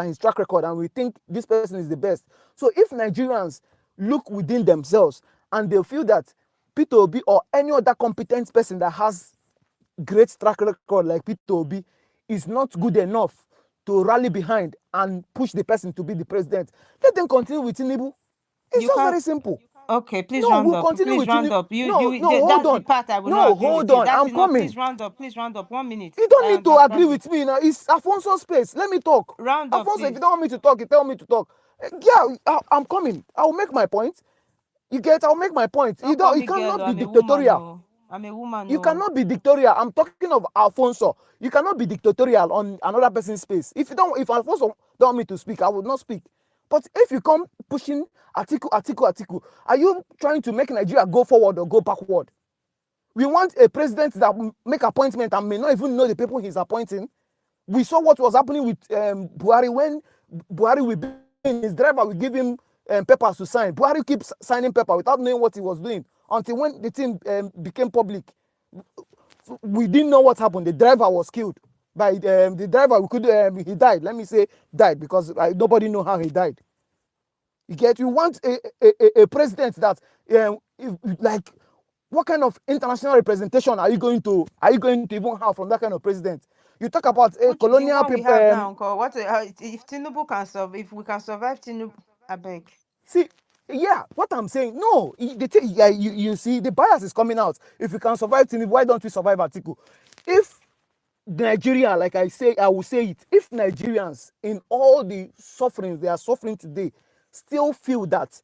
his track record and we think this person is the best. So if Nigerians look within themselves and they feel that Peter Obi or any other competent person that has great track record like Peter Obi is not good enough to rally behind and push the person to be the president, let them continue with Tinubu. It's You just can't. very simple. Okay, please No, round we'll up. continue Please with round Tinubu. up. No, no, hold That's the on. part I will No, not agree with hold you. on. That's I'm enough. coming. Please round up. Please round up. 1 minute. You don't I need to agree understand you. with me now. It's Alfonso's space. Let me talk. Round up, Alfonso, if you please. don't want me to talk, you tell me to talk. Yeah, I'm coming. I'll make my point. You get? I'll make my point. Don't call You me girl. cannot be I'm a woman. dictatorial. No, I'm a woman. You No. cannot be dictatorial. I'm talking of Alfonso. You cannot be dictatorial on another person's space. If Alfonso don't want me to speak, I would not speak. But if you come pushing article, are you trying to make Nigeria go forward or go backward? We want a president that make appointment and may not even know the people he's appointing. We saw what was happening with Buhari when Buhari will be in, his driver will give him papers to sign. Buhari keeps signing paper without knowing what he was doing until when the thing became public. We didn't know what happened. The driver was killed by the driver. He died. Let me say died because nobody know how he died. You want a president that like what kind of international representation are you going to even have from that kind of president? You talk about The colonial one we people. have now, Uncle. What if Tinubu can survive? If we can survive Tinubu, I beg. See, yeah, what I'm saying, no, yeah, you see, the bias is coming out. If we can survive Tinubu, why don't we survive Atiku? If Nigeria, like I will say it, if Nigerians in all the sufferings they are suffering today still feel that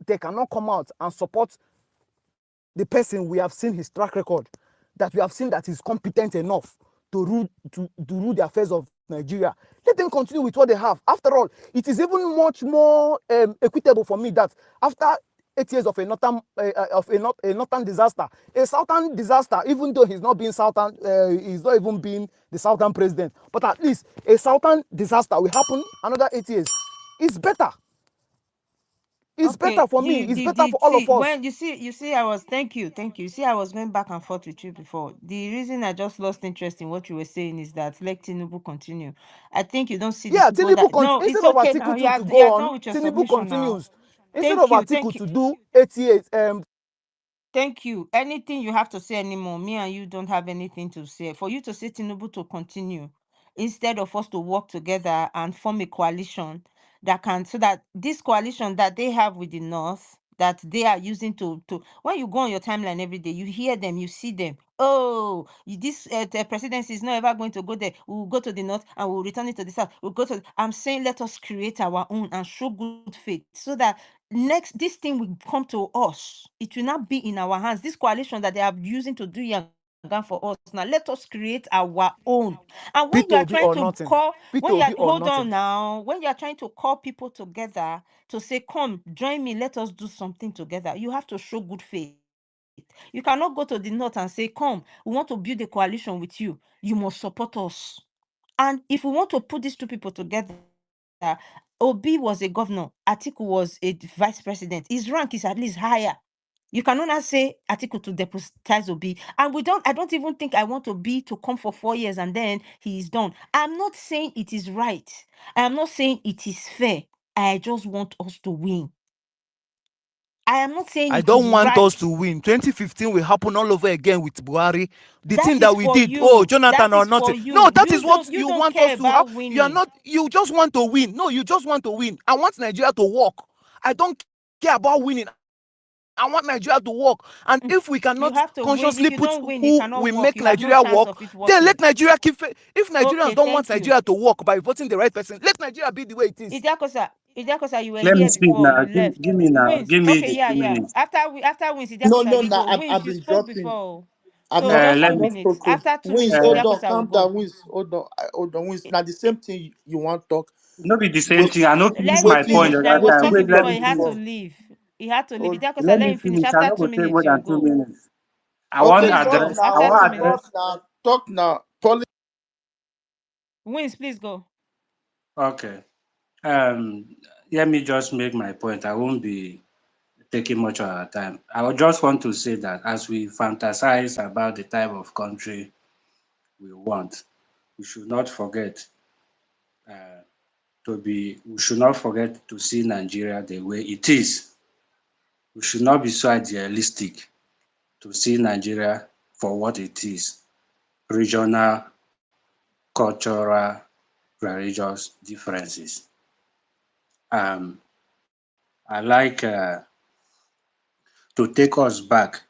they cannot come out and support the person we have seen his track record, that we have seen that he's competent enough to rule the affairs of Nigeria. Let them continue with what they have. After all, it is even much more equitable for me that after 8 years of a northern disaster, a southern disaster, even though he's not even being the southern president, but at least a southern disaster will happen another 8 years. It's better. It's Okay, better for me. It's better for all see of us. when you see I was thank you. See, I was going back and forth with you before. The reason I just lost interest in what you were saying is that let Tinubu continue. I think you don't see the Yeah, people that no, it's instead of okay now. Article 2 to You go are on, done with your Tinubu submission now. continues. Instead of Article Thank you. to do 88, Thank you. Anything you have to say anymore? Me and you don't have anything to say. For you to say Tinubu to continue, instead of us to work together and form a coalition that can, so that this coalition that they have with the North, that they are using to when you go on your timeline every day, you hear them, you see them. Oh, this the presidency is not ever going to go there. We'll go to the North and we'll return it to the South. We'll go to. I'm saying let us create our own and show good faith so that next this thing will come to us. It will not be in our hands. This coalition that they are using to do Yanga for us now, let us create our own. And when you are trying Peter to Obi or call, nothing. Peter hold Obi or on nothing. now, when you are trying to call people together to say, come, join me, let us do something together, you have to show good faith. You cannot go to the North and say, come, we want to build a coalition with you. You must support us. And if we want to put these two people together, Obi was a governor, Atiku was a vice president. His rank is at least higher. You cannot not say Atiku to deputize Obi. And I don't even think I want Obi to come for 4 years and then he is done. I'm not saying it is right. I am not saying it is fair. I just want us to win. I am not saying I it is don't want right. us to win. 2015 will happen all over again with Buhari. The That thing is that we for did, oh, you. That Jonathan or is for nothing. No, you. that is what You you don't want care us to have. about You are winning. not, you just want to win. No, you just want to win. I want Nigeria to work. I don't care about winning. I want Nigeria to work. And if we cannot You consciously have to put win. If you who don't we win, it make cannot work. Nigeria You have work, no chance of then it let Nigeria working. if Nigerians don't want Okay, Nigeria thank to you. work by voting the right person, let Nigeria be the way it is. Idiakosa, you were Let me here speak before. now. You left. Give me now. Wins. Give me Okay, the yeah, two yeah. minutes. After Wins, No, Idiakosa, no, you no. go. I've Wins, you been spoke dropping. before. I've So not just Let two me. minutes. spoken. After 2 minutes, Wins, hold on, Idiakosa will calm go. down. Wins, hold on. Wins. Now the same thing you want talk. No be the same Wait, thing. I no finish Let him my waiting, point finish. the Now he other was time. talking waiting Wait, let before me he talk had to finish. for. leave. He had to leave. Hold. Idiakosa, Let let me him finish. finish. I After no two go take minutes, more you than two go. minutes. Okay, Wins, go. I After talk want 2 now. address. minutes. Talk now. Talk now. Wins, please go. Okay. Um, Let me just make my point. I won't be taking much of our time. I would just want to say that as we fantasize about the type of country we want, we should not forget uh, we should not forget to see Nigeria the way it is. We should not be so idealistic to see Nigeria for what it is: regional, cultural, religious differences. Um, I like to take us back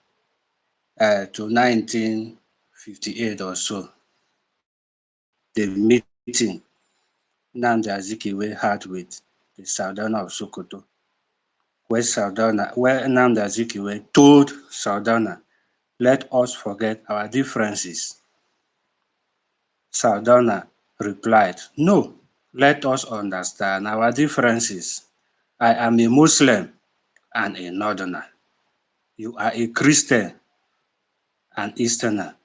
to 1958 or so, the meeting Nnamdi Azikiwe had with the Sultan of Sokoto, where Nnamdi Azikiwe told Sultana, "Let us forget our differences." Sultana replied, "No, let us understand our differences. I am a Muslim and a Northerner. You are a Christian and Easterner.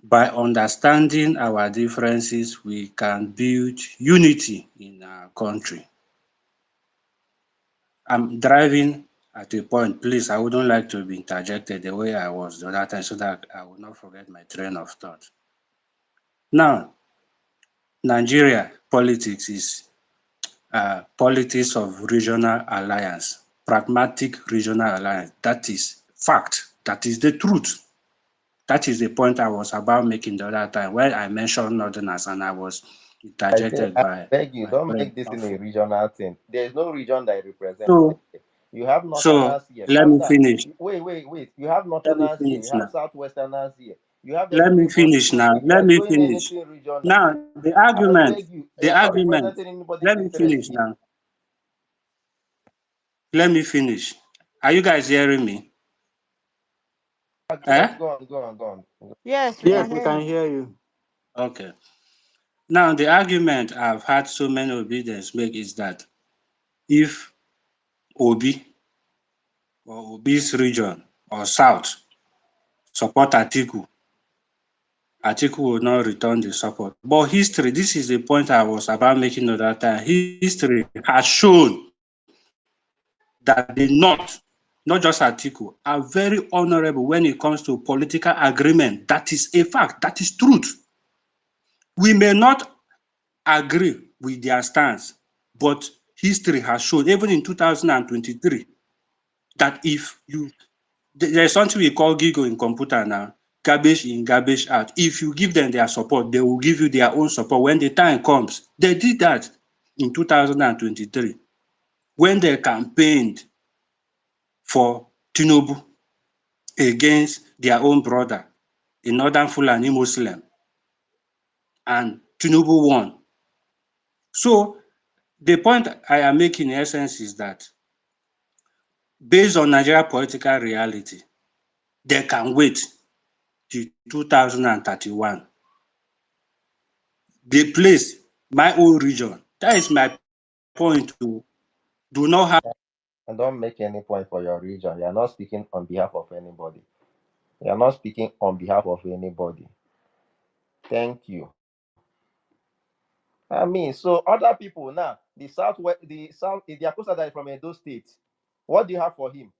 By understanding our differences, we can build unity in our country." I'm driving at a point. Please, I wouldn't like to be interjected the way I was the other time so that I will not forget my train of thought. Now, Nigeria politics is politics of regional alliance, pragmatic regional alliance. That is fact. That is the truth. That is the point I was about making the other time when I mentioned Northerners and I was I say, interjected I by beg you, my don't friend make this in a Alpha. regional thing. There's no region that represents here. So, You have so northerners here. let Calm me down. finish. Wait. You have Let me northerners here. You finish have now. southwesterners here. You have Let me everybody. finish So now. if you Let are me doing finish. anything regional, Now, I beg you, the you're not argument, representing anybody's let me interest finish here. now. Let me finish. Are you guys hearing me? Yes, Eh? go on. Yes, we Yes, can Okay. we hear can you. hear you. Okay. Now, the argument I've had so many obedience make is that if Obi or Obi's region or South support Atiku, Atiku will not return the support. But history, this is the point I was about making the other time. History has shown that the North, not just Atiku, are very honorable when it comes to political agreement. That is a fact. That is truth. We may not agree with their stance, but history has shown, even in 2023, that if you there's something we call GIGO in computer now, garbage in, garbage out. If you give them their support, they will give you their own support when the time comes. They did that in 2023 when they campaigned for Tinubu against their own brother, a northern Fulani Muslim, and Tinubu won. So the point I am making in essence is that based on Nigeria political reality, they can wait till 2031. The place, my own region, that is my point to do not have And don't make any point for your region. You are not speaking on behalf of anybody. You are not speaking on behalf of anybody. Thank you. I mean, so other people now, the south, the Acosta that is from Edo State. What do you have for him?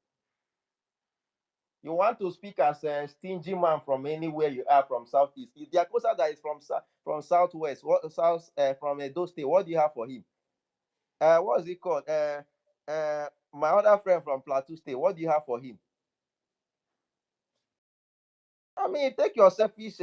You want to speak as a stingy man from anywhere you are from southeast. If the Acosta that is from southwest, what south from Edo State, what do you have for him? What is it called? My other friend from Plateau State, what do you have for him? I mean, take your selfish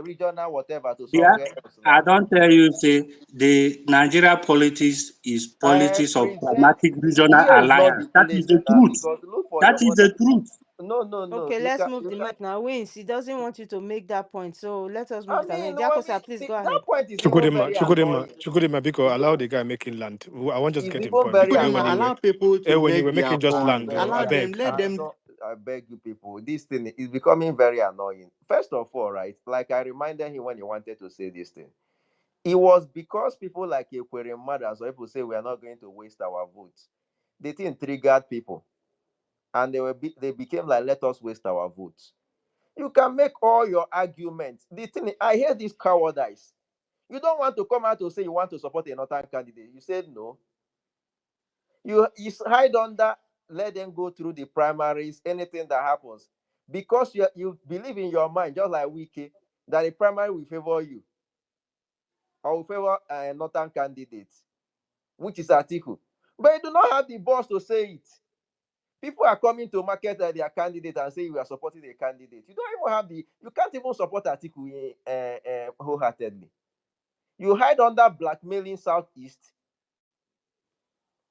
regional whatever to yeah. somewhere else I now. don't tell you, say the Nigeria politics is politics of Present pragmatic regional here is not alliance. the That is place the now truth. because look for That your is mother. the truth. No. Okay, You let's can move you the can. mic now. Wins, he doesn't want you to make that point. So let us move I it along. mean, Diakosa, please go that ahead. point is even Chukwudema, very Chukwudema, annoying. Chukwudema, because It's allow even the guy making land. I want just it's get him even point very because Nicodemus, annoying. allow people to when you were make their making just I land, point. bro, beg, I Allow them, beg. let them. I beg you people. This thing is becoming very annoying. First of all, right? Like I reminded him when he wanted to say this thing. It was because people like Equere Mada, so people say we are not going to waste our votes. The thing triggered people, and they became like, let us waste our votes. You can make all your arguments. The thing I hate this cowardice. You don't want to come out to say you want to support another candidate. You said no. You hide under, let them go through the primaries, anything that happens. Because you believe in your mind, just like Wiki, that the primary will favor you. I will favor northern candidate, which is Atiku. But you do not have the boss to say it. People are coming to market their candidate and say you are supporting a candidate. You don't even have the. You can't even support Atiku wholeheartedly. You hide under blackmailing Southeast.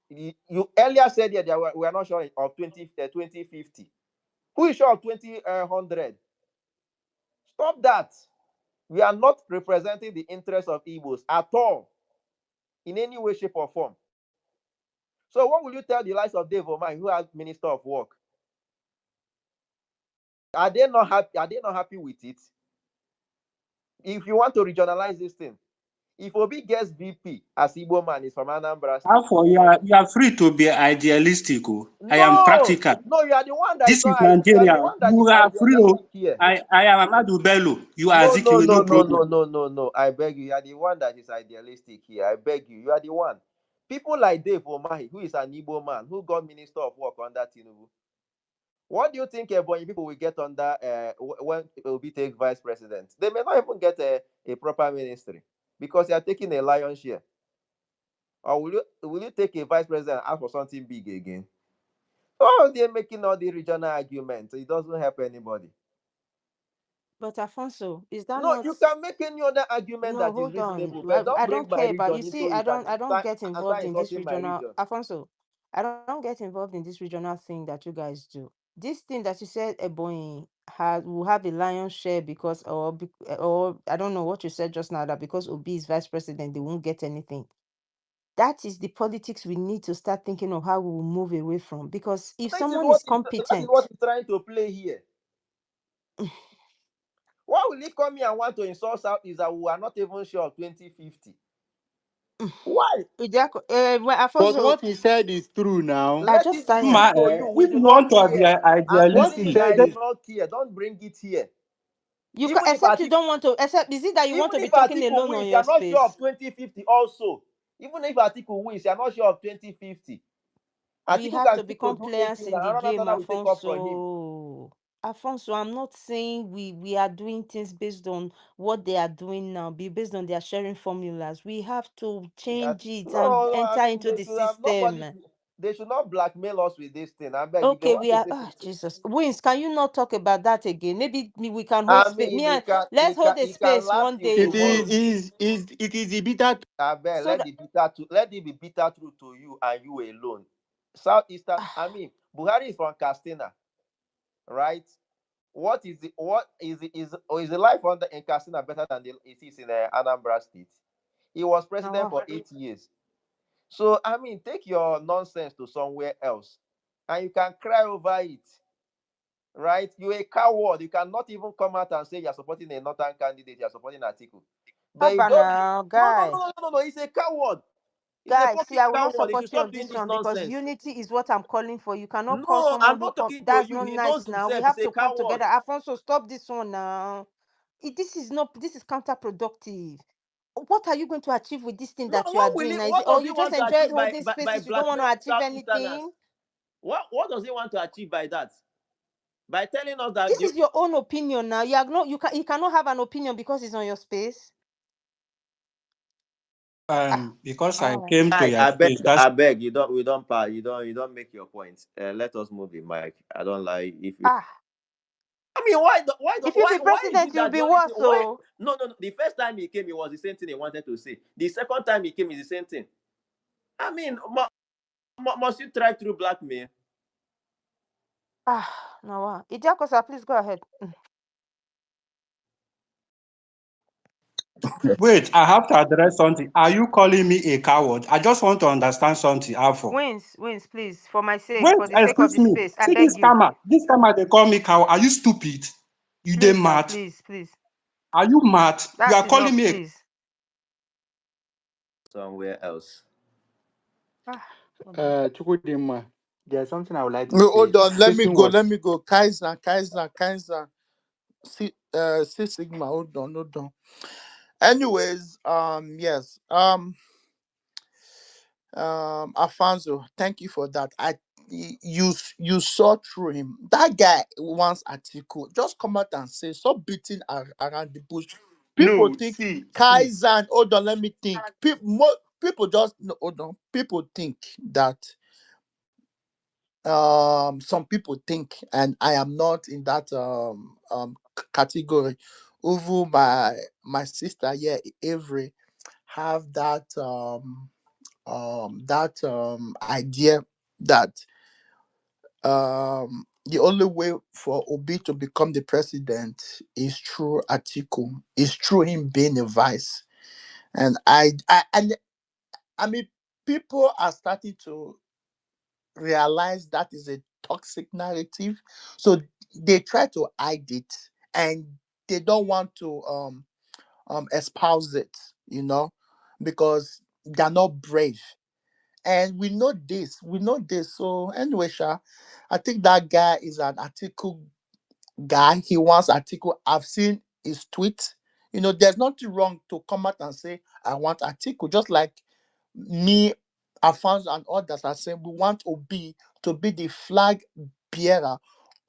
You earlier said that we are not sure of 2050. Who is sure of 2000? Stop that. We are not representing the interests of Igbos at all, in any way, shape, or form. So what will you tell the likes of Dave Omai, who has Minister of Work? Are they not happy? Are they not happy with it? If you want to regionalize this thing, if Obi gets VP as Igbo man is from Anambra State. Therefore, you are free to be idealistic. Oh. I am No, practical. no, you are the one that is This is not. You are the Nigeria. one that You is are free. Oh. idealistic here. I am Amadu Bello. You are No, no, Azikiwe, no, no no, no, problem. no, no, no. I beg you. You are the one that is idealistic here. I beg you. You are the one. People like Dave Omahi, who is an Igbo man, who got Minister of Work under Tinubu. What do you think Ebonyi people will get under when Obi take vice president? They may not even get a proper ministry because they are taking a lion's share. Or will you take a vice president and ask for something big again? Oh, they're making all the regional arguments. It doesn't help anybody. But Alfonso, is that No, not? you can make any other argument No, that is hold reasonable, on. but don't I bring don't my care about. region You into see, it I don't get and start involved in this insulting my regional. region. Alfonso, I don't get involved in this regional thing that you guys do. This thing that you said, Ebony will have a lion's share because, or I don't know what you said just now, that because Obi is vice president, they won't get anything. That is the politics we need to start thinking of how we will move away from. Because if someone is That is competent, what he's trying to play here. Why will he come here and want to insult Southeast that we are not even sure of 2050? Why? well, But Alfonso, what he said is true now. I Let just it be Ma, tired. for you. We if do you not want to be care. I'm What telling he you idealistic, that I said do is not care. Don't bring it here. You can, Even if except you Atiku, don't want to. Except is it that you want even to be if talking Atiku alone on wins, you your are not sure space? of 2050 also. Even if Atiku wins, you are not sure of 2050. We Atiku have can to still to become do 18 players and in the game, another will take up from him. Alfonso. Alfonso, I'm not saying we are doing things based on what they are doing now, be based on their sharing formulas. We have to change it and No, I enter mean into they the should have nobody. system. They should not blackmail us with this thing. I beg. If they Okay, want we to are. take Oh, it, Jesus, Wins, can you not talk about that again? Maybe we can hold I space. mean, Me and let's hold a he can space laugh one till day. it tomorrow. is a bitter. I beg. So that Let it be bitter truth to you and you alone. Southeastern. I ah, mean, Buhari is from Castina, right? Is the life under in Castina better than it is in Anambra State? He was president now for 8 years. So I mean, take your nonsense to somewhere else, and you can cry over it, right? You're a coward. You cannot even come out and say you're supporting a northern candidate. You're supporting Atiku, but you Abba don't. now, No, no, guy. no, no, no, no. He's a coward. He's a Guys, see, fucking I will not coward. He should support you stop on doing this this one because nonsense. unity is what I'm calling for. You cannot call No, someone I'm who not come. talking to That's you. not He nice knows now. We himself. He's have a to come coward. together. Alfonso, stop this one now. This is not. This is counterproductive. What are you going to achieve with this thing No, that you are doing now? Is it, what or does he you just want to enjoy achieve holding by spaces? You don't want blackmailing to achieve Southeasterners? anything. What does he want to achieve by that? By telling us that This is your own opinion now. You are not. You cannot have an opinion because it's on your space. Ah, because I all right. came to your space, that's I beg you don't we don't pa you don't make your point. Let us move the mic. I don't like if you. Ah, I mean, if you be why is president, it you'll that be the only thing? worse. Why? So No, no, no. The first time he came, it was the same thing he wanted to say. The second time he came, is the same thing. I mean, must you try through blackmail? no. Idiakosa, please go ahead. wait, I have to address something. Are you calling me a coward? I just want to understand something, Alpha. Wins, please, for my sake, Wait, for the sake of excuse the me. space, I See beg this you. camera. This camera they call me coward. Are you stupid? You dey Please, now, mad? please. Are you mad? You That's are calling enough, me a please. Somewhere else. Hold on. Chukudima, there's something I would like to No, say. hold on. Let me Question go. Let was me go. Kaiser. See, Sigma. Hold on. Anyways, yes. Alfonso, thank you for that. You saw through him. That guy wants article. Just come out and say, stop beating around the bush. people No, think see. Kaizen. Hold on, let me think. People just no, hold on. People think that some people think, and I am not in that category. Even my sister here, Avery, have that idea that the only way for Obi to become the president is through Atiku, is through him being a vice. And I mean, people are starting to realize that is a toxic narrative, so they try to hide it, and they don't want to espouse it, you know, because they're not brave. And we know this. So anyway, Sha, I think that guy is an article guy. He wants article. I've seen his tweet. There's nothing wrong to come out and say I want article. Just like me, Alphonso, and others are saying we want Obi to be the flag bearer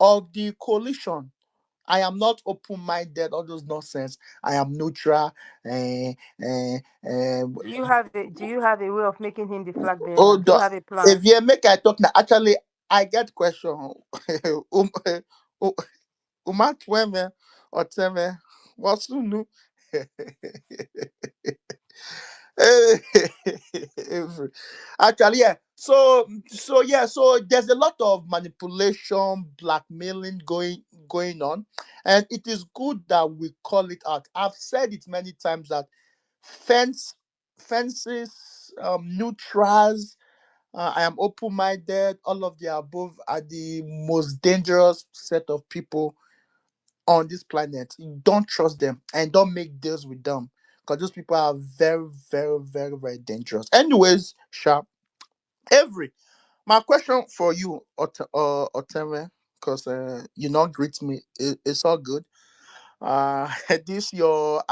of the coalition. I am not open-minded, all those nonsense. I am neutral. Uh, uh, uh, Do you have a way of making him the flag bearer? hold Do you on. have a If plan? you make I talk now, actually, I get question. um, Umatweme Oteme Wasunu. Actually, yeah. So there's a lot of manipulation, blackmailing going on, and it is good that we call it out. I've said it many times that fence fences, neutrals. I am open-minded. All of the above are the most dangerous set of people on this planet. You don't trust them and don't make deals with them because those people are very, very, very, very dangerous. Anyways, sharp. Every my question for you, Oteme, because you not greet me. It's all good. This your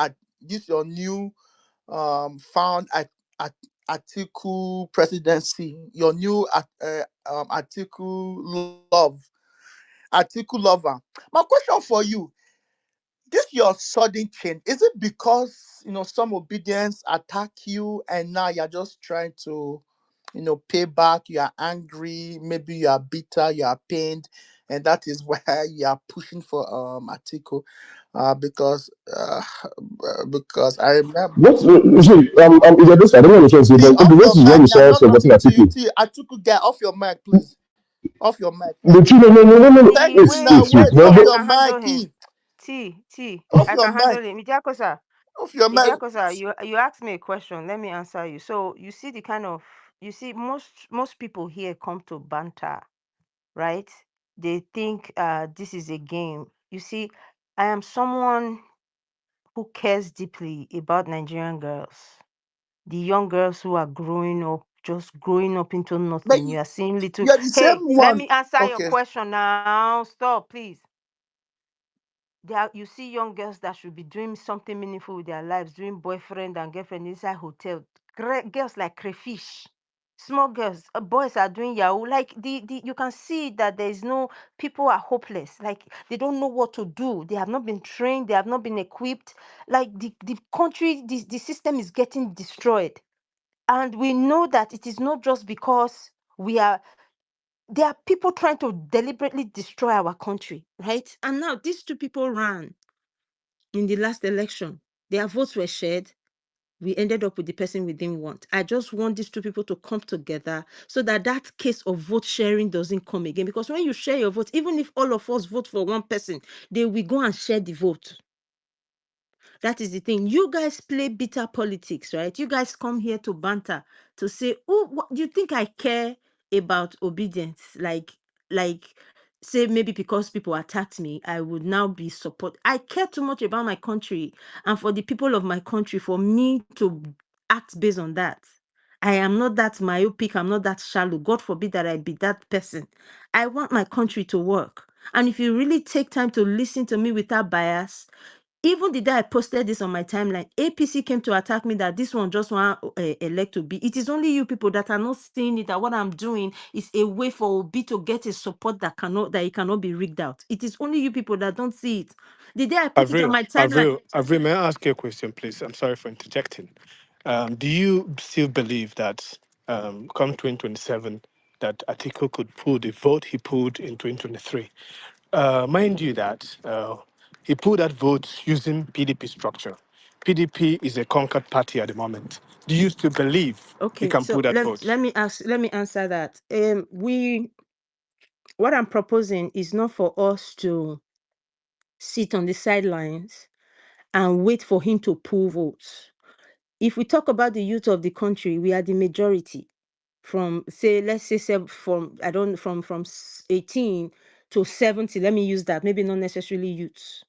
new found at article presidency. Your new article article lover. My question for you, this your sudden change, is it because some obedience attack you and now you're just trying to pay back? You are angry, maybe you are bitter, you are pained, and that is why you are pushing for article because I remember. What you see, is this, I don't understand, say, See, but okay, off this your is when mic, you me, I'm saw not forgetting talking to you. article. See, article guy, off your mic, please. Off your mic. The two, no, no, no, no, no, no. Thank The Wait, you. way Now wait, wait. wait, T, Well, off I but your can handle mic, him. T, off I your can handle mic, him. Mijakosa, off your mic. Mijakosa, you asked me a question. Let me answer you. So you see the kind of you see most people here come to banter, right? They think this is a game. You see, I am someone who cares deeply about Nigerian girls. The young girls who are growing up, just growing up into But nothing. You are seeing little. you're the same Hey, let one. me answer your Okay. question now. Stop, please. You see young girls that should be doing something meaningful with their lives, doing boyfriend and girlfriend inside hotel. Girls like crayfish. Small girls, boys are doing yahoo. Like you can see that there is no people are hopeless. Like they don't know what to do. They have not been trained. They have not been equipped. Like the country, the system is getting destroyed. And we know that it is not just because we are there are people trying to deliberately destroy our country, right? And now these two people ran in the last election. Their votes were shared. We ended up with the person we didn't want. I just want these two people to come together so that that case of vote sharing doesn't come again. Because when you share your vote, even if all of us vote for one person, they will go and share the vote. That is the thing. You guys play bitter politics, right? You guys come here to banter, to say, "Oh, what do you think I care about obedience?" Like, say maybe because people attacked me, I would now be support. I care too much about my country and for the people of my country for me to act based on that. I am not that myopic. I'm not that shallow. God forbid that I be that person. I want my country to work. And if you really take time to listen to me without bias, Even the day I posted this on my timeline, APC came to attack me that this one just want elect to be. It is only you people that are not seeing it, that what I'm doing is a way for Obi to get a support that it cannot be rigged out. It is only you people that don't see it. The day I put it on my timeline, Avril, may I ask you a question, please? I'm sorry for interjecting. Do you still believe that come 2027, that Atiku could pull the vote he pulled in 2023? Mind you that he pulled that vote using PDP structure. PDP is a conquered party at the moment. Do you still believe he okay, can so pull that vote? let me answer that. What I'm proposing is not for us to sit on the sidelines and wait for him to pull votes. If we talk about the youth of the country, we are the majority. From say, let's say from 18 to 70, let me use that, maybe not necessarily youths.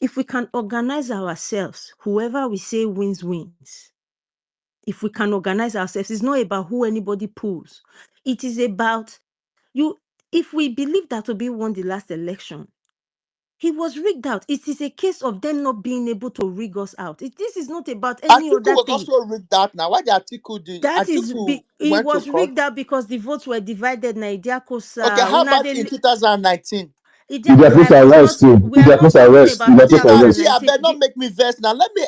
If we can organize ourselves, whoever we say wins. If we can organize ourselves, it's not about who anybody pulls. It is about you. If we believe that Obi won the last election, he was rigged out. It is a case of them not being able to rig us out. This is not about any Atiku other was thing. also rigged out now. Why did Atiku do? Atiku It went to was court. rigged out because the votes were divided. Okay, how about in 2019? Idiako's I was arrest not. too. We are not Idiako's talking arrest. about Idiako's arrest. See, I 2019. better not make me verse now. Let me.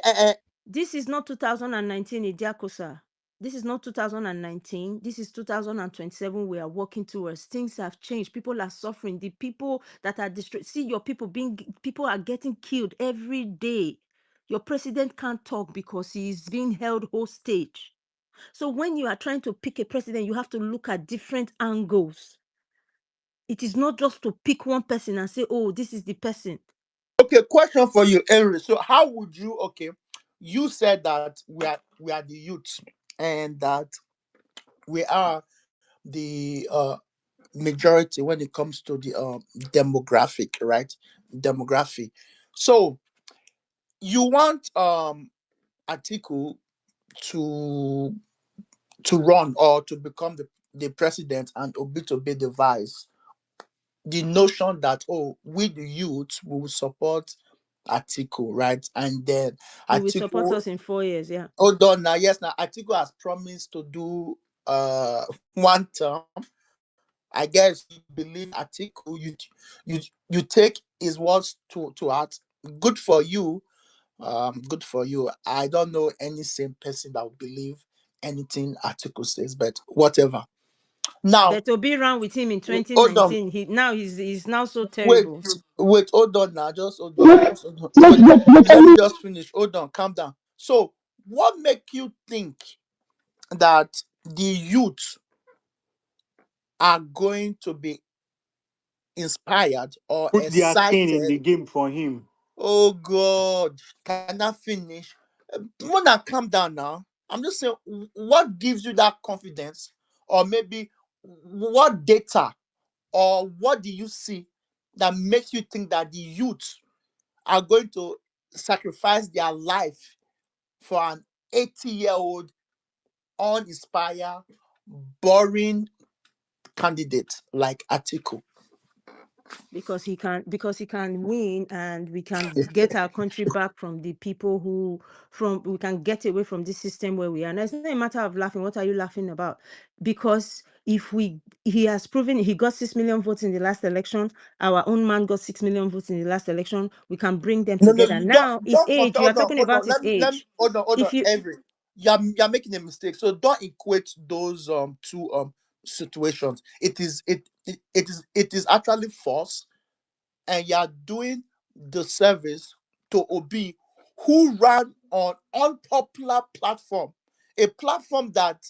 This is not 2019, Idiakosa. This is not 2019. This is 2027. We are working towards. Things have changed. People are suffering. The people that are distressed. See your people are getting killed every day. Your president can't talk because he is being held hostage. So when you are trying to pick a president, you have to look at different angles. It is not just to pick one person and say, oh, this is the person. Okay, question for you, Henry. So, how would you? Okay, you said that we are the youth, and that we are the majority when it comes to the demographic, right? Demography. So, you want Atiku to run or to become the president and Obi to be the vice. The notion that, oh, we the youth will support Atiku, right? And then He will support Atiku, us in 4 years, yeah. hold on now, yes, now Atiku has promised to do one term. I guess you believe Atiku, you take his words to heart. Good for you. Good for you. I don't know any same person that would believe anything Atiku says, but whatever. Now, But Obi ran with him in hold on. 2019. He's now so Wait, terrible. wait, hold on now. Just hold on. Let, Just hold on. let, Wait, let let me me just finish. Hold on, calm down. So, what make you think that the youth are going to be inspired or Put their skin in excited? the game for him. Oh God, can I finish? Wanna calm down now. I'm just saying, what gives you that confidence, or maybe what data, or what do you see that makes you think that the youth are going to sacrifice their life for an 80-year-old uninspired, boring candidate like Atiku? Because he can win, and we can get our country back from the people we can get away from this system where we are. And it's not a matter of laughing. What are you laughing about? Because he has proven he got 6 million votes in the last election. Our own man got 6 million votes in the last election. We can bring them No, no, together. you Now his don't age, compare. you are Hold on, talking hold on. about his age. Hold on, If you Every. You're making a mistake. So don't equate those two situations. It is actually false, and you're doing the service to Obi, who ran on unpopular platform, a platform that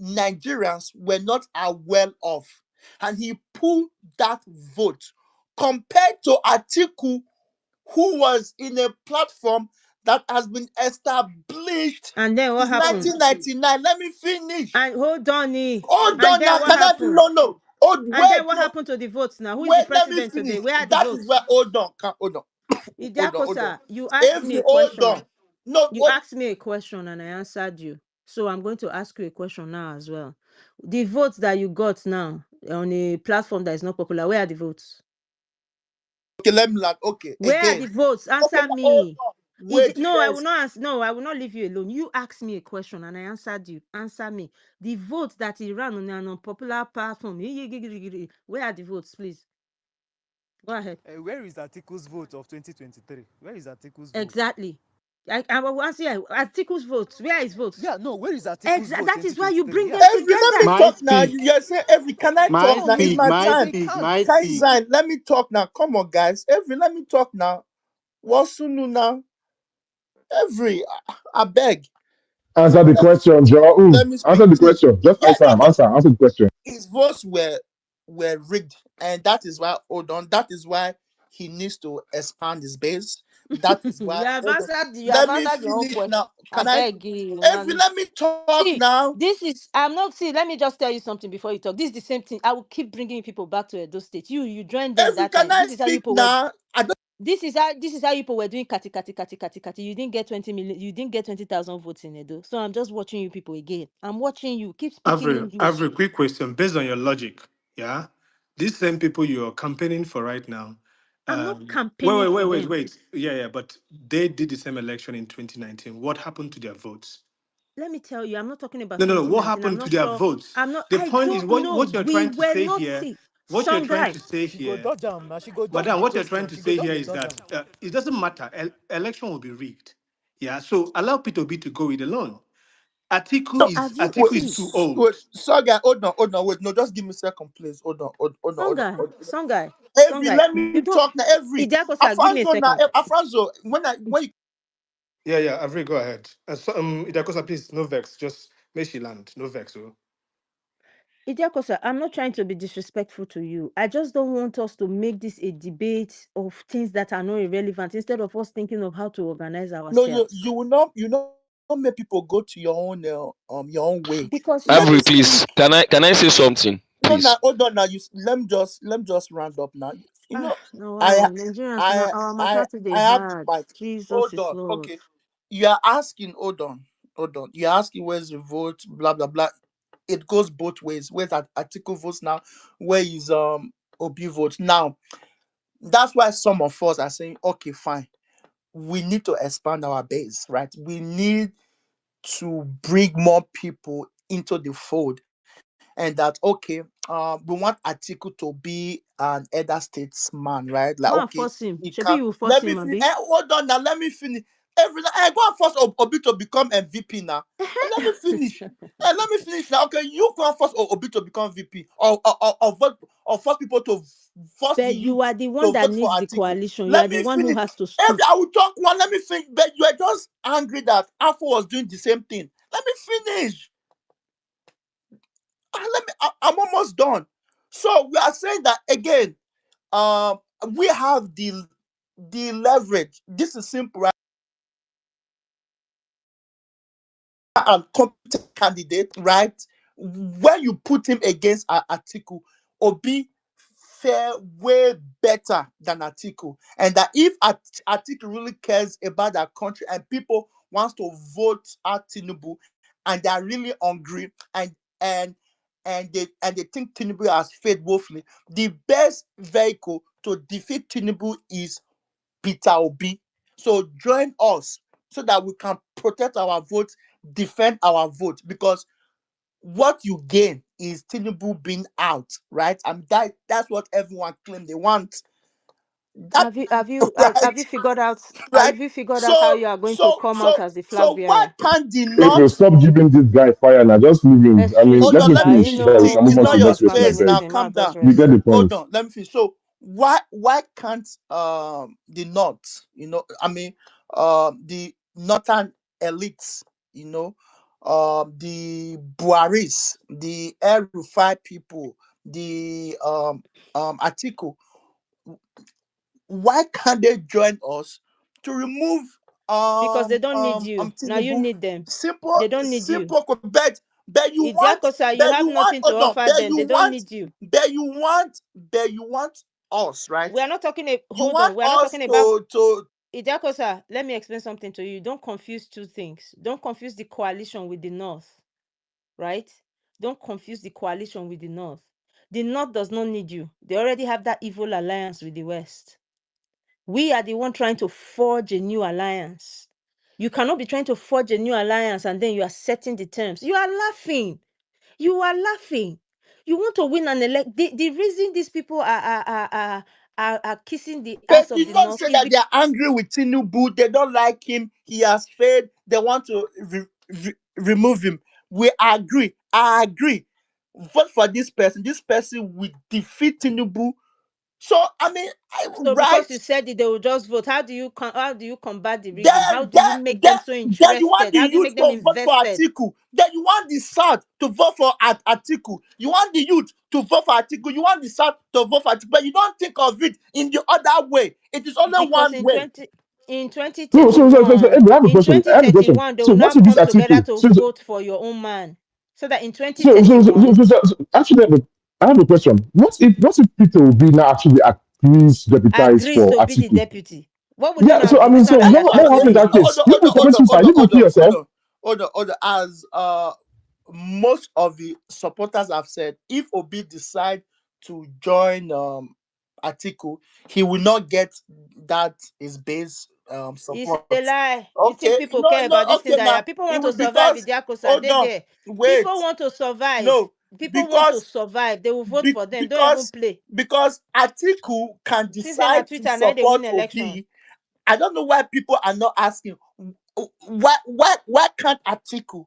Nigerians were not aware of, and he pulled that vote compared to Atiku, who was in a platform that has been established and then what since happened? 1999. Let me finish. And hold on, Hold and on then now. what Can I? happened? No, no. Hold, And wait, then what no. happened to the votes now? Who is the Wait, let me president today? finish. Where are the That is where, votes? hold on. Hold on. Hold on. Idiakosa, you asked me Every, a hold question. on. No, You hold, asked me a question and I answered you. So I'm going to ask you a question now as well. The votes that you got now on a platform that is not popular, where are the votes? okay, let me like, okay, Where are again. the votes? Okay, Answer hold me. wait No, I will first. not answer. No, I will not leave you alone. You asked me a question and I answered you. Answer me. The votes that he ran on an unpopular platform. Where are the votes, please? Go ahead. Where is Atiku's vote of 2023? Where is Atiku's vote? Exactly. I will answer you. Articles votes. Where is votes? Yeah, no, where is Atiku's Exactly. vote That is why you 2023? bring Yeah. them Every, let me together. My talk now. speak. You're saying every. Can I My talk No, now? It's speak. my My they time. speak. can't. My speak. Kaizen, let me talk now. Come on, guys. Every, let me talk now. What's now? Every, I beg. Answer the Let, question, Joe. let me Answer speak. the See, question. Just yeah, answer him. Answer the question. his votes were rigged, and that is why. Hold on. That is why he needs to expand his base. That is You why. have Hold on. answered. You have Let me answered your own finish question. now. I Can I? beg you, Every, man. let me talk See, now. this is. I'm not. See, let me just tell you something before you talk. This is the same thing. I will keep bringing people back to Edo State. You joined them Every, that can time. I This is how you speak people were. now? I don't. This is how you people were doing kati. You didn't get 20 million. You didn't get 20,000 votes in Edo. So I'm just watching you people again. I'm watching you. Keep speaking English. Avery, quick question based on your logic. Yeah, these same people you're campaigning for right now. I'm not Wait, campaigning wait, for wait, wait, them. wait. Yeah, yeah, but they did the same election in 2019. What happened to their votes? Let me tell you, I'm not talking about No, no, no. What 2019. I'm happened to not their sure. votes? I'm not. The I point is don't what know. you're We trying to were say not here. see. What you're Some trying guy. to say She go here, dodge am now. She go dodge madam. the What you're trying question. to She go say here just dey is dodge that am. it doesn't matter. Election will be rigged. Yeah. So allow P2B to go it alone. So have you Atiku is see too Wait, old. so guy, hold on, wait. No, just give me a second, please. some guy, some Every, guy? let You me don't. talk now. Every Idiakosa, give me a Alfonso now. second. Alfonso, when you Yeah, yeah. Avery, go ahead. Idakosa, please, no vex. Just make she land. No vex. Oh. Idiakosa, I'm not trying to be disrespectful to you. I just don't want us to make this a debate of things that are not irrelevant instead of us thinking of how to organize no, ourselves. you not make people go to your own way. Because Let you me Avery, see, finish. please, can I say something, No, now please? hold on now. Let me just round up now. You know, no, I wow, Nigerians now, I our I matter today I have the hard. mic. Jesus Hold is on. Lord. Okay. You are asking, hold on. You're asking where's the vote, blah blah blah. It goes both ways. Where's that article votes now? Where is Obi votes now? That's why some of us are saying, okay, fine. We need to expand our base, right? We need to bring more people into the fold, and that okay, we want Atiku to be an elder statesman, right? Like Go and okay, force him. he Shebi can. you force Let me him, finish. Abi. Hold on now. Let me finish. I go and force Obi to become MVP now. Let me finish. Let me finish now. Okay, you can't force Obi to become VP or vote or force people to force the But you youth are the one to that vote for needs the Atiku. coalition. You are Let the me one who finish. has to stoop. I will talk one. Let me finish. But you are just angry that Alpha was doing the same thing. Let me finish. I'm almost done. So we are saying that again. Um, we have the leverage. This is simple, right? And competent candidate, right? When you put him against Atiku, Obi fare way better than Atiku. And that if Atiku really cares about that country and people wants to vote at Tinubu and they are really hungry and and they think Tinubu has failed woefully, the best vehicle to defeat Tinubu is Peter Obi. So join us so that we can protect our votes, defend our vote, because what you gain is Tinubu being out, right? And that's what everyone claim they want. That Have right, you figured out right. how So you are going to so come out so as the flag so why bearer? can't the Hey, bro, North? stop giving this guy fire now. Just leave him. I mean, Excuse Hold let me, on, him let sir. me finish You so that we know, finish. can It's move on not to the all your this next back person, and I space forth beg. now. thing, Calm man, just down. You rest. get the Hold point. on, let me finish. So why can't the North, the northern elites, the Buaris, the El Rufai people, the Atiku, why can't they join us to remove Because they don't need you. Now you Tinubu? need them. Simple, They don't need you. simple. But you want, Idiakosa, you but have you want, nothing to hold on, offer them. They don't need you. but you want us, right? We are not talking. You Hold want on. We are not us talking about to Idiakosa. Let me explain something to you. Don't confuse two things. Don't confuse the coalition with the North, right? Don't confuse the coalition with the North. The North does not need you. They already have that evil alliance with the West. We are the one trying to forge a new alliance. You cannot be trying to forge a new alliance and then you are setting the terms. You are laughing. You are laughing. You want to win an elect. The reason these people are kissing the ass But of you the don't north say is that they are angry with Tinubu. They don't like him. He has failed. They want to remove him. We agree. I agree. Vote for this person. This person will defeat Tinubu. So I mean, so right? because you said it, they will just vote. How do you combat the rigging? How Then, do you then, make then, them so then you want interested? the How do you youth make them to vote for invested? Atiku. Then you want the South to vote for Atiku. You want the youth to vote for Atiku. You want the South to vote for Atiku. But you don't think of it in the other way. It is only Because one in way. So, Ebro, I have a question. 2031, they So will now what if this come together article? to So, vote for your own man. So that in 2031, actually, I have a question. What if Peter Obi now actually agrees deputize agrees for to be the Atiku? deputy. What would you Yeah. now So I do? mean, This one so that you are what trying to happened in say. that case? You will commit suicide. You will kill yourself. Hold on. As most of the supporters have said, if Obi decide to join Atiku, he will not get that his base It's support. a lie. You think Okay, people care no, about this thing okay, that now people it want to will survive with because Yakosa? hold They on, there. wait, People want to survive. no, People want to because survive. They will vote for them. Don't even because play. Atiku can Since then, at decide to Twitter, now they win support election. Obi. I don't know why people are not asking why can't Atiku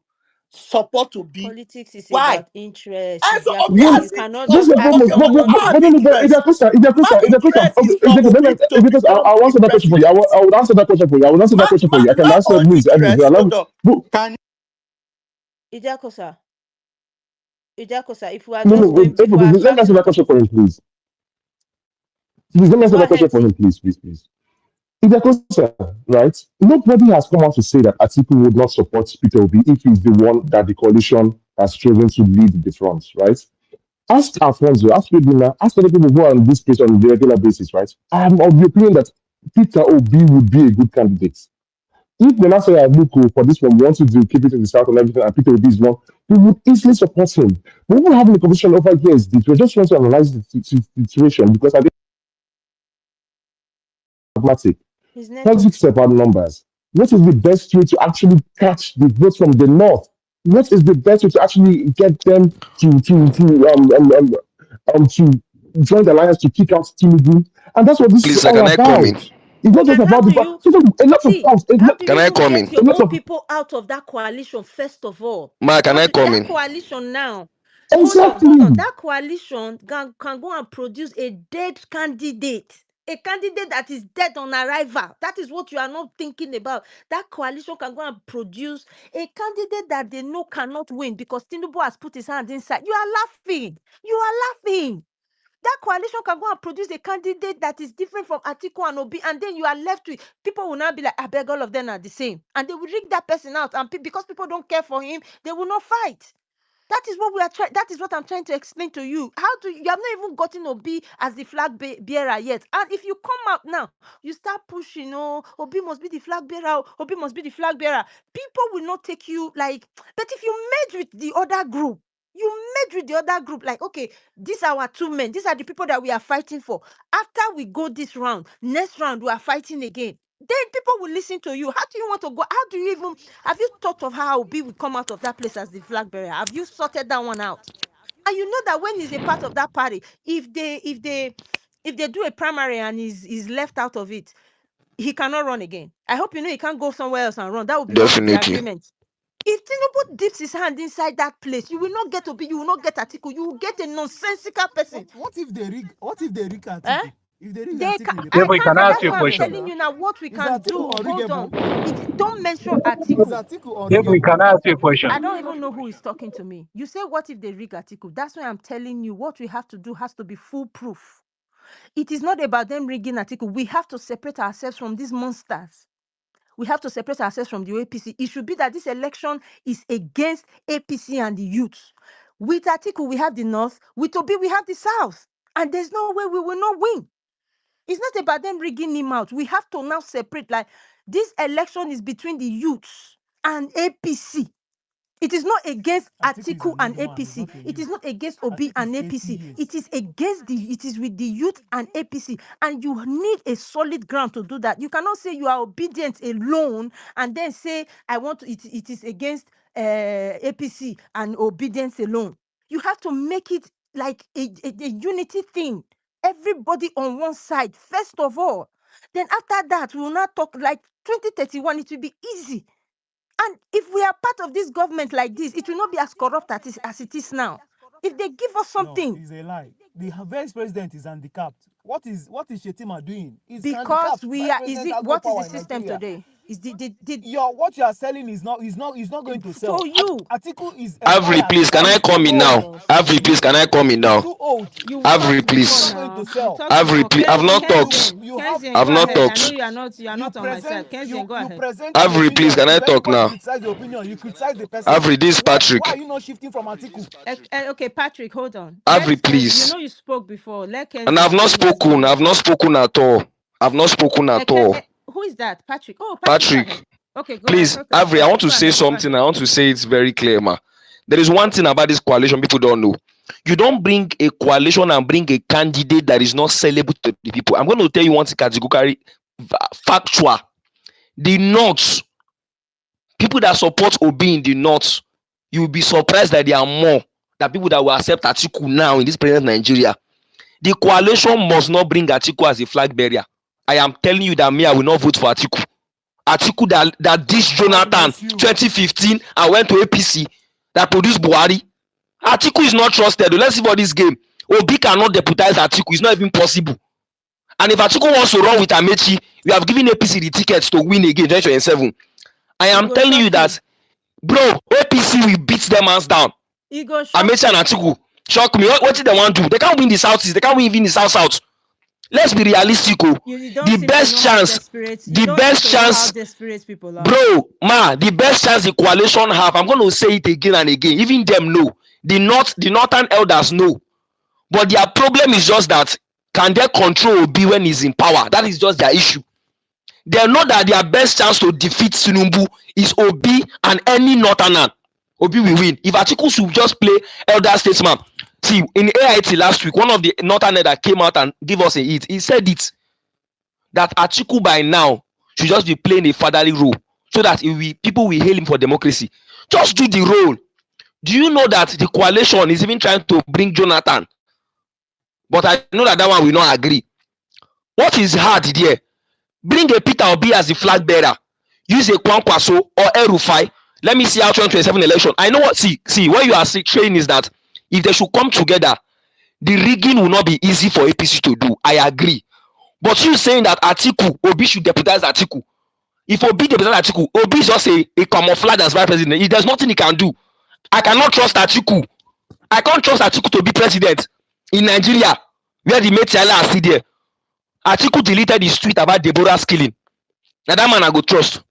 support Obi? Politics is Why? about interest, And so Obi Idiakosa. Well, You has cannot just just a ask moment. okay, someone. I have Ida interest. Costa, Ida My Costa, Ida Costa. interest is Okay, for Obi to because become I'll a answer that question for you. president. I will answer that question for you. I will answer that question for you. I can answer My own please, Ebro. interest. Allow me. Hold on. But, Can Idiakosa, Idiakosa, if we are no, just no, going, if Ebro, we are please, let me answer traveling, that question for him, please. Please let me answer go that question ahead, for him, T. please. Ida Costa, right? Nobody has come out to say that Atiku would not support Peter Obi if he's the one that the coalition has chosen to lead the front, right? Ask Alphonso, ask Medina, ask other people who are on this page on a regular basis, right? I am of the opinion that Peter Obi would be a good candidate. If they now say, look, for this one, we want to do, keep it in the south and everything, and Peter Obi is wrong, we would easily support him. But we're not having a conversation over here is this. We're just trying to analyze the situation because I think it's pragmatic. His network. Politics is about numbers. What is the best way to actually catch the votes from the north? What is the best way to actually get them to join the alliance to kick out Tinubu? And that's what this is Please, all can I come about. in? It's not just And how about do the you so a lot of T? us, How do Can you I even come in? get a your lot own of people out of that coalition first of all? Ma, can I come That in? coalition now, hold on. exactly. That coalition can go and produce a dead candidate. A candidate that is dead on arrival. That is what you are not thinking about. That coalition can go and produce a candidate that they know cannot win because Tinubu has put his hand inside. You are laughing. You are laughing. That coalition can go and produce a candidate that is different from Atiku and Obi, and then you are left with people will now be like, I beg all of them are the same, and they will rig that person out, and because people don't care for him, they will not fight. That is what we are trying. That is what I'm trying to explain to you. How do you have not even gotten Obi as the flag bearer yet? And if you come out now, you start pushing. Oh, Obi must be the flag bearer. Obi must be the flag bearer. People will not take you like. But if you merge with the other group, like, okay, these are our two men. These are the people that we are fighting for. After we go this round, next round we are fighting again. Then people will listen to you. How do you want to go? How do you even have you thought of how Obi will come out of that place as the flag bearer? Have you sorted that one out? And you know that when he's a part of that party, if they do a primary and is left out of it, he cannot run again. I hope you know he can't go somewhere else and run. That would be one of the Definitely. agreements. If Tinubu dips his hand inside that place, you will not get Obi, you will not get Atiku, you will get a nonsensical person. What if they rig? What if they rig Eh? Atiku? If they rig They can, Atiku in the Yeah, but I you primary, can't, can will I and that ask that's you a make why I'm sense question? telling now? you now what we Is can Atiku do. Hold on. unriggable? Don't mention Is Atiku. Atiku Yeah, but you unriggable? can I ask you a question? I don't even know who is talking to me. You say, what if they rig Atiku? That's why I'm telling you what we have to do has to be foolproof. It is not about them rigging Atiku. We have to separate ourselves from these monsters. We have to separate ourselves from the APC. It should be that this election is against APC and the youth. With Atiku, we have the North. With Obi, we have the South. And there's no way we will not win. It's not about them rigging him out. We have to now separate. Like, this election is between the youths and APC. It is not against Atiku is Atiku an and old man. He's APC. not a It is youth. not against Obi Atiku is and 80 APC. years. It is against it is with the youth and APC. And you need a solid ground to do that. You cannot say you are obedient alone and then say, I want to, it is against APC and obedience alone. You have to make it like a unity thing. Everybody on one side, first of all. Then after that, we will not talk like 2031, it will be easy. And if we are part of this government like this, it will not be as corrupt as it is now. If they give us No, something, it's a lie. The vice president is handicapped. What is Shetima doing? He's because handicapped. we Vice are, is president it, has no what is the power in system Nigeria. today? Is the What you are selling is not going to sell. for you? Atiku is Avril, expired. please, can I He's too come in old. now? Jesus, Avril, please, can I come in He's now? too old. you will talk Avril, before He's not please. going to now. You sell. talk Avril, before. please. I've not talked. Kenzien, I've go not ahead. I know talked. you are You not on my present side. Kenzien, you go you ahead. present an Avril, please, opinion. can I If talk anybody now? criticize the opinion, you criticize the person. Avril, this is Why are Patrick. you not shifting from Atiku? Okay, Patrick, hold on. Avril, Let Kenzie, you please. know you spoke before. Let And Kenzien I've not finish. spoken. Then I've not spoken at all. I've not spoken at all. who is that? Patrick. Oh, Patrick, go Patrick, ahead. Okay, go ahead. please, Okay, Avril, I want to go say ahead. Go something. ahead. I want to say it's very clear, ma. There is one thing about this coalition people don't know. You don't bring a coalition and bring a candidate that is not sellable to the people. I'm going to tell you one thing categorically factual. The North, people that support Obi in the North, you will be surprised that there are more than people that will accept Atiku now in this present Nigeria. The coalition must not bring Atiku as a flag bearer. I am telling you that me, I will not vote for Atiku. Atiku that dissed God Jonathan bless you. 2015 and went to APC, that produced Buhari. Atiku is not trusted. Let's see for this game. Obi cannot deputize Atiku. It's not even possible. And if Atiku wants to run with Amechi, we have given APC the tickets to win again 2027. I He am go telling you shock you. that, bro, APC will beat them hands down. He go shock Amechi and you. Atiku. Shock me. What did they want to do? They can't win the Southeast. They can't win even the South. Let's be realistic. You don't The seem to best know how chance, desperate. You the don't seem best to know how chance, desperate people are. bro, the best chance the coalition have, I'm going to say it again and again. Even them know. The northern elders know. But their problem is just that, can they control Obi when he's in power? That is just their issue. They know that their best chance to defeat Tinubu is Obi and any northerner. Obi will win. If Atiku should just play elder statesman. See, in AIT last week, one of the northerner that came out and give us a hit, he said it, that Atiku by now should just be playing a fatherly role so that people will hail him for democracy. Just do the role. Do you know that the coalition is even trying to bring Jonathan? But I know that one will not agree. What is hard there? Bring a Peter Obi as the flag bearer. Use a Kwankwaso or El-Rufai. Let me see how 2027 election. I know what. See what you are saying is that if they should come together, the rigging will not be easy for APC to do. I agree. But you saying that Atiku, Obi should deputize Atiku. If Obi deputize Atiku, Obi is just a camouflage as vice president. There's nothing he can do. I cannot trust Atiku. I can't trust Atiku to be president in Nigeria, where the Metiala are still there. Atiku deleted his tweet about Deborah's killing. Now that man I go trust.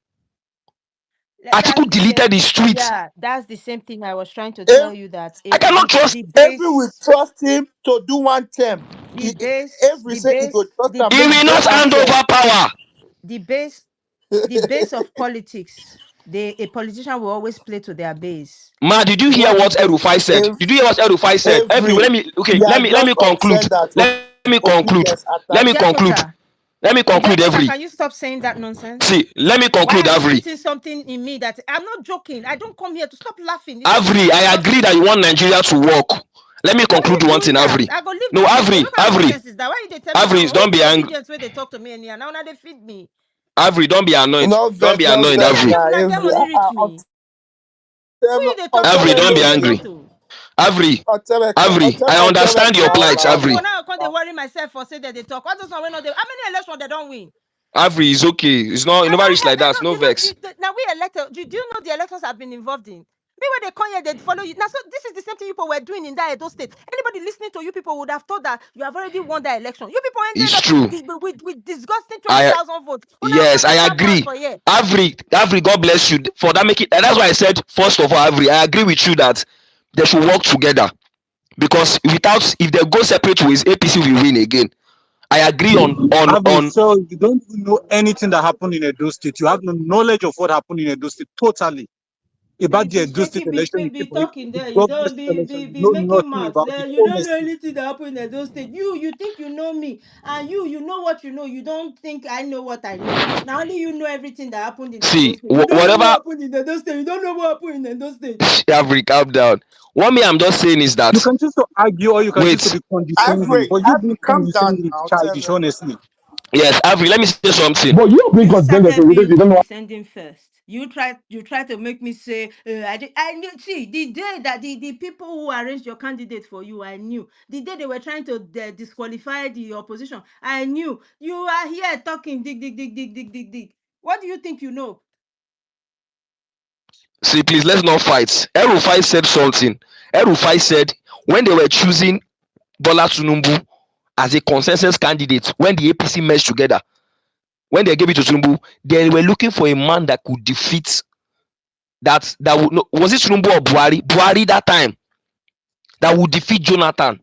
That's Atiku the same. deleted his tweet. Yeah, that's the same thing I was trying to tell If you that I cannot trust. the every will base, trust him to do one term. the base, Every the say he go base, trust the him, He make he will do not one hand term. over power. the base, the base of politics. A politician will always play to their base. Ma, did you hear What the what base? El-Rufai said? If Did you hear what El-Rufai said? Every every he let has me just conclude. upset that Let me conclude. obedience Let me attached. conclude. Ijekota, Let me conclude Ijekota, every. can you stop saying that nonsense? See, let me Why conclude are you every. putting something in me that I'm not joking? I don't come here to stop laughing. It's not Avri, funny I because agree that you want Nigeria to work. Let me why are conclude you one doing thing, that? Avri. I go leave No, this place. Avri, What kind of Avri, nonsense is that? Why you they tell me now? Avri, Oh, don't be the angry. obedience where they talk to me anyhow. Now they feed me. Avri, don't be annoyed. No Don't be vex, no annoyed, Me, vex. I Avri. make Now una get every money reach me. Who you they talk to Avri, when you don't know be they angry. get to? Avri, Avri, I understand your Now plight, so Avri. now I can't they worry myself for say that they talk. What does one know they how many elections they don't win? Avri is okay. It's not, it I never reach don't like hear they that. don't No you know vex. now we elected. Do you know the elections I've been involved in? Me when they come here, they follow you. Now, so this is the same thing you people were doing in that Edo state. Anybody listening to you people would have thought that you have already won that election. You people ended It's up true. with disgusting I 20,000 votes. When I Yes, want I enter pass agree. for here. Avri, God bless you for that. Make it. And that's why I said first of all, Avri, I agree with you that they should work together because if they go separate ways, APC will win again. I agree Avi, on. so you don't even know anything that happened in Edo State. You have no knowledge of what happened in Edo State. Totally. about the See, Edo State Shaky election be in be Ebonyi, talking the there. You governor don't state election, you be know making nothing mouths. about it. You don't know Honestly. anything that happened in those states. You think you know me, and you know what you know. You don't think I know what I know. Now only you know everything that happened in those See, states. You don't know whatever. what happened in those states. You don't know what happened in those states. Avery, calm down. What me I'm just saying is You that, can choose to argue or you can choose to wait, be condescending. But you being Calm down condescending is now. childish, honestly. yes, Avery, let me say something. But you being You condescending, so started we being don't know. condescending first. You try to make me say I knew. See, the day that the people who arranged your candidate for you, I knew. The day they were trying to disqualify the opposition, I knew. You are here talking dig. What do you think you know? See, please, let's not fight. Erufai said something. Erufai said when they were choosing Bola Tinubu as a consensus candidate, when the APC merged together, when they gave it to Tinubu, they were looking for a man that could defeat that would no, was it Tinubu or Buhari? Buhari that time, that would defeat Jonathan,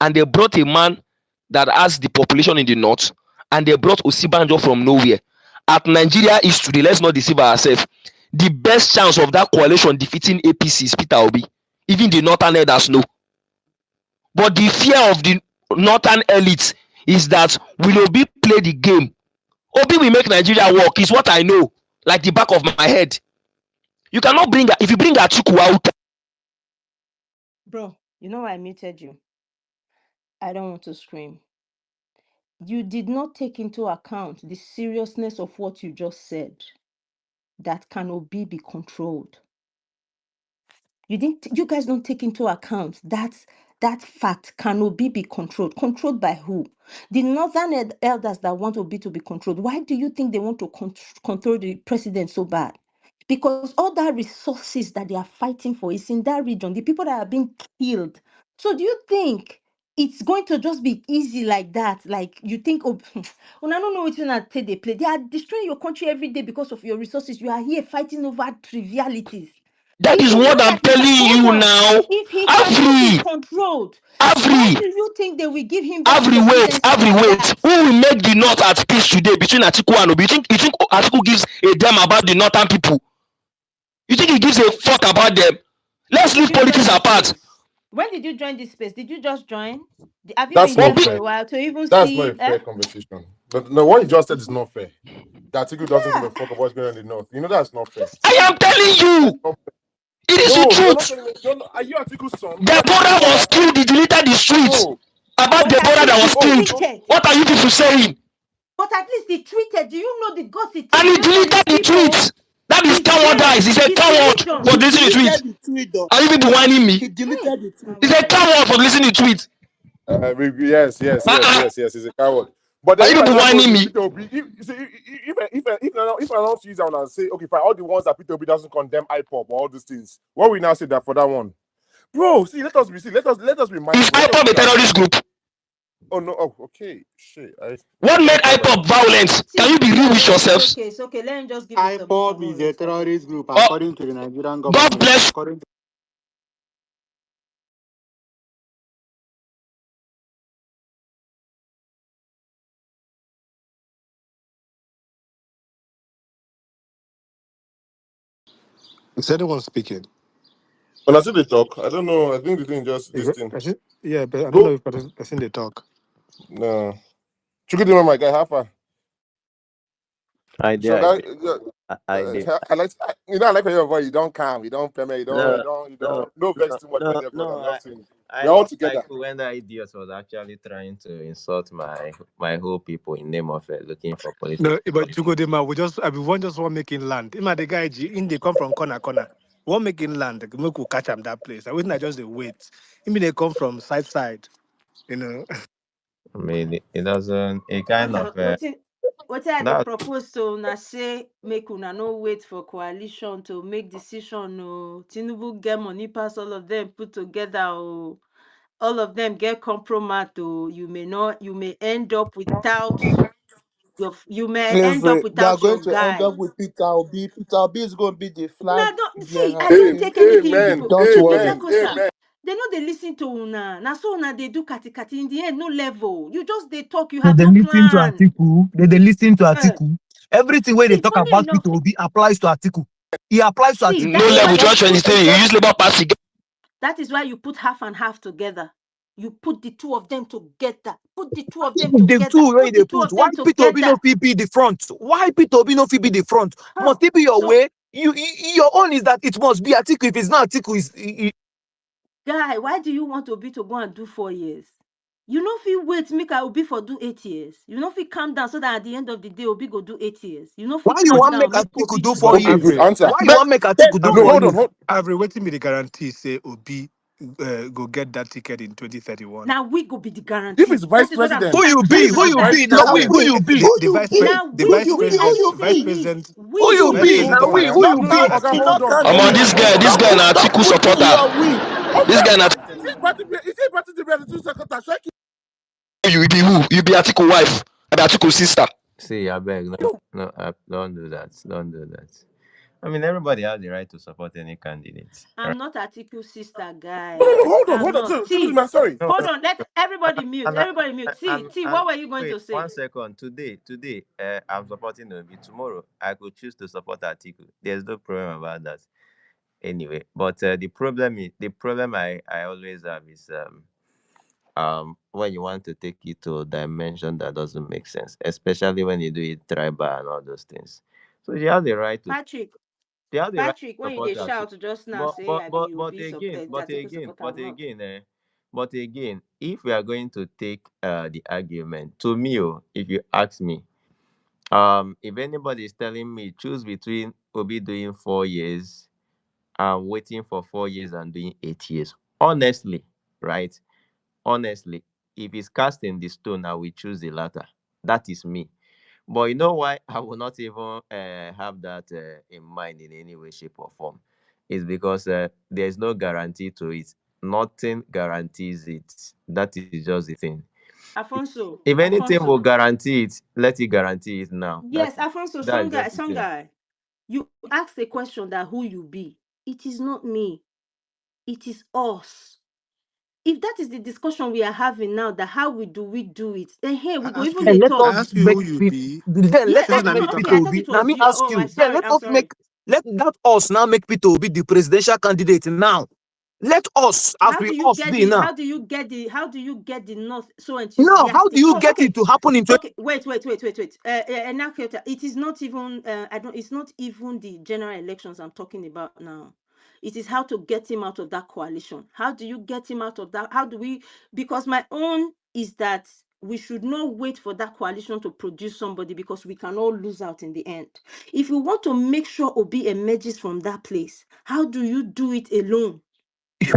and they brought a man that has the population in the north, and they brought Osibanjo from nowhere. At Nigeria is today, let's not deceive ourselves. The best chance of that coalition defeating APC is Peter Obi. Even the northern elders know. But the fear of the northern elites is that will Obi play the game? Obi will make Nigeria work, is what I know, like the back of my head. You cannot bring, if you bring Atiku out. Bro, you know why I muted you? I don't want to scream. You did not take into account the seriousness of what you just said. That can Obi be controlled? You guys don't take into account that fact. Can Obi be controlled? Controlled by who? The northern elders that want Obi to be controlled. Why do you think they want to control the president so bad? Because all that resources that they are fighting for is in that region. The people that are being killed. So do you think it's going to just be easy like that? Like you think, oh, when I don't know which one they play. They are destroying your country every day because of your resources. You are here fighting over trivialities. That If is they know what I'm that he can, telling hold you on, now. if he cannot be Avery, controlled, why Avery, do you think they will give him that Avery, wait, presidency Avery, like wait. that? Who will make the north at peace today between Atiku and Obi? You think Atiku gives a damn about the northern people? You think he gives a fuck about them? Let's When did leave you join politics this apart. space? When did you join this space? Did you just join? Have you That's been not here for Obi, a fair. while to even That's not a see? fair conversation. No, what you just said is not fair. The article doesn't give a Yeah, fuck about what's going on in the north. You know that's not fair. I am telling That's you, not fair. it is the No, you're not truth. telling me. You're not, are you article's son? Are you article's Deborah was father? killed. He deleted the tweet Bro, about but at Deborah that least was he bro, killed. no, tweeted. What are you people saying? But at least he tweeted. Do you know the guts it And takes he based on deleted his the people, tweet. That is his cowardice. base, He's a his coward religion? for He deleting the tweet. deleted the tweet though. Are you people whining me? He deleted the tweet. He's a coward for deleting the tweet. yes, yes, yes, Uh-uh. yes, yes. He's a coward. But Are then you if I people now go whining to me? Peter Obi, if I don't use that one and say, okay, fine, all the ones that Peter Obi doesn't condemn IPOP or all these things, what we now say that for that one, bro? Let us be Is mindful. Let us IPOB a look at. terrorist group? Oh no, oh okay, shit. What I made don't care about IPOB violent? Can you See, be real with yourselves? it's okay. Let him just give his submission. IPOB More is a respect. terrorist group Oh, according to the Nigerian God government. bless. According to Is anyone speaking? when I see the talk. I don't know. I think the thing just Is this it, thing. is it? Yeah, but I don't know Go if person they talk. no. Chukudi, my guy, half I so did, I guy, did, I did. I like I like your voice. You don't calm, you don't permit, No, you no, don't no vex no, too much, my no, dear brother. no. I'm I, just saying I we're all don't like together. when that idiot was actually trying to insult my whole people in name of looking for political. No, but to go there, we just everyone just want making land. Ima the guy in they come from corner. One making land, we could catch him that place. I wouldn't just wait. I mean they come from side, you know. I mean, it doesn't. It kind of What I dey that. propose to una say make una no wait for coalition to make decision. Oh, Tinubu get money pass all of them put together. Oh, all of them get compromise. Oh, you may end up without you may end up They are without going your to end guy. up with Peter Obi. Peter Obi is going to be the flag Now, don't see. I bearer. don't take anything you people. Don't See, worry. Pentecosta, they know they listen to una. Now, so una they do kati kati in the end, no level. You just they talk. You have They no listen to plan. Atiku. They listen to Eh. Atiku. Everything where they See, talk funny about enough, Peter Obi applies to Atiku. He applies to See, Atiku. No level, 2023. You use Labour Party. that is why you put half and half together. You put the two of them together. Put the two of them The together. two way Put they the two put. of Why them Peter Obi no together. fit be the front? Why Peter Obi no fit be the front? Must it be your So, way? Your own is that it must be Atiku. If it's not Atiku, guy, why do you want Obi to go and do 4 years? You know if you wait, make Obi for do 8 years. You know if you calm down so that at the end of the day, Obi go do 8 years. You know if why you you calm want down, make make Atiku Obi do do 4 4 Okay, years? years. good answer. Why you But want make Atiku do no, 4 hold on, years? hold. Avery, waiting me the guarantee say Obi go get that ticket in 2031. Now we go be the If guarantee. it's vice That is what I'm Who president, saying. you if be? it's Who vice you be? president, Now now we? who Who you you be? The vice be? Now the Who vice you be? Who president you vice be? president Who you we vice be? president Now of we? hold Who on, you Parliament now, be? is okay, He Atiku. hold not on, I'm hold on on, cancel. this hold guy. on. This Don't guy put na Atiku don't put supporter. your we. This guy na If party to be at the 2 seconds, check you be who? You be Atiku wife. I be Atiku sister. See, I beg, no, don't do that. Don't do that. I mean, everybody has the right to support any candidate, right? I'm not Atiku's sister, No, guy. no, no, I'm hold on. not. Excuse T, me, sorry. No, hold no, on. Let everybody mute. and Everybody mute. T, and what were you going wait to say? 1 second. Today, I'm supporting Obi. Tomorrow, I could choose to support Atiku. There's no problem about that. Anyway, but the problem I always have is when you want to take it to a dimension that doesn't make sense, especially when you do it tribal and all those things. So you have the right to Patrick, they have the right Patrick, to when you support they Atiku. shout just now, But say but I but be but Obi again, support, but Atiku again, support, but I'm not. again, but again, if we are going to take the argument to me, if you ask me, if anybody is telling me choose between Obi doing 4 years and waiting for 4 years and doing 8 years, honestly, right? Honestly, if it's cast in the stone, I will choose the latter. That is me. But you know why I will not even have that in mind in any way, shape, or form? Is because there's no guarantee to it. Nothing guarantees it. That is just the thing. Alfonso, If anything will Alfonso. guarantee it, let it guarantee it now. Yes, Alfonso, That's some guy, just the some thing. guy. You asked a question that who you be. It is not me. It is us. If that is the discussion we are having now, that how we do it, then hey, we I go ask even you they Then let I us talk. ask you make who you Peter. be. Then Yeah, let Shebi us na make me no, talk okay, Peter I am. thought Obi. it Now was me you. ask Oh, you. I'm Then sorry, let I'm us sorry. make let us now make Peter Obi the presidential candidate now. Let us, as we us be now. How do you get the not so Now, how do enthusiastic? you Oh, get it okay. to happen in Okay, wait. Now, it is not even. It's not even the general elections I'm talking about now. It is how to get him out of that coalition. How do you get him out of that? How do we? Because my own is that we should not wait for that coalition to produce somebody because we can all lose out in the end. If you want to make sure Obi emerges from that place, how do you do it alone?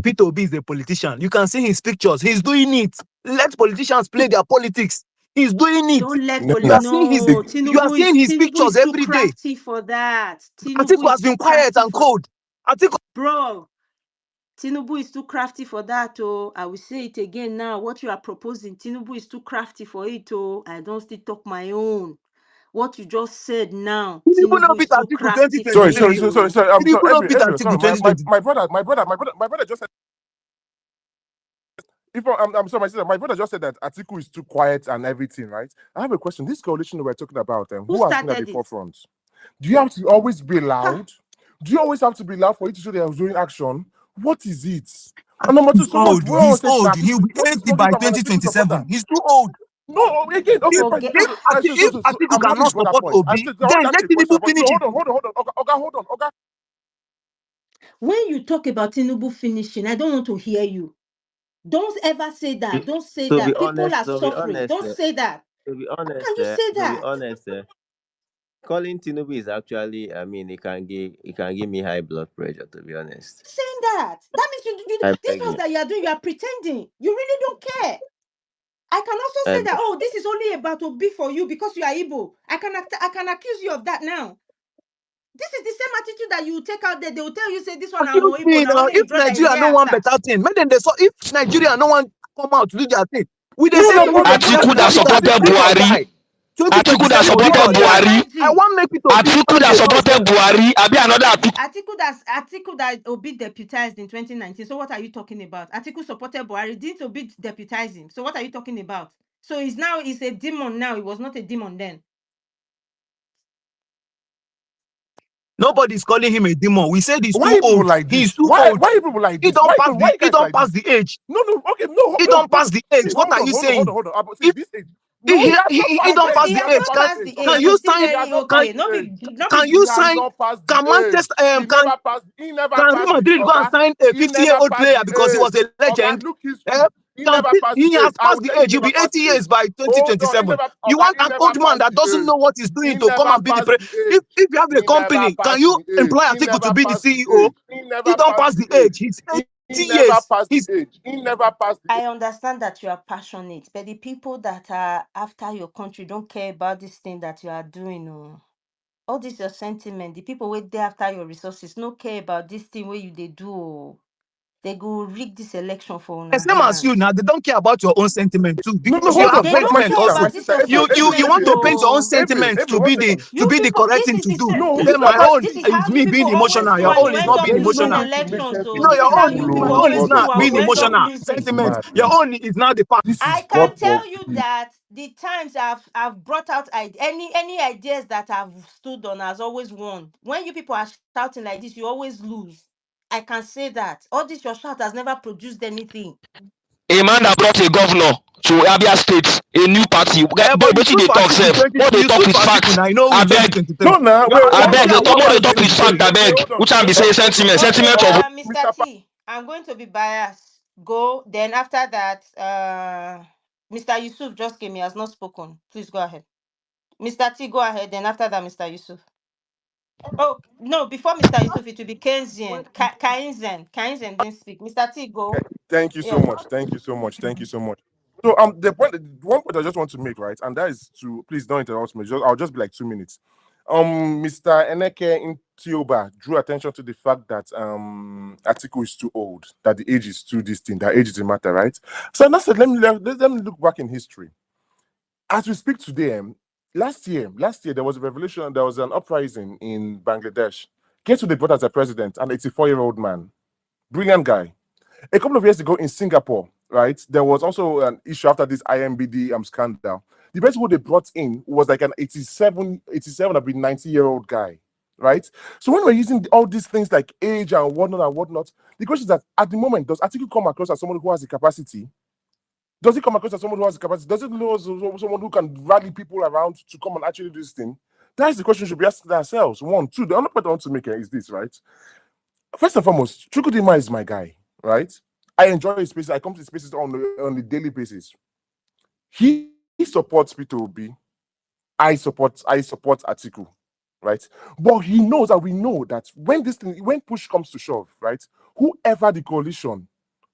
Peter Obi is a politician. You can see his pictures. He's doing it. Let politicians play their politics. He's doing it. Don't let No, You no. are seeing his no. his Tinubu pictures is too every day. crafty for that. Tinubu Atiku is has too been quiet crafty and for cold. Atiku bro. Tinubu is too crafty for that. Oh, I will say it again now. What you are proposing, Tinubu is too crafty for it. Oh, I don't still talk my own. What you just said now, didn't even know Tinubu is Peter too Atiku crafty for Sorry, it. sorry, 2023. sorry, sorry, Oh, sorry. Didn't I'm sorry, even know Avery, Peter Avery, Atiku sorry. 2023. My brother just said. If I'm sorry, my sister, my brother just said that Atiku is too quiet and everything, right? I have a question. This coalition that we're talking about, who who has been at the started it? forefront? Do you have to always be Ha, loud? Do you always have to be loud for you to show that you're doing action? What is it? And number two, He's old. we don't He's say old. that. He'll be What is 80 wrong by if I'm an Atiku supporter? 2027. He's too old. No, again, okay, fine. forget. If Atiku I'm happy cannot you brought that support point. I Obi, said I want then to ask let you a question, Tinubu but finish no, it. hold on, Oga. When you talk about Tinubu finishing, I don't want to hear you. Don't ever say that. Don't say To be that. People honest, are to be suffering. honest, Don't say that. to be How honest, can you say to be that? honest, calling Tinubu is actually, I mean, it can give me high blood pressure. To be honest, Saying that. That means I these beg ones you, that you are doing, you are pretending. You really don't care. I can also I say that, beg. oh, this is only about Obi for you because you are Igbo. I can accuse you of that now. This is the same attitude that you take out there. They will tell you, say, this one I'm You Igbo, see now now, only if brother is Nigeria here no one after. better thing, make them they so if Nigeria no one come out to do their thing, we they No, say no, Tinubu but they put Atiku am that for leader, supported live or Buhari. die. Atiku that 2027 live supported or Can you die. Buhari. I imagine? want make it Obi Atiku that candidate first. supported Buhari. Abi another Atiku. Atiku that Obi deputized in 2019. So what are you talking about? Atiku supported Buhari. Didn't Obi deputize him? So what are you talking about? So he's a demon now. He was not a demon then. Nobody's calling him a demon. We said he's Why too you people old. like He's this? too Why old. you people like He this? don't pass Why the you he guys don't like pass this? the age. No, okay, no, He no, don't no. pass the age. See, What are you saying? hold on. See, If this age. he No, he has not he passed don't the age. pass He He the has has not age. not passed passed the the age. age. Can Okay. you He's still sign? He has very not Can passed okay. the age. can He you has sign? not passed the Can age. Manchester He can never passed. He never can Real passed the Madrid go and Oga. sign a He never 50-year-old passed player the because he was age. a Oga, legend? look Eh? history. He never passed He the has age. I passed will the tell you, age. he He'll never be passed 80 the age. years by Hold on, 2027. You Oga, want he an never old man passed that the doesn't age. know what he's He doing to come never and be the passed the age. if you have a He never company, can passed you the age. employ He Atiku to never be the passed the CEO? age. He He never don't passed pass the the age. age. He's He 80 never years. passed He's the age. He never passed the age. I understand that you are passionate, but the people that are after your country don't care about this thing that you are doing. Oh. All this your sentiment. The people wait there after your resources no care about this thing where you they do. Oh. They go rig this election for the una same as you hands. now. They don't care about your own sentiment too No, because you hold have on. They no My sentiment care sister, also. about this your You sentiment. want to paint your own Oh. sentiments to One be second. You the people, correct this thing is to the do. No, Then my own this is is how you me being people always emotional. do Your and own you is end not up being there is no losing emotional. way to make elections. sense So in No, this this your is how own you table. people my own is always God do not and being you end up forbid. emotional. This is losing. Sentiment. mad. Your own is not the part. This I is can God tell you forbid. that the times I've brought out any ideas that I've stood on has always won. When you people are shouting like this, you always lose. I can say that. All this your shout has never produced anything. A man that brought a governor to Abia State, a new party. But you Wetin stood dey for talk Atiku sef? 20. What dey You talk stood with for Atiku facts? now. You know in Abeg, 2023. No, now You are wait, one day abeg, and wait, one come on day dey in wait, talk with wait, fact 2023. wait, abeg. hold on, Which one be say sentiment? Okay, Sentiment of Mr. T, I'm going to be biased. Go. Then after that, Mr. Yusuf just came. He has not spoken. Please go ahead. Mr. T, go ahead. Then after that, Mr. Yusuf. Oh, no, before Mr. Yusuf, it will be Keynesian. Keynesian didn't speak. Mr. T, go. Thank you so Yeah. much. Thank you so much. Thank you so much. So one point I just want to make, right, and that is to please don't interrupt me. I'll just be like 2 minutes. Mr. Eneke in Tioba drew attention to the fact that Atiku is too old, that the age is too distinct, that age is a matter, right? So that's it. Let me look back in history. As we speak today, last year there was a revolution, there was an uprising in Bangladesh. Guess who they brought as a president? An 84-year-old man, brilliant guy. A couple of years ago in Singapore, right, there was also an issue after this IMBD scandal. The person who they brought in was like an 87, a 90-year-old guy, right? So when we're using all these things like age and whatnot, the question is that at the moment, does Atiku come across as someone who has the capacity? Does he come across as someone who has the capacity? Does it know someone who can rally people around to come and actually do this thing? That is the question we should be asking ourselves. One, two, the other point I want to make is this, right? First and foremost, Chukwudima is my guy, right? I enjoy his spaces. I come to his spaces on a daily basis. He supports Peter Obi. I support Atiku, right? But he knows that we know that when push comes to shove, right? Whoever the coalition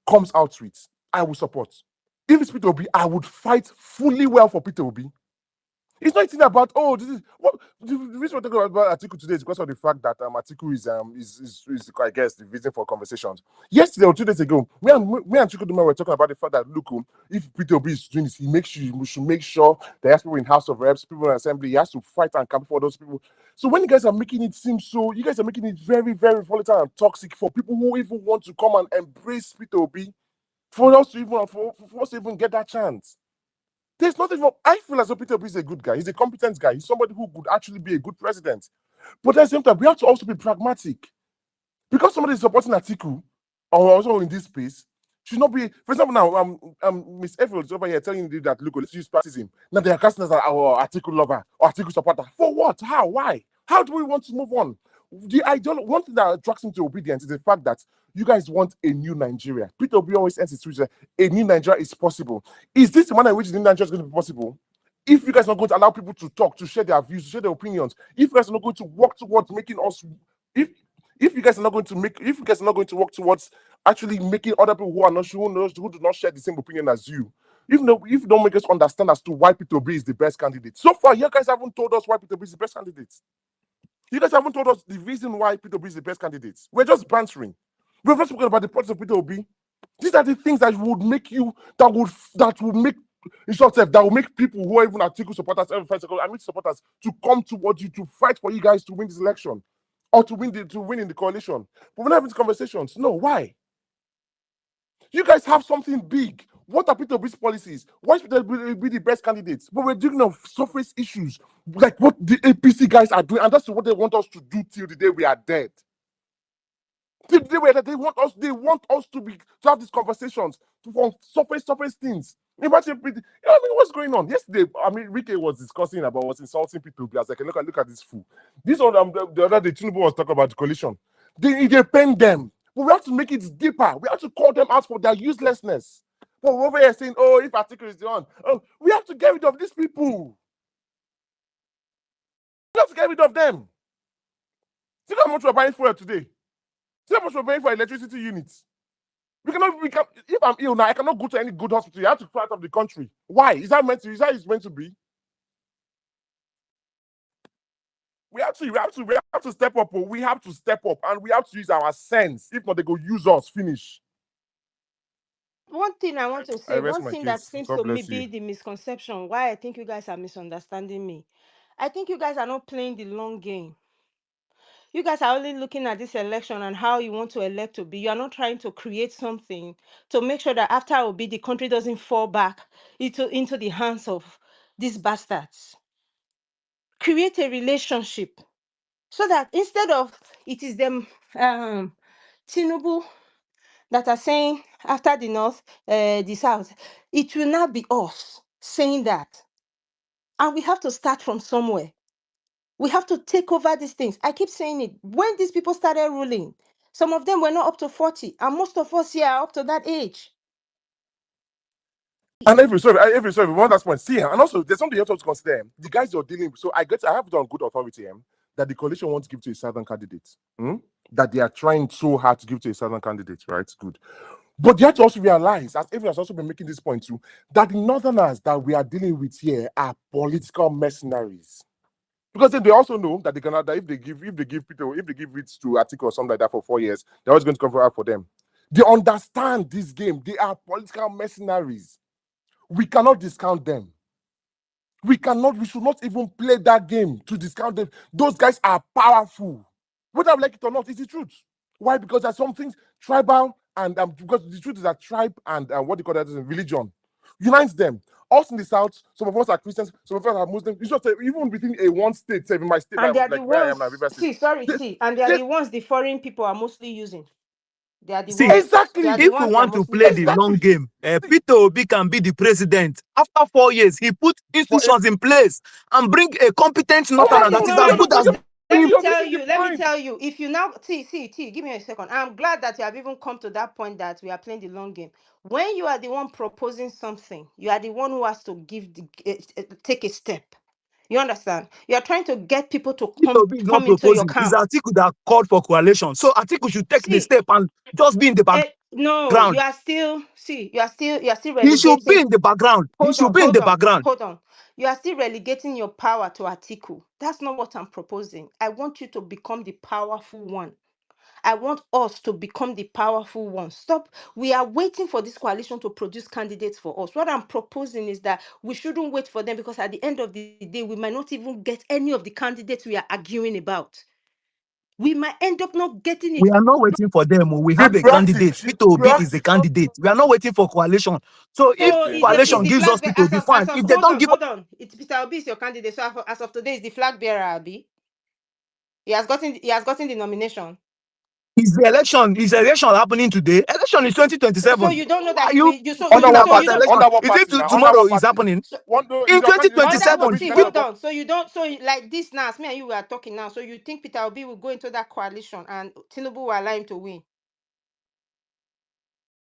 comes out with, I will support. If it's Peter Obi, I would fight fully well for Peter Obi. It's not anything about this is what the reason we're talking about Atiku today is because of the fact that Atiku is I guess the reason for conversations. Yesterday or 2 days ago, me and Chukuduma were talking about the fact that look, if Peter Obi is doing this, we should make sure there has people in House of Reps, people in Assembly, he has to fight and camp for those people. So when you guys are making it seem so, you guys are making it very, very volatile and toxic for people who even want to come and embrace Peter Obi, for us to even get that chance. There's nothing wrong. I feel as though Peter Obi is a good guy. He's a competent guy. He's somebody who could actually be a good president. But at the same time, we have to also be pragmatic. Because somebody is supporting Atiku, or also in this space, should not be. For example, now Miss Evel is over here telling you that look, let's use practice now they are casting us as our Atiku lover or Atiku supporter. For what? How? Why? How do we want to move on? One thing that attracts him to obedience is the fact that you guys want a new Nigeria. Peter Obi always ends his tweets that a new Nigeria is possible. Is this the manner in which the new Nigeria is going to be possible? If you guys are not going to allow people to talk, to share their views, to share their opinions, if you guys are not going to work towards making us, if you guys are not going to work towards actually making other people who do not share the same opinion as you, if you don't make us understand as to why Peter Obi is the best candidate. So far, you guys haven't told us why Peter Obi is the best candidate. You guys haven't told us the reason why Peter Obi is the best candidate. We're just bantering. We've not spoken about the process of Peter Obi. These are the things that would make you that will make in short that will make people who are even Atiku supporters, supporters to come towards you to fight for you guys to win this election or to win in the coalition. But we're not having these conversations. No, why? You guys have something big. What are Peter Obi's policies? Why should Peter Obi be the best candidates? But we're dealing on surface issues, like what the APC guys are doing, and that's what they want us to do till the day we are dead. Till the day we are dead, they want us to have these conversations on surface things. Imagine, I mean, what's going on? Yesterday, I mean, Rike was discussing about was insulting Peter Obi. I was like, look at this fool. This one, the other day, Tinubu was talking about the coalition. They pen them. But we have to make it deeper. We have to call them out for their uselessness. But we're over here saying, oh, if article is the one, oh, we have to get rid of these people. We have to get rid of them. See how much we're buying fuel today. See how much we're paying for electricity units. We can. If I'm ill now, I cannot go to any good hospital. You have to fly out of the country. Why? Is that it's meant to be? We have to step up. We have to step up, and we have to use our sense. If not, they go use us. Finish. One thing I want to say, one thing that case. seems God to me bless be you. the misconception, why I think you guys are misunderstanding me. I think you guys are not playing the long game. You guys are only looking at this election and how you want to elect to be. You are not trying to create something to make sure that after Obi, the country doesn't fall back into the hands of these bastards. Create a relationship so that instead of it is them Tinubu that are saying after the north, the south, it will now be us saying that. And we have to start from somewhere. We have to take over these things. I keep saying it. When these people started ruling, some of them were not up to 40, and most of us here are up to that age. And sorry, one last point. See, and also there's something you have to consider. The guys you're dealing with. So I have it on good authority that the coalition wants to give to a southern candidate. That they are trying so hard to give to a southern candidate, right? Good. But you have to also realize, as everyone has also been making this point too, that the northerners that we are dealing with here are political mercenaries. Because then they also know that if they give it to Atiku or something like that for 4 years, they're always going to come for them. They understand this game. They are political mercenaries. We cannot discount them. We should not even play that game to discount them. Those guys are powerful. Whether I like it or not, it's the truth. Why? Because there's some things tribal and because the truth is that tribe and what they call that is religion unites them. Us in the south, some of us are Christians, some of us are Muslims. It's just even within a one state, say in my state, And they are like the where I am ones, now, River State. and they are the ones the foreign people are mostly using. They are the See, ones. Exactly. They are the if we ones they are want to mostly play the using. long game, Peter Obi can be the president. After 4 years, he put institutions in place and bring a competent northerner that is as good as Let me him. tell you, if you now give me a second. I'm glad that you have even come to that point that we are playing the long game. When you are the one proposing something, you are the one who has to take a step. You understand? You are trying to get people to Peter Obi is not come into your proposing. It's camp. Atiku that called for coalition. So Atiku should take the step and just be in the background. No, you are still He should be relegating. in the background. He should be in the background. Hold on. You are still relegating your power to Atiku. That's not what I'm proposing. I want you to become the powerful one. I want us to become the powerful one. Stop. We are waiting for this coalition to produce candidates for us. What I'm proposing is that we shouldn't wait for them because at the end of the day, we might not even get any of the candidates we are arguing about. We might end up not getting it. We are not waiting for them. We have a candidate. Peter Obi is the candidate. We are not waiting for coalition. So if coalition gives us Peter Obi, fine. If they don't give us... Hold on. Peter Obi is your candidate. So as of today, is the flag bearer, Abi. He has gotten the nomination. Is the election happening today? Election is 2027. So you don't know that talking about election. Is it tomorrow is happening? In 2027. Hold on. So you don't like this now. As me and you were talking now. So you think Peter Obi will go into that coalition and Tinubu will allow him to win?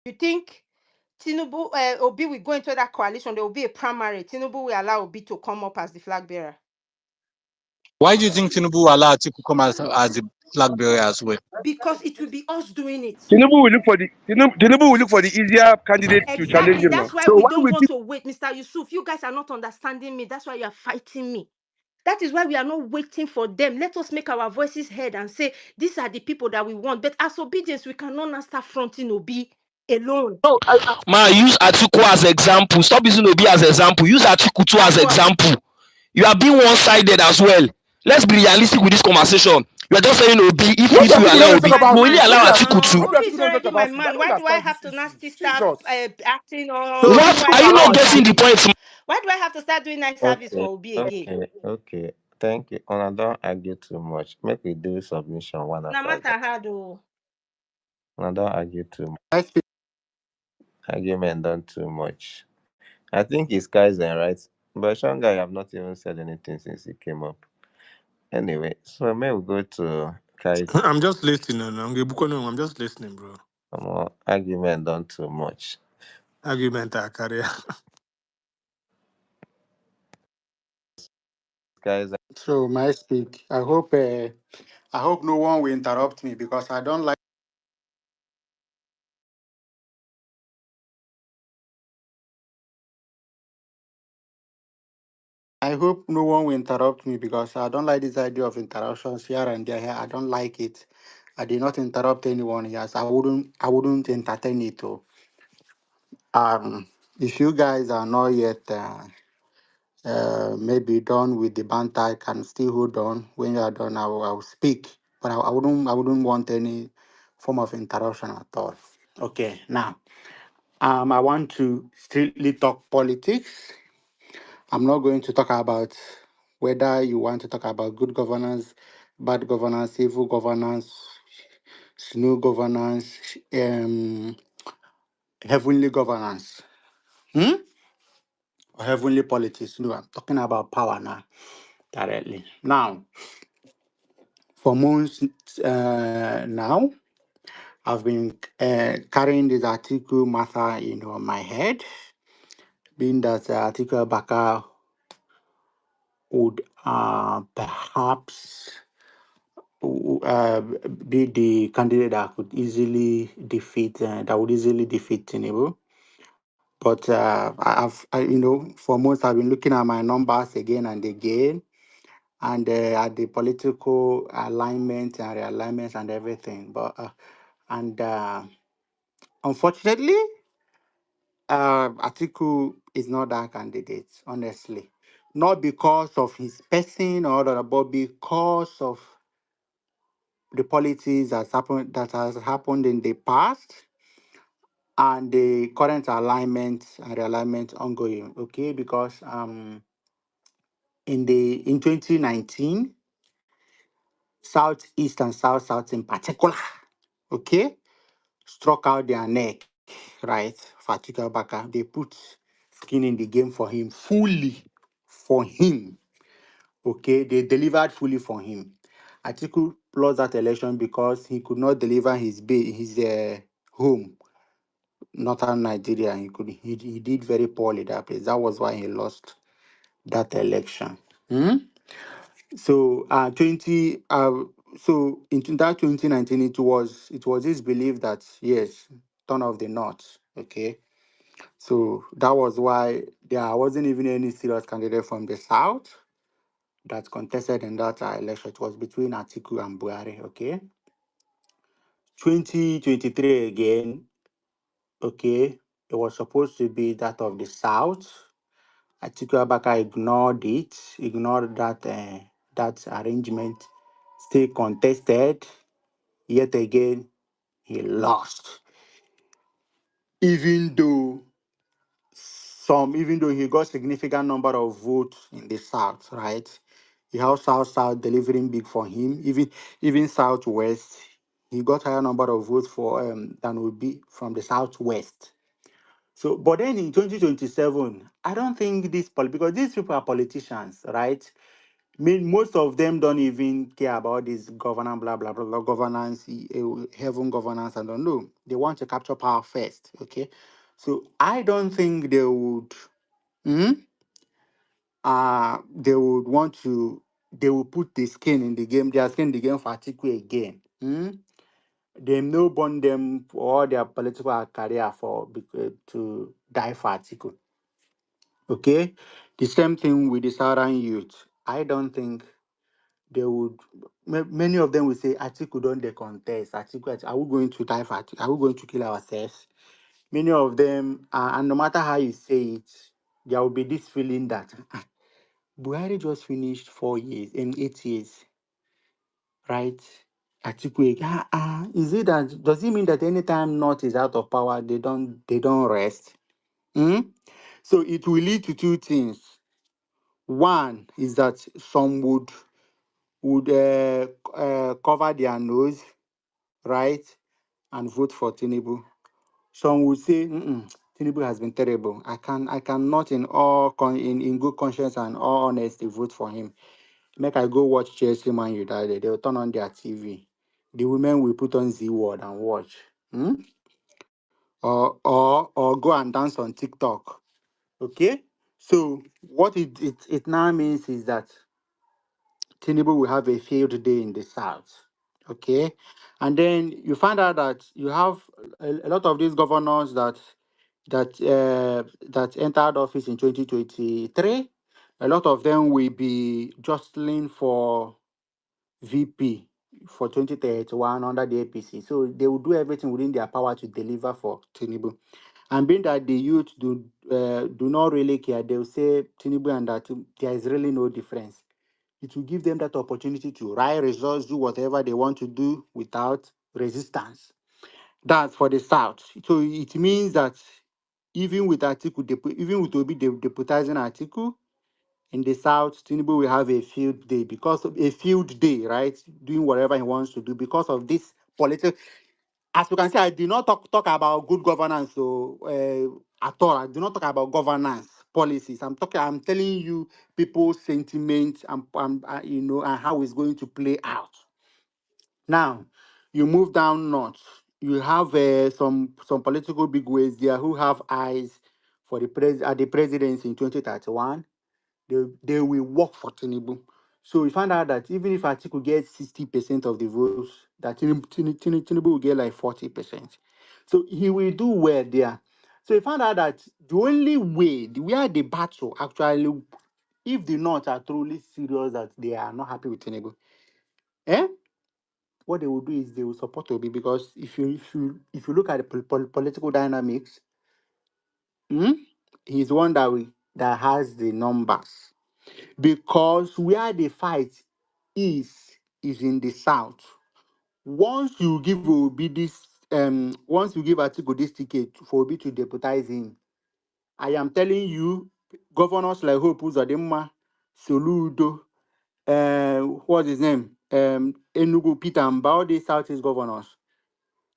You think Tinubu Obi will go into that coalition? There will be a primary. Tinubu will allow Obi to come up as the flag bearer. Why do you think Tinubu will allow Atiku come as the flag bearer as well? Because it will be us doing it. Tinubu will look for the easier candidate to challenge him. That's why we don't want to wait, Mr. Yusuf. You guys are not understanding me. That's why you are fighting me. That is why we are not waiting for them. Let us make our voices heard and say, these are the people that we want. But as obedience, we cannot now start fronting Obi alone. No, use Atiku as example. Stop using Obi as example. Use Atiku too as example. You are being one-sided as well. Let's be realistic with this conversation. You're just saying Obi What if do you Atiku allow don't Obi, talk My about but will you man, this? allow Atiku no, to? What do Obi Atiku is don't talk already my about this? man. Let me Why do I understand this have to issue. nasty start Jesus. acting or So do What I are so have you to allow not do us getting speak. the that? point? Why do I have to start doing night service Okay, for Obi again? okay. Thank you. Una don't argue too much. Make we do submission one Na after the matter hard oh. Una don't argue too much. I speak. Argument done too much. I think it's Kaizen, right? But Shanghai, I have not even said anything since he came up. Anyway, so may we go to Kaizen. I'm just listening. I'm just listening, bro. Argument done too much. Argument career. Kaizen. So my speak. I hope no one will interrupt me because I don't like. I hope no one will interrupt me because I don't like this idea of interruptions here and there. I don't like it. I did not interrupt anyone. Yes, I wouldn't entertain it. Too. If you guys are not yet maybe done with the banter, I can still hold on. When you are done, I will speak. But I wouldn't want any form of interruption at all. Okay, now I want to strictly talk politics. I'm not going to talk about whether you want to talk about good governance, bad governance, evil governance, snow governance, heavenly governance, or heavenly politics. No, I'm talking about power now directly. Now, for months now, I've been carrying this article matter, on my head, being that article Baka would perhaps be the candidate that could easily that would easily defeat Tinubu. But for months I've been looking at my numbers again and again, and at the political alignment and realignments and everything. But and unfortunately, Atiku is not that candidate. Honestly, not because of his person or other, but because of the policies that has happened in the past and the current alignment and realignment ongoing. Okay, because in 2019, Southeast and South in particular, okay, struck out their neck, right? Fatika Baka. They put skin in the game for him fully, for him. Okay, they delivered fully for him. Atiku lost that election because he could not deliver his home, northern Nigeria. He did very poorly that place. That was why he lost that election. Hmm? So 2019, it was his belief that yes, turn of the north. Okay. So that was why there wasn't even any serious candidate from the south that contested in that election. It was between Atiku and Buhari. Okay. 2023 again, okay, it was supposed to be that of the south. Atiku Abaka ignored that arrangement, still contested. Yet again, he lost. Even though even though he got significant number of votes in the south, right? He had South delivering big for him. Even Southwest, he got higher number of votes for than would be from the Southwest. So, but then in 2027, I don't think because these people are politicians, right? Mean most of them don't even care about this governance, blah blah blah, blah governance, heaven governance. I don't know. They want to capture power first. Okay, so I don't think hmm, they would want to. They will put the skin in the game. Their skin in the game for Atiku again. Hmm? They no bond them for all their political career to die for Atiku. Okay, the same thing with the Southern youth. I don't think they would. Many of them will say, "Atiku don't they contest? Atiku, are we going to die for Atiku? Are we going to kill ourselves?" Many of them, and no matter how you say it, there will be this feeling that Buhari just finished 4 years in 8 years. right? Atiku, is it that, does it mean that anytime North is out of power, they don't rest? Hmm? So it will lead to two things. One is that some would cover their nose, right, and vote for Tinubu. Some would say, Tinubu has been terrible. I cannot in good conscience and all honesty vote for him. Make I go watch Chelsea Man United. They will turn on their TV. The women will put on Z Word and watch. Hmm? Or go and dance on TikTok. Okay? So what it now means is that Tinubu will have a field day in the south. Okay. And then you find out that you have a lot of these governors that entered office in 2023. A lot of them will be jostling for VP for 2031 under the APC. So they will do everything within their power to deliver for Tinubu. And being that the youth do not really care, they will say Tinubu and that there is really no difference. It will give them that opportunity to write results, do whatever they want to do without resistance. That's for the South. So it means that even with Obi deputizing Atiku, in the South, Tinubu will have a field day because of a field day, right? Doing whatever he wants to do because of this political. As you can see, I did not talk about good governance, so at all. I do not talk about governance policies. I'm telling you people's sentiments and how it's going to play out. Now, you move down north. You have some political bigwigs there who have eyes for at the presidency in 2031. They will work for Tinubu. So we found out that even if Atiku gets 60% of the votes, that Tinubu will get like 40%. So he will do well there. So we found out that the only way, where the battle actually, if the North are truly serious that they are not happy with Tinubu, eh? What they will do is they will support Obi because if you look at the political dynamics, hmm, he's the one that has the numbers. Because where the fight is is in the south. Once you give Obi once you give Atiku this ticket for Obi to deputize him, I am telling you, governors like Hope Uzodinma, Soludo, what's his name, Enugu Peter Mba, all these southeast governors,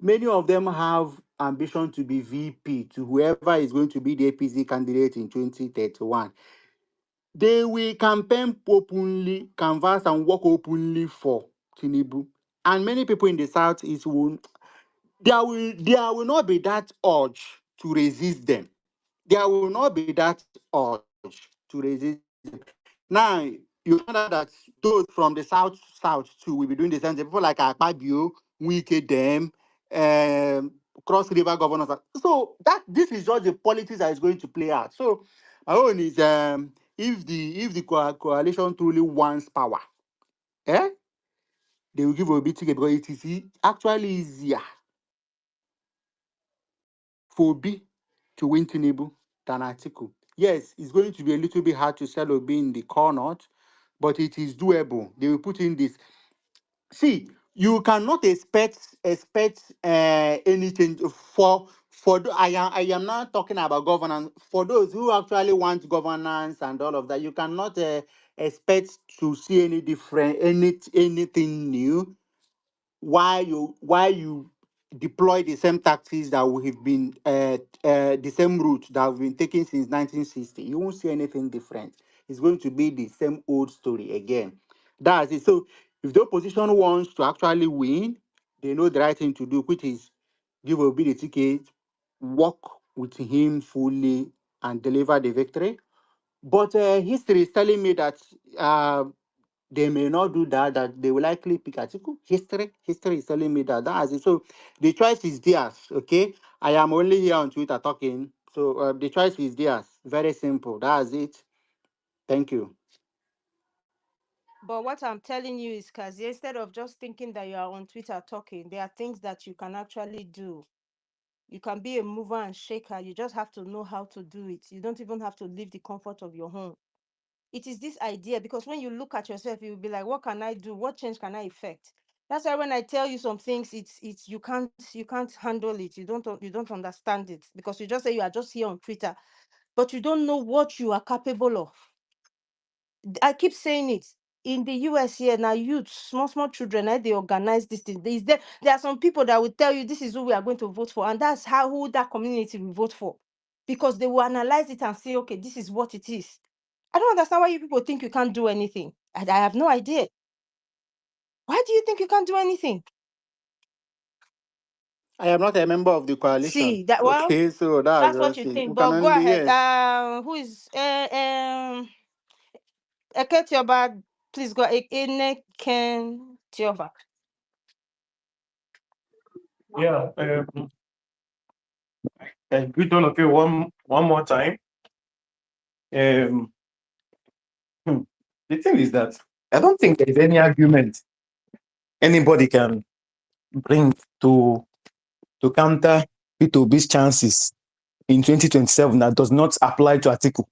many of them have ambition to be VP to whoever is going to be the APC candidate in 2031. They will campaign openly, canvass and work openly for Tinubu. And many people in the southeast there will not be that urge to resist them. There will not be that urge to resist them. Now, you find out that those from the south too will be doing the same thing. People like Akpabio, Wike them, Cross River governors. So this is just the politics that is going to play out. So my own is if the coalition truly wants power, eh, they will give a big ticket because it is actually easier for Obi to win Tinubu than Atiku. Yes, it's going to be a little bit hard to sell Obi in the core north, but it is doable. They will put in this. See, you cannot expect any change I am not talking about governance. For those who actually want governance and all of that, you cannot expect to see anything new why you deploy the same tactics that we have been the same route that we've been taking since 1960. You won't see anything different. It's going to be the same old story again. That's it. So if the opposition wants to actually win, they know the right thing to do, which is give Obi the ticket, work with him fully, and deliver the victory. But history is telling me that they may not do that they will likely pick Atiku. History is telling me that is it. So the choice is theirs, okay? I am only here on Twitter talking. So the choice is theirs. Very simple. That's it. Thank you. But what I'm telling you is, Kazi, instead of just thinking that you are on Twitter talking, there are things that you can actually do. You can be a mover and shaker. You just have to know how to do it. You don't even have to leave the comfort of your home. it is this idea, because when you look at yourself, you'll be like, what can I do? What change can I effect? That's why when I tell you some things, it's you can't handle it. You don't understand it, because you just say you are just here on Twitter, but you don't know what you are capable of. I keep saying it. In the US here now, youth, small children, they organize this thing. There are some people that will tell you this is who we are going to vote for, and that's who that community will vote for, because they will analyze it and say, okay, this is what it is. I don't understand why you people think you can't do anything. I have no idea. Why do you think you can't do anything? I am not a member of the coalition. See that? Well, Okay, so that's that's what just you it. think. We can But go only, ahead. yes. Who is Eketioba? Please go. Eketioba. Yeah, I greet all of you one more time. Um, hmm, the thing is that I don't think there is any argument anybody can bring to counter Peter Obi's chances in 2027 that does not apply to Atiku.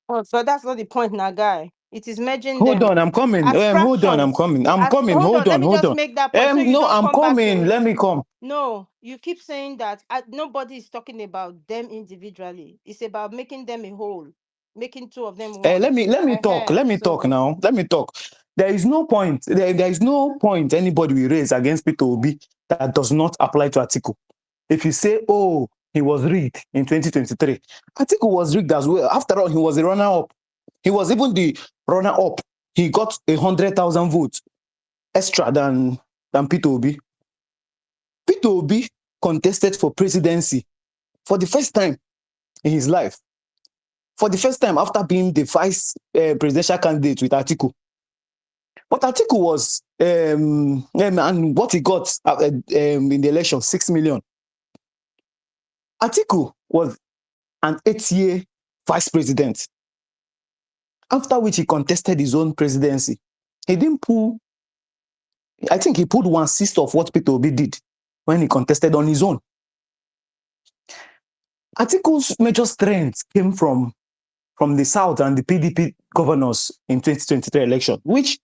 Oh, so that's not the point now, guy. It is merging Hold them on, I'm coming. as Hold on, I'm fractions. coming. I'm As coming. hold on, Hold let on, me hold just on. make that point so you No, don't I'm come back to coming. it. Let me come. No, you keep saying that nobody is talking about them individually. It's about making them a whole, making two of them one. Let me talk. Let me talk So now. Let me talk. There is no point. There is no point anybody will raise against Peter Obi that does not apply to Atiku. If you say, oh, he was rigged in 2023, Atiku was rigged as well. After all, he was a runner-up. He was even the runner-up. He got 100,000 votes extra than Peter Obi. Peter Obi contested for presidency for the first time in his life. For the first time after being the vice presidential candidate with Atiku. But Atiku was, and what he got in the election, 6 million. Atiku was an 8-year vice president, after which he contested his own presidency. He didn't pull, I think he pulled 1/6 of what Peter Obi did when he contested on his own. Atiku's major strength came from the South and the PDP governors in 2023 election, which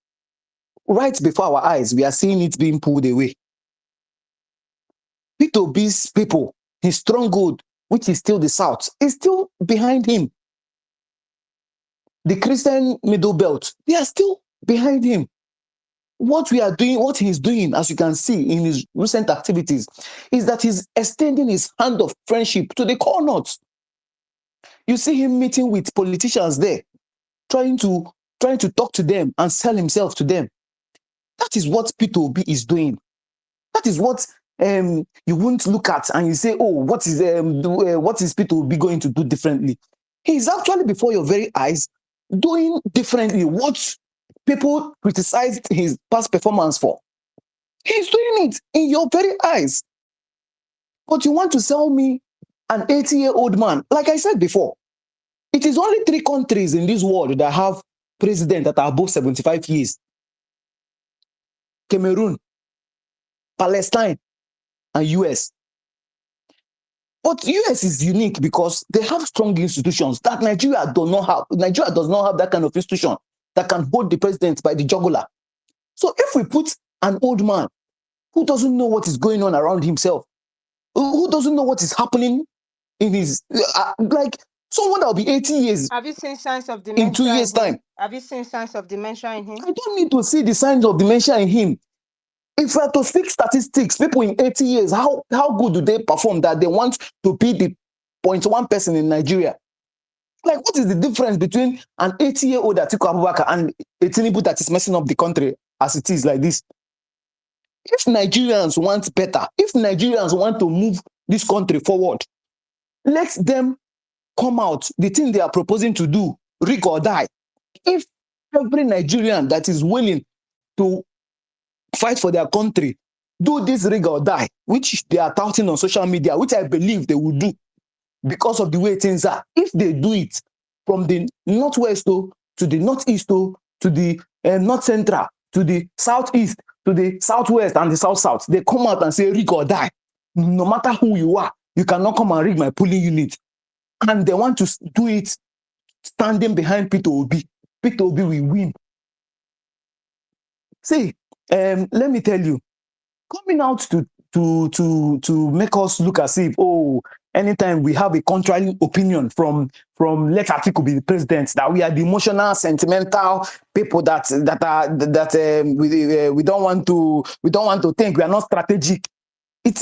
right before our eyes, we are seeing it being pulled away. Peter Obi's people, his stronghold, which is still the South, is still behind him. The Christian middle belt, they are still behind him. What we are doing, what he's doing, as you can see in his recent activities, is that he's extending his hand of friendship to the core North. You see him meeting with politicians there, trying to talk to them and sell himself to them. That is what Peter Obi is doing. That is what you won't look at and you say, oh, what is Peter Obi going to do differently? He's actually before your very eyes doing differently what people criticized his past performance for. He's doing it in your very eyes. But you want to sell me an 80-year-old man. Like I said before, it is only 3 countries in this world that have presidents that are above 75 years. Cameroon, Palestine, and US. But US is unique because they have strong institutions that Nigeria does not have. Nigeria does not have that kind of institution that can hold the president by the jugular. So if we put an old man who doesn't know what is going on around himself, who doesn't know what is happening in his, like someone that will be 80 years. Have you seen signs of dementia in 2 years' time? Have you seen signs of dementia in him? I don't need to see the signs of dementia in him. If we are to speak statistics, people in 80 years, how good do they perform that they want to be the 0.1 person in Nigeria? Like, what is the difference between an 80-year-old Atiku Abubakar and a Tinubu that is messing up the country as it is like this? If Nigerians want better, if Nigerians want to move this country forward, let them come out, the thing they are proposing to do, rig or die. If every Nigerian that is willing to fight for their country do this rig or die, which they are touting on social media, which I believe they will do because of the way things are, if they do it from the northwest to the northeast to the north central to the southeast to the southwest and the south, they come out and say rig or die. No matter who you are, you cannot come and rig my polling unit. and they want to do it standing behind Peter Obi. Peter Obi will win. See, let me tell you, coming out to make us look as if, oh, anytime we have a contrary opinion from let Atiku be the president, that we are the emotional, sentimental people that we don't want to think, we are not strategic. It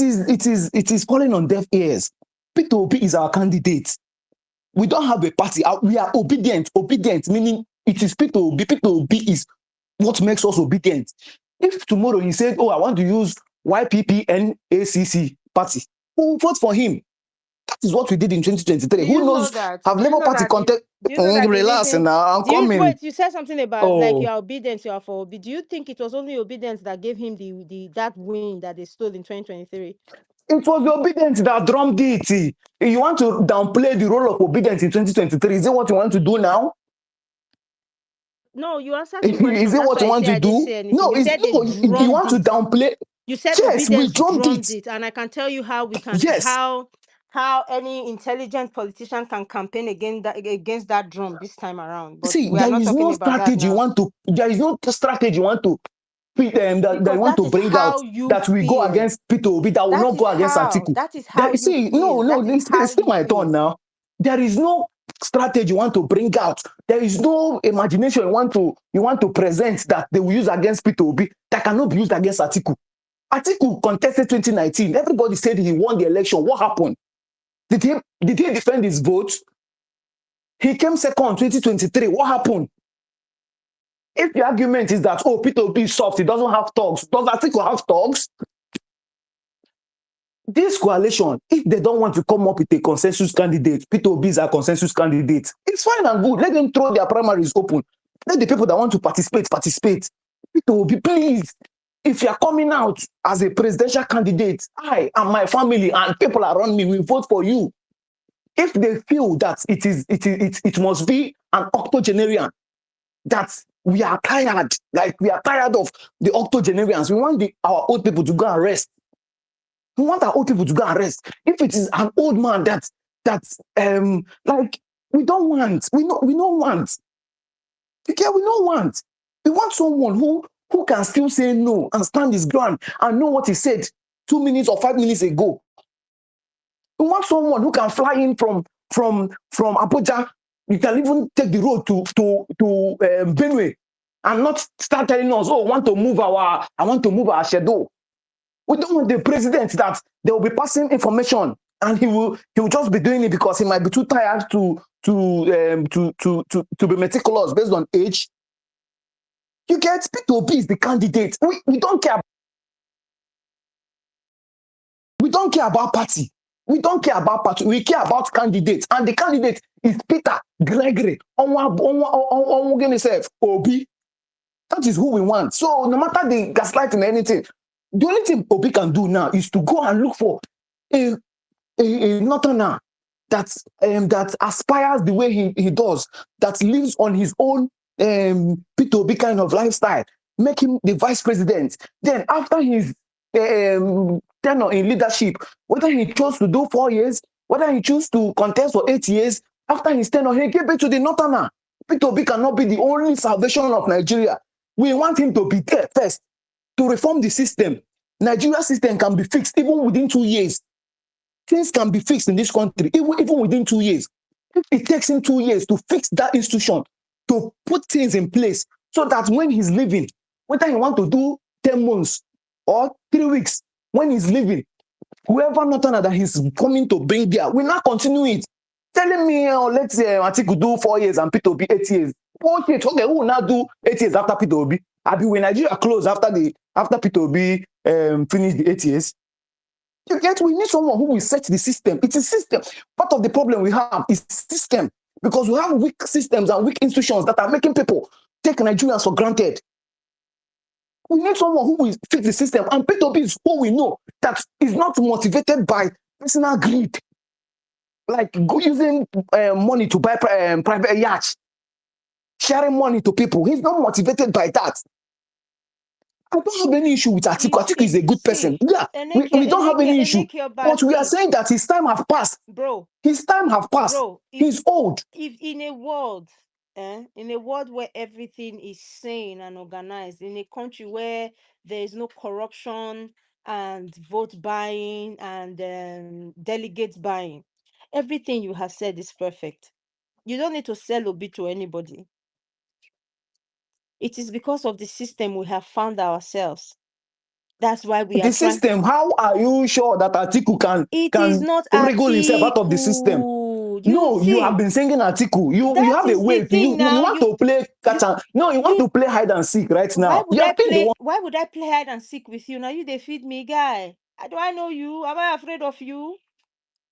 is falling on deaf ears. Peter Obi is our candidate. We don't have a party. We are obedient. Obedient meaning it is Peter Obi. Peter Obi is what makes us obedient. If tomorrow he said, "Oh, I want to use YPPNACC party," who will vote for him? That is what we did in 2023. Do Who you know knows? that? Have Do you Labour know Party that the contact? do you know that the Relax reason now. I'm do you coming. wait, you said something about like you Oh, are obedient, you are for Obi. Do you think it was only obedience that gave him the that win that they stole in 2023? it was the obedience that drummed it. You want to downplay the role of obedience in 2023? Is it what you want to do now? No, you answered the Is question. it That's what why you I want say to I didn't do? say anything. No, You it's said they no. You drummed want to it. downplay? You said Yes, we obedience drummed drummed it. it, and I can tell you how we can Yes. how any intelligent politician can campaign against that drum this time around. But See, we are there not is talking no about that strategy you now. want to. There is no strategy you want to. That Because you want that to is bring out how you that we go feel. against Peter Obi, that will not go against Atiku. That is how you See, no, feel. no, That is how it's still you my feel. turn now. There is no strategy you want to bring out. There is no imagination you want to present that they will use against Peter Obi that cannot be used against Atiku. Atiku contested 2019. Everybody said he won the election. What happened? Did he defend his vote? He came second 2023. What happened? If the argument is that, oh, Peter Obi is soft, he doesn't have thugs, does Atiku have thugs? This coalition, if they don't want to come up with a consensus candidate, Peter Obi is a consensus candidate, it's fine and good. Let them throw their primaries open. Let the people that want to participate. Peter Obi, please, if you are coming out as a presidential candidate, I and my family and people around me will vote for you. If they feel that it must be an octogenarian, that we are tired, like we are tired of the octogenarians. We want our old people to go and rest. We want our old people to go and rest. If it is an old man like we don't want, we don't want. Okay, we don't want. We want someone who can still say no and stand his ground and know what he said 2 minutes or 5 minutes ago. We want someone who can fly in from Abuja. You can even take the road to Benue and not start telling us, oh, I want to move our schedule. We don't want the president that they will be passing information and he will just be doing it because he might be too tired to be meticulous based on age. You get Peter Obi is the candidate. We don't care. We don't care about party. We don't care about party. We care about candidates. And the candidate is Peter Gregory. Obi. That is who we want. So no matter the gaslighting or anything, the only thing Obi can do now is to go and look for a northerner that aspires the way he does, that lives on his own Peter Obi kind of lifestyle. Make him the vice president. Then after his tenure in leadership, whether he chose to do 4 years, whether he chose to contest for 8 years, after his tenure, he gave it to the northerner. Peter Obi cannot be the only salvation of Nigeria. We want him to be there first to reform the system. Nigeria system can be fixed even within 2 years. Things can be fixed in this country even within 2 years. If it takes him 2 years to fix that institution, to put things in place so that when he's leaving, whether he want to do 10 months or 3 weeks, when he's leaving, whoever northerner that he's coming to bring there will not continue it. Telling me, let's say Atiku do 4 years and Peter Obi 8 years. Okay, who will now do 8 years after Peter Obi? When Nigeria close after Peter Obi finish the 8 years. You get, we need someone who will set the system. It's a system. Part of the problem we have is system, because we have weak systems and weak institutions that are making people take Nigerians for granted. We need someone who will fix the system. And Peter Obi is who we know that is not motivated by personal greed, like using money to buy private yachts, sharing money to people. He's not motivated by that. I don't have any issue with Atiku. If Atiku is a good person. Yeah, we don't have any issue. But we are saying that his time have passed. bro, His time have passed. bro, He's old. if in a world where everything is sane and organized, in a country where there is no corruption and vote buying and delegate buying, everything you have said is perfect. You don't need to sell Obi to anybody. It is because of the system we have found ourselves. That's why we are The system, how are you sure that Atiku It can is not wriggle himself out of the system? Atiku. No, you have been singing Atiku. You That have a is the way. thing You now. want to play catch and no, you want to play hide and seek right now. You are playing the one. Why would I play hide and seek with you? Now you they feed me, guy. Do I know you? Am I afraid of you?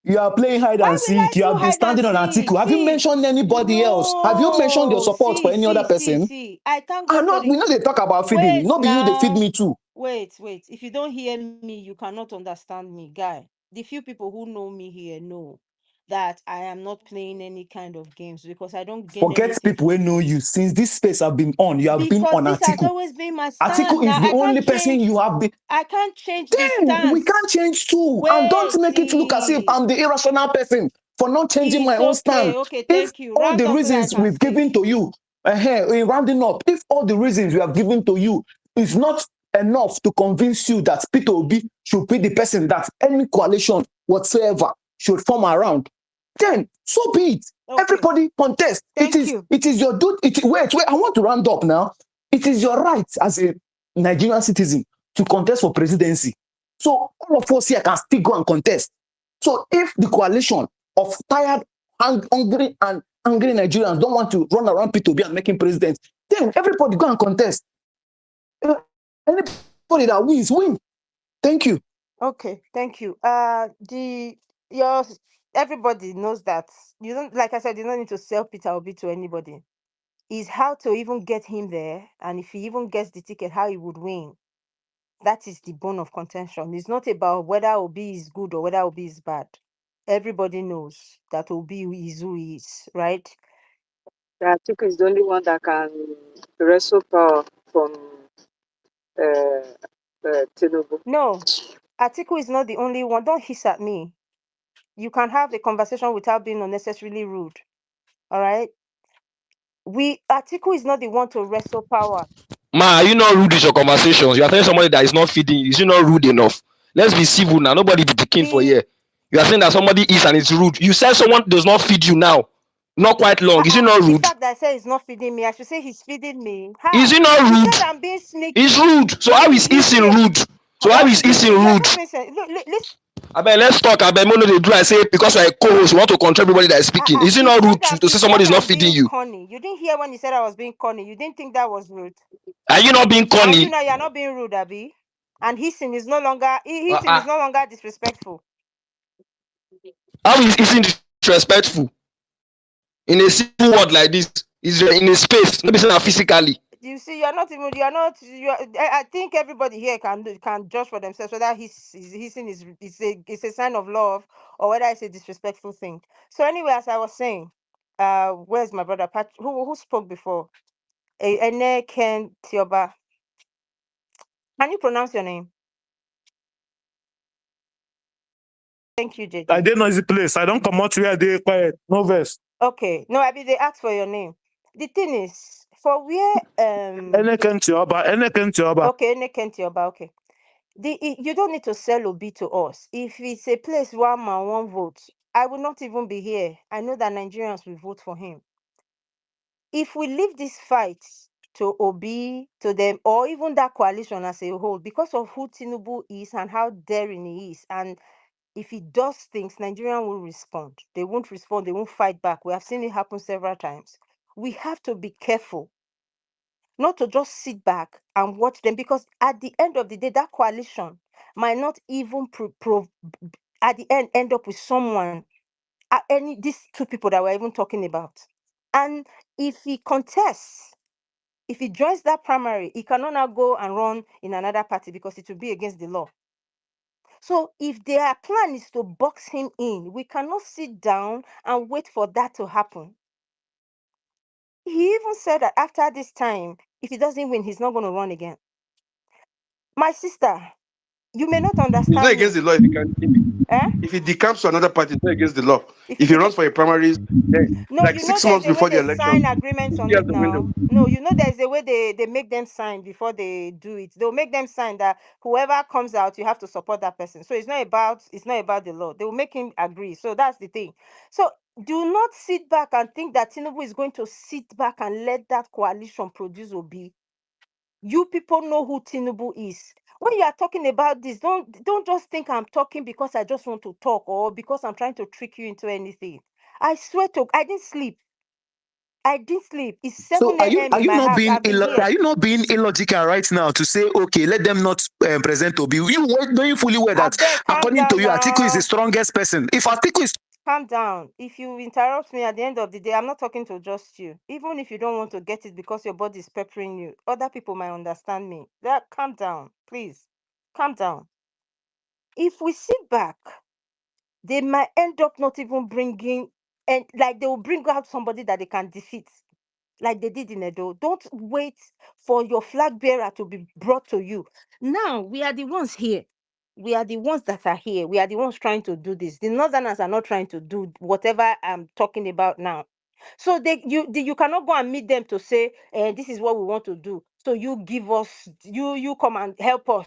You are playing hide Why and will I seek. You do have been hide and standing on seek? Atiku. Have you See, mentioned anybody else? Have you mentioned your no. support for any other person? See. I thank Ah, God for no, we the. know they talk about feeding. Wait No, be you, they feed now. me too. Wait. If you don't hear me, you cannot understand me, guy. The few people who know me here know that I am not playing any kind of games because I don't gain Forget anything people who from know you. you. Since this space have been on, you have been Because on this has Atiku. always been my stand. Atiku is Now the only person you have been. I can't change this Then stance. we can't change too. And don't make it look as if I'm the irrational person for not changing my own stand. Okay, If thank you. all Round the up so that I reasons can we've speak. given to you, in rounding up, if all the reasons we have given to you is not enough to convince you that Peter Obi should be the person that any coalition whatsoever should form around, then so be it. Okay. Everybody contest. Thank you. It is your duty. Wait, I want to round up now. It is your right as a Nigerian citizen to contest for presidency. So all of us here can still go and contest. So if the coalition of tired, hungry, and angry Nigerians don't want to run around P2B and make him president, then everybody go and contest. Anybody that wins, win. Thank you. Okay, thank you. Everybody knows that you don't, like I said, you don't need to sell Peter Obi to anybody. Is how to even get him there, and if he even gets the ticket, how he would win. That is the bone of contention. It's not about whether Obi is good or whether Obi is bad. Everybody knows that Obi is who he is, right? Atiku is the only one that can wrestle power from Tinubu. No, Atiku is not the only one. Don't hiss at me. You can have the conversation without being unnecessarily rude. All right? Atiku is not the one to wrestle power. Ma, are you not rude with your conversations? You are telling somebody that is not feeding you. Is you not rude enough? Let's be civil now. Nobody be picking for here. You are saying that somebody is and it's rude. You said someone does not feed you now. Not quite long. Is it not The rude? fact that I say he's not feeding me, I should say he's feeding me. How? Is it not You rude? said I'm being sneaky. It's rude. So how is eating rude? So how is eating rude? Listen. Abeg, let's talk. Abeg, no dey do. I say because you are a co-host, you want to control everybody that is speaking. Is it not rude to say somebody is not feeding you? Corny. You didn't hear when he said I was being corny. You didn't think that was rude. Are you not being And corny? you know you're not being rude, Abi. And hissing is no longer disrespectful. How is eating disrespectful? In a simple word like this, is in a space, no be say physically. You see, you are. I think everybody here can judge for themselves whether hissing is a sign of love or whether it's a disrespectful thing. So anyway, as I was saying, where's my brother Pat? Who spoke before? Ene Ken Tioba. Can you pronounce your name? Thank you, JJ. I didn't know the place. I don't come out where they quiet. No verse. Okay. No, I mean they asked for your name. The thing is, for where Eneken Tioba. Okay, Ene Tioba, okay. You don't need to sell Obi to us. If it's a place one man, one vote, I will not even be here. I know that Nigerians will vote for him. If we leave this fight to Obi, to them, or even that coalition as a whole, because of who Tinubu is and how daring he is, and if he does things, Nigerians will respond. They won't respond, they won't fight back. We have seen it happen several times. We have to be careful not to just sit back and watch them, because at the end of the day, that coalition might not even at the end up with someone, these two people that we're even talking about. And if he contests, if he joins that primary, he cannot now go and run in another party because it will be against the law. So if their plan is to box him in, we cannot sit down and wait for that to happen. He even said that after this time, if he doesn't win, he's not going to run again. My sister, you may not It's not understand against me. the law if, Eh? if it decomes to another party, it's not against the law. If If it he runs decay. for a primaries, then No, like you know 6 months there's a way before the they election, sign agreements he on has it the window. now. No, you know there's a way they make them sign before they do it. They'll make them sign that whoever comes out, you have to support that person. So it's not about the law. They will make him agree. So that's the thing. So do not sit back and think that Tinubu is going to sit back and let that coalition produce Obi. You people know who Tinubu is. When you are talking about this, don't just think I'm talking because I just want to talk or because I'm trying to trick you into anything. I swear to I didn't sleep. I didn't sleep. It's So 7 a.m. are in you my not house. being I've been here. are you not being illogical right now to say okay, let them not present Obi? Knowing fully well I that beg, calm according to down you, Atiku is the now. strongest person. If Atiku is Calm down. If you interrupt me at the end of the day, I'm not talking to just you. Even if you don't want to get it because your body is peppering you, other people might understand me. Calm down, please. Calm down. If we sit back, they might end up not even bringing, and like they will bring out somebody that they can defeat, like they did in Edo. Don't wait for your flag bearer to be brought to you. Now we are the ones here. We are the ones that are here. We are the ones trying to do this. The Northerners are not trying to do whatever I'm talking about now. So you cannot go and meet them to say, this is what we want to do. So you give us, you come and help us.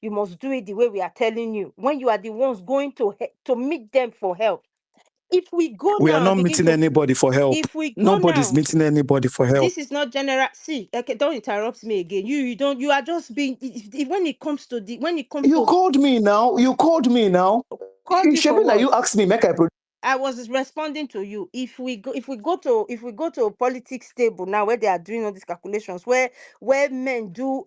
You must do it the way we are telling you. When you are the ones going to meet them for help. If we go we are now not and begin meeting to, anybody for help, if we go nobody's now, meeting anybody for help. this is not general. See, okay, don't interrupt me again. You don't. You are just being. When it comes to You called me now. You called me now. called you for Shebi, what? you asked me, make I produce. I was responding to you. If we go to politics table now where they are doing all these calculations, where men do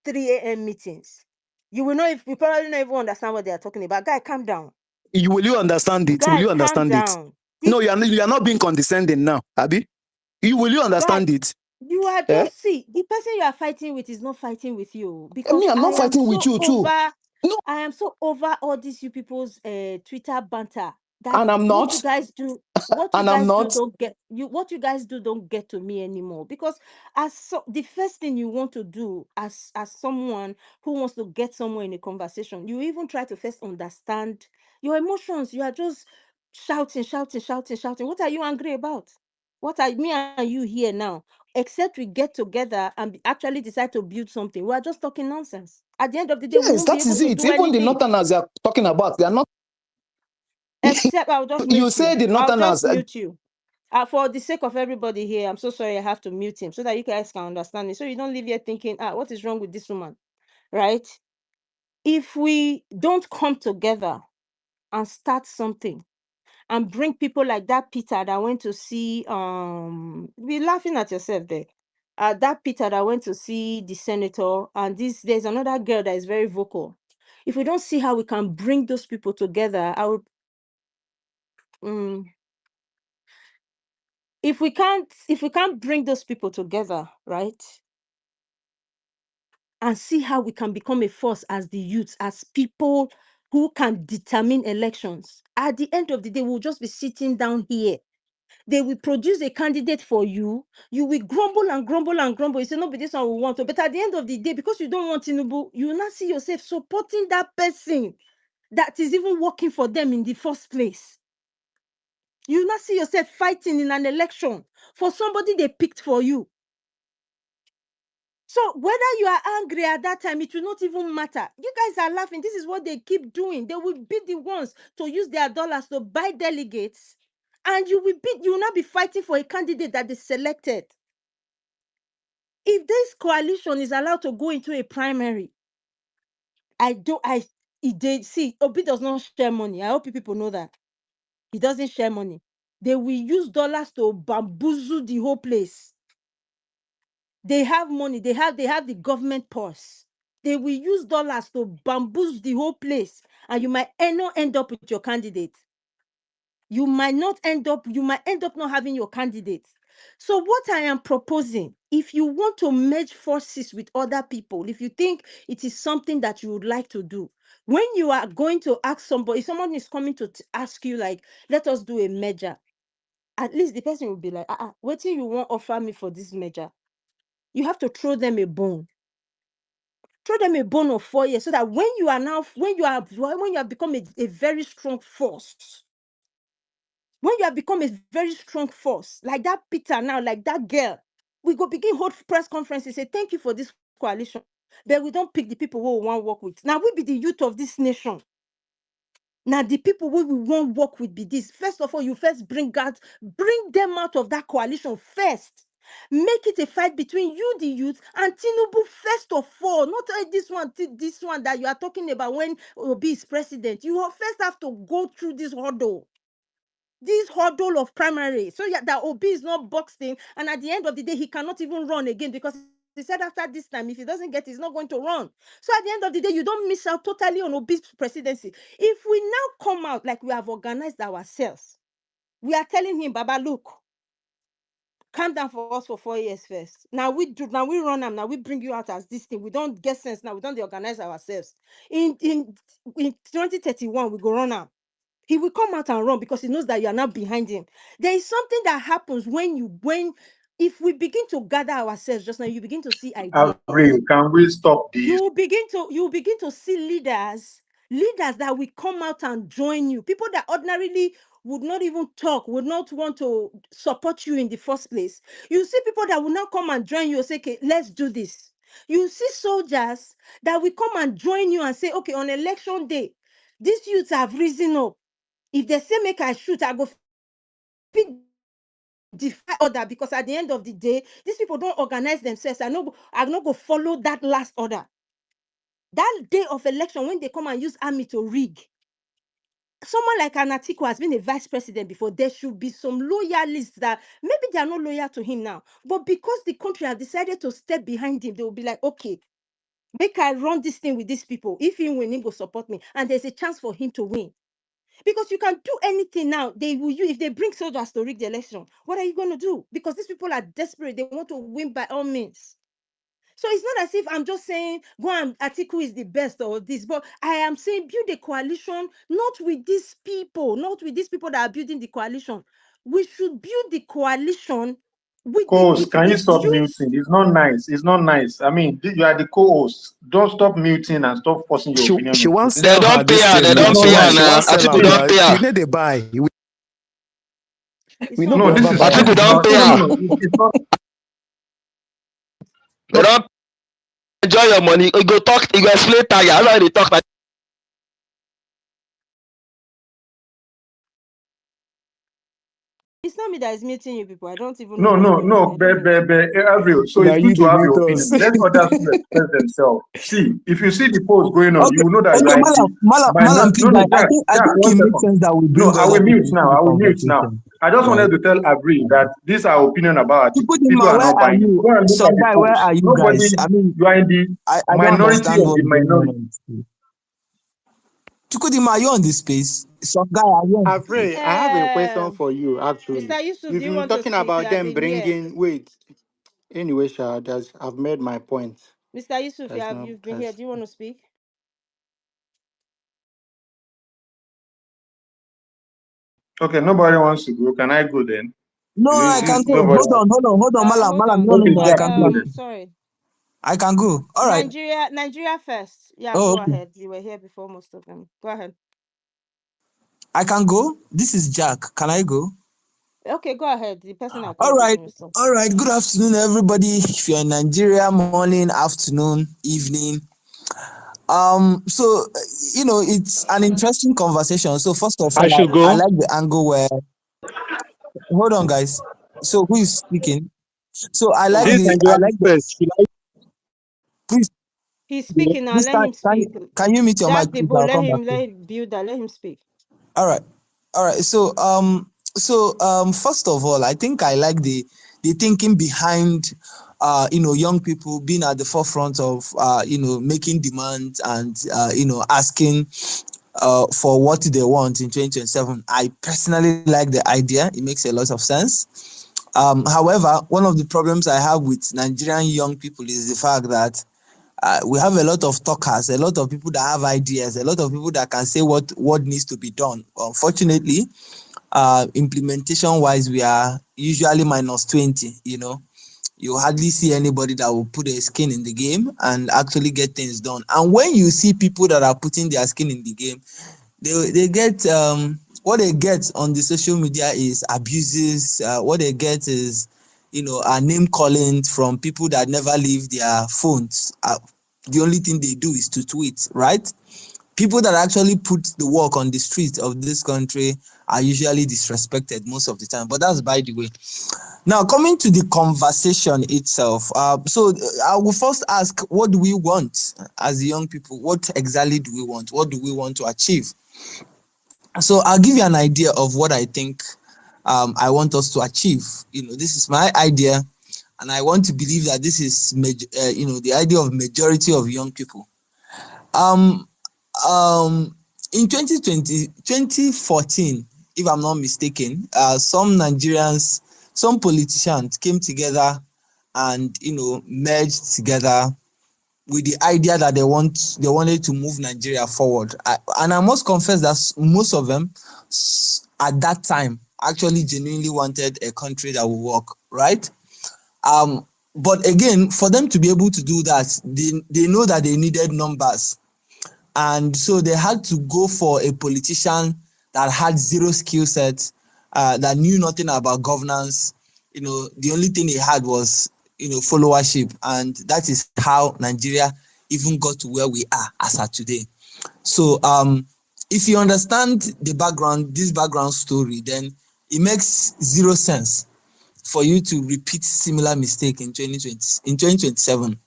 3 a.m. meetings, you will know if you probably not even understand what they are talking about. Guy, calm down. Will you understand it? Will Guy, you calm understand it? down. No, you are not being condescending now, Abi. Will you Guy, understand it? you are Eh? just see the person you are fighting with is not fighting with you Me, because I'm I not am fighting with so you too. over. No, I am so over all these you people's Twitter banter that and I'm what you not, guys do, what you and I'm guys do not. don't get you. What you guys do don't get to me anymore because the first thing you want to do as someone who wants to get somewhere in a conversation, you even try to first understand your emotions. You are just shouting, shouting, shouting, shouting. What are you angry about? What are me and you here now? Except we get together and actually decide to build something. We are just talking nonsense. At the end of the day, we Yes, won't be that able is to it. do Even the anything. Northerners they are talking about, they are not. Except I'll just You mute say you. the I'll Northerners. just mute you. For the sake of everybody here, I'm so sorry I have to mute him so that you guys can understand me. So you don't leave here thinking, what is wrong with this woman? Right? If we don't come together and start something and bring people like that Peter that went to see be laughing at yourself there. That Peter that went to see the senator and there's another girl that is very vocal. If we don't see how we can bring those people together, mm, if we can't bring those people together, right? And see how we can become a force as the youth, as people who can determine elections. At the end of the day, we'll just be sitting down here. They will produce a candidate for you. You will grumble and grumble and grumble. You say, no, but this one we want to. But at the end of the day, because you don't want Tinubu, you will not see yourself supporting that person that is even working for them in the first place. You will not see yourself fighting in an election for somebody they picked for you. So whether you are angry at that time, it will not even matter. You guys are laughing. This is what they keep doing. They will be the ones to use their dollars to buy delegates. And you will not be fighting for a candidate that is selected. If this coalition is allowed to go into a primary, see, Obi does not share money. I hope you people know that. He doesn't share money. They will use dollars to bamboozle the whole place. They have money. They have the government purse. They will use dollars to bamboozle the whole place, and you might not end up with your candidate. You might end up not having your candidate. So what I am proposing, if you want to merge forces with other people, if you think it is something that you would like to do, when you are going to ask somebody, if someone is coming to ask you, like, let us do a merger, at least the person will be like, what do you want offer me for this merger? You have to throw them a bone. Throw them a bone of 4 years so that when you have become a very strong force, when you have become a very strong force, like that Peter now, like that girl, we go begin hold press conferences, say thank you for this coalition, but we don't pick the people who we want work with. Now we be the youth of this nation. Now the people who we want work with be this. First of all, you first bring them out of that coalition first. Make it a fight between you, the youth, and Tinubu first of all. Not this one that you are talking about when Obi is president. You first have to go through this hurdle of primary, so that Obi is not boxed in, and at the end of the day, he cannot even run again because he said after this time, if he doesn't get it, he's not going to run. So at the end of the day, you don't miss out totally on Obi's presidency. If we now come out like we have organized ourselves, we are telling him, Baba, look, calm down for us for 4 years first. Now we run them. Now we bring you out as this thing. We don't get sense now. We don't organize ourselves. In 2031, we go run them. He will come out and run because he knows that you are not behind him. There is something that happens if we begin to gather ourselves just now, you begin to see ideas. Avril, can we stop this? You begin to see leaders that will come out and join you. People that ordinarily would not even talk, would not want to support you in the first place. You see people that will now come and join you and say, okay, let's do this. You see soldiers that will come and join you and say, okay, on election day, these youths have risen up. If they say make I shoot, I go fit defy order, because at the end of the day, these people don't organize themselves. I not go follow that last order. That day of election, when they come and use army to rig, someone like Anatiku has been a vice president before. There should be some loyalists that maybe they are not loyal to him now, but because the country has decided to step behind him, they will be like, okay, make I run this thing with these people. If he win, he will support me, and there's a chance for him to win. Because you can do anything now. If they bring soldiers to rig the election, what are you going to do? Because these people are desperate. They want to win by all means. So it's not as if I'm just saying go and Atiku is the best or this, but I am saying build a coalition, not with these people that are building the coalition. We should build the coalition with the Co-host, can you stop youth. muting? It's not nice. It's not nice. I mean, you are the co-host. Don't stop muting and stop forcing your opinion She on wants people. They sell her don't pay this her. thing They It's don't now. not pay her She nice. now. wants sell Atiku her don't now. pay You her. need to buy. It's We not know No, go this ever is buy this Atiku is am. don't not. pay No, no, her. no. It's not. They No, don't enjoy your money. You go talk. You go explain tire. That's why they talk. Like, It's not me that is meeting you people. I don't even know no, what's no, going on. no. I don't know. Avril. So Now it's you good to the have your mute opinion. us. Let others to express themselves. See, if you see the post going on, you Okay, will know that you okay, are in the Malam, No, please. no, I Jack, think one it makes second. sense that we No, bring I other will people mute into now. the I will mute now. conversation, I just right? wanted to tell Avril that this is our opinion about Atiku. People Chukudima, are where not are buying it. you? Go and look at Some the guy, where post. are you Nobody, guys? I mean, you are in the I don't minority understand of the what's going minority. on. Chukudima, are you on this space? Some guy, are you on this space? Pray, I have a question for you, actually. Mr. Yusuf, do You've you been want to talking speak? about I've them been here. bringing, wait, anyway, Sha, I've made my point. Mr. Yusuf, There's no, you've been here. Do you want to speak? Okay, nobody wants to go. Can I go then? No, I can Since go. nobody. Hold on, Hold Malam, on. no, no, Okay, no, I Jack, can go go. then. Sorry. I can go. All right. Nigeria first. Yeah, Oh, go okay. ahead. You were here before most of them. Go ahead. I can go. This is Jack. Can I go? Okay, go ahead. The person I All called right. didn't respond. All right. Good afternoon, everybody. If you're in Nigeria, morning, afternoon, evening. So it's an interesting conversation. So first of I all, should I go. like the angle where hold on, guys. So who is speaking? So I like This the I Nigerian like the first. Should I please He's speaking now. please Let him speak. can you mute your Jack mic, the please? bull. I'll come back to you. Let him build that. Let him speak. All right. All right. So first of all, I think I like the thinking behind young people being at the forefront of making demands and asking for what they want in 2027. I personally like the idea. It makes a lot of sense. However, one of the problems I have with Nigerian young people is the fact that we have a lot of talkers, a lot of people that have ideas, a lot of people that can say what needs to be done. Unfortunately, implementation wise, we are usually minus 20. you hardly see anybody that will put their skin in the game and actually get things done. And when you see people that are putting their skin in the game, they get what they get on the social media is abuses. What they get is, a name calling from people that never leave their phones. The only thing they do is to tweet, right? People that actually put the work on the streets of this country are usually disrespected most of the time. But that's by the way. Now, coming to the conversation itself, I will first ask, what do we want as young people? What exactly do we want? What do we want to achieve? So I'll give you an idea of what I think I want us to achieve. This is my idea, and I want to believe that this is, the idea of majority of young people. Um, in 2014, if I'm not mistaken, some politicians came together and merged together with the idea that they wanted to move Nigeria forward. And I must confess that most of them at that time actually genuinely wanted a country that will work, right? But again, for them to be able to do that, they know that they needed numbers. And so they had to go for a politician that had zero skill set, that knew nothing about governance. The only thing he had was, followership. And that is how Nigeria even got to where we are as of today. So if you understand this background story, then it makes zero sense for you to repeat similar mistake in 2027.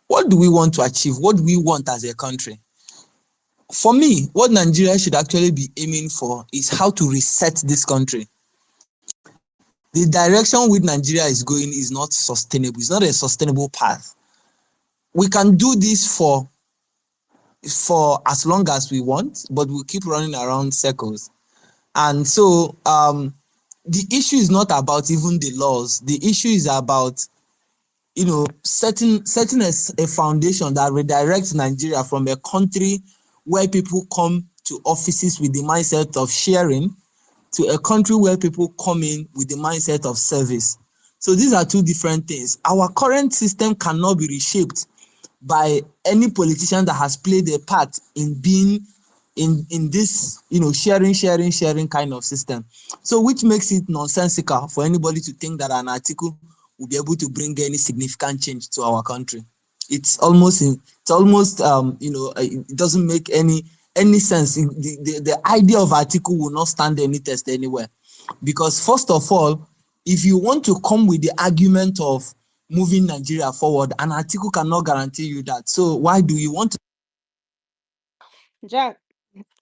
What do we want to achieve? What do we want as a country? For me, what Nigeria should actually be aiming for is how to reset this country. The direction which Nigeria is going is not sustainable. It's not a sustainable path. We can do this for as long as we want, but we'll keep running around circles. And so the issue is not about even the laws. The issue is about setting a foundation that redirects Nigeria from a country where people come to offices with the mindset of sharing to a country where people come in with the mindset of service. So these are two different things. Our current system cannot be reshaped by any politician that has played a part in being in this sharing kind of system. So which makes it nonsensical for anybody to think that an article will be able to bring any significant change to our country. It doesn't make any sense. The idea of article will not stand any test anywhere, because first of all, if you want to come with the argument of moving Nigeria forward, an article cannot guarantee you that. So why do you want to? Jack,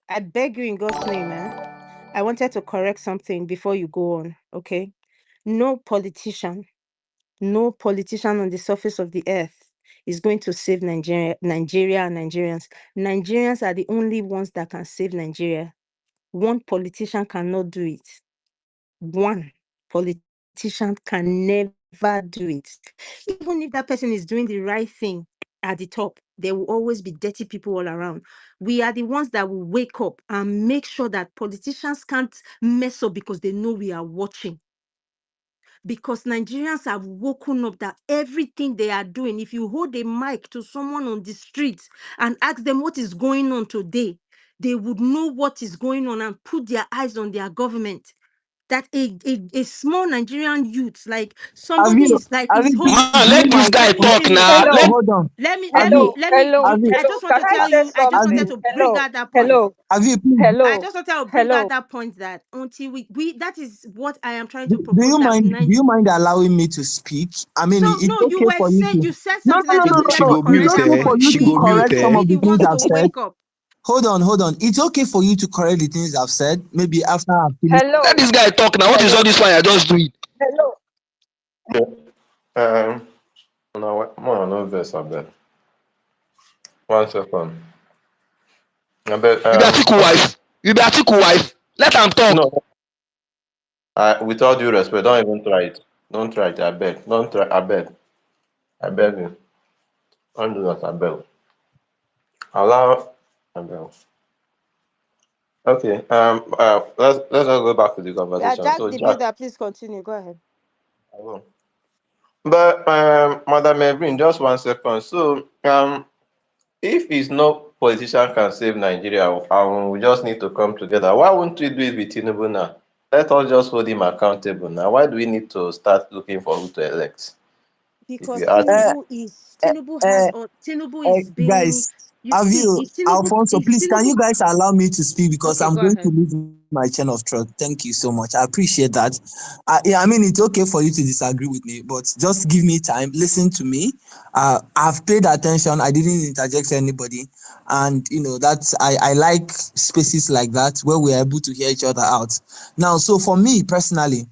I beg you in God's name, man. I wanted to correct something before you go on, okay? No politician, no politician on the surface of the earth is going to save Nigeria and Nigerians. Nigerians are the only ones that can save Nigeria. One politician cannot do it. One politician can never do it. Even if that person is doing the right thing at the top, there will always be dirty people all around. We are the ones that will wake up and make sure that politicians can't mess up because they know we are watching. Because Nigerians have woken up that everything they are doing, if you hold a mic to someone on the street and ask them what is going on today, they would know what is going on and put their eyes on their government. That a small Nigerian youth, like somebody is like Have is you, holding. Man, do you let this mind? guy Let talk me now. Hold on, Let Hello, hold on. let me hello, hello, Have you, I just hello. want Can to I tell say you, I just have wanted something? you, to bring Hello, out that point. hello, have you, please, I hello, just want to bring out hello. that point that until we that is what I am trying do, to do propose, you that mind, allowing me to speak? I mean, so it's no, you okay were for you saying, to. you said No, something. no, I no, just no, no, needed she to no. go It's correct mute, that okay eh? for point. you She to go We mute, correct need some eh? we of the the things ones I've to said. wake up. Hold on. It's okay for you to correct the things I've said. Maybe after I've finished. Let Hello, this guy talk now. What is all hello, this fire? Just do it. hello. Um, no, more no verse of that. 1 second. But You be Atiku okay. wife. You be Atiku wife. Let him talk. No, with all due respect, don't even try it. Don't try it. I beg. Don't try. I beg. I beg you. Don't do that. I beg. Allow. I beg. Okay. Let's just go back to the Yeah, conversation. Jack So the Jack, builder, please continue. Go ahead. I will. But Madam Evelyn, just 1 second. So if it's no politician can save Nigeria, and we just need to come together, why won't we do it with Tinubu now? Let us just hold him accountable now. Why do we need to start looking for who to elect? If Because you ask me. Uh, uh, uh, Tinubu is being, guys, you have see, you, Alfonso, please, can you guys allow me to speak because okay, I'm go going to ahead. lose my chain of thought. Thank you so much. I appreciate that. Yeah, I mean, it's okay for you to disagree with me, but just give me time. Listen to me. I've paid attention. I didn't interject anybody. And, that's, I like spaces like that where we're able to hear each other out. Now, so for me personally,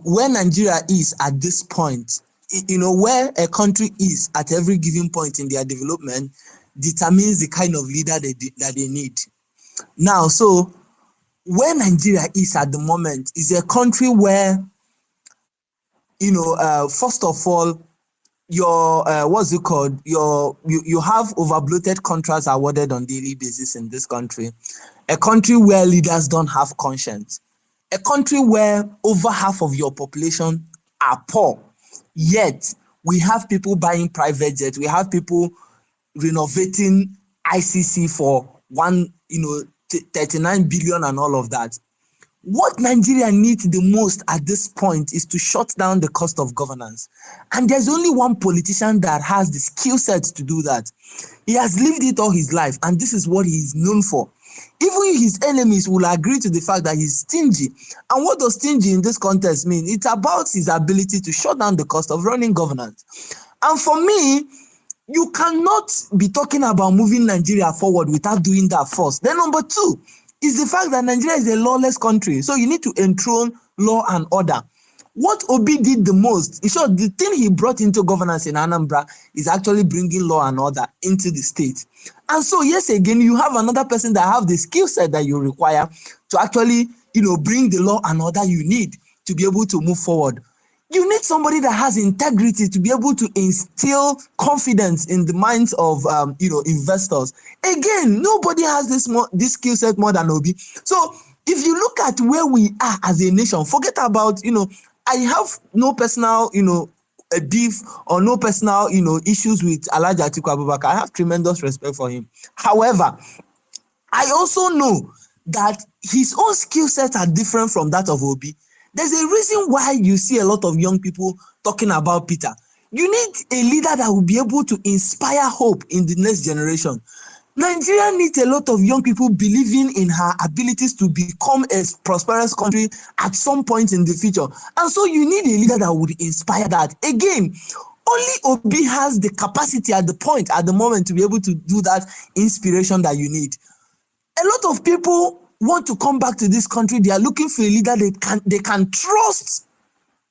where Nigeria is at this point, where a country is at every given point in their development determines the kind of leader that they need. Now, so where Nigeria is at the moment is a country where, first of all, your what's it called? You have over bloated contracts awarded on daily basis in this country. A country where leaders don't have conscience. A country where over half of your population are poor. Yet we have people buying private jets. We have people renovating ICC for 39 billion and all of that. What Nigeria needs the most at this point is to shut down the cost of governance. And there's only one politician that has the skill set to do that. He has lived it all his life, and this is what he is known for. Even his enemies will agree to the fact that he's stingy. And what does stingy in this context mean? It's about his ability to shut down the cost of running governance. And for me, you cannot be talking about moving Nigeria forward without doing that first. Then number two is the fact that Nigeria is a lawless country. So you need to enthrone law and order. What Obi did the most, in short, the thing he brought into governance in Anambra is actually bringing law and order into the state. And so, yes, again, you have another person that have the skill set that you require to actually, bring the law and order you need to be able to move forward. You need somebody that has integrity to be able to instill confidence in the minds of investors. Again, nobody has this skill set more than Obi. So if you look at where we are as a nation, forget about I have no personal a beef or no personal issues with Alhaji Atiku Abubakar. I have tremendous respect for him. However, I also know that his own skill sets are different from that of Obi. There's a reason why you see a lot of young people talking about Peter. You need a leader that will be able to inspire hope in the next generation. Nigeria needs a lot of young people believing in her abilities to become a prosperous country at some point in the future. And so you need a leader that would inspire that. Again, only Obi has the capacity at the moment to be able to do that inspiration that you need. A lot of people want to come back to this country. They are looking for a leader they can trust.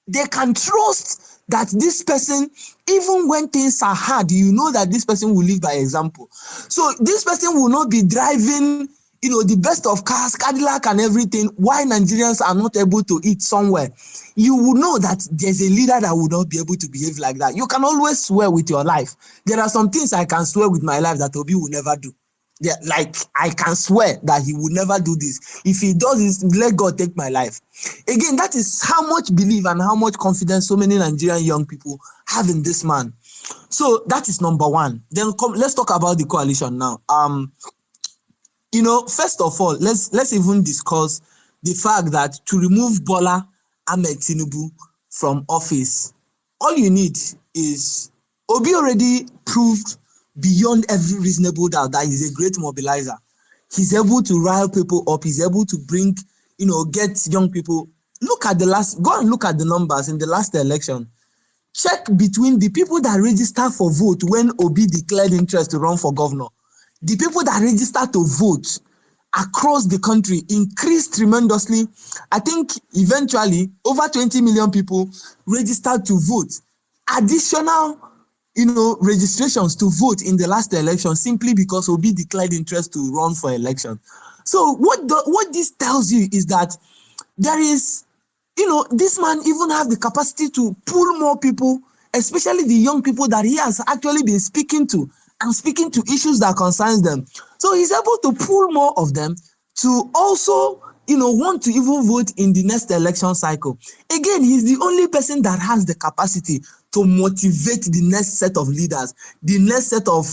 They can trust that this person, even when things are hard, that this person will live by example. So this person will not be driving, the best of cars, Cadillac and everything, why Nigerians are not able to eat somewhere. You will know that there's a leader that will not be able to behave like that. You can always swear with your life. There are some things I can swear with my life that Obi will never do. Yeah, like I can swear that he will never do this. If he does this, let God take my life. Again, that is how much belief and how much confidence so many Nigerian young people have in this man. So that is number one. Then let's talk about the coalition now. First of all, let's even discuss the fact that to remove Bola Ahmed Tinubu from office, all you need is Obi already proved beyond every reasonable doubt that he's a great mobilizer. He's able to rile people up. He's able to bring, get young people. Go and look at the numbers in the last election. Check between the people that registered for vote when Obi declared interest to run for governor. The people that registered to vote across the country increased tremendously. I think eventually over 20 million people registered to vote. Additional, registrations to vote in the last election simply because Obi declared interest to run for election. So what this tells you is that there is, this man even has the capacity to pull more people, especially the young people that he has actually been speaking to and speaking to issues that concerns them. So he's able to pull more of them to also, want to even vote in the next election cycle. Again, he's the only person that has the capacity to motivate the next set of leaders, the next set of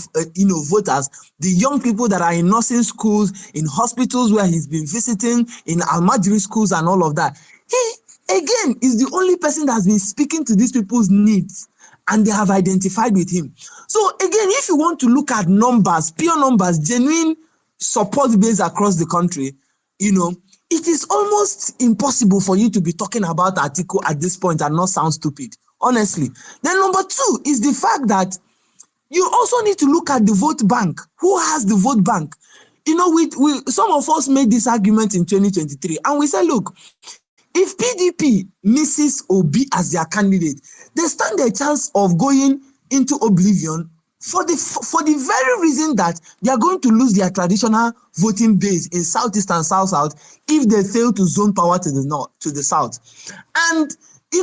voters, the young people that are in nursing schools, in hospitals where he's been visiting, in Almajiri schools and all of that. He again is the only person that has been speaking to these people's needs, and they have identified with him. So again, if you want to look at numbers, pure numbers, genuine support base across the country, it is almost impossible for you to be talking about Atiku at this point and not sound stupid, honestly. Then number two is the fact that you also need to look at the vote bank. Who has the vote bank? We some of us made this argument in 2023, and we said, look, if PDP misses Obi as their candidate, they stand a chance of going into oblivion for the very reason that they are going to lose their traditional voting base in Southeast and South if they fail to zone power to the north, to the south. And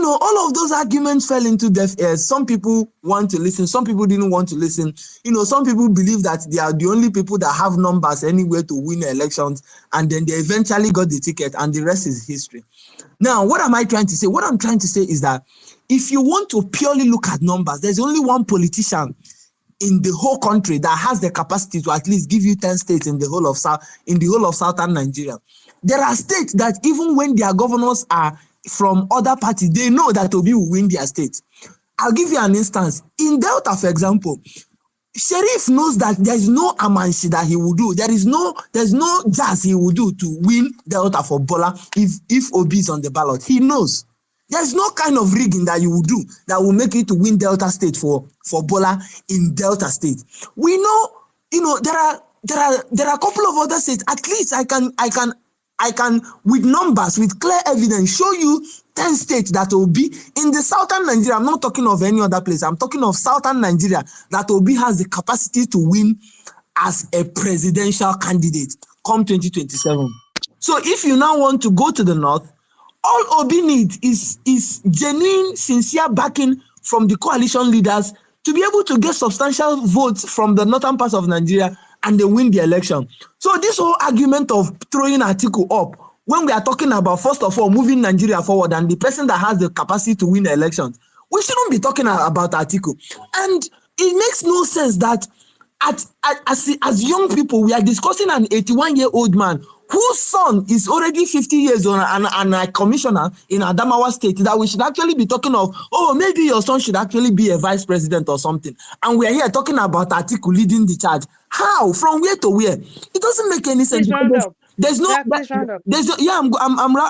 all of those arguments fell into deaf ears. Some people want to listen, some people didn't want to listen. Some people believe that they are the only people that have numbers anywhere to win elections, and then they eventually got the ticket, and the rest is history. Now, what am I trying to say? What I'm trying to say is that if you want to purely look at numbers, there's only one politician in the whole country that has the capacity to at least give you 10 states in the whole of southern Nigeria. There are states that even when their governors are from other parties, they know that Obi will win their state. I'll give you an instance. In Delta, for example, Sheriff knows that there's no amanshi that he will do. There's no jazz he will do to win Delta for Bola if Obi is on the ballot. He knows. There's no kind of rigging that you will do that will make you to win Delta State for Bola in Delta State. We know, there are a couple of other states. At least I can with numbers, with clear evidence, show you 10 states that will be in the southern Nigeria. I'm not talking of any other place. I'm talking of southern Nigeria that Obi has the capacity to win as a presidential candidate come 2027. So if you now want to go to the north, all Obi needs is genuine, sincere backing from the coalition leaders to be able to get substantial votes from the northern parts of Nigeria, and they win the election. So this whole argument of throwing Atiku up, when we are talking about, first of all, moving Nigeria forward and the person that has the capacity to win the elections, we shouldn't be talking about Atiku. And it makes no sense that as young people, we are discussing an 81-year-old man whose son is already 50 years old and a commissioner in Adamawa State, that we should actually be talking of, oh, maybe your son should actually be a vice president or something. And we are here talking about Atiku leading the charge. How? From where to where? It doesn't make any sense. Please round up. There's no, Jack, please round up.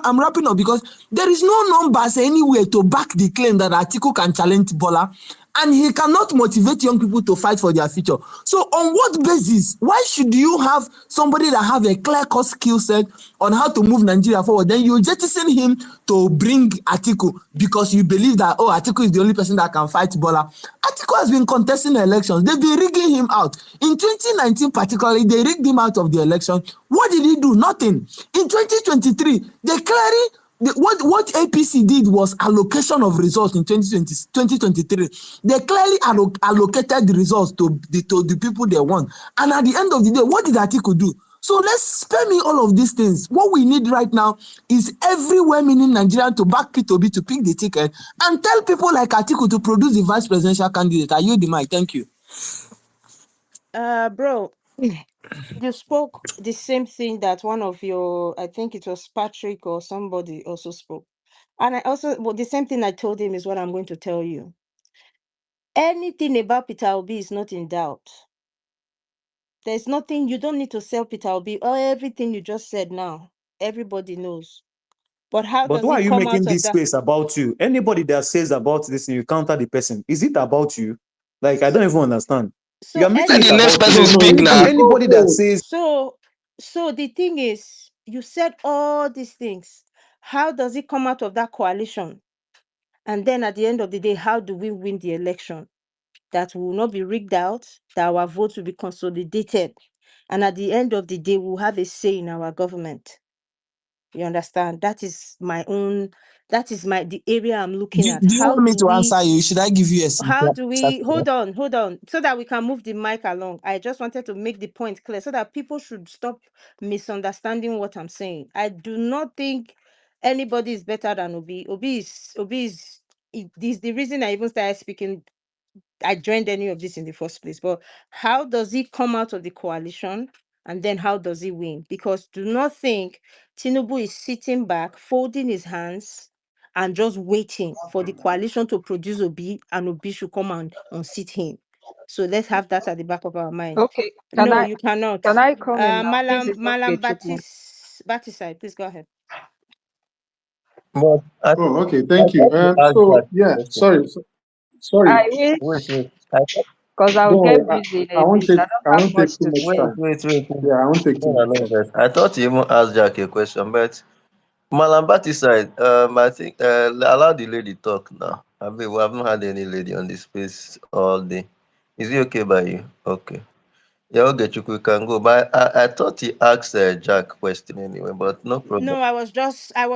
I'm wrapping up, because there is no numbers anywhere to back the claim that Atiku can challenge Bola, and he cannot motivate young people to fight for their future. So on what basis? Why should you have somebody that have a clear-cut skill set on how to move Nigeria forward? Then you jettison him to bring Atiku because you believe that, oh, Atiku is the only person that can fight Bola. Atiku has been contesting elections. They've been rigging him out. In 2019 particularly, they rigged him out of the election. What did he do? Nothing. In 2023, they clearly... What APC did was allocation of results in 2023. They clearly allocated the results to the people they want. And at the end of the day, what did Atiku do? So let's spare me all of these things. What we need right now is everywhere meaning Nigeria to back P2B to pick the ticket and tell people like Atiku to produce the vice presidential candidate. I yield the mic. Thank you. Bro, you spoke the same thing that one of your, I think it was Patrick or somebody also spoke. And the same thing I told him is what I'm going to tell you. Anything about Peter Obi is not in doubt. There's nothing, you don't need to sell Peter Obi. Everything you just said now, everybody knows. But how But does why are it you come making out of this that? space about you? Anybody that says about this and you counter the person, is it about you? Like, I don't even understand. You So are making Let it the next about you. person So speak now. anybody that says So the thing is, you said all these things. How does it come out of that coalition? And then at the end of the day, how do we win the election? That will not be rigged out, that our votes will be consolidated. And at the end of the day, we'll have a say in our government. You understand? That is my own. That is the area I'm looking at. Do you How want me do to we? answer you? Should I give you a How simple do answer we? to that? Hold on, so that we can move the mic along. I just wanted to make the point clear so that people should stop misunderstanding what I'm saying. I do not think anybody is better than Obi. Obi is. This is the reason I even started speaking. I joined any of this in the first place. But how does he come out of the coalition? And then how does he win? Because do not think Tinubu is sitting back, folding his hands, and just waiting for the coalition to produce Obi, and Obi should come and unseat him. So let's have that at the back of our mind. Okay, No, you cannot. can I come in now? This Malam is Malam okay, Chukwu. Batisai, please go ahead. But I Oh, thought, okay, I thank you. thought you asked So that yeah, question. sorry. I wish, Wait. I thought, because I'll Don't get worry. busy in I a won't bit. take I I don't have won't take much too to much say. wait, time. wait, wait. Yeah, I won't take too No, much no, time. no. I thought you even asked Jack a question, but Malambati side, I think allow the lady talk now. I mean, we haven't had any lady on this space all day. Is it okay by you? Okay. Yeah, okay, Chukwu, we can go. But I thought he asked Jack question anyway, but no problem. No, I was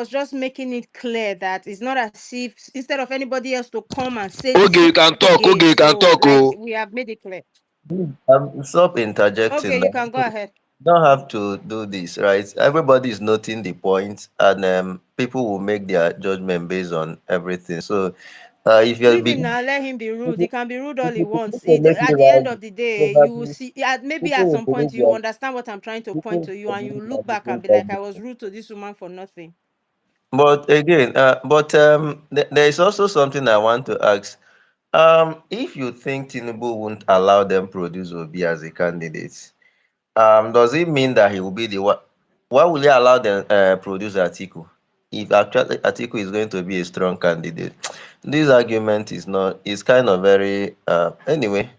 just making it clear that it's not as if instead of anybody else to come and say the Okay, same you can thing talk. again. Okay, you can So talk. like Oh, we have made it clear. Stop interjecting. Okay, you can go ahead. Don't have to do this, right? Everybody is noting the point, and people will make their judgment based on everything. So, if you're Leave him beginning, now, let him be if rude. He you, can be rude all if he you wants. begin to make me At the end right, of the day, you will probably see maybe people at will some point believe you their understand what I'm trying to point people to you, will and you believe look their back and different be like, I was arguments. rude to this woman for nothing. But again, there is also something I want to ask. If you think Tinubu won't allow them produce Obi as a candidate, does it mean that he will be the one? Why will he allow them produce Atiku? If actually Atiku is going to be a strong candidate, this argument is kind of very anyway.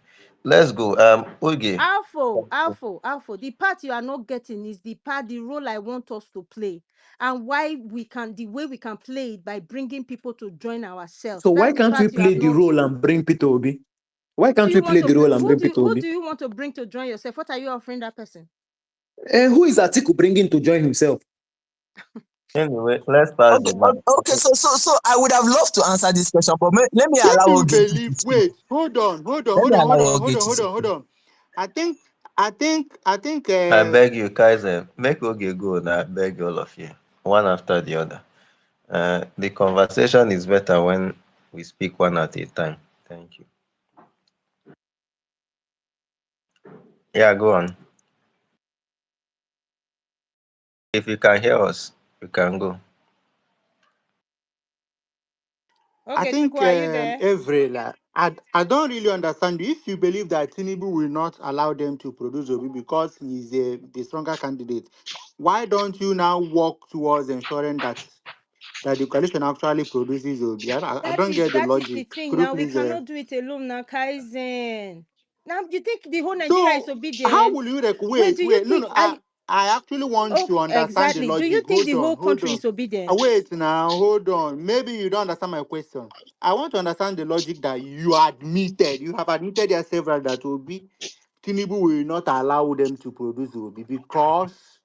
Let's go. Oge. Alpha. The part you are not getting is the role I want us to play, and the way we can play it by bringing people to join ourselves. So why That's the can't we part you play have the not. role and bring Peter Obi? Why Who do can't we you want play to the bring? role and bring Peter Who Obi? do you want to bring to join yourself? What are you offering that person? Who is Atiku bringing to join himself? Anyway, let's pass the mic. Okay. So I would have loved to answer this question, but let me If allow you Ogi to believe, speak. wait, hold on, hold on, Let hold me on, hold allow on, hold Ogi on, to hold on, speak. hold on. I think. I beg you, Kaiser, make Oge go now. I beg all of you, one after the other. The conversation is better when we speak one at a time. Thank you. Yeah, go on. If you can hear us, you can go. I Okay, think Chukwu, are you there? Evrela, I don't really understand you. If you believe that Tinubu will not allow them to produce Obi because he's the stronger candidate, why don't you now work towards ensuring that the coalition actually produces Obi? I don't get the That is the logic. thing. Could you Now we please? cannot do it alone now, Kaizen. Now you think the whole Nigeria is So how obedient? will you Wait, wait, do you wait? No, think no. I actually want oh to understand the exactly. Do you logic. think the Hold on, whole hold country on. is obedient? Wait now, hold on. Maybe you don't understand my question. I want to understand the logic that you have admitted yourself that Obi Tinubu will not allow them to produce Obi because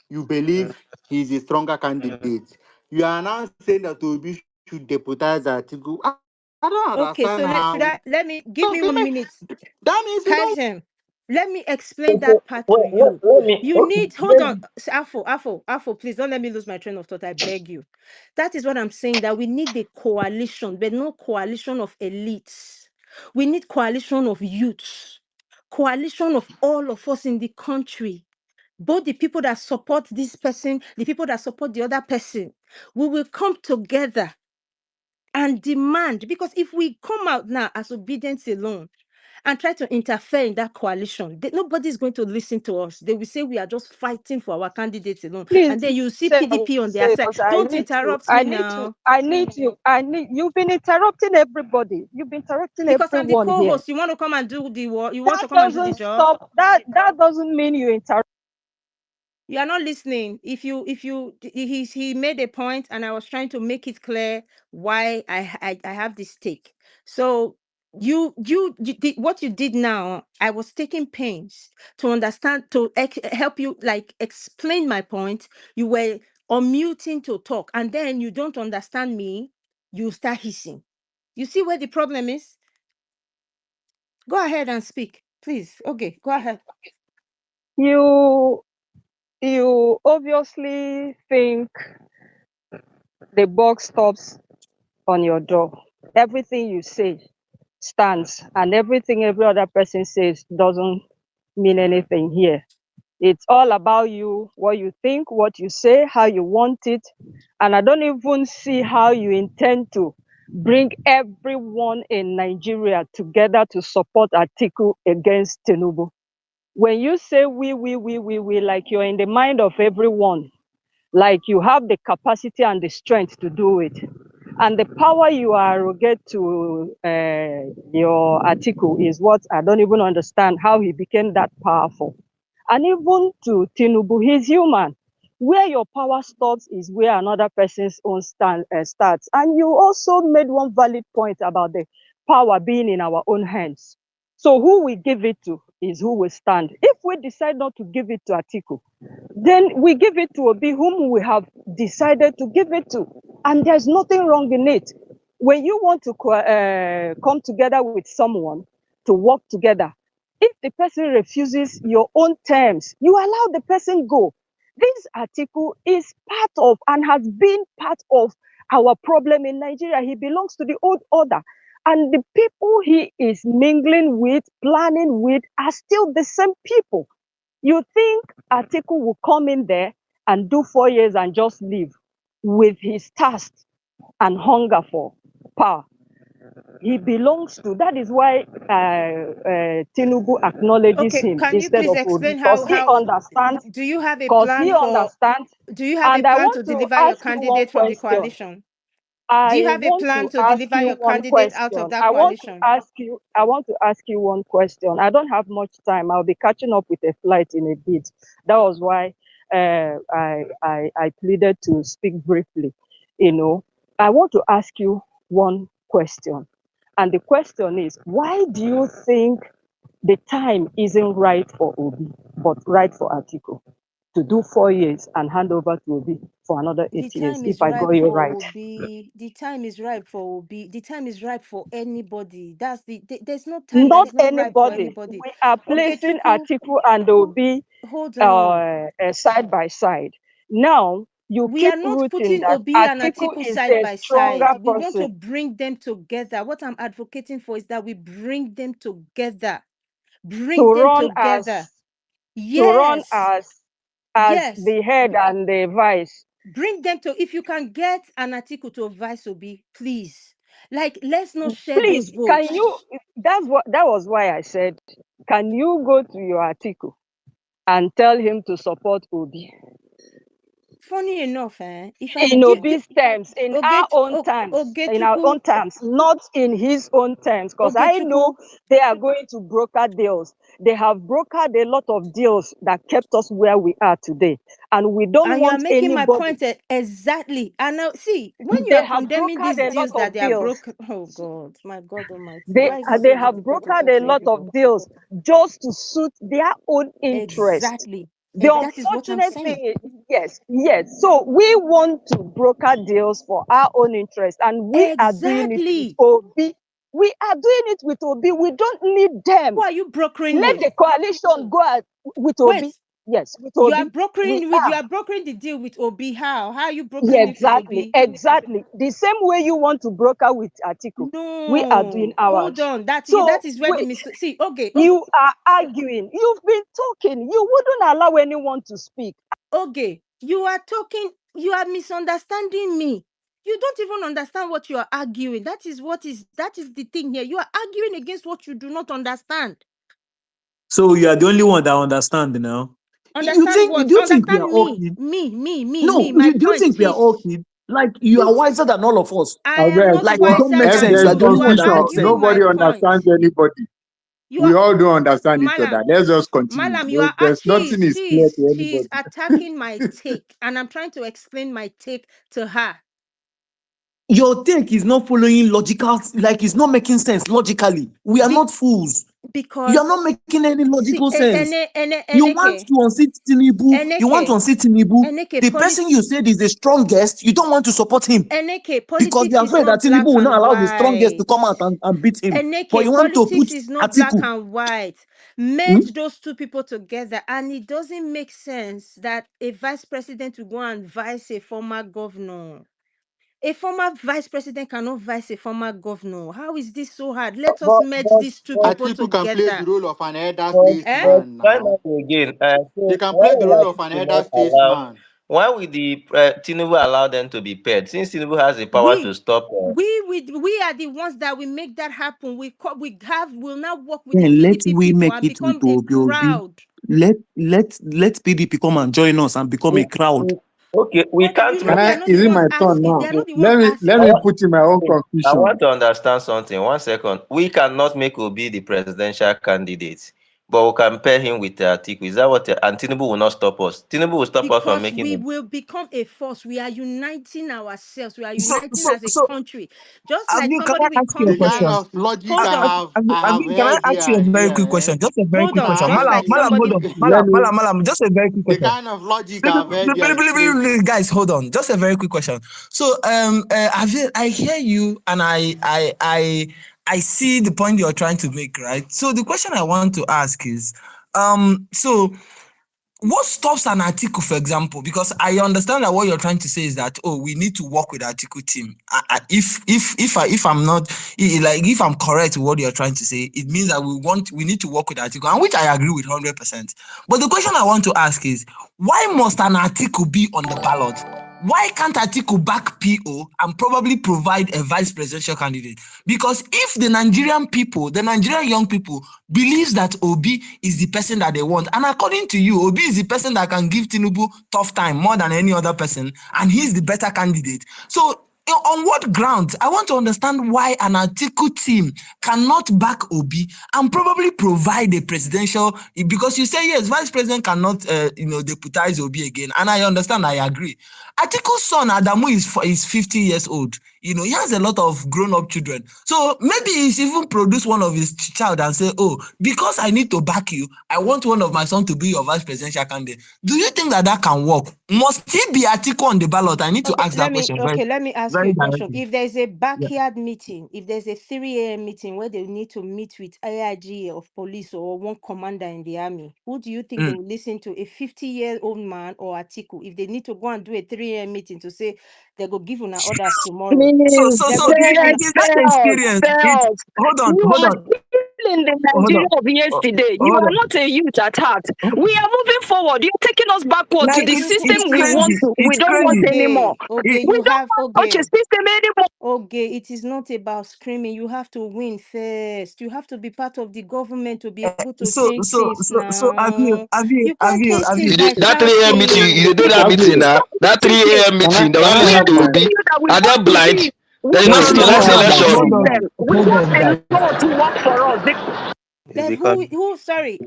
you believe he's a stronger candidate. You are now saying that Obi should deputize Atiku. I don't understand Okay, so how. let me So give me 1 minute. that means you don't. Kaizen, let me explain Okay, that part to wait, you. let me. You Okay, need hold on, maybe. Afo, please don't let me lose my train of thought. I beg you. That is what I'm saying. That we need a coalition, but no coalition of elites. We need coalition of youths, coalition of all of us in the country. Both the people that support this person, the people that support the other person. We will come together and demand, because if we come out now as obedience alone and try to interfere in that coalition, nobody's going to listen to us. They will say we are just fighting for our candidates alone. Please And then you see say what PDP on their say side. because I Don't need to. interrupt I me need to. now. I need you. I need. You've been interrupting everybody. You've been interrupting Because I'm the everyone here. co-host. You want to come and do the work? You want That to come and do the doesn't job? stop. That doesn't mean you interrupt. You are not listening. He made a point, and I was trying to make it clear why I have this take. So you did what you did now. I was taking pains to understand, to help you like explain my point. You were unmuting to talk, and then you don't understand me, you start hissing. You see where the problem is? Go ahead and speak, please. Okay, go ahead. You you obviously think the buck stops on your door. Everything you say stands, and everything every other person says doesn't mean anything here. It's all about you, what you think, what you say, how you want it. And I don't even see how you intend to bring everyone in Nigeria together to support Atiku against Tinubu. When you say we, like you're in the mind of everyone, like you have the capacity and the strength to do it. And the power you arrogate to your article is what I don't even understand how he became that powerful. And even to Tinubu, he's human. Where your power stops is where another person's own starts. And you also made one valid point about the power being in our own hands. So who we give it to is who will stand. If we decide not to give it to Atiku, then we give it to Obi, whom we have decided to give it to. And there's nothing wrong in it. When you want to come together with someone to work together, if the person refuses your own terms, you allow the person go. This article is part of and has been part of our problem in Nigeria. He belongs to the old order. And the people he is mingling with, planning with, are still the same people. You think Atiku will come in there and do 4 years and just leave with his thirst and hunger for power? He belongs to, that is why Tinubu acknowledges Okay, him can you instead please of Obi, explain because he understands, do you have a because plan he for understands. do you have a And I plan want to to deliver your ask you one candidate from the question. coalition? Do you I have a want plan to to ask deliver you your one candidate out of question. that I want to coalition? ask you, I want to ask you one question. I don't have much time. I'll be catching up with a flight in a bit. That was why I pleaded to speak briefly. You know, I want to ask you one question. And the question is, why do you think the time isn't right for Obi, but right for Atiku to do 4 years and hand over to Obi for another The 8 years, time if is I got ripe you for right? Obi. The time is ripe for Obi. The time is ripe for anybody. That's there's no time that Not is not ripe for anybody. anybody. We are Okay, placing Chuku, Atiku and Obi hold on. side by side. Now, you We keep are not rooting putting that Obi and Atiku Atiku is side a by stronger side. We want to person bring them together. What I'm advocating for is that we bring them together. to Bring them run together. to run Yes. as Yes. the head and the vice. Bring them to, if you can get an Atiku to advise Obi, please. Like, let's not share those Please, can votes. you? That was why I said, can you go to your Atiku and tell him to support Obi? Funny enough, if I In did, Obi's terms, in our Oget, own terms, in our Ogechuku, own terms, not in his own terms, because I know Ogechuku, they are going to broker deals. They have brokered a lot of deals that kept us where we are today. And we don't and you are want making my anybody. point exactly. And now, see, when you They are have condemning brokered these a lot deals that of they are deals. broken, oh God, my God Almighty, They, why is it they so have difficult to brokered talk a to lot everybody? of deals just to suit their own interest. Exactly. The That is what I'm unfortunate saying. thing is, yes. So we want to broker deals for our own interest, and we are doing it with Exactly. Obi. We are doing it with Obi. We don't need Who them. are you brokering Let with? the coalition go with Wait, Obi. Yes, with Obi. We you are. are brokering the deal with Obi. How? How are you Yeah, brokering it with exactly. Obi? Exactly. The same way you want to broker with Atiku, we are doing No, hold ours. on. That So that is where the wait. mistake. See, okay, You are arguing. You've been talking. You wouldn't allow anyone to speak. okay. You are talking. You are misunderstanding me. You don't even understand what you are arguing. That is the thing here. You are arguing against what you do not understand. So you are the only one that understand now. You Understand think? what? Do you think we are Understand all me. kids? Me. No. My Do you point think we are is, all kids? Like you are wiser than all of us. I I am beg, not Like it for don't wiser make than sense. there's You are you. the only You are one that confusion. makes sense. arguing my Nobody point. understands anybody. You We are all don't understand each other. Malam. Let's just continue. Malam, you are There's nothing is clear to she's anybody. attacking my take, and I'm trying to explain my take to her. Your take is not following logical. Like it's not making sense logically. We are The not fools. You are because not making any see, logical sense. You want Eneke, to unseat Tinubu. You want to Eneke, unseat Tinubu. Eneke, The person you said is the strongest. You don't want to support him Eneke, because politics you're is afraid that not Tinubu black will not and allow the strongest to white. come out and beat him. But Eneke, you want to put politics is not black Atiku. and white. Hmm? Merge those two people together, and it doesn't make sense that a vice president will go and vice a former governor. A former vice president cannot vice a former governor. How is this so hard? Let us But merge but these two but people Atiku can play the together. role of an elder But Eh? but statesman why now. not again? He So can why play the role will of an Atiku elder not allow? statesman. Why will the Tinubu allow them to be paired? Since Tinubu has the power to We stop. we are the ones that will make that happen. We'll now work with the Then let PDP we people make and it with become a Obi. crowd. Let PDP come and join us and become a We, crowd. we, okay, we Daddy, can't. you know Can they I? are Okay, not the Is it ones my turn asking. They now? are not the ones Let I me asking. want, put in my own I conclusion. want to understand something. 1 second. We cannot make Obi the presidential candidate, but we can pair him with Atiku. Is that what? And Tinubu will not stop us. Tinubu will stop us from Because making we it. will become a force. We are uniting ourselves. We are So, uniting so, as a so, country. Just have like you, can somebody I will ask you a The come kind here. question? of logic Hold on. I have Can I heard ask you a very here, quick eh? question? Just a very Hold quick on. question. Just Ah, like Malam, hold somebody. on. Let me. Malam, just a very quick the question. kind of logic I've heard here is crazy. Guys, hold on. Just a very quick question. So, I hear you, and I see the point you're trying to make, right? So, the question I want to ask is, so what stops an article, for example? Because I understand that what you're trying to say is that, oh, we need to work with article team. If I'm not like, if I'm correct with what you're trying to say, it means that we need to work with article, and which I agree with 100%. But the question I want to ask is, why must an article be on the ballot? Why can't Atiku back PO and probably provide a vice presidential candidate? Because if the Nigerian young people believes that Obi is the person that they want, and according to you, Obi is the person that can give Tinubu tough time more than any other person, and he's the better candidate. So on what grounds? I want to understand why an Atiku team cannot back Obi and probably provide a presidential, because you say yes, vice president cannot deputize Obi again, and I understand, I agree. Atiku's son Adamu is 50 years old. He has a lot of grown-up children. So maybe he's even produced one of his child and say, oh, because I need to back you, I want one of my son to be your vice presidential candidate. Do you think that can work? Must he be Atiku on the ballot? I need to ask that question very, Let me ask you very a question. directly. If there's a Yeah. backyard meeting, if there's a 3 a.m. meeting where they need to meet with AIG of police or one commander in the army, who do you think they Mm. will listen to? A 50-year-old man or Atiku? If they need to go and do a 3 a.m. meeting to say they go give una orders tomorrow, So, Please, so, they so go give it una. is that experience. It's bells. hold on, You hold are on, still in the hold Nigeria on, of yesterday. You hold are on. not a youth at heart. We are moving forward. You're taking us backward to Like the it's system we want crazy. to. We It's don't want crazy. anymore. Okay, We you don't have want such a system anymore. Okay, it is not about screaming. You have to win first. You have to be part of the government to be able to So, change so, things so, so, now. You can't change things Avil. by That 3 a.m. meeting, shouting. you do that People meeting Avil, now. That 3 system. a.m. meeting, they can don't I We listen are have to my telling Obi. you that we Are they want to blind? leave. We Then No, want no, it's to no, the can last I work have with my the election. hold turn on, now? system. We hold want on, the guys. law to work for us. It's Then because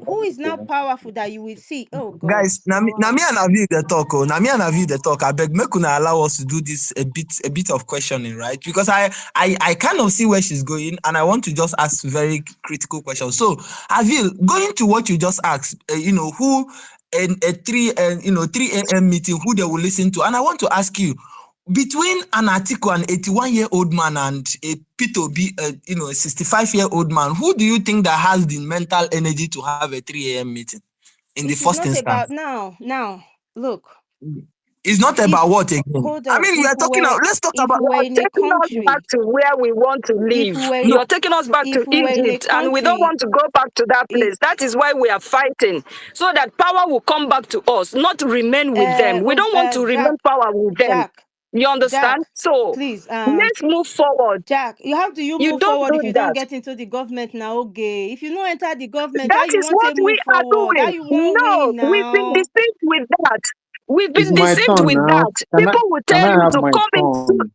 who is now powerful that you will see? Oh God, Guys, na me now. and Avi the talk. Oh, na me and Avi the talk. I beg, make una allow us to do this a bit of questioning, right? Because I kind of see where she's going, and I want to just ask very critical questions. So, Avil, going to what you just asked, who in a 3 a.m. meeting, who they will listen to, and I want to ask you, between an Atiku, an 81-year-old man, and a Peter B, a 65-year-old man, who do you think that has the mental energy to have a 3 a.m. meeting in the It is first not about instance? now. Look, It's not about if what again? hold I on, mean, we are talking. Let's talk if about. we were in a Taking us back country, to where we want to if we live. were No, You're taking us back to if we were in a Egypt, and we don't country, want to go back to that it, place. That is why we are fighting, so that power will come back to us, not remain with them. We don't want to remain power with them. You understand? Jack, So please, let's move forward. Jack, how do you You move don't forward do if you don't that. get into the government now? Okay, if you don't enter the government, how That you is want what to we move are forward? How doing. you want No, win we've been now? deceived with that. We've It's been my deceived turn with now. that. People will Can tell I you have to my turn?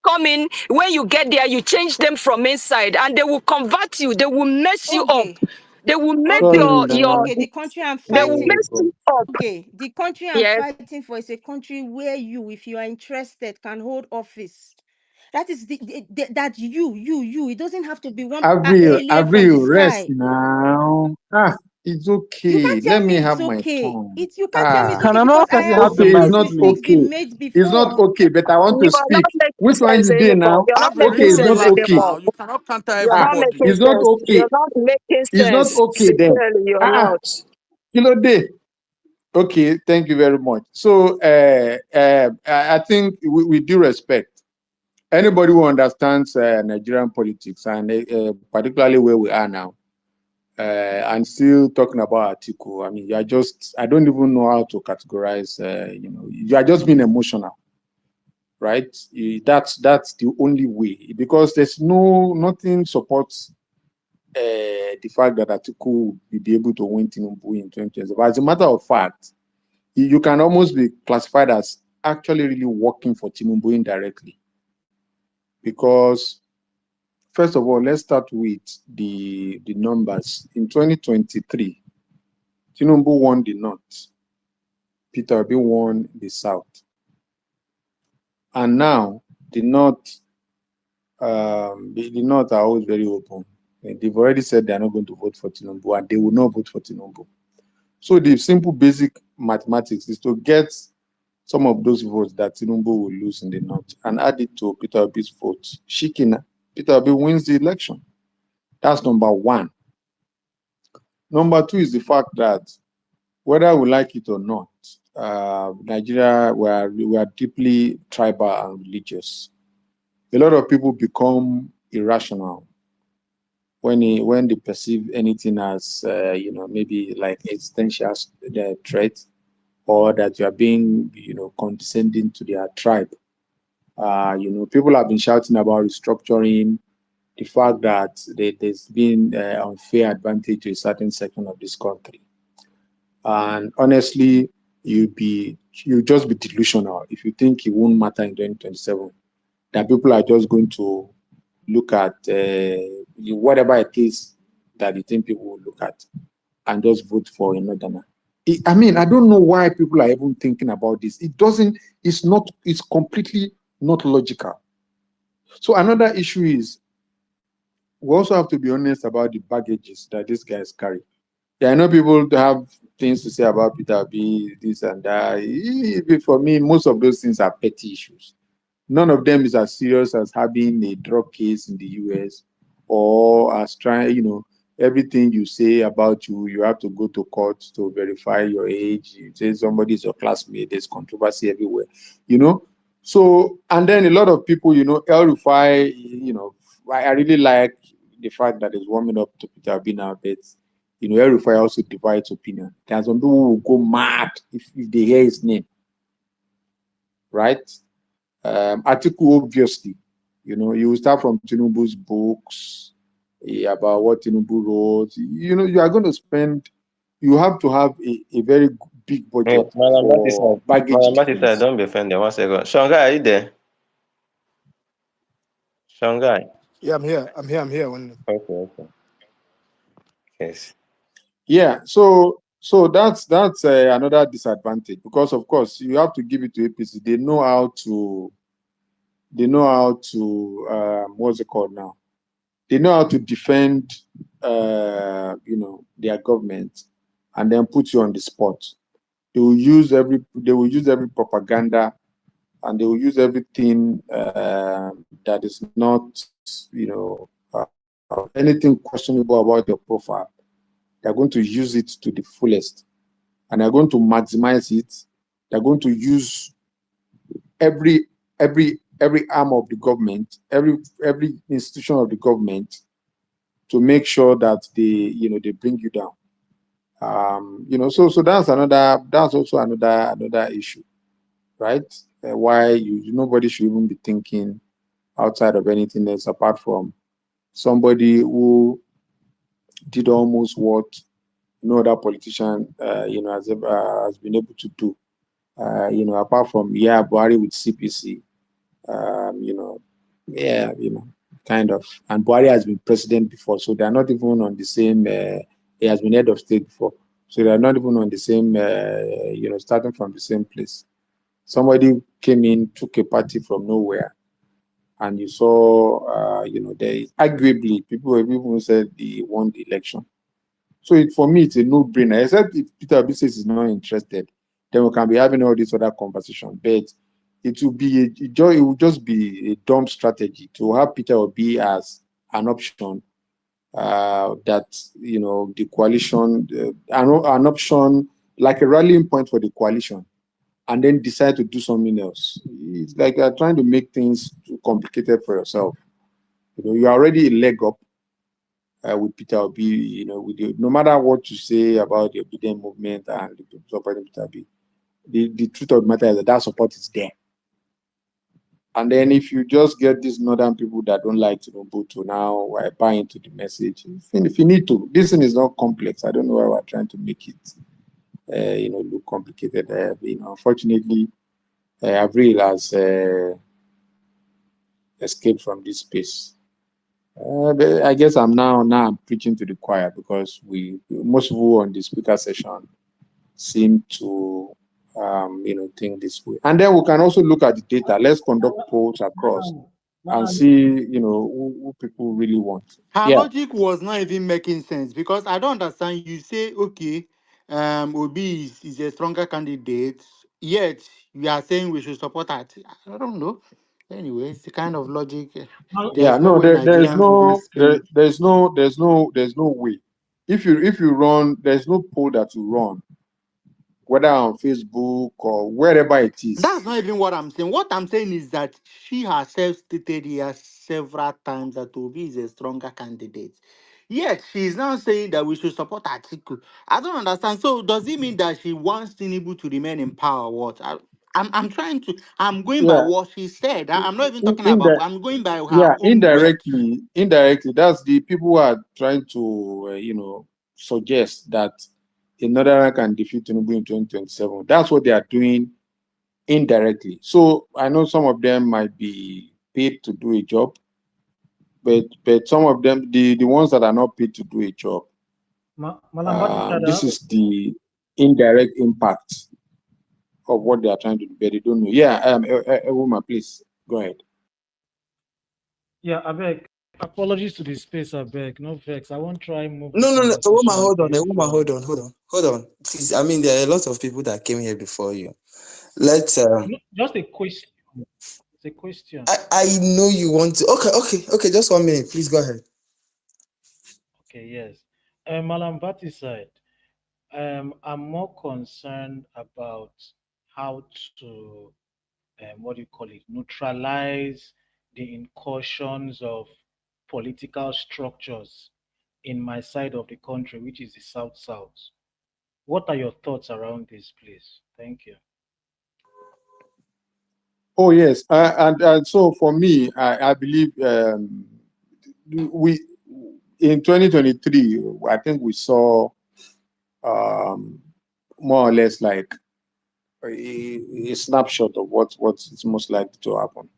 come in. When you get there, you change them from inside, and they will convert you. They will mess you up. Okay, They will make okay, Sorry your. now. the country I'm They will fighting. mess you up. Okay, the country I'm Yes. fighting for is a country where you, if you are interested, can hold office. That is that you. It doesn't have to be one Avril, alien from the Avril, rest sky. now. It's You okay. can't Let tell me me it's have my okay. turn. You can't tell me it's Can okay another because I person have have the Okay, seen it's these mic, not please? mistakes okay. being made It's not before. okay, but I want You to are not speak. making Which one sense you did anymore. now? You're not Average, Okay, making remove it's your not sense laugh okay. anymore. now. You cannot counter You're not everybody. making It's not sense. okay. You're not making It's not sense. okay then. Sincerely, you're Ah, not. kilo day. Okay, thank you very much. So, I think with due respect, anybody who understands Nigerian politics and particularly where we are now, and still talking about Atiku, I mean, you are just, I don't even know how to categorize, you are just being emotional, right? That's the only way, because there's nothing supports the fact that Atiku will be able to win Tinubu in 2020. But as a matter of fact, you can almost be classified as actually really working for Tinubu indirectly. Because, first of all, let's start with the numbers. In 2023, Tinubu won the North, Peter Obi won the South. And now, the North, the North are always very open. They've already said they're not going to vote for Tinubu, and they will not vote for Tinubu. So the simple basic mathematics is to get some of those votes that Tinubu will lose in the North and add it to Peter Obi's votes. Shikina, Peter Obi wins the election. That's number one. Number two is the fact that whether we like it or not, Nigeria, we are deeply tribal and religious. A lot of people become irrational when they perceive anything as, maybe like existential threat, or that you are being, condescending to their tribe. People have been shouting about restructuring, the fact that there's been unfair advantage to a certain section of this country. And honestly, you just be delusional if you think it won't matter in 2027. That people are just going to look at whatever it is that you think people will look at and just vote for another man. I mean, I don't know why people are even thinking about this. It's completely not logical. So another issue is we also have to be honest about the baggages that these guys carry. Yeah, I know people have things to say about Peter B, this and that. For me, most of those things are petty issues. None of them is as serious as having a drug case in the US, or as trying, everything you say about you have to go to court to verify your age. You say somebody is your classmate, there's controversy everywhere, So, and then a lot of people, El Rufai, I really like the fact that it's warming up to Peter B now, but, El Rufai also divides opinion. There are some people who will go mad if they hear his name, right? Atiku, obviously, you start from Tinubu's books about what Tinubu wrote. You are going to spend, you have to have a very big Hey, budget for baggage Madam Matisa, defense. don't be offended. 1 second. Shanghai, are you there? Shanghai. Yeah, I'm here. Okay, okay. Yes. Yeah, so that's another disadvantage, because of course you have to give it to APC. They know how to what's it called now? They know how to defend their government and then put you on the spot. They will use every propaganda, and they will use everything that is not anything questionable about your profile. They're going to use it to the fullest, and they're going to maximize it. They're going to use every arm of the government, every institution of the government, to make sure that they bring you down. So that's also another issue, right? Why nobody should even be thinking outside of anything else apart from somebody who did almost what no other politician has been able to do. Apart from Buhari with CPC, kind of. And Buhari has been president before, so they are not even on the same. He has been head of state before, so they are not even on the same. Starting from the same place. Somebody came in, took a party from nowhere, and you saw, there arguably people who said they won the election. So for me, it's a no-brainer. Except if Peter Obi says he's not interested, then we can be having all this other conversation. But it will just be a dumb strategy to have Peter Obi as an option. That the coalition, an option like a rallying point for the coalition, and then decide to do something else. It's like you're trying to make things too complicated for yourself. You're already a leg up with Peter Obi. No matter what you say about the obedient movement and the people supporting Peter Obi, the truth of the matter is that support is there. And then if you just get these northern people that don't like Tinubu to now buy into the message, if you need to, this thing is not complex. I don't know why we're trying to make it, look complicated. Unfortunately, Avril has escaped from this space. But I guess I'm preaching to the choir, because most people on the speaker session seem to think this way. And then we can also look at the data. Let's conduct polls across and see who people really want. Her Yeah. logic was not even making sense, because I don't understand. You say, okay, Obi is a stronger candidate, yet you are saying we should support her. I don't know. Anyway, it's the kind of logic. Yeah, There's no no, way there's Nigerians wouldn't no spend. there's no way. If you run, there's no poll that you run, whether on Facebook or wherever it That's is. not even what I'm saying. What I'm saying is that she herself stated here several times that Obi is a stronger candidate. Yet she's now saying that we should support Atiku. I don't understand. So does it mean that she wants Tinubu to remain in power? What? I'm going by Yeah, what she said. I'm not even talking in about, the I'm going by her yeah, own words. indirectly, that's the people who are trying to suggest that another can defeat Tinubu in 2027. That's what they are doing indirectly. So I know some of them might be paid to do a job, but some of them, the ones that are not paid to do a job, this is the indirect impact of what they are trying to do, but they don't know. Yeah, woman, please go ahead. Yeah, I beg. Apologies to the space, I beg. No vex. I won't try move the No. Woman, conversation hold on. away Woman, from. hold on. Please, I mean, there are a lot of people that came here before you. Let's. No, just a question. It's a question. I know you want to. Okay. Just 1 minute, please go ahead. Okay, yes. Malam Bati said, I'm more concerned about how to, what do you call it, neutralize the incursions of political structures in my side of the country, which is the South. What are your thoughts around this, please? Thank you. Oh yes, and so for me, I believe we in 2023, I think we saw more or less like a snapshot of what is most likely to happen,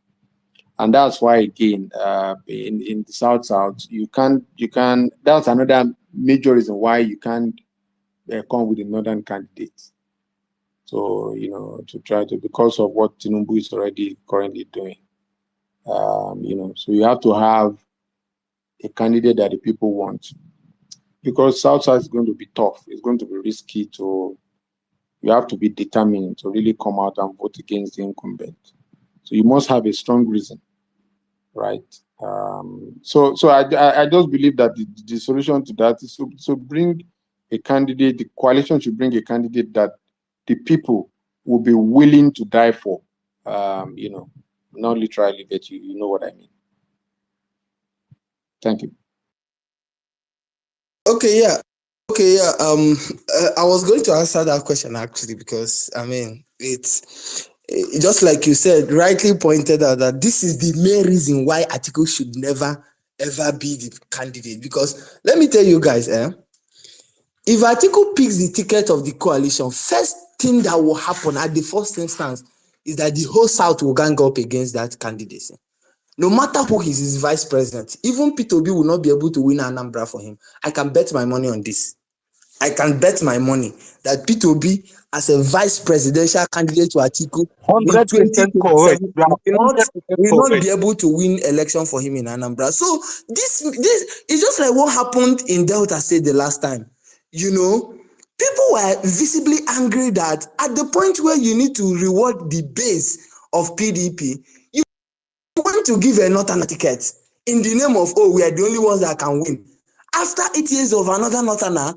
and that's why again, in the South, you can that's another major reason why you can't come with a northern candidate. So to try to, because of what Tinubu is already currently doing. So you have to have a candidate that the people want, because South is going to be tough. It's going to be risky you have to be determined to really come out and vote against the incumbent. So you must have a strong reason, right? So I just believe that the solution to that is to bring a candidate. The coalition should bring a candidate that the people will be willing to die for. Not literally, but you know what I mean. Thank you. Okay, yeah. I was going to answer that question actually, because I mean it's just like you said, rightly pointed out, that this is the main reason why Atiku should never ever be the candidate. Because let me tell you guys, if Atiku picks the ticket of the coalition, first thing that will happen at the first instance is that the whole South will gang up against that candidacy. No matter who is his vice president, even Peter Obi will not be able to win Anambra for him. I can bet my money on this. I can bet my money that P2B as a vice presidential candidate to Atiku in 100% correct. 2027 You are 100% will not correct. be able to win election for him in Anambra. So this is just like what happened in Delta State the last time. You know, people were visibly angry that at the point where you need to reward the base of PDP, you want to give a northern ticket in the name of, oh, we are the only ones that can win. After 8 years of another northerner,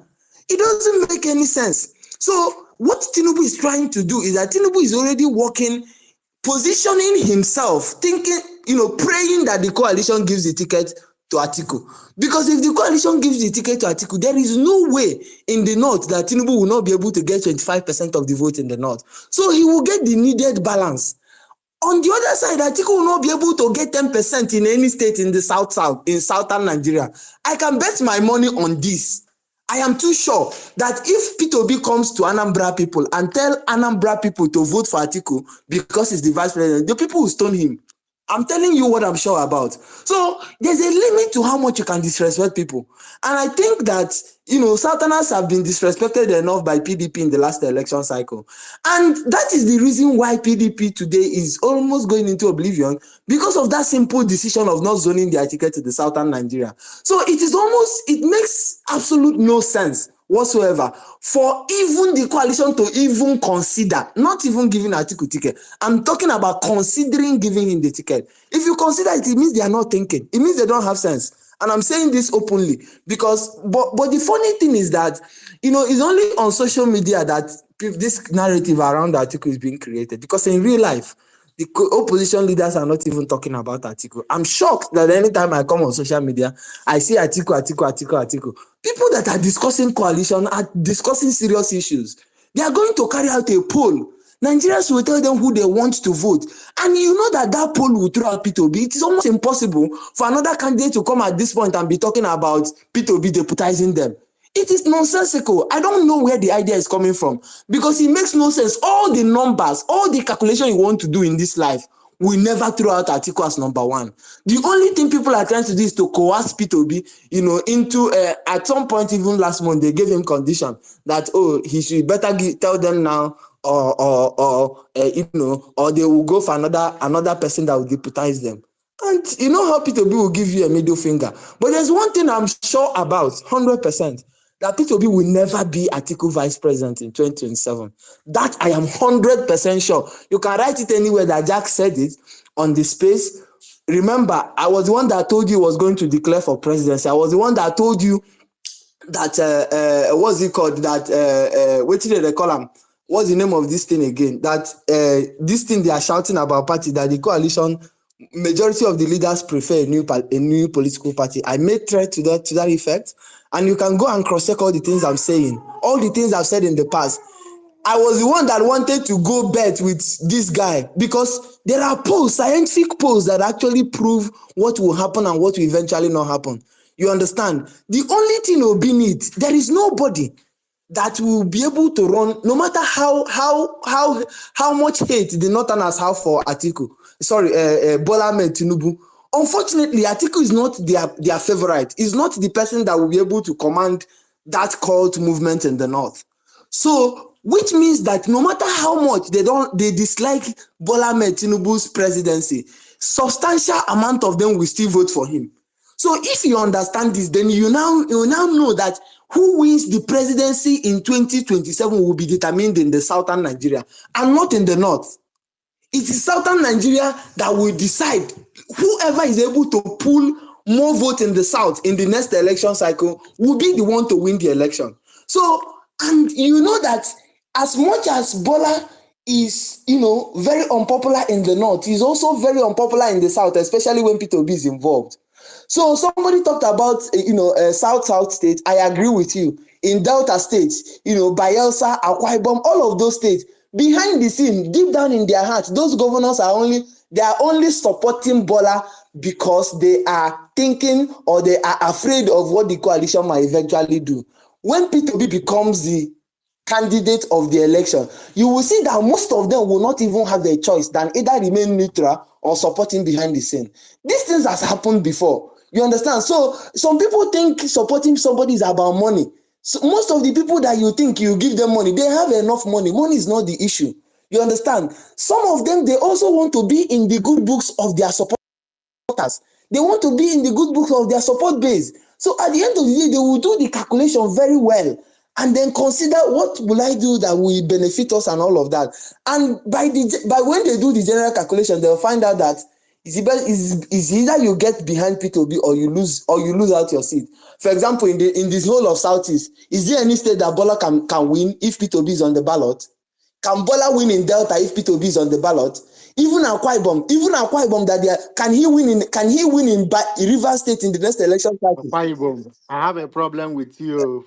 it doesn't make any sense. So what Tinubu is trying to do is that Tinubu is already working, positioning himself, thinking, praying that the coalition gives the ticket to Atiku. Because if the coalition gives the ticket to Atiku, there is no way in the north that Tinubu will not be able to get 25% of the vote in the north. So he will get the needed balance. On the other side, Atiku will not be able to get 10% in any state in the south, in southern Nigeria. I can bet my money on this. I am too sure that if P2B comes to Anambra people and tell Anambra people to vote for Atiku because he's the vice president, the people will stone him. I'm telling you what I'm sure about. So there's a limit to how much you can disrespect people. And I think that, Southerners have been disrespected enough by PDP in the last election cycle. And that is the reason why PDP today is almost going into oblivion, because of that simple decision of not zoning their ticket to the southern Nigeria. So it makes absolute no sense whatsoever for even the coalition to even consider, not even giving Atiku ticket. I'm talking about considering giving him the ticket. If you consider it, it means they are not thinking. It means they don't have sense. And I'm saying this openly because, but the funny thing is that, it's only on social media that this narrative around Atiku is being created. Because in real life, the opposition leaders are not even talking about Atiku. I'm shocked that anytime I come on social media, I see Atiku. People that are discussing coalition are discussing serious issues. They are going to carry out a poll. Nigerians will tell them who they want to vote. And you know that poll will throw out P2B. It is almost impossible for another candidate to come at this point and be talking about P2B deputizing them. It is nonsensical. I don't know where the idea is coming from because it makes no sense. All the numbers, all the calculation you want to do in this life will never throw out Atiku as number one. The only thing people are trying to do is to coerce P2B, into at some point, even last month, they gave him condition that, oh, he should better tell them now, or they will go for another person that will deputize them. And you know how P2B will give you a middle finger. But there's one thing I'm sure about, 100%, that P2B will never be Atiku vice president in 2027. That I am 100% sure. You can write it anywhere that Jack said it on the space. Remember, I was the one that told you he was going to declare for presidency. I was the one that told you that, what's it called? That, what did they call him? What's the name of this thing again? That this thing they are shouting about party, that the coalition, majority of the leaders prefer a new political party. I made threat to that effect, and you can go and cross-check all the things I'm saying, all the things I've said in the past. I was the one that wanted to go bet with this guy because there are polls, scientific polls that actually prove what will happen and what will eventually not happen. You understand? The only thing Obi needs, there is nobody that will be able to run, no matter how much hate the Northerners have for Atiku. Sorry, Bola Ahmed Tinubu. Unfortunately, Atiku is not their favorite. He's not the person that will be able to command that cult movement in the North. So, which means that no matter how much they dislike Bola Ahmed Tinubu's presidency, substantial amount of them will still vote for him. So if you understand this, then you now know that who wins the presidency in 2027 will be determined in the southern Nigeria and not in the north. It is southern Nigeria that will decide. Whoever is able to pull more votes in the south in the next election cycle will be the one to win the election. So, and you know that as much as Bola is, very unpopular in the north, he's also very unpopular in the south, especially when P2B is involved. So somebody talked about, South state. I agree with you. In Delta states, Bayelsa, Akwa Ibom, all of those states, behind the scene, deep down in their hearts, those governors are only supporting Bola because they are thinking or they are afraid of what the coalition might eventually do. When P2B becomes the candidate of the election, you will see that most of them will not even have a choice than either remain neutral or supporting behind the scene. These things has happened before. You understand? So some people think supporting somebody is about money. So most of the people that you think you give them money, they have enough money. Money is not the issue. You understand? Some of them, they also want to be in the good books of their supporters. They want to be in the good books of their support base. So at the end of the day, they will do the calculation very well and then consider what will I do that will benefit us and all of that. And by when they do the general calculation, they'll find out that is either you get behind P2B or you lose out your seat. For example, in this whole of Southeast, is there any state that Bola can win if P2B is on the ballot? Can Bola win in Delta if P2B is on the ballot? Even Akwa Ibom that they are, can he win in Rivers State in the next election cycle? Akwa Ibom. I have a problem with you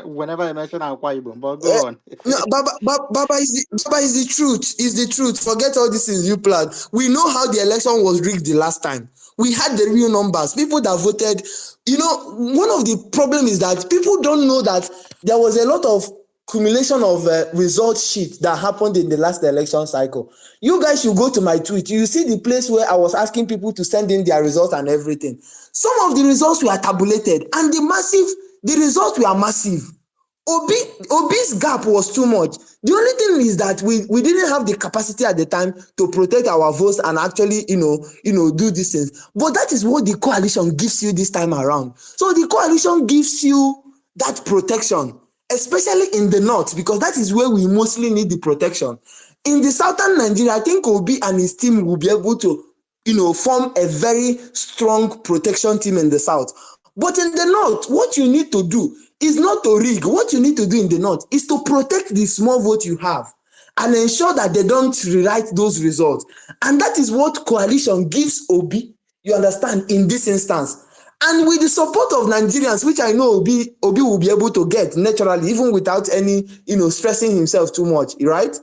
whenever I mention Akwa Ibom, but go on. No, Baba is the truth. Is the truth. Forget all this is you plan. We know how the election was rigged the last time. We had the real numbers. People that voted. You know, one of the problem is that people don't know that there was a lot of accumulation of result sheet that happened in the last election cycle. You guys should go to my tweet. You see the place where I was asking people to send in their results and everything. Some of the results were tabulated, and the results were massive. Obi's gap was too much. The only thing is that we didn't have the capacity at the time to protect our votes and actually, do these things. But that is what the coalition gives you this time around. So the coalition gives you that protection, especially in the north, because that is where we mostly need the protection. In the southern Nigeria, I think Obi and his team will be able to, form a very strong protection team in the south. But in the north, what you need to do is not to rig. What you need to do in the north is to protect the small vote you have and ensure that they don't rewrite those results. And that is what coalition gives Obi, you understand, in this instance. And with the support of Nigerians, which I know Obi will be able to get naturally, even without any, stressing himself too much, right?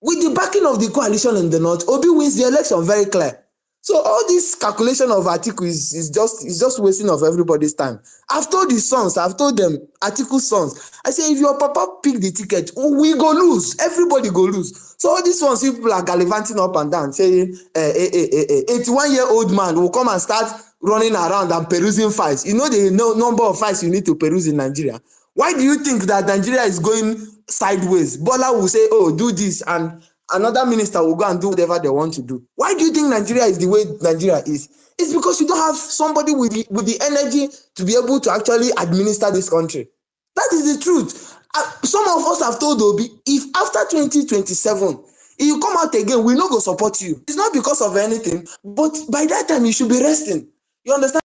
With the backing of the coalition in the north, Obi wins the election very clear. So all this calculation of Atiku is just wasting of everybody's time. I've told his sons, I've told them, Atiku's sons, I say, if your papa pick the ticket, we go lose. Everybody go lose. So all these ones, people are gallivanting up and down, saying, 81-year-old man will come and start running around and perusing files. You know the number of files you need to peruse in Nigeria. Why do you think that Nigeria is going sideways? Bola will say, oh, do this, and another minister will go and do whatever they want to do. Why do you think Nigeria is the way Nigeria is? It's because you don't have somebody with the energy to be able to actually administer this country. That is the truth. Some of us have told Obi, if after 2027, if you come out again, we no go support you. It's not because of anything, but by that time, you should be resting. You understand?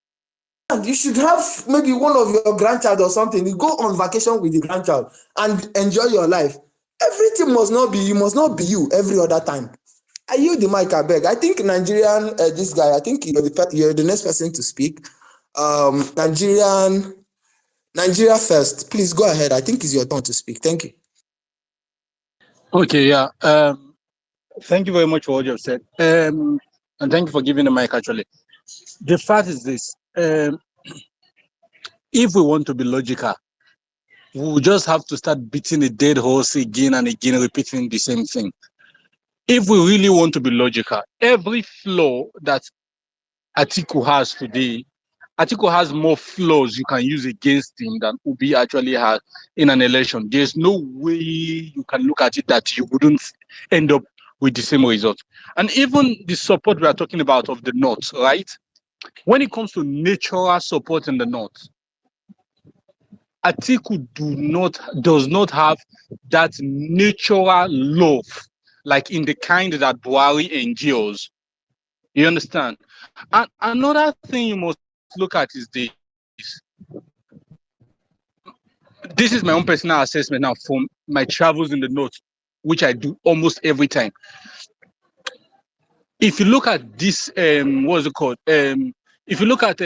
You should have maybe one of your grandchild or something. You go on vacation with the grandchild and enjoy your life. Everything must not be you every other time. I yield the mic, I beg. I think Nigerian, this guy, I think you're the next person to speak. Nigeria first. Please go ahead. I think it's your turn to speak. Thank you. Okay, yeah. Thank you very much for what you've said. And thank you for giving the mic, actually. The fact is this. If we want to be logical, we will just have to start beating a dead horse again and again, repeating the same thing. If we really want to be logical, every flaw that Atiku has today, Atiku has more flaws you can use against him than Obi actually has in an election. There's no way you can look at it that you wouldn't end up with the same result. And even the support we are talking about of the North, right? When it comes to natural support in the North, Atiku does not have that natural love, like in the kind that Buhari endures. You understand? And another thing you must look at is this. This is my own personal assessment now from my travels in the North, which I do almost every time. If you look at this, what's it called? If you look at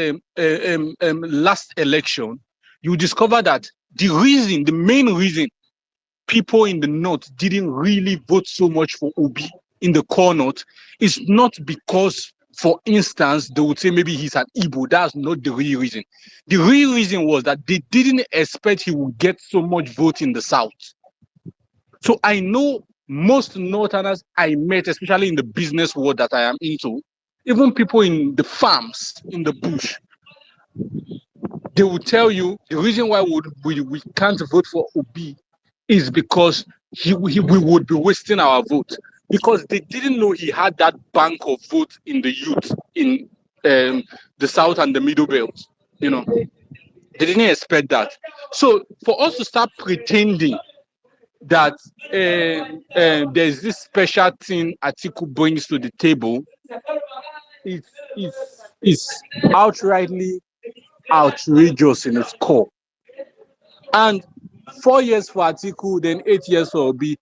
last election, you discover that the main reason people in the North didn't really vote so much for Obi in the core North is not because, for instance, they would say maybe he's an Igbo. That's not the real reason. The real reason was that they didn't expect he would get so much vote in the South. So I know most Northerners I met, especially in the business world that I am into, even people in the farms, in the bush, they will tell you the reason why we can't vote for Obi is because we would be wasting our vote, because they didn't know he had that bank of votes in the youth in the South and the Middle Belt. You know, they didn't expect that. So for us to start pretending that there's this special thing Atiku brings to the table, it's outrightly outrageous in its core. And 4 years for Atiku, then 8 years for Obi.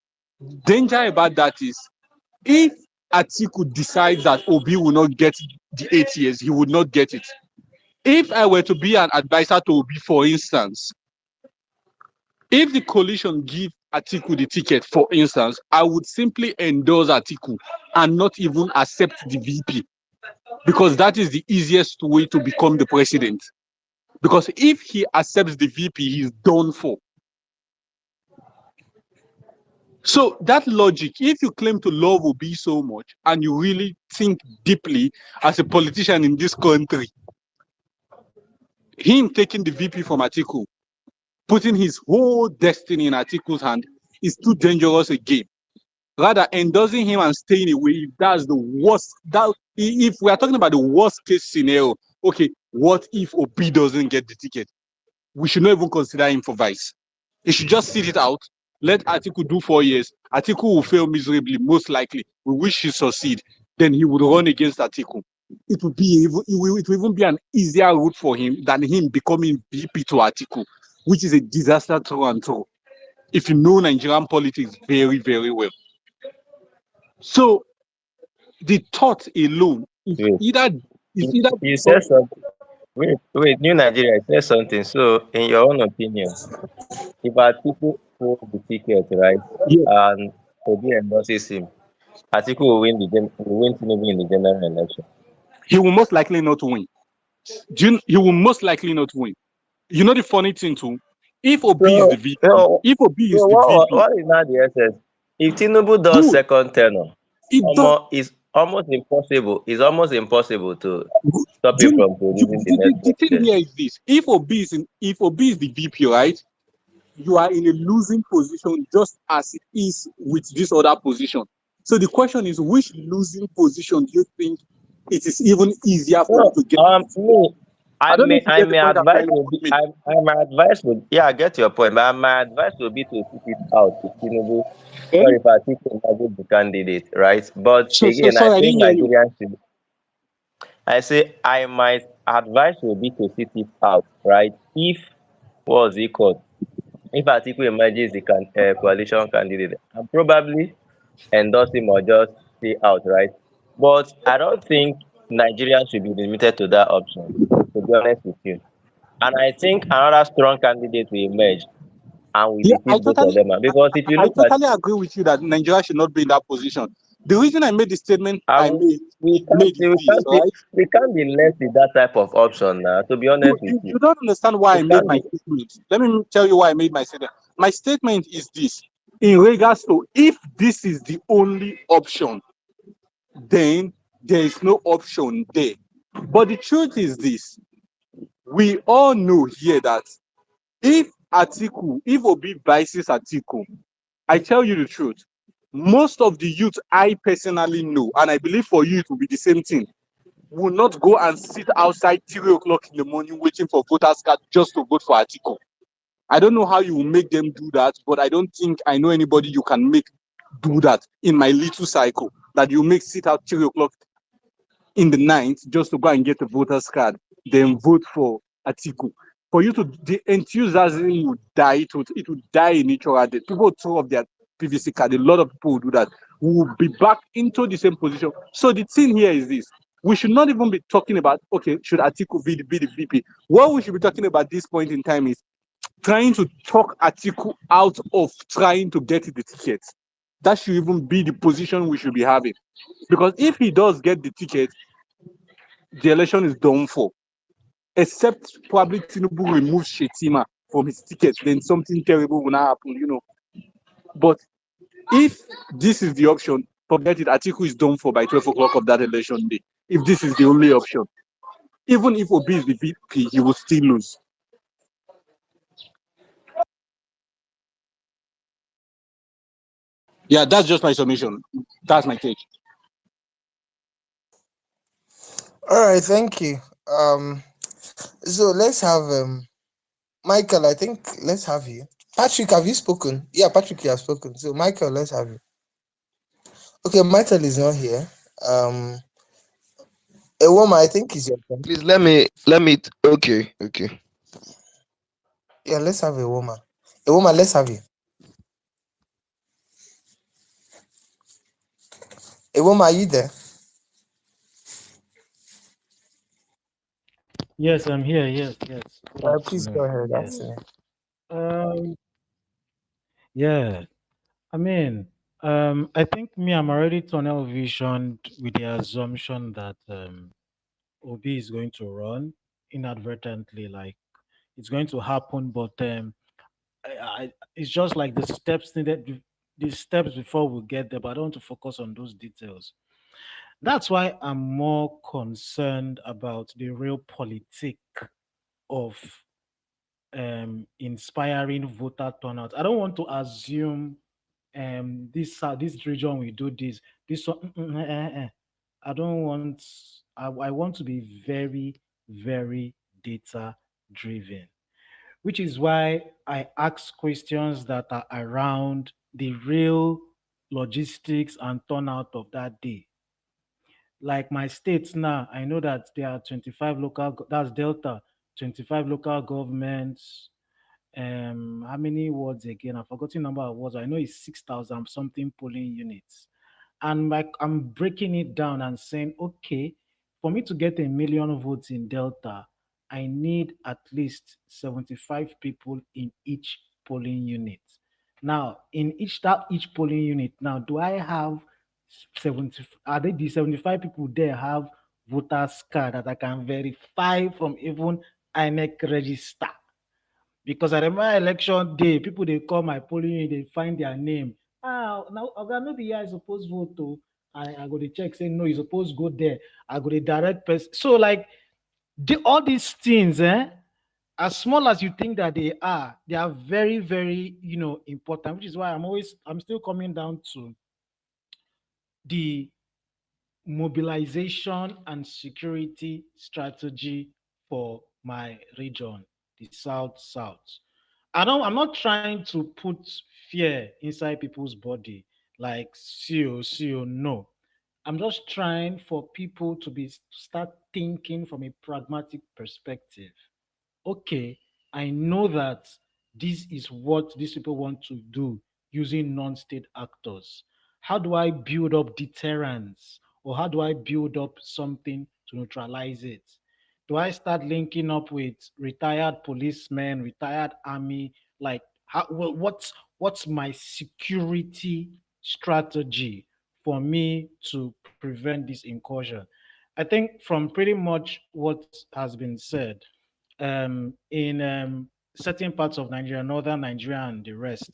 Danger about that is, if Atiku decides that Obi will not get the 8 years, he would not get it. If I were to be an advisor to Obi, for instance, if the coalition give Atiku the ticket, for instance, I would simply endorse Atiku and not even accept the VP, because that is the easiest way to become the president. Because if he accepts the VP, he's done for. So that logic, if you claim to love Obi so much and you really think deeply as a politician in this country, him taking the VP from Atiku, putting his whole destiny in Atiku's hand, is too dangerous a game. Rather, endorsing him and staying away, if that's the worst, if we are talking about the worst case scenario, okay, what if Obi doesn't get the ticket? We should not even consider him for vice. He should just sit it out. Let Atiku do 4 years. Atiku will fail miserably, most likely. We wish he succeed. Then he would run against Atiku. It will even be an easier route for him than him becoming VP to Atiku, which is a disaster through and through, if you know Nigerian politics very, very well. So the thought alone is Wait, either you said something. Wait, New Nigeria said something. So, in your own opinion, if Atiku holds the ticket, right, yeah, and Obi endorses him, Atiku will will win Tinubu in the general election. he will most likely not win. He will most likely not win. You know the funny thing too? If Obi is the So, VP, so, if Obi is so the VP, what is now the essence? If Tinubu does good. second tenor, It does. it's almost impossible. It's almost impossible to stop him You, from producing the next the thing president. here is this: if Obi is the VP, right, you are in a losing position, just as it is with this other position. So the question is, which losing position do you think it is even easier for you So, to get? me, I don't know if you I get the may point I'm advise trying to will put be, in. my advice would, yeah, I get your point, but my advice would be to sit it out with Tinubu, or Eh? if Atiku emerges the candidate, right? But So again, I sorry, I think didn't hear you. Nigerians should, I say, I might advise will be to sit it out, right? If, what's it called? If Atiku emerges the coalition candidate, and probably endorse him or just stay out, right? But I don't think Nigeria should be limited to that option, to be honest with you. And I think another strong candidate will emerge and will Yeah, defeat both of them. Because if you I look at, totally agree with you that Nigeria should not be in that position. The reason I made the statement I I will, made is this, right? we can't be left with that type of option now. To be You, honest with you, you, you don't understand why we I made can't my be. statement. Let me tell you why I made my statement. My statement is this: in regards to, if this is the only option, then there is no option there. But the truth is this: we all know here that if Obi biases Atiku, I tell you the truth, most of the youth I personally know, and I believe for you it will be the same thing, will not go and sit outside 3 o'clock in the morning waiting for voters card just to vote for Atiku. I don't know how you will make them do that, but I don't think I know anybody you can make do that in my little cycle, that you make sit out 3 o'clock in the night just to go and get a voter's card, then vote for Atiku. For you to, the enthusiasm would die. It would die in natural death. People throw off their PVC card. A lot of people will do that. We will be back into the same position. So the thing here is this: we should not even be talking about, okay, should Atiku be the VP? What we should be talking about this point in time is trying to talk Atiku out of trying to get the ticket. That should even be the position we should be having. Because if he does get the ticket, the election is done for. Except probably Tinubu removes Shetima from his ticket, then something terrible will not happen, you know. But if this is the option, forget it. Atiku is done for by 12 o'clock of that election day. If this is the only option, even if Obi is the VP, he will still lose. Yeah, that's just my submission. That's my take. All right, thank you. So let's have Michael. I think let's have you. Patrick, have you spoken? Yeah, Patrick, you have spoken. So Michael, let's have you. Okay, Michael is not here. Um, a woman, I think is your turn. Please let me. Okay, okay. Yeah, let's have a woman. A woman, let's have you. A woman, are you there? Yes, I'm here. Yes, yes. Good Please go afternoon. ahead. Yes. After. Um, yeah. I mean, I think me, I'm already tunnel visioned with the assumption that Obi is going to run inadvertently, like it's going to happen, but it's just like the steps needed, the steps before we get there. But I don't want to focus on those details. That's why I'm more concerned about the real politic of inspiring voter turnout. I don't want to assume this region will do this. This one, I don't want. I want to be very very data driven, which is why I ask questions that are around the real logistics and turnout of that day. Like my states now, I know that there are 25 that's Delta, 25 local governments. How many wards again? I've forgotten number of wards. I know it's 6,000 something polling units. And like I'm breaking it down and saying, okay, for me to get 1 million votes in Delta, I need at least 75 people in each polling unit. Now, in each polling unit, now do I have 70? Are they the 75 people there have voters card that I can verify from even INEC register? Because I remember election day, people they call my polling unit, they find their name. Now I know the year I suppose vote to. I go to check saying no, you supposed go there. I go to direct person. So like all these things, as small as you think that they are very, very, important, which is why I'm still coming down to the mobilization and security strategy for my region, the South South. I'm not trying to put fear inside people's body, like see, no. I'm just trying for people to start thinking from a pragmatic perspective. Okay, I know that this is what these people want to do using non-state actors. How do I build up deterrence, or how do I build up something to neutralize it? Do I start linking up with retired policemen, retired army? Like, what's my security strategy for me to prevent this incursion? I think from pretty much what has been said, in certain parts of Nigeria, northern Nigeria, and the rest,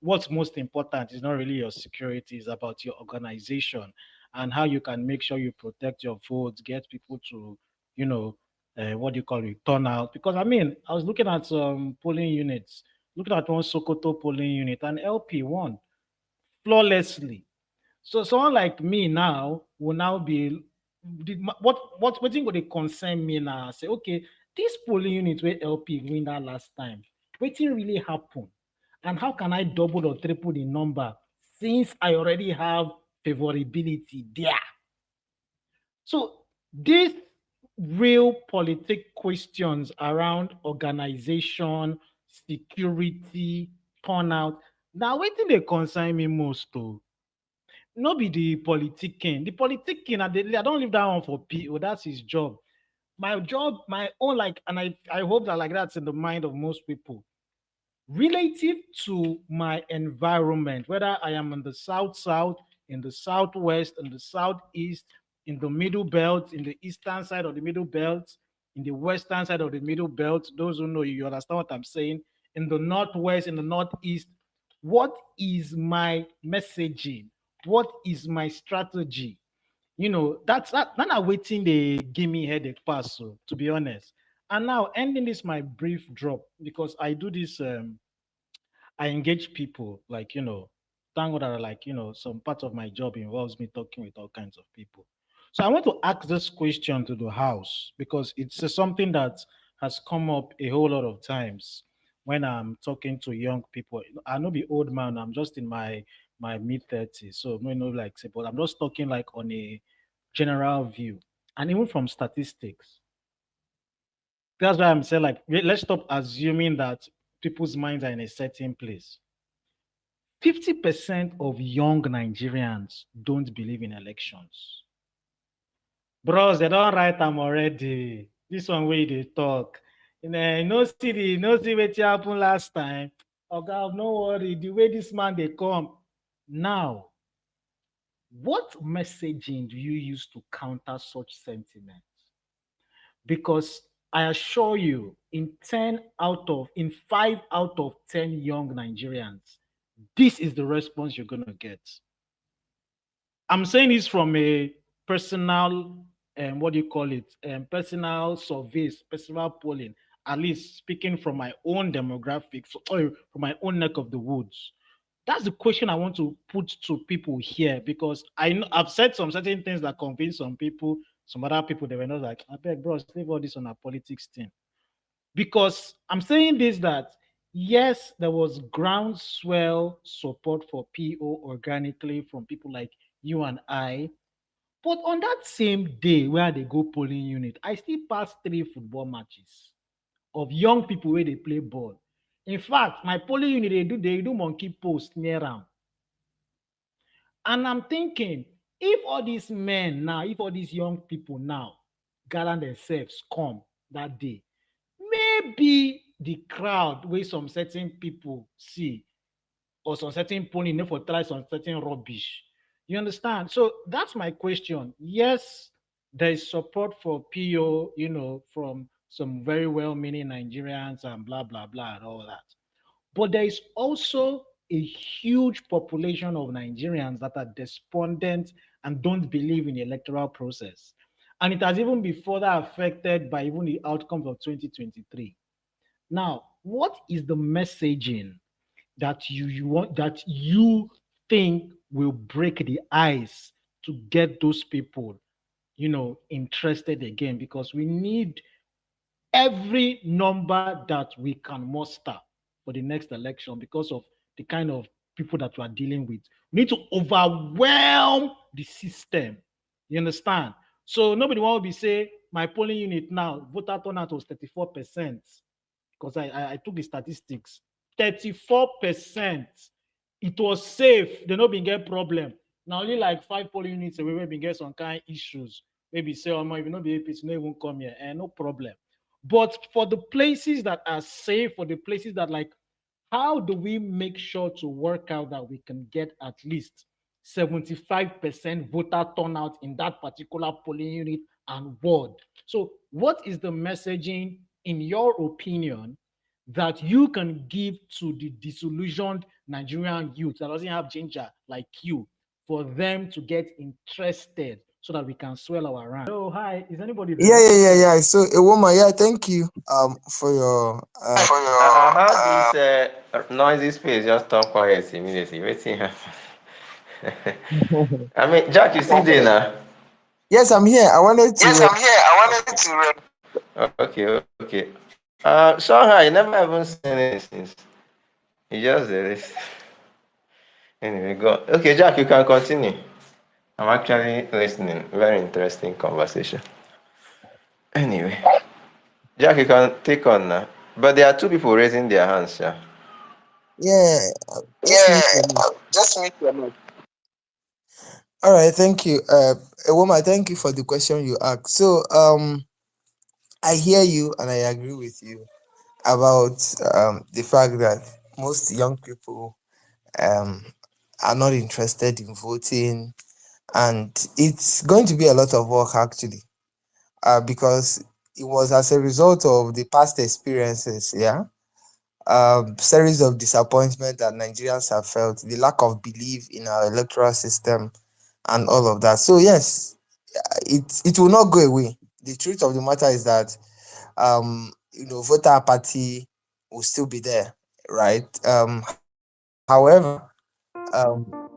what's most important is not really your security, it's about your organization and how you can make sure you protect your votes, get people to, you know, what do you call it, turn out. Because I mean, I was looking at some polling units, looking at one Sokoto polling unit, and LP won flawlessly. So someone like me now will now be what thing would they concern me now? Say, okay, this polling unit where LP win that last time, what thing really happened? And how can I double or triple the number since I already have favorability there? So these real politic questions around organization, security, turnout. Now, what thing they concern me most though? No be the politicking. The politicking, I don't leave that one for PO. That's his job. My job, my own, like, and I hope that like that's in the mind of most people. Relative to my environment, whether I am in the south south, in the southwest, in the southeast, in the middle belt, in the eastern side of the middle belt, in the western side of the middle belt. Those who know you understand what I'm saying. In the northwest, in the northeast, what is my messaging? What is my strategy? That's not waiting they give me headache pass, so to be honest. And now ending this my brief drop, because I do this, I engage people, like, Thank God that like some part of my job involves me talking with all kinds of people. So I want to ask this question to the house because it's something that has come up a whole lot of times when I'm talking to young people. I know be old man. I'm just in my mid 30s, so like say, but I'm just talking like on a general view, and even from statistics. That's why I'm saying like let's stop assuming that people's minds are in a certain place. 50% of young Nigerians don't believe in elections. Bros, they don't write them already. This one way they talk. See what happened last time. Oh God, no worry. The way this man they come. Now, what messaging do you use to counter such sentiments? Because I assure you, in 5 out of 10 young Nigerians, this is the response you're gonna get. I'm saying this from a personal, what do you call it? Personal surveys, personal polling. At least speaking from my own demographics or from my own neck of the woods. That's the question I want to put to people here because I've said some certain things that convince some people, some other people they were not like, I beg, bros, leave all this on a politics thing. Because I'm saying this that yes, there was groundswell support for PO organically from people like you and I. But on that same day where they go polling unit, I still pass 3 football matches of young people where they play ball. In fact, my polling unit they do monkey post near them. And I'm thinking, if all these men now, if all these young people now gather themselves come that day, maybe the crowd where some certain people see or some certain pony no for try some certain rubbish. You understand? So that's my question. Yes, there is support for PO, from some very well-meaning Nigerians and blah blah blah and all that. But there is also a huge population of Nigerians that are despondent and don't believe in the electoral process. And it has even been further affected by even the outcomes of 2023. Now, what is the messaging that you want that you think will break the ice to get those people, interested again? Because we need every number that we can muster for the next election because of the kind of people that we are dealing with. We need to overwhelm the system. You understand? So nobody will be say my polling unit now voter turnout was 34%, because I took the statistics. 34%. It was safe. They no been get problem. Now only like 5 polling units away we been get some kind of issues. Maybe say, oh, if you not be APC, no even come here. No problem. But for the places that are safe, for the places that like, how do we make sure to work out that we can get at least 75% voter turnout in that particular polling unit and ward? So, what is the messaging, in your opinion, that you can give to the disillusioned Nigerian youth that doesn't have ginger like you for them to get interested so that we can swell our rank? Oh, hi. Is anybody Yeah, there? yeah, yeah, yeah. So a woman, yeah, thank you for your How this noisy space just turn quiet immediately? Wetin happen? I mean, Jack, you still there now? Yes, I'm here. I wanted Yes, to I'm here. I wanted to. Okay, okay. Shanghai, I never even seen anything since. You just there. Anyway, go. Okay, Jack, you can continue. I'm actually listening. Very interesting conversation. Anyway, Jack, you can take on now. But there are two people raising their hands, yeah. yeah, just Yeah, meet your mic. just me. All right, thank you. A woman, thank you for the question you asked. So I hear you and I agree with you about the fact that most young people um are not interested in voting, and it's going to be a lot of work actually, because it was as a result of the past experiences, yeah, series of disappointment that Nigerians have felt, the lack of belief in our electoral system, and all of that. So yes, it will not go away. The truth of the matter is that voter apathy will still be there, right? However, um,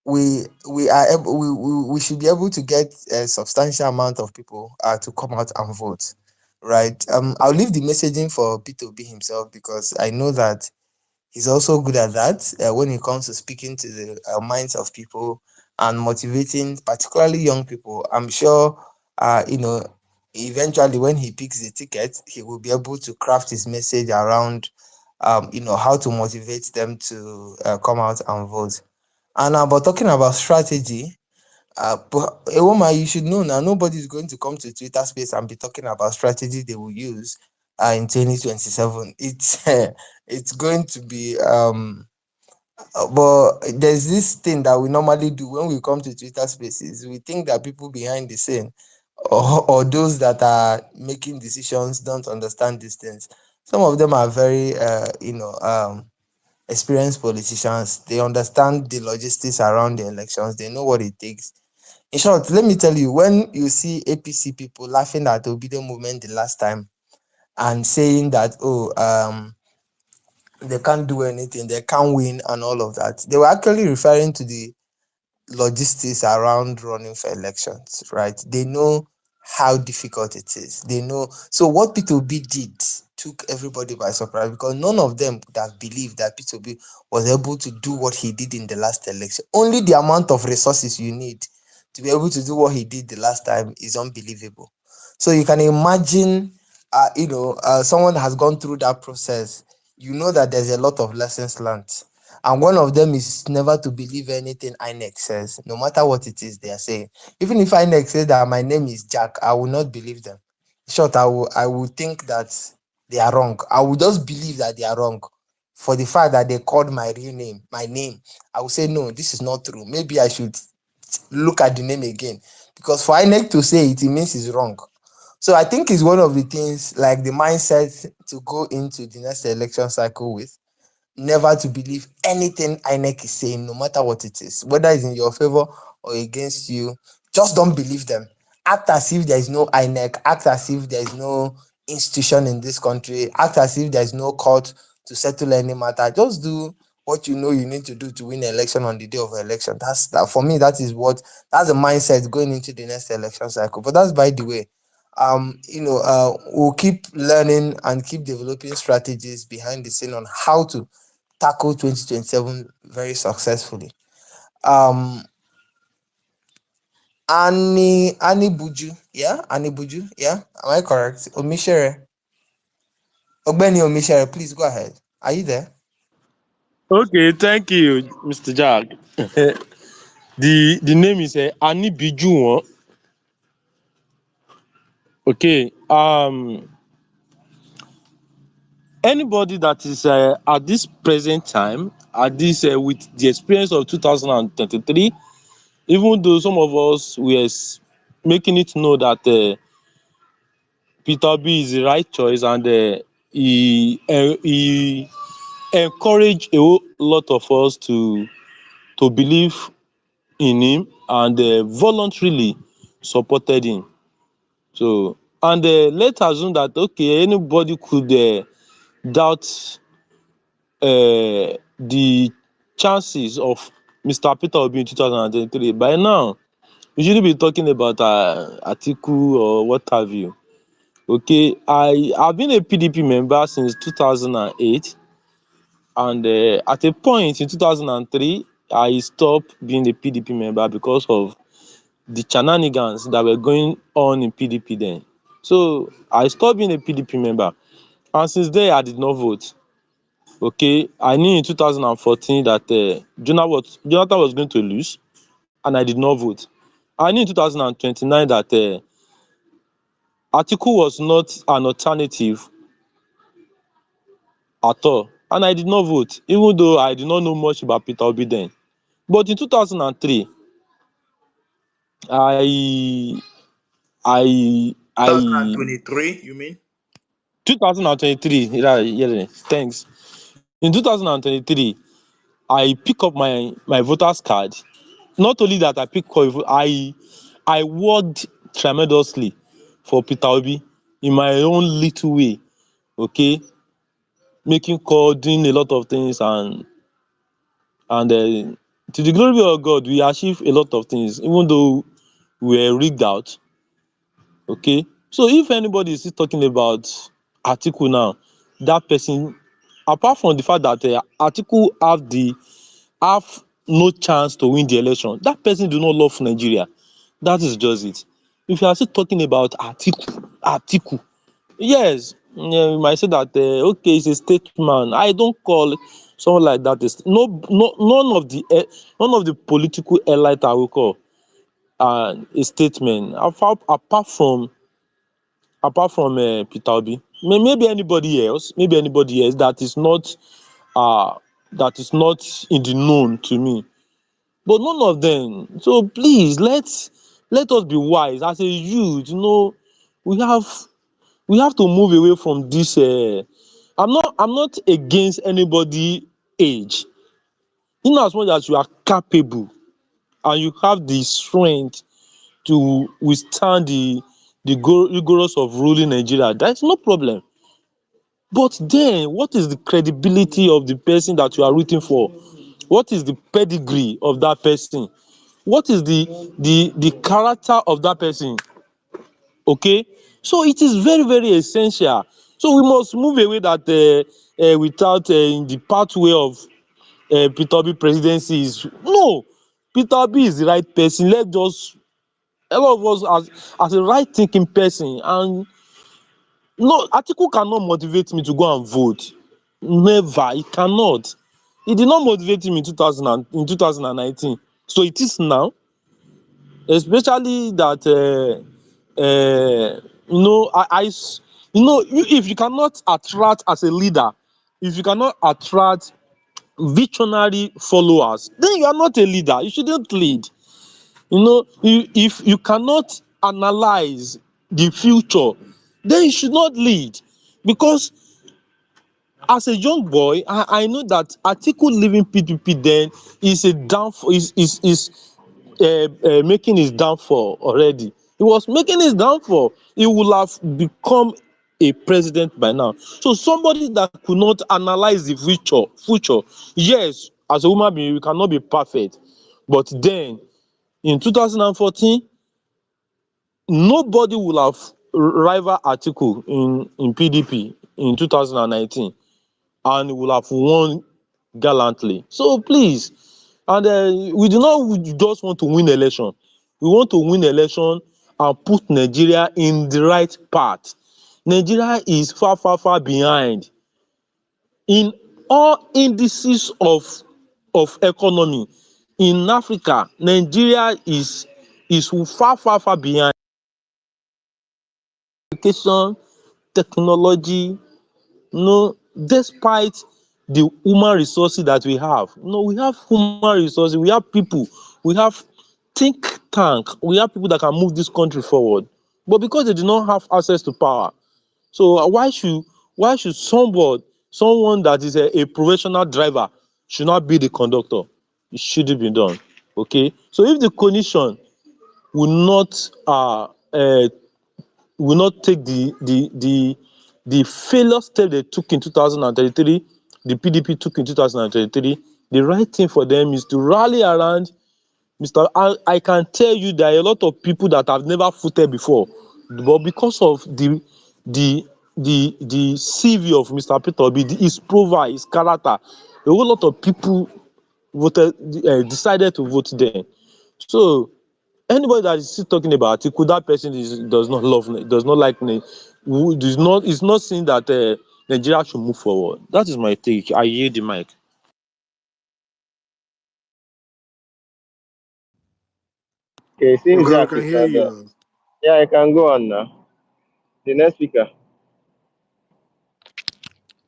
we are able, we should be able to get a substantial amount of people to come out and vote, right? I'll leave the messaging for P2B himself, because I know that he's also good at that when it comes to speaking to the minds of people and motivating, particularly young people. I'm sure, eventually when he picks the ticket, he will be able to craft his message around, how to motivate them to come out and vote. And about talking about strategy, but a woman, you should know now, nobody's going to come to Twitter space and be talking about strategy they will use in 2027. It's it's going to be but there's this thing that we normally do when we come to Twitter spaces. We think that people behind the scene, or those that are making decisions, don't understand these things. Some of them are very experienced politicians. They understand the logistics around the elections. They know what it takes. In short, let me tell you, when you see APC people laughing at the Obedient movement the last time and saying that, they can't do anything, they can't win, and all of that, they were actually referring to the logistics around running for elections, right? They know how difficult it is. They know. So what P2B did took everybody by surprise, because none of them would have believed that P2B was able to do what he did in the last election. Only the amount of resources you need to be able to do what he did the last time is unbelievable. So you can imagine, someone has gone through that process. You know that there's a lot of lessons learned. And one of them is never to believe anything INEC says, no matter what it is they are saying. Even if INEC says that my name is Jack, I will not believe them. In short, I will think that they are wrong. I will just believe that they are wrong. For the fact that they called my real name, my name, I will say, no, this is not true. Maybe I should look at the name again. Because for INEC to say it, it means it's wrong. So I think it's one of the things, like the mindset to go into the next election cycle with, never to believe anything INEC is saying, no matter what it is, whether it's in your favor or against you. Just don't believe them. Act as if there is no INEC. Act as if there is no institution in this country. Act as if there is no court to settle any matter. Just do what you know you need to do to win an election on the day of election. That's that for me. That's the mindset going into the next election cycle. But that's by the way. We'll keep learning and keep developing strategies behind the scene on how to tackle 2027 very successfully. Um, Annie Buju, yeah, Annie Buju, yeah, am I correct? Omishere, Ogbeni Omishere, please go ahead. Are you there? Okay, thank you, Mr. Jack. The name is Ani Biju. Okay. Anybody that is at this present time, at this with the experience of 2023, even though some of us making it know that Peter B is the right choice, and he encouraged a whole lot of us to believe in him, and voluntarily supported him. So, and let's assume that okay, anybody could doubt the chances of Mr. Peter Obi in 2023. By now, we shouldn't be talking about Atiku or what have you. Okay, I've been a PDP member since 2008, and at a point in 2003, I stopped being a PDP member because of the shenanigans that were going on in PDP then. So I stopped being a PDP member, and since then I did not vote. Okay, I knew in 2014 that Jonathan was going to lose, and I did not vote. I knew in 2029 that Atiku was not an alternative at all, and I did not vote, even though I did not know much about Peter Obi then. But in 2003, I I 2023, you mean? 2023, yeah, thanks. In 2023, I pick up my voters card. Not only that, I worked tremendously for Peter Obi in my own little way. Okay, making call, doing a lot of things, and To the glory of God, we achieve a lot of things, even though we were rigged out. Okay, so if anybody is still talking about Atiku now, that person, apart from the fact that Atiku have no chance to win the election, that person do not love Nigeria. That is just it. If you are still talking about Atiku, yes, you might say that okay, he's a statesman. I don't call someone like that none of the political elite I will call a statesman. Apart from Peter Obi, maybe anybody else uh, that is not in the known to me, but none of them. So please, let us be wise as a youth. We have we have to move away from this. I'm not against anybody age, in as much as you are capable and you have the strength to withstand the rigorous of ruling Nigeria. That's no problem. But then, what is the credibility of the person that you are rooting for? What is the pedigree of that person? What is the character of that person? Okay, so it is very very essential. So we must move away that without in the pathway of Peter Obi presidency is no. Peter Obi is the right person. Let just a lot of us as a right thinking person, and no, Atiku cannot motivate me to go and vote. Never, he cannot. He did not motivate him in 2019. So it is now, especially that if you cannot attract as a leader, if you cannot attract visionary followers, then you are not a leader. You shouldn't lead. If you cannot analyze the future, then you should not lead. Because as a young boy, I know that Atiku leaving PDP then is a downfall, is making his downfall already. He was making his downfall. He would have become a president by now. So somebody that could not analyze the future, yes, as a human being, you cannot be perfect. But then in 2014, nobody will have rival Atiku in PDP in 2019, and he will have won gallantly. So please, and we do not just want to win election. We want to win election and put Nigeria in the right path. Nigeria is far, far, far behind in all indices of economy. In Africa, Nigeria is far, far, far behind. Education, technology, despite the human resources that we have. We have human resources, we have people, we have think tank, we have people that can move this country forward. But because they do not have access to power, so why should someone that is a professional driver should not be the conductor? It shouldn't be done. Okay, so if the coalition will not take the failure step they took in 2023, the PDP took in 2023, the right thing for them is to rally around Mr. I can tell you there are a lot of people that have never voted before, but because of the CV of Mr. Peter Obi, his profile, his character, a whole lot of people decided to vote then. So anybody that is still talking about it, could that person does not like is not saying that Nigeria should move forward. That is my take. I yield the mic. Okay, since Okay, we Jack can is hear not there, you. yeah, I can go on now. The next speaker,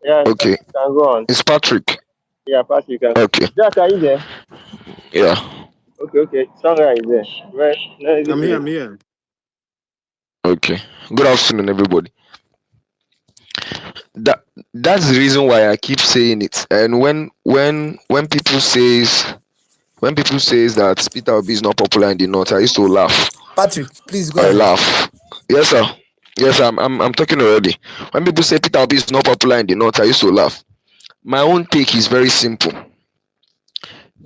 yeah, Okay, can go on. it's Patrick. Yeah, pass you can. Okay, Jack, are you there? yeah, Okay, okay. Sandra is there. Right, now is it I'm here. please? I'm here. okay. Good afternoon, everybody. That that's the reason why I keep saying it. And when people says that Peter Obi is not popular in the north, I used to laugh. Patrick, please go I ahead. laugh. Yes, sir. Yes, I'm talking already. When people say Peter Obi is not popular in the north, I used to laugh. My own take is very simple.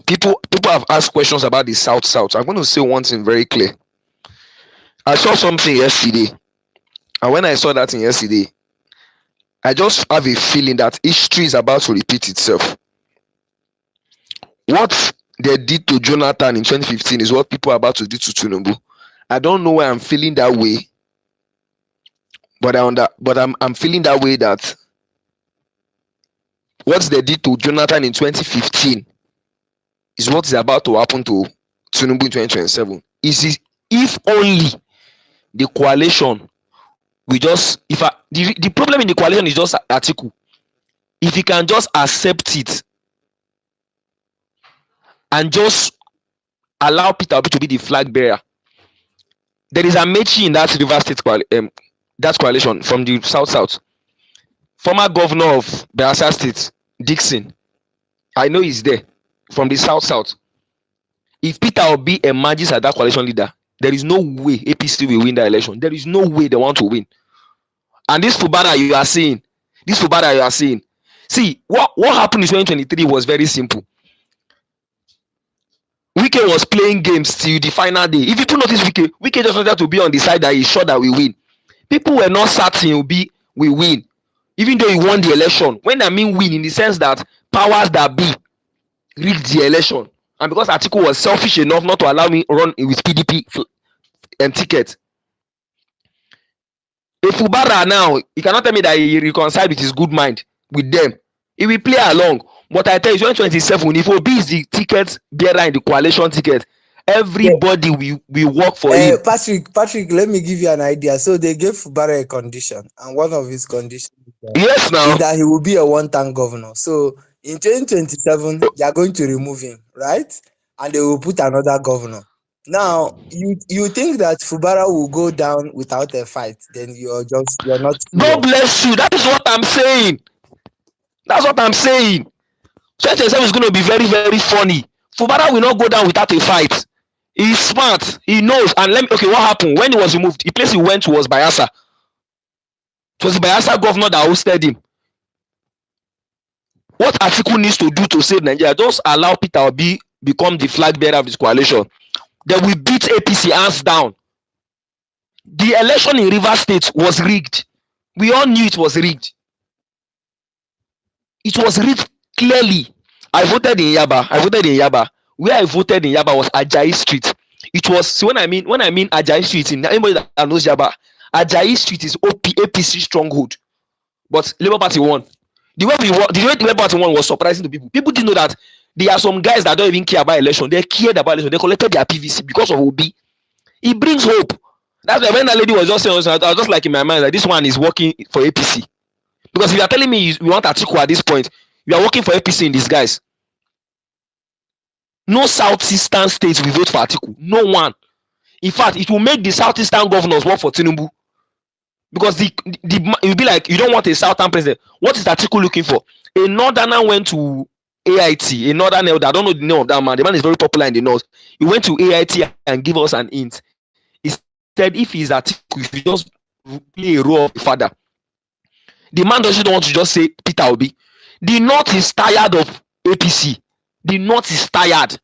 people have asked questions about the South. I'm going to say one thing very clear. I saw something yesterday, and when I saw that thing yesterday, I just have a feeling that history is about to repeat itself. What they did to Jonathan in 2015 is what people are about to do to Tinubu. I don't know why I'm feeling that way, but I'm feeling that way that what they did to Jonathan in 2015 is what is about to happen to Tinubu in 2027. If only the coalition we just the problem in the coalition is just Atiku. If he can just accept it and just allow Peter Obi to be the flag bearer, there is a Amechi in that River State that coalition from the South. Former governor of Bayelsa State, Dixon, I know he's there from the South. If Peter Obi emerges as that coalition leader, there is no way APC will win that election. There is no way they want to win. And this Fubara you are seeing, see what happened in 2023 was very simple. Wike was playing games till the final day. If people notice Wike just wanted to be on the side that he's sure that we win. People were not certain we win, even though he won the election. When I mean win, in the sense that powers that be rigged the election, and because Atiku was selfish enough not to allow me run with PDP ticket. If Fubara now, he cannot tell me that he reconciled with his good mind with them. He will play along. But I tell you, 2027, if Obi is the ticket bearer in the coalition ticket, everybody will work for him. Patrick, let me give you an idea. So they gave Fubara a condition, and one of his conditions yes, now is that he will be a one-time governor. So in 2027, they are going to remove him, right? And they will put another governor. Now, you think that Fubara will go down without a fight? Then you're not God serious. bless you. That is what I'm saying. That's what I'm saying. 2027 is going to be very, very funny. Fubara will not go down without a fight. He's smart. He knows. And okay, what happened when he was removed? The place he went to was Bayelsa. It was the Bayelsa governor that hosted him. What Atiku needs to do to save Nigeria, just allow Peter Obi become the flag bearer of this coalition. They will beat APC hands down. The election in Rivers State was rigged. We all knew it was rigged. It was rigged clearly. I voted in Yaba. Where I voted in Yaba was Ajayi Street. It was when I mean Ajayi Street, in anybody that knows Yaba, Ajayi Street is APC stronghold. But Labour Party won. The way the Labour Party won was surprising to people. People didn't know that there are some guys that don't even care about election. They cared about election. They collected their PVC because of Obi. It brings hope. That's why when that lady was just saying, I was just like in my mind that this one is working for APC. Because if you are telling me you want Atiku at this point, you are working for APC in disguise. No southeastern states will vote for Atiku. No one. In fact, it will make the southeastern governors work for Tinubu. Because it will be like, you don't want a southern president. What is Atiku looking for? A northerner went to AIT, a northern elder. I don't know the name of that man. The man is very popular in the north. He went to AIT and gave us an hint. He said if he's Atiku, if he just play a role of the father, the man doesn't want to just say Peter Obi. The north is tired of APC. The north is tired.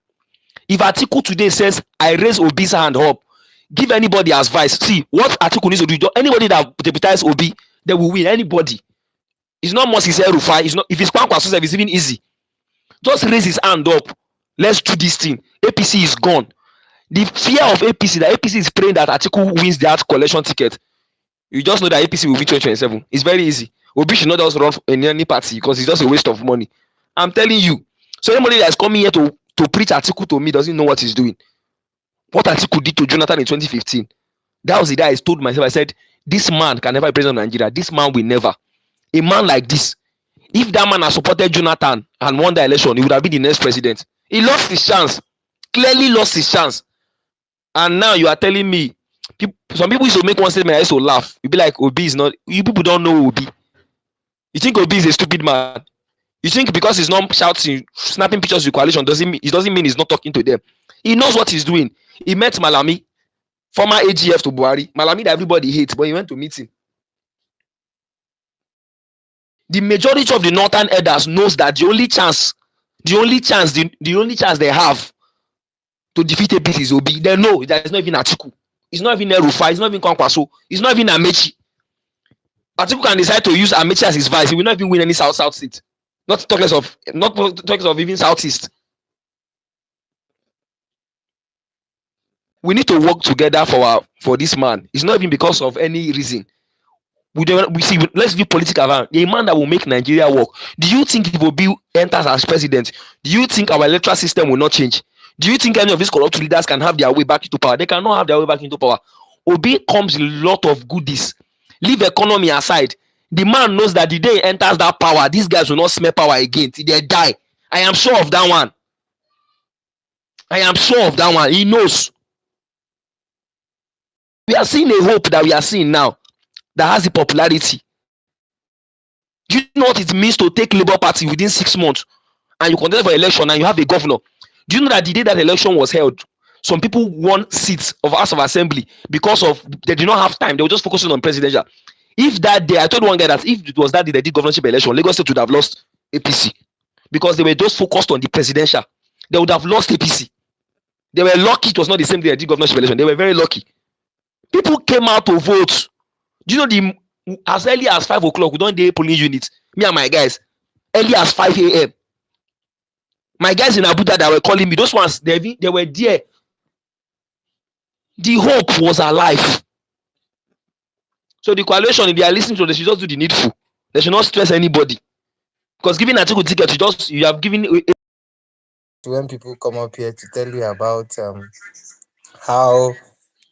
If Atiku today says, I raise Obi's hand up, give anybody advice. See, what Atiku needs to do, anybody that deputize Obi, they will win. Anybody. It's not Moses Erufai. It's not, if it's Kwankwa Joseph, it's even easy. Just raise his hand up. Let's do this thing. APC is gone. The fear of APC, that APC is praying that Atiku wins that collection ticket. You just know that APC will win 2027. It's very easy. Obi should not just run in any party because it's just a waste of money. I'm telling you. So anybody that's coming here to preach Atiku to me doesn't know what he's doing. What Atiku did to Jonathan in 2015. That was the day I told myself, I said, this man can never be president of Nigeria. This man will never. A man like this, if that man had supported Jonathan and won the election, he would have been the next president. He lost his chance. Clearly lost his chance. And now you are telling me, some people used to make one statement, I used to laugh. You'd be like, Obi is not, you people don't know Obi. You think Obi is a stupid man. You think because he's not shouting, snapping pictures with coalition, it doesn't mean he's not talking to them. He knows what he's doing. He met Malami, former AGF to Buhari. Malami that everybody hates, but he went to meet him. The majority of the northern elders knows that the only chance The only chance they have to defeat APC is Obi. They know that it's not even Atiku. It's not even Erufa. It's not even Kwankwaso. It's not even Amechi. Atiku can decide to use Amechi as his vice. He will not even win any South seat. Not talk less of even Southeast. We need to work together for this man. It's not even because of any reason. We see. Let's be political around a man that will make Nigeria work. Do you think if Obi enters as president, do you think our electoral system will not change? Do you think any of these corrupt leaders can have their way back into power? They cannot have their way back into power. Obi comes with a lot of goodies. Leave economy aside. The man knows that the day he enters that power, these guys will not smell power again till they die. I am sure of that one. He knows. We are seeing a hope that we are seeing now that has the popularity. Do you know what it means to take Labour Party within 6 months and you contest for election and you have a governor? Do you know that the day that election was held, some people won seats of House of Assembly because of they did not have time. They were just focusing on presidential. If that day, I told one guy that if it was that day they did governorship election, Lagos State would have lost APC because they were just focused on the presidential. They would have lost APC. They were lucky it was not the same day they did governorship election. They were very lucky. People came out to vote. Do you know as early as 5 o'clock, we don't do polling units. Me and my guys, early as 5 a.m. My guys in Abuja that were calling me, those ones, they were there. The hope was alive. So the coalition, if they are listening to this, they should just do the needful. They should not stress anybody. Because giving Atiku ticket, you have given. When people come up here to tell you about how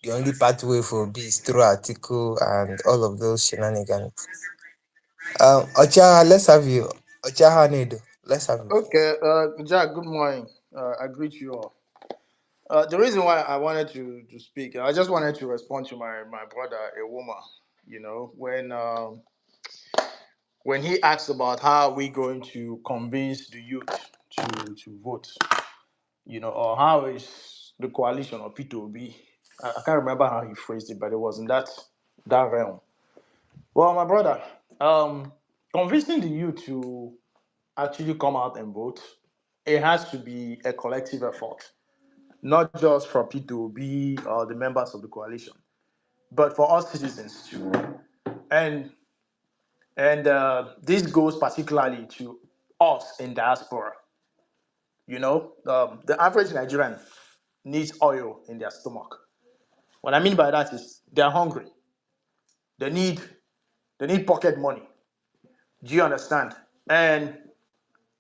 the only pathway for B is through article and all of those shenanigans. Ocha, let's have you. Ocha Hanedo, let's have you. Okay, Jack, good morning. I greet you all. The reason why I wanted to speak, I just wanted to respond to my brother, a woman, when he asked about how we going to convince the youth to vote, or how is the coalition of P2B. I can't remember how he phrased it, but it was in that realm. Well, my brother, convincing the youth to actually come out and vote, it has to be a collective effort, not just for P2B or the members of the coalition, but for us citizens too. And this goes particularly to us in diaspora. The average Nigerian needs oil in their stomach. What I mean by that is they're hungry. They need pocket money. Do you understand? And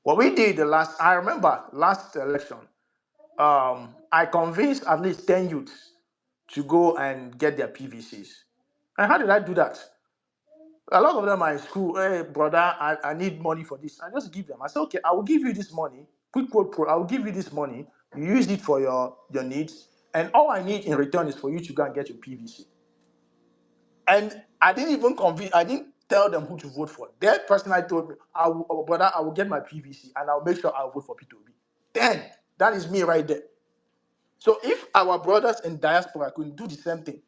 what we did I remember last election, I convinced at least 10 youths to go and get their PVCs. And how did I do that? A lot of them are in school. Hey, brother, I need money for this. I just give them. I said, okay, I will give you this money. Quick quote pro. I will give you this money. You use it for your needs. And all I need in return is for you to go and get your PVC. And I didn't even convince, I didn't tell them who to vote for. Their personally told me, brother, I will get my PVC and I'll make sure I'll vote for P2B. Then that is me right there. So if our brothers in diaspora could do the same thing,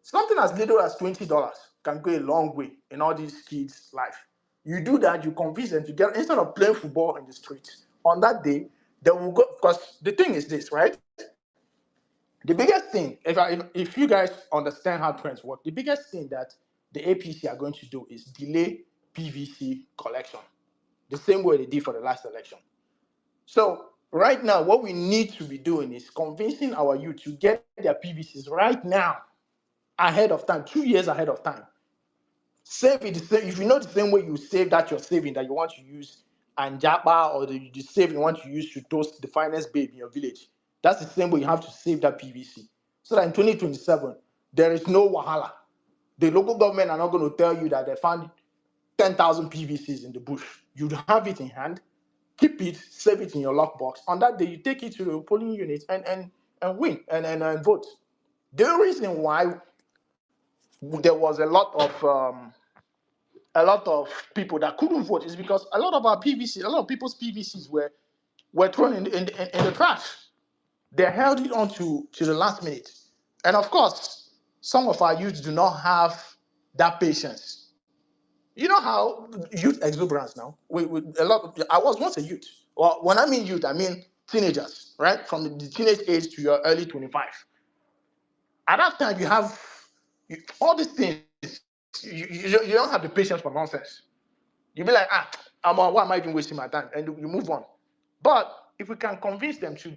something as little as $20 can go a long way in all these kids' life. You do that, you convince them to get, instead of playing football in the streets, on that day, they will go, because the thing is this, right? The biggest thing, if you guys understand how trends work, the biggest thing that the APC are going to do is delay PVC collection, the same way they did for the last election. So right now, what we need to be doing is convincing our youth to get their PVCs right now, ahead of time, 2 years ahead of time. Save it the same. If you know the same way you save that you're saving that you want to use and japa, or the save you want to use to toast the finest babe in your village, that's the same way you have to save that PVC. So that in 2027, there is no wahala. The local government are not going to tell you that they found 10,000 PVCs in the bush. You have it in hand, keep it, save it in your lockbox. On that day, you take it to the polling unit and win and vote. The reason why there was a lot of people that couldn't vote is because a lot of our PVCs, a lot of people's PVCs were thrown in the trash. They held it on to the last minute. And of course, some of our youth do not have that patience. You know how youth exuberance now. A lot. I was once a youth. Well, when I mean youth, I mean teenagers, right? From the teenage age to your early 25. At that time, you have all these things. You don't have the patience for nonsense. You'll be like, why am I even wasting my time? And you move on. But if we can convince them to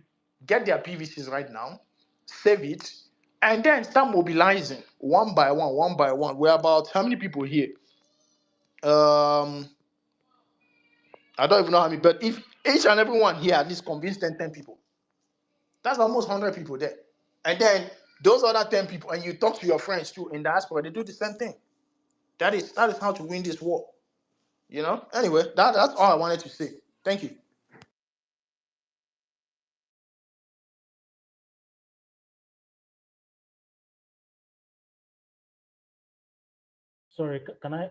get their PVCs right now, save it, and then start mobilizing one by one, one by one. We're about how many people here? Um, I don't even know how many, but if each and every one here at least convince 10 people, that's almost 100 people there. And then those other 10 people, and you talk to your friends too in diaspora, they do the same thing. That is how to win this war. Anyway, that's all I wanted to say. Thank you. Sorry, can I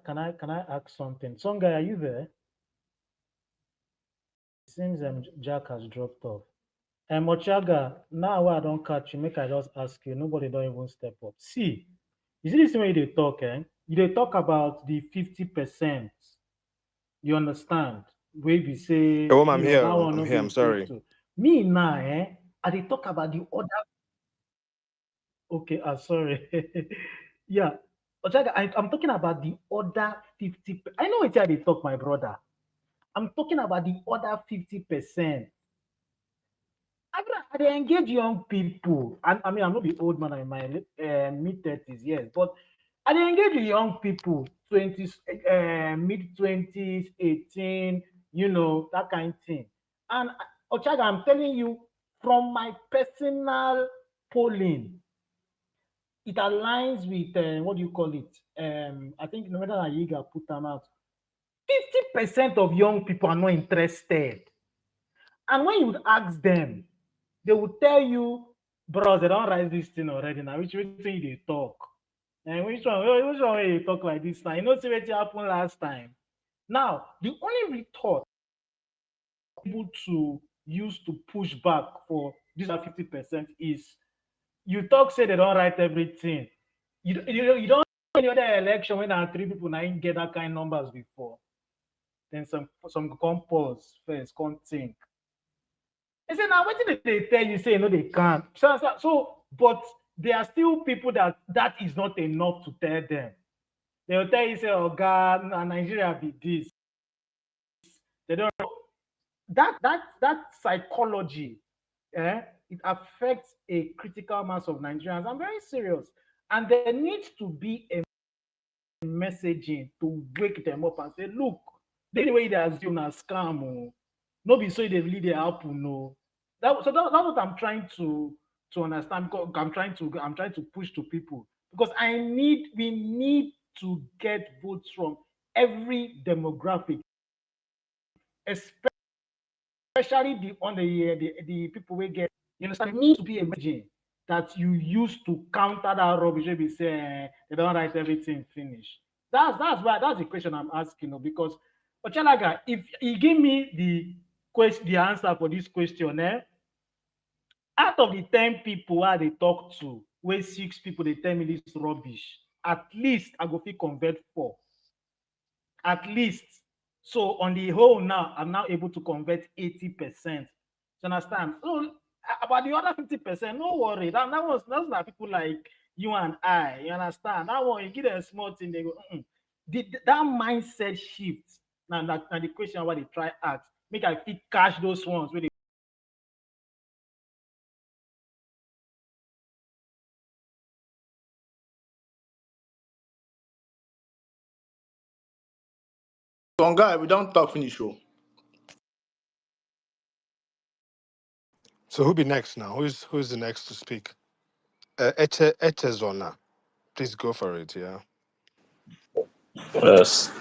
ask something? Some guy, are you there? Seems Jack has dropped off. Ochaga, now I don't catch you, make I just ask you. Nobody don't even step up. See, you see this way they talk, eh? They talk about the 50%. You understand? Where we say, Oh, I'm here. that one I'm no here. go I'm take sorry. to. Me now, I they talk about the other. Okay, sorry. Yeah. Ochaga, I'm talking about the other 50. I know it's how they talk, my brother. I'm talking about the other 50%. I dey engage young people. I mean, I'm not the old man, I'm in my mid 30s, yes, but I dey engage with young people, 20s, mid 20s, 18, that kind of thing. And Ochaga, I'm telling you, from my personal polling, it aligns with what do you call it? I think no matter how you put them out, 50% of young people are not interested. And when you would ask them, they would tell you, bros, they don't write this thing already. Now, which thing they talk? And which one way you talk like this now? You know, see what happened last time. Now, the only retort able to use to push back for this 50% is you talk, say they don't write everything. You don't any other election when there are 3 people now get that kind of numbers before. Then some come pause first, come think. They say now what did they tell you? Say no, they can't. But there are still people that is not enough to tell them. They'll tell you, say, oh God, Nigeria be this. They don't know that psychology, it affects a critical mass of Nigerians. I'm very serious. And there needs to be a messaging to wake them up and say, look, the way they assume a scam, no be so they really they happen, no. That's what I'm trying to understand, because I'm trying to push to people, because we need to get votes from every demographic, especially the people we get. You understand? There needs to be a messaging that you use to counter that rubbish. They be say they don't write everything finish. That's the question I'm asking, because Ochalaga, if you give me the answer for this question, out of the 10 people where they talk to, where 6 people they tell me this rubbish, at least I go fit convert 4. At least. So on the whole now, I'm now able to convert 80%. You understand? So about the other 50%, no worry. That's not people like you and I. You understand? That one, you give them a small thing, they go, that mindset shift. Now the question what they try ask. Make I fit cash those ones where they Some guy, we don't talk finish. Oh. So who be next now? Who's the next to speak? Echezona. Please go for it. Yeah. Yes,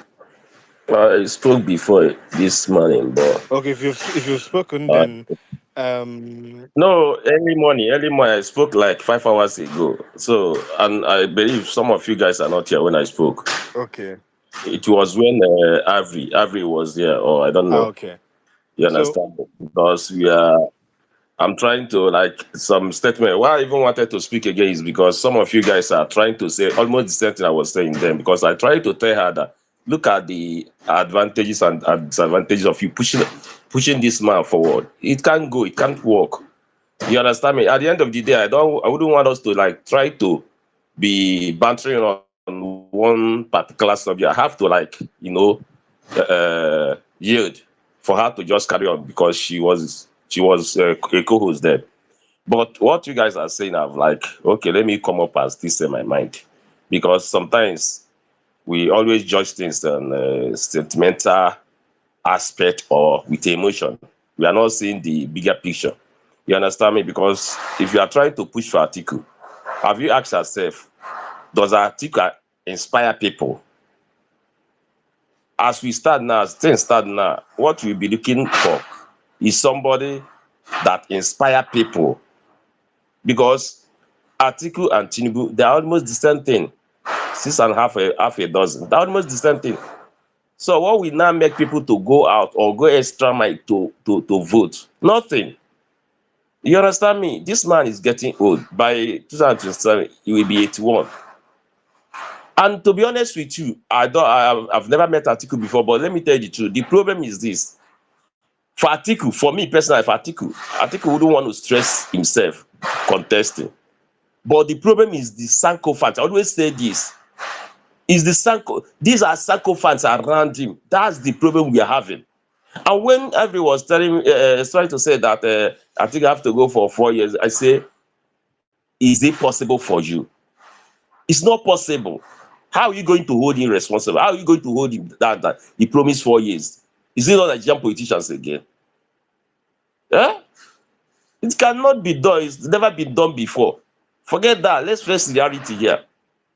I spoke before this morning, but Okay. If you've spoken, uh, then um. no, early morning, I spoke like 5 hours ago. So, and I believe some of you guys are not here when I spoke. Okay. It was when Avery was there, or I don't know. Okay. You So understand? Because I'm trying to like some statement. Why I even wanted to speak again is because some of you guys are trying to say almost the same thing I was saying then. Because I tried to tell her that look at the advantages and disadvantages of you pushing pushing this man forward. It can't go, it can't work. You understand me? At the end of the day, I wouldn't want us to like try to be bantering on one particular subject. I have to like, yield for her to just carry on because she was a co-host there. But what you guys are saying, I've like, okay, let me come up as this in my mind, because sometimes we always judge things on sentimental aspect or with emotion. We are not seeing the bigger picture. You understand me? Because if you are trying to push for article, have you asked yourself, does article inspire people? As we start now, as things start now, what we'll be looking for is somebody that inspire people. Because article and Tinubu, they're almost the same thing. Six and half a dozen. They're almost the same thing. So what will now make people to go out or go extra mile to vote? Nothing. You understand me? This man is getting old. By 2027, he will be 81. And to be honest with you, I've never met Atiku before, but let me tell you the truth. The problem is this. For Atiku, for me personally, Atiku wouldn't want to stress himself contesting. But the problem is the Sanko fans. I always say this. These are Sanko fans around him. That's the problem we are having. And when everyone was trying to say that I think I have to go for 4 years, I say, is it possible for you? It's not possible. How are you going to hold him responsible? How are you going to hold him that he promised 4 years? Is it not Nigerian politicians again? Eh? It cannot be done. It's never been done before. Forget that. Let's face reality here.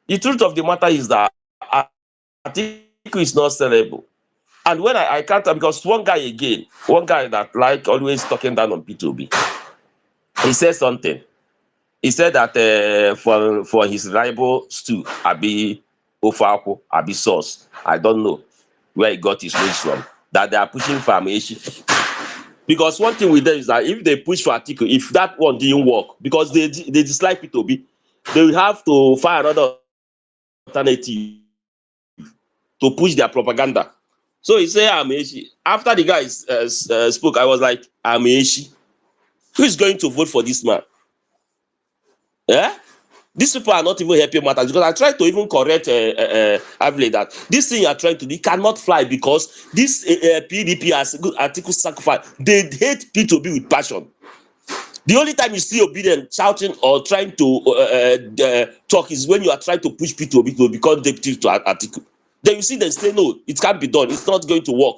The truth of the matter is that Atiku is not sellable. And when I can't, because one guy that like always talking down on P2B, he said something. He said that for his rival stew, Abi Ofako, Abi sauce, I don't know where he got his news from, that they are pushing for Amechi. Because one thing with them is that if they push for Atiku, if that one didn't work, because they dislike P2B, they will have to find another alternative to push their propaganda. So he said Amechi. After the guy spoke, I was like, Amechi, who is going to vote for this man? Yeah? These people are not even helping matters, because I tried to even correct Avile that this thing you are trying to do cannot fly, because this PDP has good article sacrifice. They hate P2B with passion. The only time you see Obedient shouting or trying to talk is when you are trying to push P2B to become deputy to article. Then you see them say, no, it can't be done. It's not going to work.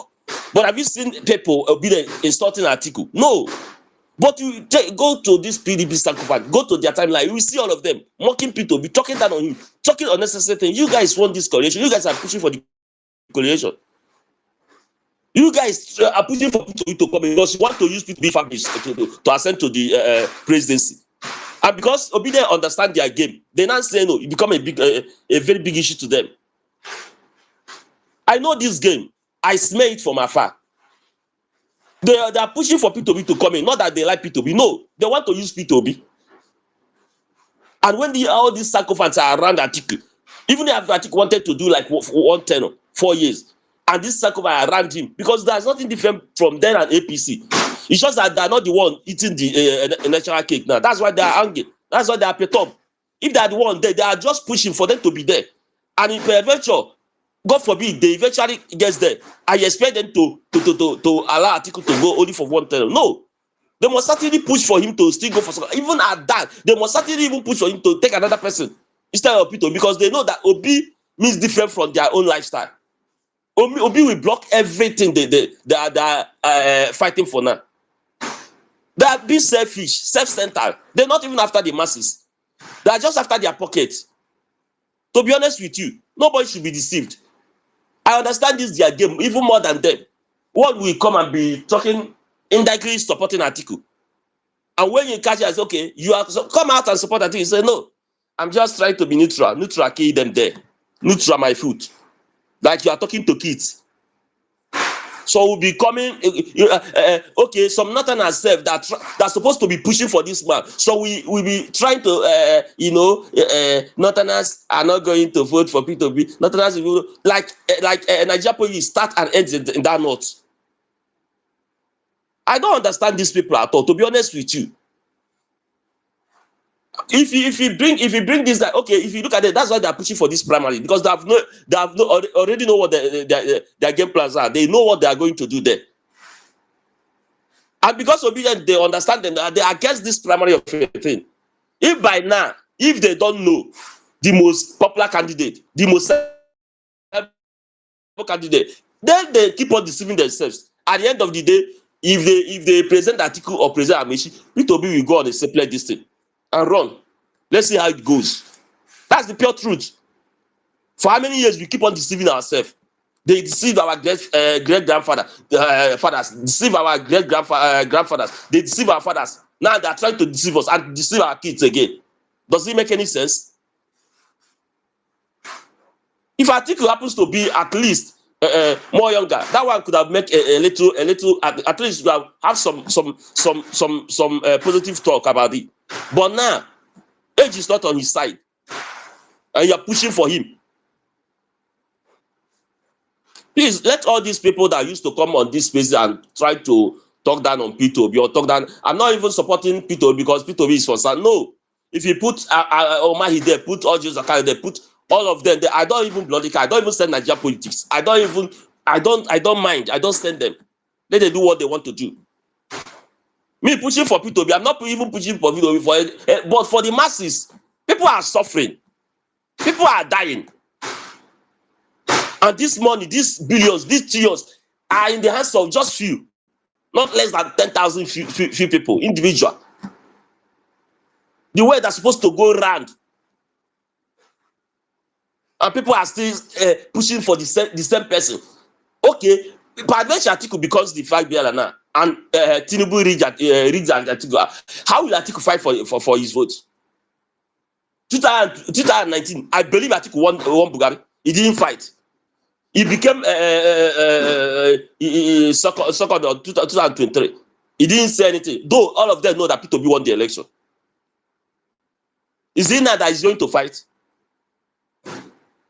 But have you seen people Obedient insulting article? No. But you go to this PDP sacrifice, go to their timeline, you will see all of them mocking P2B, talking down on him, talking unnecessary things. You guys want this coalition. You guys are pushing for the coalition. You guys are pushing for P2B to come in because you want to use P2B families to ascend to the presidency. And because Obedient understand their game, they now say no, it become a very big issue to them. I know this game. I smell it from afar. They are pushing for P2B to come in, not that they like P2B. No, they want to use P2B. And when all these sycophants are around Atiku, even if Atiku wanted to do like 4 years, and this sycophants are around him, because there's nothing different from them and APC. It's just that they're not the one eating the national cake now. That's why they are angry. That's why they are perturbed. If they are the one, they are just pushing for them to be there. And if eventually, God forbid, they eventually gets there, I expect them to allow Atiku to go only for 1 term. No. They must certainly push for him to still go for something. Even at that, they must certainly even push for him to take another person instead of Peter, because they know that Obi means different from their own lifestyle. Obi will block everything they are fighting for now. They are being selfish, self-centered. They're not even after the masses. They are just after their pockets. To be honest with you, nobody should be deceived. I understand this their game even more than them. One will come and be talking indirectly supporting Atiku. And when you catch it, it's okay, you have to come out and support Atiku. You say, no, I'm just trying to be neutral. Neutral, kill them there. Neutral, my foot. Like you are talking to kids. So we'll be coming, okay, some northerners self that's supposed to be pushing for this man. So we'll be trying to, northerners are not going to vote for P2B. Northerners will, like Nigeria police start and end in that north. I don't understand these people at all, to be honest with you. If you bring this, that okay, if you look at it, that's why they're pushing for this primary, because already know what their game plans are. They know what they are going to do there. And because obedient, they understand them, they are against this primary of a thing. If by now, if they don't know the most popular candidate, the most candidate, then they keep on deceiving themselves. At the end of the day, if they present Atiku or present Amaechi, P2B will go on a separate this thing and run. Let's see how it goes. That's the pure truth. For how many years we keep on deceiving ourselves? They deceive our great grandfather, fathers, deceive our great grandfathers, they deceive our fathers. Now they are trying to deceive us and deceive our kids again. Does it make any sense? If Atiku happens to be at least more younger, that one could have made a little, at least have some positive talk about it. But now, age is not on his side, and you're pushing for him. Please let all these people that used to come on this space and try to talk down on P2B or talk down. I'm not even supporting P2B because P2B is for some. No, if you put Omahi there, put all Zakari there, put all of them there. I don't even bloody care. I don't even send Nigeria politics. I don't mind. I don't send them. Let them do what they want to do. Me pushing for P2B, I'm not even pushing for P2B but for the masses. People are suffering. People are dying. And this money, these billions, these trillions are in the hands of just few, not less than 10,000 few people, individual. The way that's supposed to go round, and people are still pushing for the same person. Okay, Padmesh Atiku becomes the flag bearer now, and Tinubu reads and Atiku. How will Atiku fight for his vote? 2019, I believe Atiku won Bugari. He didn't fight. He became second on 2023. He didn't say anything, though all of them know that P2B won the election. Is it now that he's going to fight?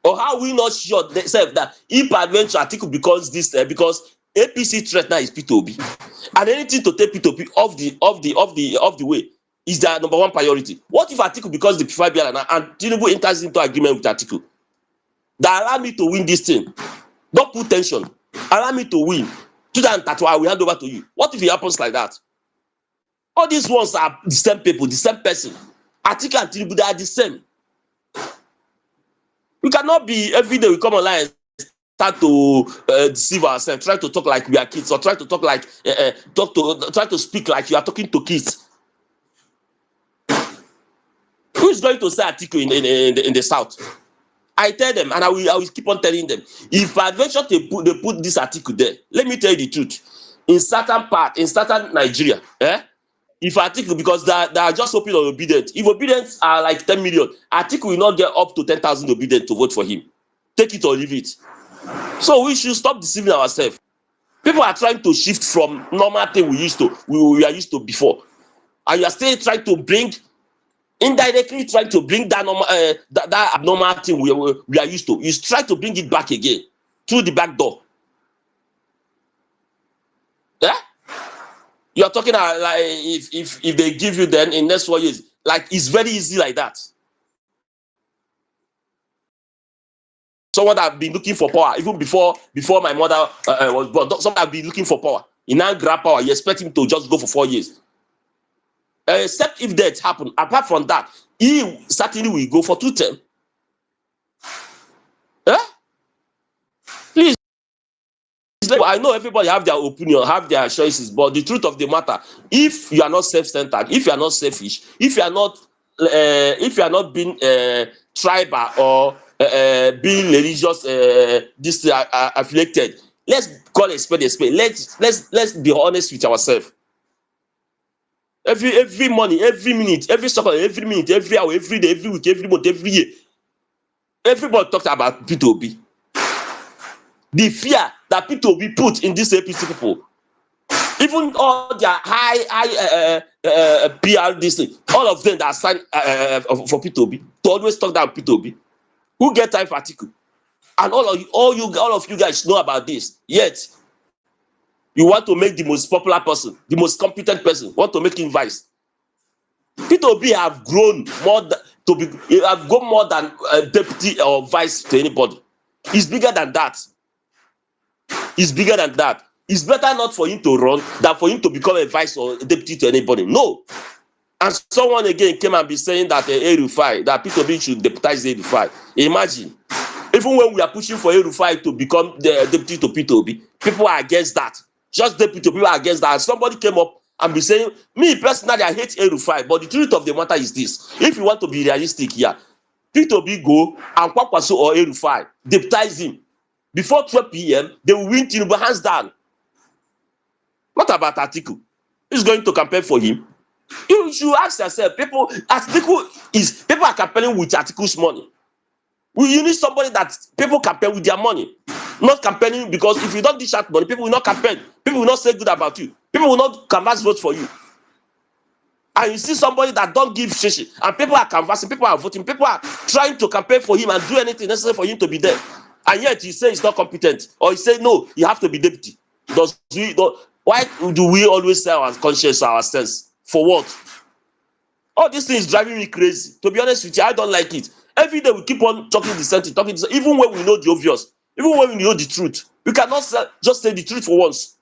Or how we not sure themselves that if adventure Atiku becomes this because APC threat now is P2B, and anything to take P2B off the way is their number one priority. What if Atiku becomes the P5 BLN and Tinubu enters into agreement with Atiku? That allow me to win this thing. Don't put tension. Allow me to win. 2031, I will hand over to you. What if it happens like that? All these ones are the same people, the same person. Atiku and Tinubu, they are the same. We cannot be every day we come online and start to deceive ourselves, try to talk like we are kids, or try to talk like try to speak like you are talking to kids. Who is going to say Atiku in the south? I tell them, and I will keep on telling them. If I venture they put this Atiku there, let me tell you the truth. In certain Nigeria, if Atiku, because they are just hoping on obedient. If obedience are like 10 million, Atiku will not get up to 10,000 obedient to vote for him. Take it or leave it. So we should stop deceiving ourselves. People are trying to shift from normal thing we are used to before, and you are still trying to bring indirectly that normal that abnormal thing we are used to. You try to bring it back again through the back door. Yeah, you are talking like if they give you then in next 4 years, like it's very easy like that. Someone that have been looking for power even before my mother was born. Someone that have been looking for power. He now grab power. You expect him to just go for 4 years. Except if that happen. Apart from that, he certainly will go for 2 terms. Please, I know everybody have their opinion, have their choices, but the truth of the matter, if you are not self-centered, if you are not selfish, if you are not being tribal or being religious, affiliated, let's call a spade a spade. Let's be honest with ourselves. Every morning, every minute, every second, every minute, every hour, every day, every week, every month, every year, everybody talks about P2B. The fear that P2B put in these APC people, even all their high PR this thing, all of them that signed for P2B to always talk down P2B. Who get time for Atiku? And all of you guys know about this. Yet You want to make the most popular person, the most competent person, want to make him vice. Peter Obi have grown more than to be have grown more than deputy or vice to anybody. He's bigger than that. He's bigger than that. It's better not for him to run than for him to become a vice or a deputy to anybody. No. And someone again came and be saying that Erufai, that Peter Obi should deputize Erufai. Imagine, even when we are pushing for Erufai to become the deputy to Peter Obi, people are against that. Just deputy people are against that. And somebody came up and be saying, me personally, I hate Erufai, but the truth of the matter is this: if you want to be realistic here, Peter Obi go and Kwakwaso or Erufai deputize him before 12 p.m. They will win Tinubu hands down. What about Atiku? Who's going to campaign for him? You should ask yourself, people are campaigning with Atiku's money. You need somebody that people campaign with their money, not campaigning because if you don't dish out money, people will not campaign. People will not say good about you. People will not canvass votes for you. And you see somebody that don't give shishi, and people are canvassing, people are voting, people are trying to campaign for him and do anything necessary for him to be there. And yet he say he's not competent, or he say no, you have to be deputy. Why do we always sell our conscience ourselves? For what? All these things driving me crazy. To be honest with you, I don't like it. Every day we keep on talking the same thing, even when we know the obvious, even when we know the truth. We cannot just say the truth for once.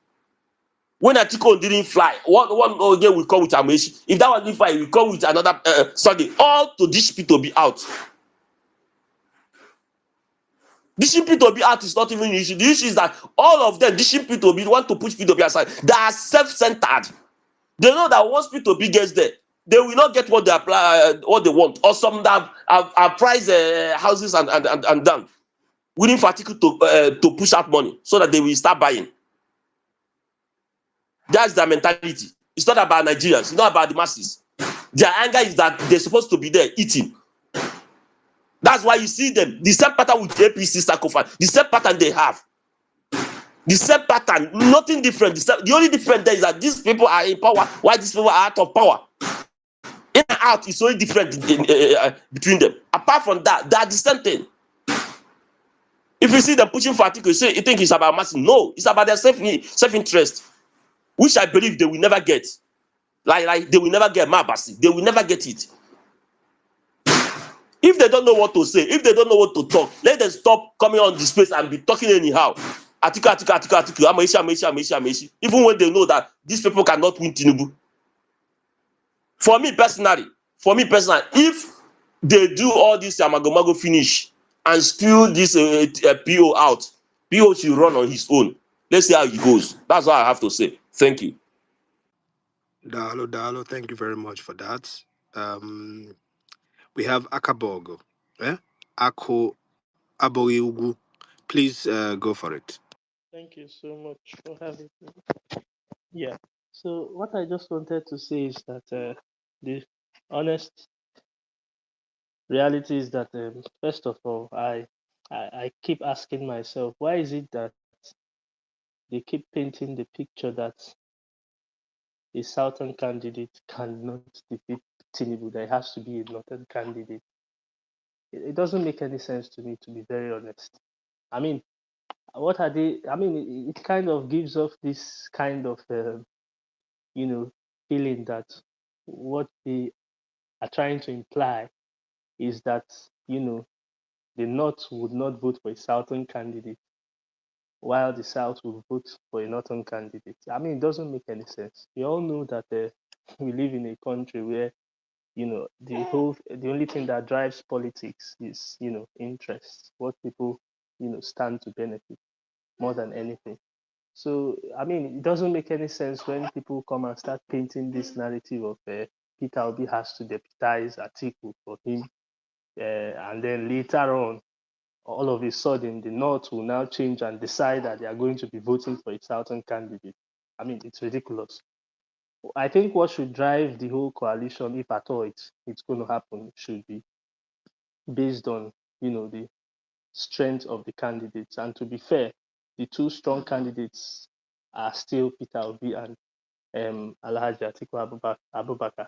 When Atiko didn't fly, one again we come with Amechi. If that one didn't fly, we come with another Sunday. All to dish people to be out. Dishing people to be out is not even the issue. The issue is that all of them dishing people to be want to push people to be aside. They are self-centered. They know that once P2P gets there, they will not get what they apply, what they want, or some that have priced houses and done, waiting for article to push out money so that they will start buying. That's their mentality. It's not about Nigerians. It's not about the masses. Their anger is that they're supposed to be there eating. That's why you see them. The same pattern with APC sacrifice. The same pattern they have. The same pattern. Nothing different. The only difference there is that these people are in power while these people are out of power. In and out is only different between them. Apart from that, they are the same thing. If you see them pushing for article, you think it's about mass. No, it's about their self-interest, which I believe they will never get. Like they will never get Mabasi. They will never get it. If they don't know what to say, if they don't know what to talk, let them stop coming on the space and be talking anyhow. Article, Amechi. Even when they know that these people cannot win Tinubu. For me personally, if they do all this amagomago finish and spill this PO out, PO should run on his own. Let's see how it goes. That's all I have to say. Thank you. Dalo, thank you very much for that. We have Akabogo. Ako Aboiugu. Please go for it. Thank you so much for having me. Yeah. So what I just wanted to say is that the honest reality is that first of all, I keep asking myself, why is it that they keep painting the picture that a southern candidate cannot defeat Tinubu? There has to be a northern candidate. It doesn't make any sense to me, to be very honest. I mean, what are they? I mean, it kind of gives off this kind of feeling that what they are trying to imply is that the North would not vote for a Southern candidate, while the South will vote for a Northern candidate. I mean, it doesn't make any sense. We all know that we live in a country where the only thing that drives politics is interest, what people stand to benefit more than anything. So, I mean, it doesn't make any sense when people come and start painting this narrative of Peter Obi has to deputize Atiku for him, and then later on, all of a sudden, the North will now change and decide that they are going to be voting for a Southern candidate. I mean, it's ridiculous. I think what should drive the whole coalition, if at all it's going to happen, should be based on the strength of the candidates. And to be fair, the two strong candidates are still Peter Obi and Alhaji Atiku Abubakar.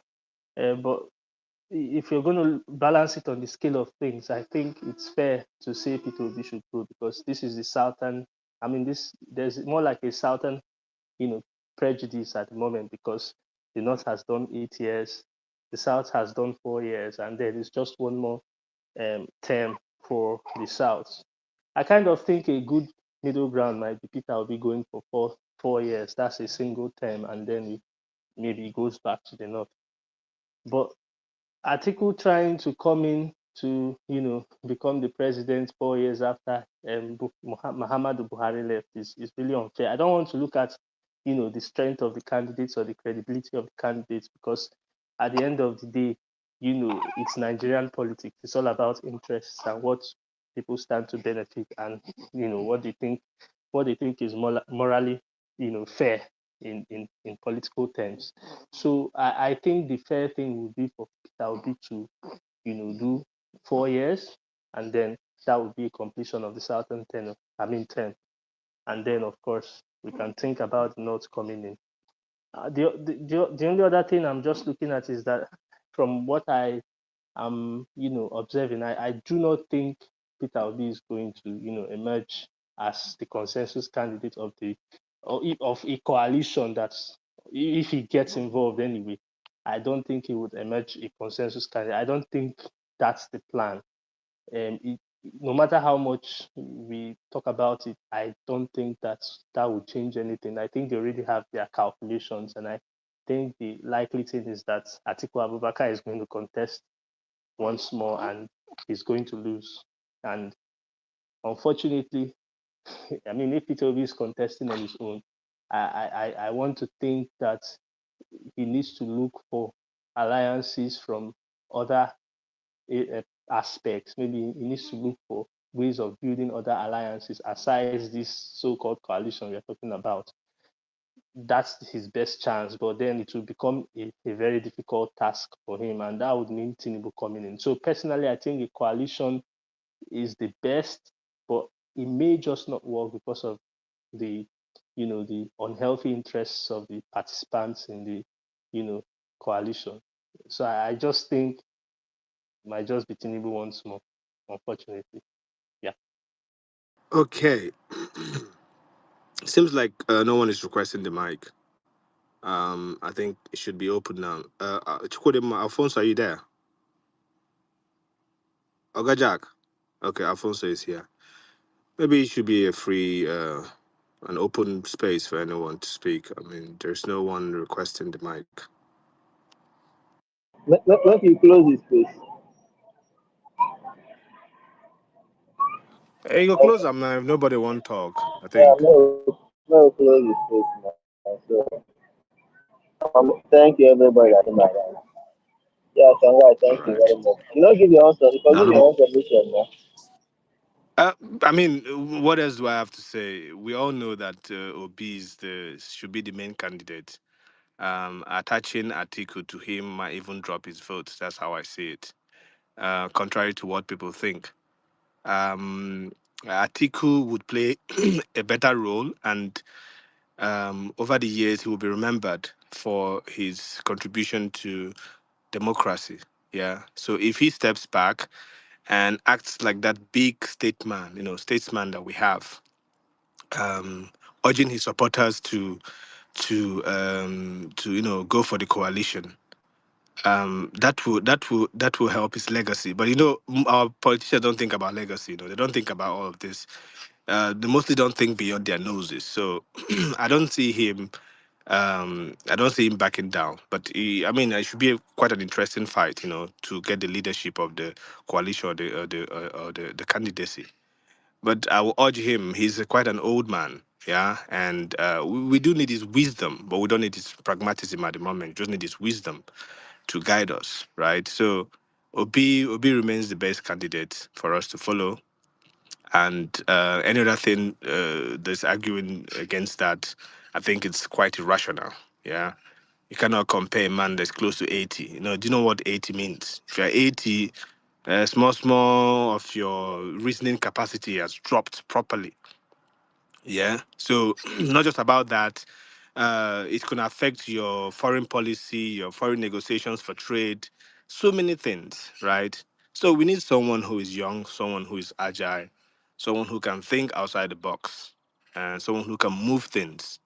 But if you're going to balance it on the scale of things, I think it's fair to say Peter Obi should go, because this is the southern. I mean, there's more like a southern prejudice at the moment because the North has done 8 years, the South has done 4 years, and then it's just one more term for the South. I kind of think a good middle ground might be Peter will be going for 4 years. That's a single term, and then maybe he goes back to the North. But Atiku trying to come in to, become the president 4 years after Muhammadu Buhari left is really unfair. I don't want to look at, the strength of the candidates or the credibility of the candidates because at the end of the day, it's Nigerian politics. It's all about interests and what people stand to benefit and, what they think is morally, fair in political terms. So I think the fair thing would be for Peter Obi to, do 4 years, and then that would be a completion of the southern term. And then, of course, we can think about the North coming in. The only other thing I'm just looking at is that from what I am, observing, I do not think Peter Obi is going to, emerge as the consensus candidate of a coalition that's if he gets involved anyway. I don't think he would emerge a consensus candidate. I don't think that's the plan. It, no matter how much we talk about it, I don't think that would change anything. I think they already have their calculations, and I think the likely thing is that Atiku Abubakar is going to contest once more, and he's going to lose. And unfortunately, I mean, if Peter Obi is contesting on his own, I want to think that he needs to look for alliances from other aspects. Maybe he needs to look for ways of building other alliances aside this so-called coalition we're talking about. That's his best chance, but then it will become a very difficult task for him, and that would mean Tinubu coming in. So personally, I think a coalition is the best, but it may just not work because of the the unhealthy interests of the participants in the coalition. So I just think it might just be Tinubu once more, unfortunately. Yeah. Okay. Seems like no one is requesting the mic. I think it should be open now. Chukwudema, Alfonso, are you there? Oga Jack. Okay, Alfonso is here. Maybe it should be a free, an open space for anyone to speak. I mean, there's no one requesting the mic. Let you close this, please. Hey, you close up now if nobody want to talk, I Yeah, think. no, close this, please, man. So, thank you, everybody that came around. Yeah, Shanghai, All thank you right. very much. You know, give your answer. You forgive Nano. your own submission, man. I mean, what else do I have to say? We all know that Obi should be the main candidate. Attaching Atiku to him might even drop his vote. That's how I see it. Contrary to what people think. Atiku would play a better role, and over the years, he will be remembered for his contribution to democracy. Yeah. So if he steps back and acts like that big statesman that we have, um, urging his supporters to go for the coalition, that will help his legacy. But our politicians don't think about legacy. They don't think about all of this. They mostly don't think beyond their noses. So I don't see him. I don't see him backing down. But I mean, it should be quite an interesting fight, to get the leadership of the coalition or the candidacy. But I will urge him. He's quite an old man. Yeah, and we do need his wisdom, but we don't need his pragmatism at the moment. We just need his wisdom to guide us, right? So Obi remains the best candidate for us to follow. And any other thing that's arguing against that, I think it's quite irrational. Yeah. You cannot compare a man that's close to 80. Do you know what 80 means? If you're 80, small of your reasoning capacity has dropped properly. Yeah. So not just about that. It can affect your foreign policy, your foreign negotiations for trade, so many things, right? So we need someone who is young, someone who is agile, someone who can think outside the box, and someone who can move things.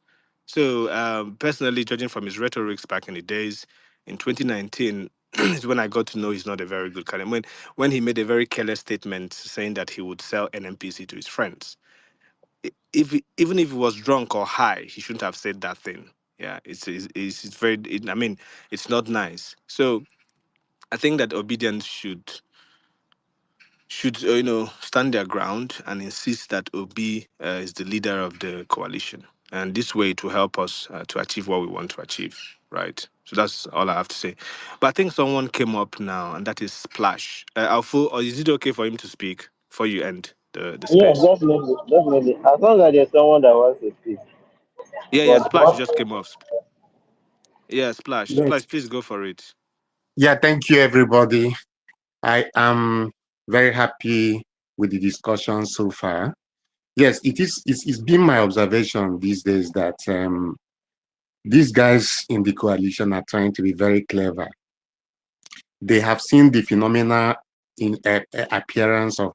So, personally, judging from his rhetorics back in the days, in 2019, is when I got to know he's not a very good candidate. When he made a very careless statement saying that he would sell NMPC to his friends. Even if he was drunk or high, he shouldn't have said that thing. Yeah, it's very. I mean, it's not nice. So I think that obedience should stand their ground and insist that Obi is the leader of the coalition, and this way it will help us to achieve what we want to achieve. Right. So that's all I have to say. But I think someone came up now, and that is Splash. Alfo, or is it okay for him to speak before you end the Yes, space? definitely, definitely. As long as there's someone that wants to speak. Yeah, yeah. But Splash what? just came off. Yeah, Splash. Yes. Splash, please go for it. Yeah, thank you, everybody. I am very happy with the discussion so far. Yes, it's been my observation these days that these guys in the coalition are trying to be very clever. They have seen the phenomena in appearance of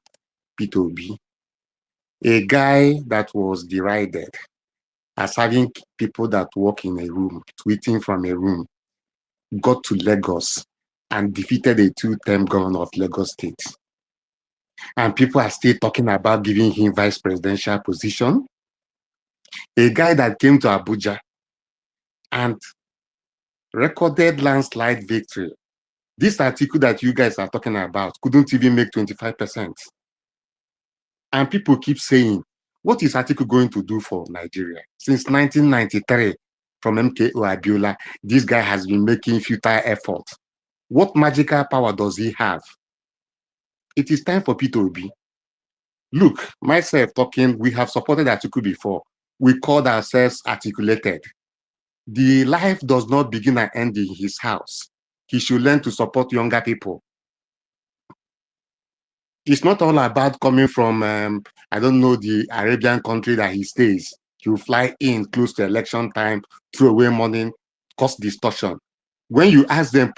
P2B, a guy that was derided as having people that work in a room, tweeting from a room, got to Lagos and defeated a two-term governor of Lagos State. And people are still talking about giving him vice presidential position. A guy that came to Abuja and recorded landslide victory. This article that you guys are talking about couldn't even make 25%. And people keep saying, what is article going to do for Nigeria? Since 1993, from MKO Abiola, this guy has been making futile efforts. What magical power does he have? It is time for P2B. Look, myself talking, we have supported article before. We called ourselves articulated. The life does not begin and end in his house. He should learn to support younger people. It's not all about coming from, I don't know, the Arabian country that he stays. He will fly in close to election time, throw away money, cause distortion. When you ask them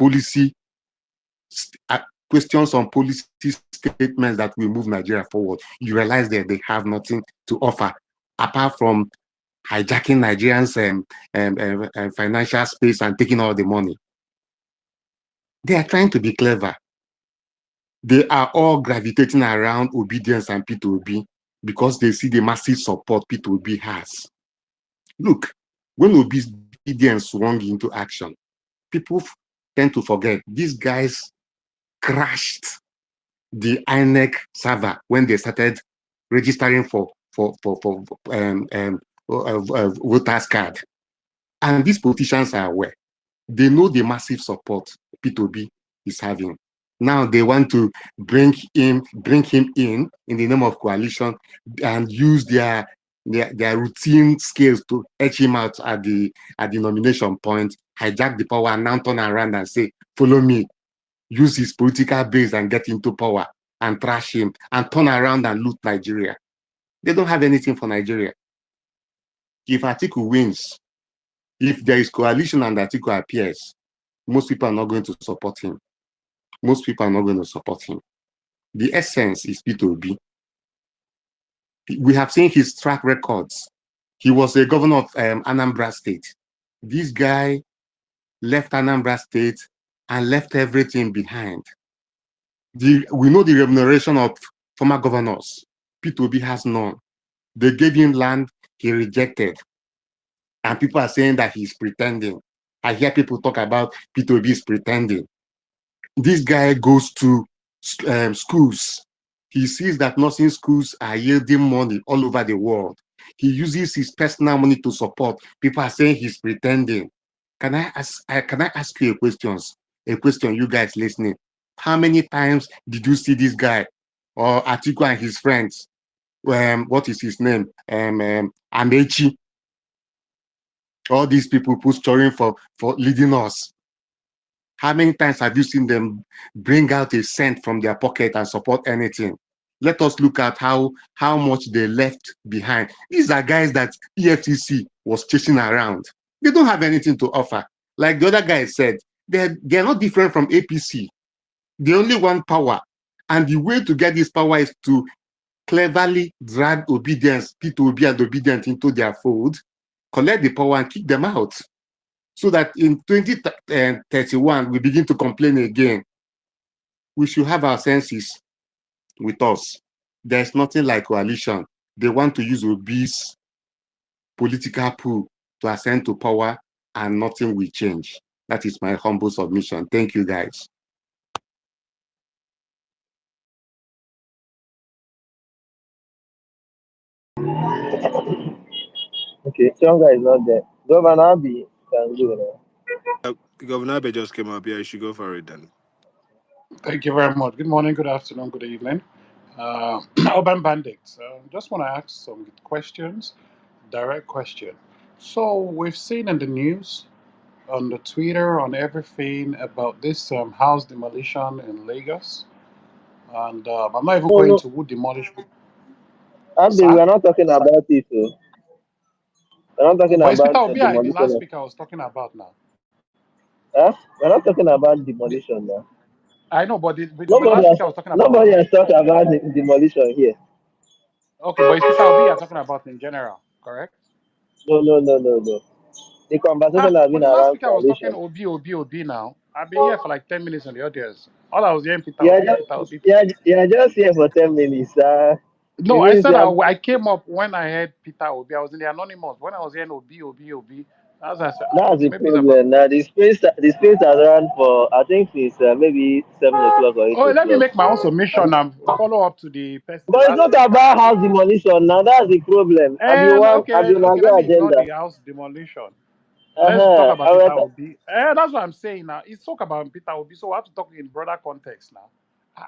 questions on policy statements that will move Nigeria forward, you realize that they have nothing to offer apart from hijacking Nigerians' financial space and taking all the money. They are trying to be clever. They are all gravitating around obedience and P2B because they see the massive support P2B has. Look, when obedience swung into action, people tend to forget these guys crashed the INEC server when they started registering for voters card. And these politicians are aware. They know the massive support P2B is having. Now they want to bring him in the name of coalition and use their routine skills to edge him out at the nomination point, hijack the power, and now turn around and say, follow me, use his political base and get into power and trash him and turn around and loot Nigeria. They don't have anything for Nigeria. If Atiku wins, if there is coalition and Atiku appears, most people are not going to support him. Most people are not going to support him. The essence is P2B. We have seen his track records. He was a governor of Anambra State. This guy left Anambra State and left everything behind. We know the remuneration of former governors. P2B has none. They gave him land, he rejected. And people are saying that he's pretending. I hear people talk about P2B is pretending. This guy goes to schools. He sees that nursing schools are yielding money all over the world. He uses his personal money to support. People are saying he's pretending. Can I ask you a question? A question, you guys listening. How many times did you see this guy or Atiku and his friends? What is his name? Amechi. All these people posturing for leading us. How many times have you seen them bring out a cent from their pocket and support anything? Let us look at how much they left behind. These are guys that EFCC was chasing around. They don't have anything to offer. Like the other guy said, they're not different from APC. They only want power. And the way to get this power is to cleverly drag obedience, P2B and obedience into their fold, collect the power and kick them out. So that in 2031, we begin to complain again. We should have our senses with us. There's nothing like coalition. They want to use Obi's political pool to ascend to power, and nothing will change. That is my humble submission. Thank you, guys. Okay, Chonga is not there. Governor Abi can go now. Governor Abe just came up. Yeah, you should go for it then. Thank you very much. Good morning, good afternoon, good evening. Urban Bandits. Just want to ask some questions, direct question. So we've seen in the news, on the Twitter, on everything about this house demolition in Lagos, and I'm not even No, going no, to who demolished, Abi, we sir. are not talking about it. Oh. We're not talking But it's Peter about Obi, the demolition last of. speaker I was talking about now. Huh? We're not talking about The, demolition now. I know, but the Nobody last has speaker I was talking about nobody was has talked about demolition here. okay, but it's Peter Obi you're talking about in general, correct? No, no, no, no, no. The conversation Ah, has but been the last around speaker was talking coalition. Obi now. I've been here for like 10 minutes in the audience. All I was hearing Peter Yeah, Obi, just Peter Obi, yeah, Peter Obi. you're just here for 10 minutes. No, You I mean said say I came up when I heard Peter Obi. I was in the anonymous when I was hearing Obi. As I said, that's the maybe it's about. problem. Now the space has run for I think it's maybe 7 o'clock or eight Oh, let me o'clock. make my own submission and follow up to the person, the But it's last not speaker. about house demolition now. That's the problem. And Have okay, you not okay, let got me ignore agenda? the house demolition. Let's talk Uh-huh. about Peter Obi. That's what I'm saying now. It's talk about Peter Obi, so we have to talk in broader context now.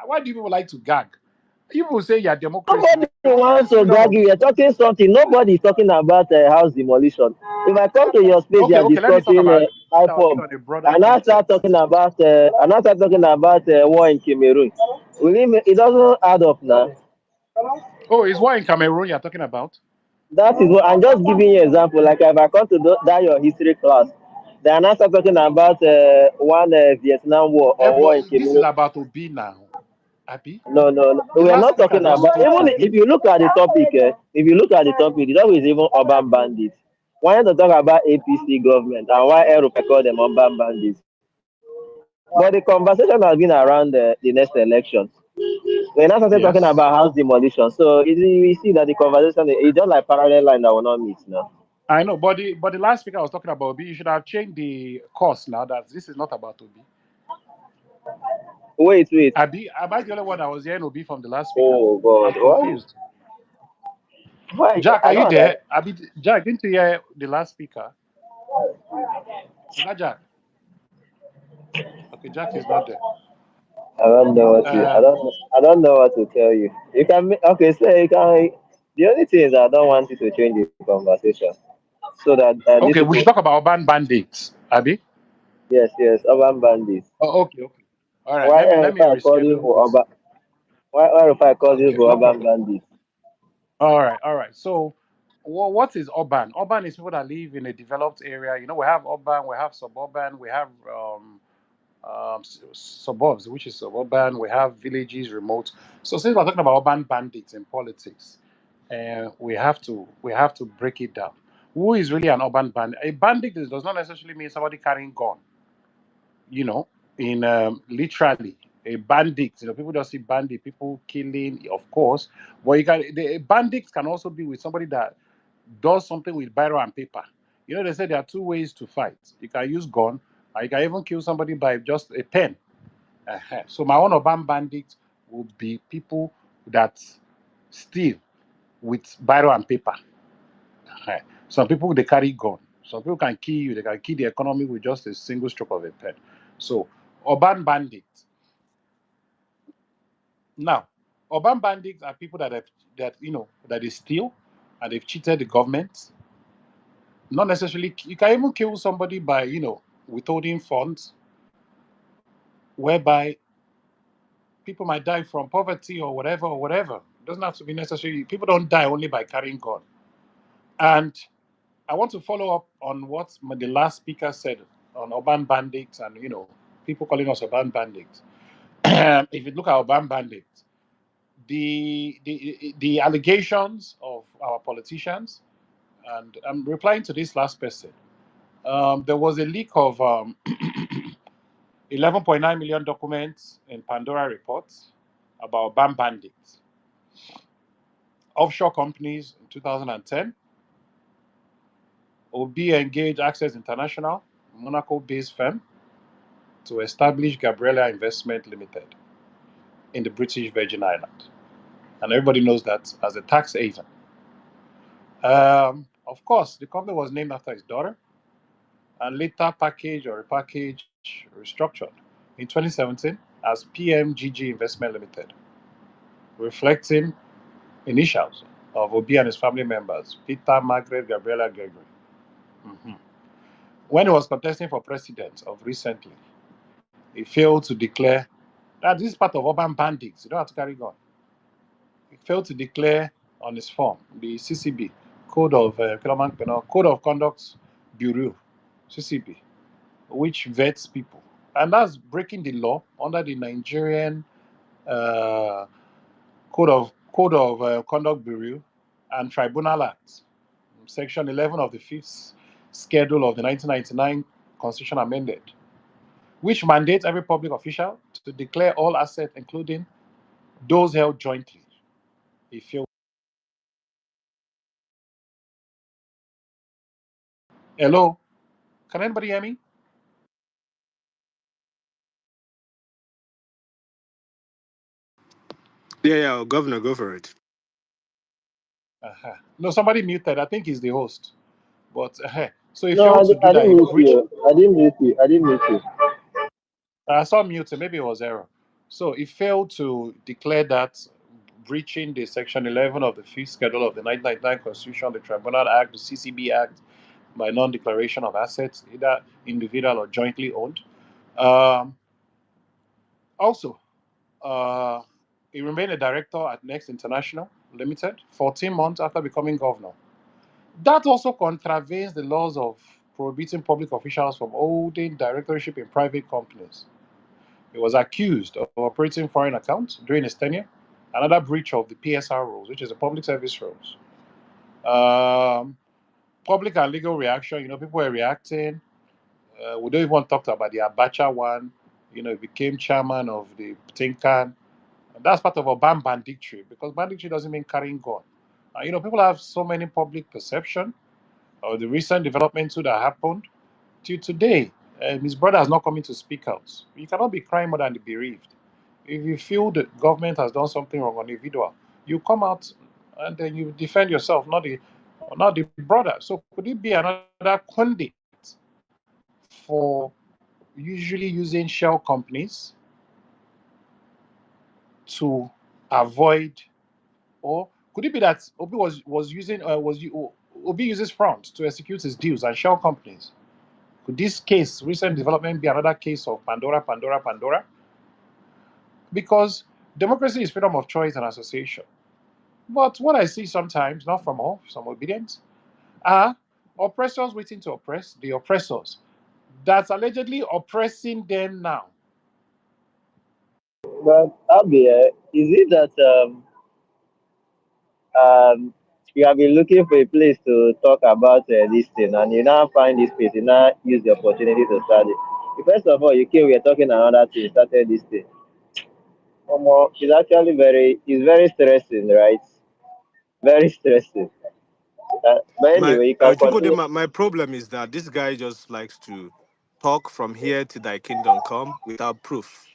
Why do people like to gag? People say you're democracy, Nobody wants to freedom gag of. you. You're talking something. Nobody is talking about house demolition. If I come to your space, you Okay, are okay, let me talk discussing about Peter Obi IPOB, on a broader and I start context. talking about war in Cameroon. It doesn't add up now. Oh, is what in Cameroon you're talking about? That is what I'm just giving you example. Like if I come to that your history class, then I start talking about one Vietnam war or war But in this is Cameroon. about Obi now, Abi. No, no, no. The We are last not speaker talking just about spoke, even Abi. if you look at the topic, the topic is even urban bandits. Why not talk about APC government and why Europe call them urban bandits? But the conversation has been around the next elections. We're not started talking Yes, about house demolition. So we see that the conversation is just like parallel line that will not meet now. I know. But the last speaker was talking about Obi. You should have changed the course now. That this is not about Obi. Wait. Abi, am I the only one that was hearing Obi from the last speaker? Oh God, I'm what? confused. Why? Jack, are I you don't there? understand. Abi, Jack, didn't you hear the last speaker? Is that Jack? Okay, Jack is not there. I don't know what to. Um, I don't know what to tell you. You can. Okay, so you can. The only thing is I don't want you to change the conversation so that these okay, we people. should talk about urban bandits. Abi. Yes, urban bandits. Oh, okay. All right. Why Let me if I call you reschedule for this. urban? Why if I call you Okay, for no urban problem. bandits? All right. So, what is urban? Urban is people that live in a developed area. We have urban, we have suburban, we have suburbs, which is suburban. We have villages, remote. So, since we're talking about urban bandits in politics, we have to break it down. Who is really an urban bandit? A bandit does not necessarily mean somebody carrying gun. You know, in literally a bandit. People just see bandit, people killing, of course. But bandits can also be with somebody that does something with biro and paper. They say there are two ways to fight. You can use gun, or you can even kill somebody by just a pen. So my own urban bandits would be people that steal with biro and paper. Some people they carry gun. Some people can kill you. They can kill the economy with just a single stroke of a pen. So urban bandits. Now, urban bandits are people that they steal and they've cheated the government. Not necessarily. You can even kill somebody by withholding funds, whereby people might die from poverty or whatever or whatever. It doesn't have to be necessarily. People don't die only by carrying gun. And I want to follow up on what the last speaker said on urban bandits and people calling us urban bandits. If you look at urban bandits, the allegations of our politicians, And I'm replying to this last person. There was a leak of 11.9 million documents in Pandora reports about BAM bandits. Offshore companies in 2010, OB engaged Access International, Monaco based firm, to establish Gabriela Investment Limited in the British Virgin Islands. And everybody knows that as a tax haven. Of course, the company was named after his daughter and later packaged or repackaged, restructured in 2017 as PMGG Investment Limited, reflecting initials of Obi and his family members, Peter, Margaret, Gabriela, Gregory. Mhm. When he was contesting for president of recently, he failed to declare that this is part of urban bandits. You don't have to carry gun. He failed to declare on his form the CCB Code of Conduct Bureau (CCB), which vets people, and that's breaking the law under the Nigerian uh, Code of Conduct Bureau and Tribunal Act, Section 11 of the Fifth Schedule of the 1999 Constitution amended, which mandates every public official to declare all assets, including those held jointly. If you Hello, can anybody hear me? Yeah, yeah, Governor, go for it. Uh-huh. No, somebody muted. I think he's the host. But so if No, you failed to do I that, didn't he mute breached. you. I didn't mute you. I didn't mute you. I saw muted. Maybe it was error. So he failed to declare that breaching the Section 11 of the Fifth Schedule of the 1999 Constitution, the Tribunal Act, the CCB Act, by non-declaration of assets, either individual or jointly owned. Um, Also, uh, he remained a director at Next International Limited 14 months after becoming governor. That also contravenes the laws of prohibiting public officials from holding directorship in private companies. He was accused of operating foreign accounts during his tenure, another breach of the PSR rules, which is the public service rules. Um, Public and legal reaction, people were reacting. We don't even talk about the Abacha one. He became chairman of the Tinkan. And that's part of a ban banditry because banditry doesn't mean carrying gun. People have so many public perception of the recent developments that happened till today. His brother has not come in to speak out. You cannot be crying more than the bereaved. If you feel the government has done something wrong on individual, you come out and then you defend yourself, not the brother. So could it be another conduit for usually using shell companies to avoid, or could it be that Obi uses front to execute his deals and shell companies? Could this case, recent development, be another case of Pandora, Pandora, Pandora? Because democracy is freedom of choice and association. But what I see sometimes, not from all, some obedience, are oppressors waiting to oppress the oppressors that's allegedly oppressing them now. But Abi, is it that you have been looking for a place to talk about this thing, and you now find this place, you now use the opportunity to start it. First of all, you came, we are talking another thing, started this thing. It's actually it's very stressing, right? Very stressing. But My anyway, you can continue. Chukwudema, my problem is that this guy just likes to talk from here to thy kingdom come without proof.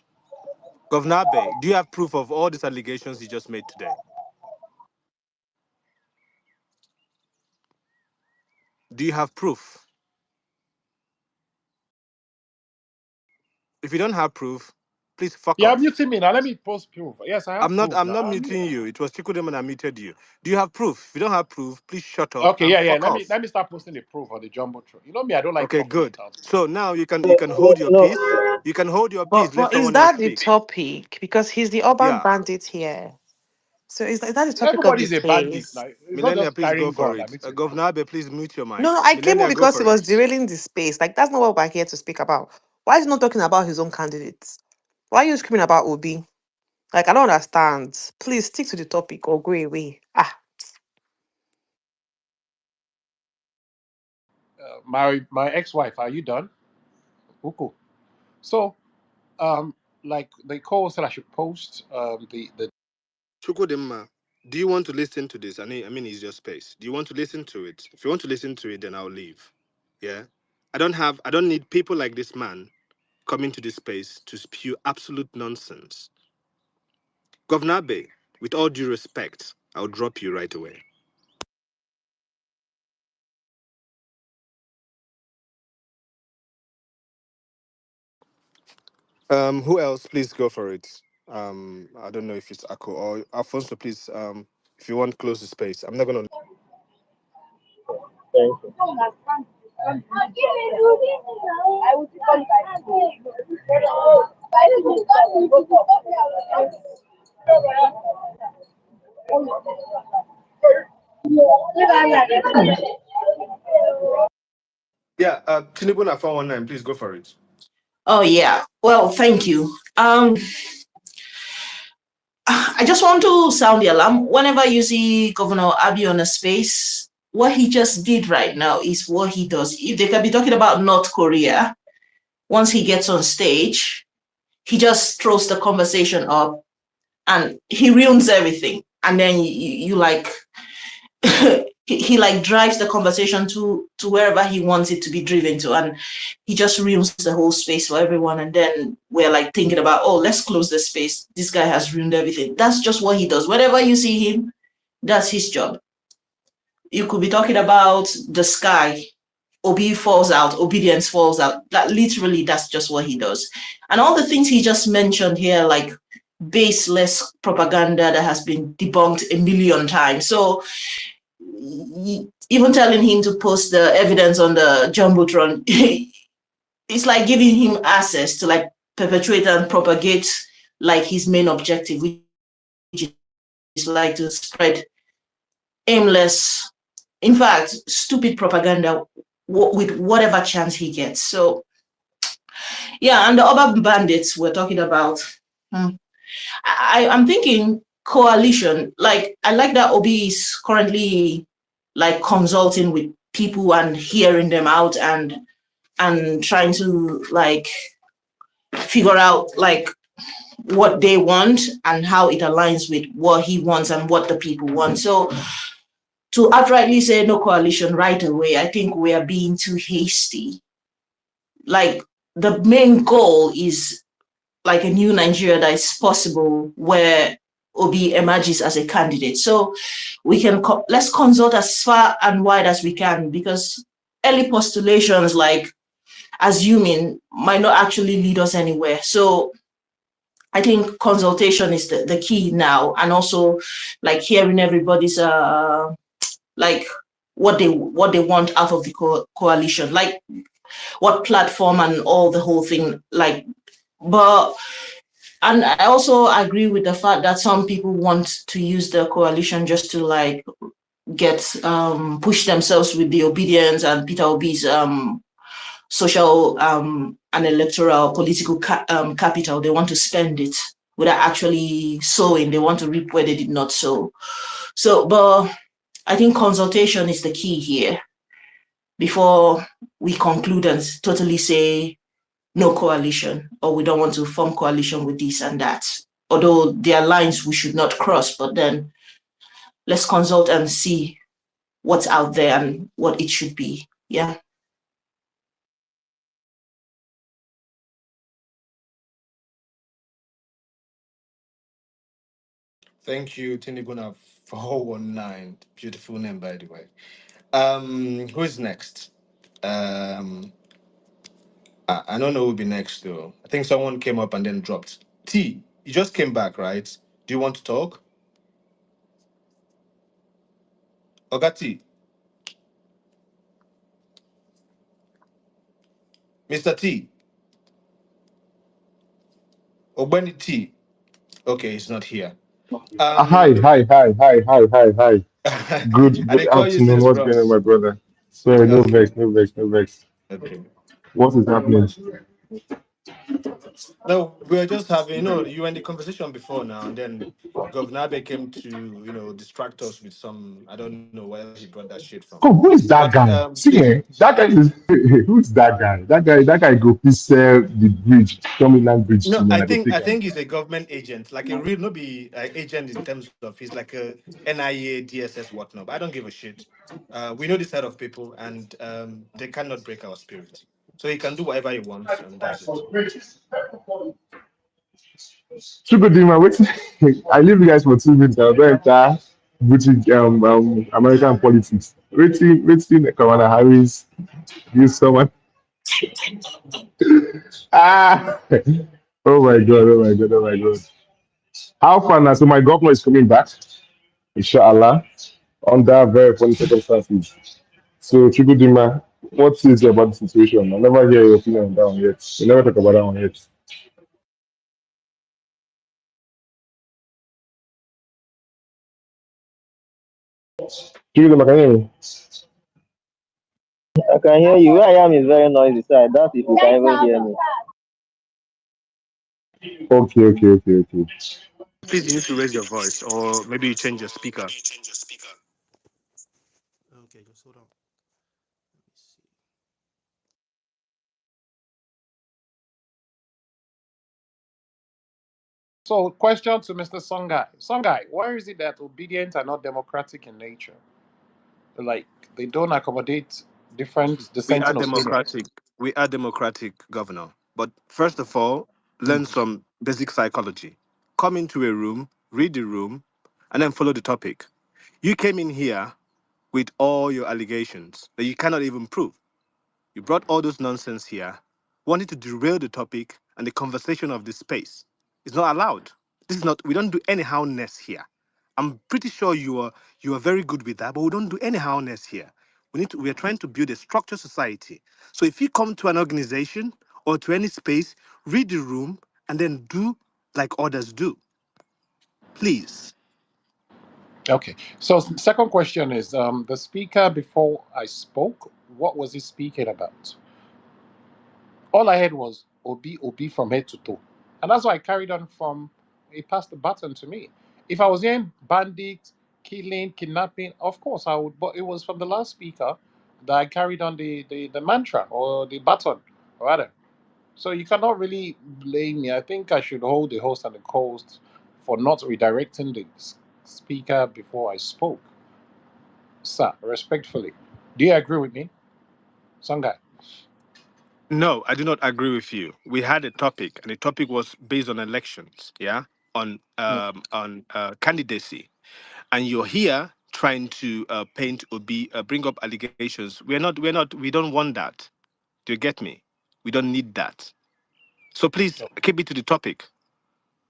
Governor Abe, do you have proof of all these allegations you just made today? Do you have proof? If you don't have proof, please fuck Yeah, off. muting me now. Let me post proof. Yes, I have proof I'm not now. muting you. It was Chikudem and I muted you. Do you have proof? If you don't have proof, please shut up Okay, and yeah. fuck Let me off. let me start posting the proof on the jumbotron. You know me, I don't like Okay, talking good. without proof. So now you can hold your No, peace. You can hold your peace. Let But is someone else that the speak. topic? Because he's the urban Yeah. bandit here. So is that the topic of Everybody the is a bandit space? now. It's not Millennia, just please go carrying for gun. I it. mean, to Governor Abe, please mute your No, mic. no, I came up Millennia, go because he for was it. derailing the space. Like that's not what we're here to speak about. Why is he not talking about his own candidates? Why are you screaming about Obi? Like I don't understand. Please stick to the topic or go away. Ah, my ex-wife, are you done? Cool. So, like the call said, I should post the Chukwudemma, do you want to listen to this? I mean, it's your space. Do you want to listen to it? If you want to listen to it, then I'll leave. Yeah. I don't need people like this man coming to this space to spew absolute nonsense. Governor Abe, with all due respect, I'll drop you right away. Who else? Please go for it. I don't know if it's Ako or Alfonso. Please, if you want, close the space. I'm not gonna. Thank you. Yeah, Tinubu na 419. Please go for it. Oh yeah. Well, thank you. I just want to sound the alarm. Whenever you see Governor Abiy on a space, what he just did right now is what he does. If they can be talking about North Korea, once he gets on stage, he just throws the conversation up and he ruins everything. And then you like he like drives the conversation to wherever he wants it to be driven to, and he just ruins the whole space for everyone. And then we're like thinking about, oh, let's close the space. This guy has ruined everything. That's just what he does. Whenever you see him, that's his job. You could be talking about the sky. Obi falls out, obedience falls out. That literally, that's just what he does. And all the things he just mentioned here, like baseless propaganda that has been debunked a million times. So even telling him to post the evidence on the jumbotron, it's like giving him access to like perpetuate and propagate like his main objective, which is like to spread aimless, in fact, stupid propaganda with whatever chance he gets. So yeah, and the other bandits we're talking about, I'm thinking coalition. Like I like that Obi is currently like consulting with people and hearing them out and trying to like figure out like what they want and how it aligns with what he wants and what the people want. So to outrightly say no coalition right away, I think we are being too hasty. Like the main goal is like a new Nigeria that is possible where Obi emerges as a candidate. So we can let's consult as far and wide as we can, because early postulations like assuming might not actually lead us anywhere. So I think consultation is the key now, and also like hearing everybody's like what they want out of the coalition, like what platform and all the whole thing, like. But and I also agree with the fact that some people want to use the coalition just to like get push themselves with the obedience and Peter Obi's social and electoral political capital. They want to spend it without actually sowing. They want to reap where they did not sow. So, but I think consultation is the key here before we conclude and totally say no coalition, or we don't want to form coalition with this and that. Although there are lines we should not cross, but then let's consult and see what's out there and what it should be. Yeah. Thank you, Tiniguna 419. Beautiful name, by the way. Who is next? I don't know who will be next though. I think someone came up and then dropped. T, you just came back, right? Do you want to talk? Ogati, Mr. T, Ogbeni T. Okay, he's not here. Hi, hi, hi, hi, hi, hi, hi. Good, And good they call you afternoon. since What's going on, Ross. my brother? Sorry, no Okay, vex, no vex, no vex. okay. What is happening? No, we were just having, you were in the conversation before now, and then Governor Abe came to, distract us with some, I don't know where he brought that shit from. Oh, who is that But guy? See, please, that guy is who's that guy? That guy go please sell the bridge, Tomiland Bridge to no, me, I and I go think take I him. think he's a government agent, like a real, no be agent in terms of he's like a NIA, DSS, whatnot. But I don't give a shit. We know this set of people, and they cannot break our spirit. So he can do whatever he wants, and that's it. Chukwudima, wait. I leave you guys for 2 minutes. I'll go enter boutique American politics. Waiting, Kamala Harris, use someone. Ah, oh my god, oh my god, oh my god. How far now? So my governor is coming back, inshallah, under very funny circumstances. So Chukwudima, what is about the situation? I never hear your opinion on that one yet. You never talk about that one yet. Chukwudima, can you hear me? I can hear you. Where I am is very noisy, so I doubt if you can even hear me. Okay. Please, you need to raise your voice, or maybe you change your speaker. Okay, just hold on. Let me see. So, question to Mr. Songai. Songai, why is it that obedience are not democratic in nature? Like they don't accommodate different We are dissenting opinions. democratic. We are democratic, Governor. But first of all, learn some basic psychology. Come into a room, read the room, and then follow the topic. You came in here with all your allegations that you cannot even prove. You brought all those nonsense here, wanting to derail the topic and the conversation of this space. It's not allowed. This is not. We don't do anyhowness here. I'm pretty sure you are very good with that, but we don't do anyhowness here. We are trying to build a structured society. So if you come to an organization or to any space, read the room and then do like others do. Please. Okay. So, second question is the speaker before I spoke, what was he speaking about? All I heard was Obi from head to toe. And that's why I carried on from he passed the baton to me. If I was hearing bandits, killing, kidnapping, of course I would, but it was from the last speaker that I carried on the mantra or the baton, rather. So you cannot really blame me. I think I should hold the host and the co-host for not redirecting the speaker before I spoke. Sir, respectfully. Do you agree with me? Sangai? No, I do not agree with you. We had a topic, and the topic was based on elections, yeah, on candidacy, and you're here trying to paint or bring up allegations. We don't want that. Do you get me? We don't need that. So please No. keep it to the topic.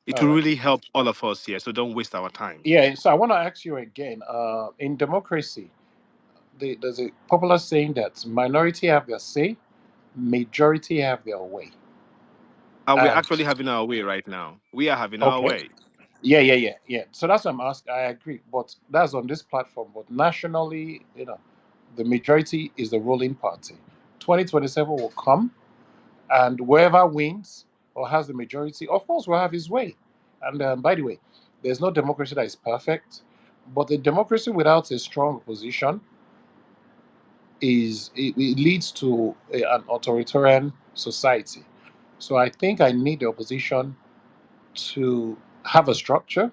It All will right. really help all of us here. So don't waste our time. Yeah, so I want to ask you again. In democracy, there's a popular saying that minority have their say, majority have their way. And we're And actually having our way right now. We are having our okay, way. yeah. So that's what I'm asking. I agree, but that's on this platform. But nationally, the majority is the ruling party. 2027 will come, and whoever wins or has the majority, of course, will have his way. And by the way, there's no democracy that is perfect, but the democracy without a strong opposition it leads to an authoritarian society. So I think I need the opposition to have a structure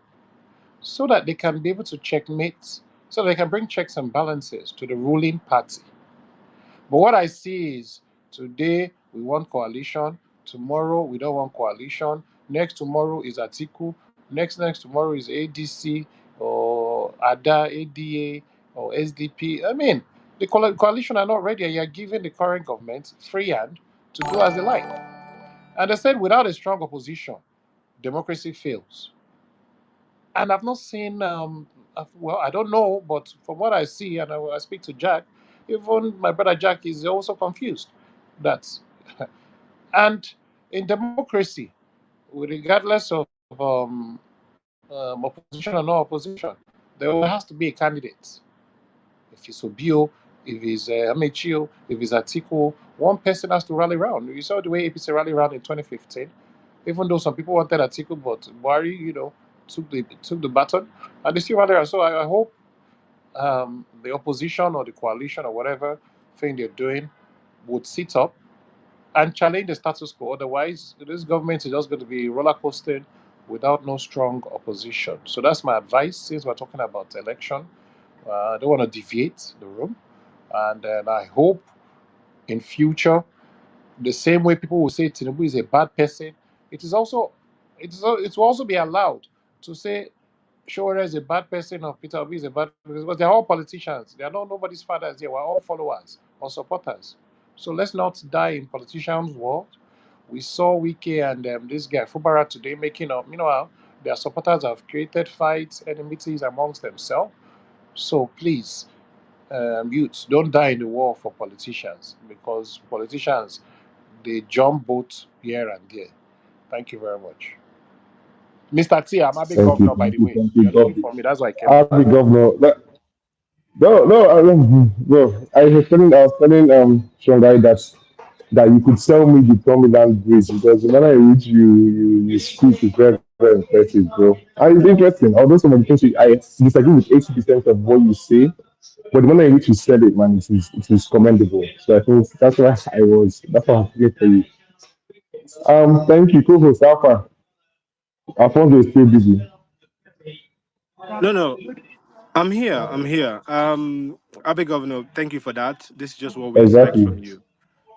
so that they can be able to checkmate, so they can bring checks and balances to the ruling party. But what I see is today we want coalition, tomorrow we don't want coalition, next tomorrow is Atiku, next tomorrow is ADC or ADA, ADA or SDP. I mean, the coalition are not ready and you're giving the current government free hand to do as they like. And they said without a strong opposition, democracy fails. And I've not seen, well, I don't know, but from what I see, and I speak to Jack, even my brother Jack is also confused. That's and in democracy, regardless of opposition or no opposition, there has to be a candidate. If it's Obio, if it's Amechio, if it's Atiko, One person has to rally around. You saw the way APC rallied around in 2015, even though some people wanted Atiku, but Buhari, took the baton, and they still rally around. So I hope the opposition or the coalition or whatever thing they're doing would sit up and challenge the status quo. Otherwise, this government is just going to be roller coasting without no strong opposition. So that's my advice. Since we're talking about election, I don't want to deviate the room, and then I hope in future, the same way people will say Tinubu is a bad person, it is also it will also be allowed to say Showore is a bad person or Peter Obi is a bad person because they're all politicians. They are not nobody's fathers here. We're all followers or supporters. So let's not die in politicians' world. We saw Wike and this guy Fubara today making up. Meanwhile, their supporters have created fights, enmities amongst themselves. So please, youths, don't die in the war for politicians because politicians they jump boat here and there. Thank you very much. Mr. T, I'm a big Thank you, governor, by thank the you, way. thank you, You're looking God. for me. That's why I came up. I'll be governor. No, no, no. I was telling Shongai that you could sell me the Tomiland breeze because the manner in which you speak is very, very impressive, bro. And it's interesting. Although some of the things I disagree with 80% of what you say, but the manner in which you said it, man, it is commendable. So I think that's why I'm here for you. Thank you, co-host Alpha. Alfonso is still busy. No, no, I'm here. I'm here. Abe Governor, thank you for that. This is just what we expect Exactly. from you.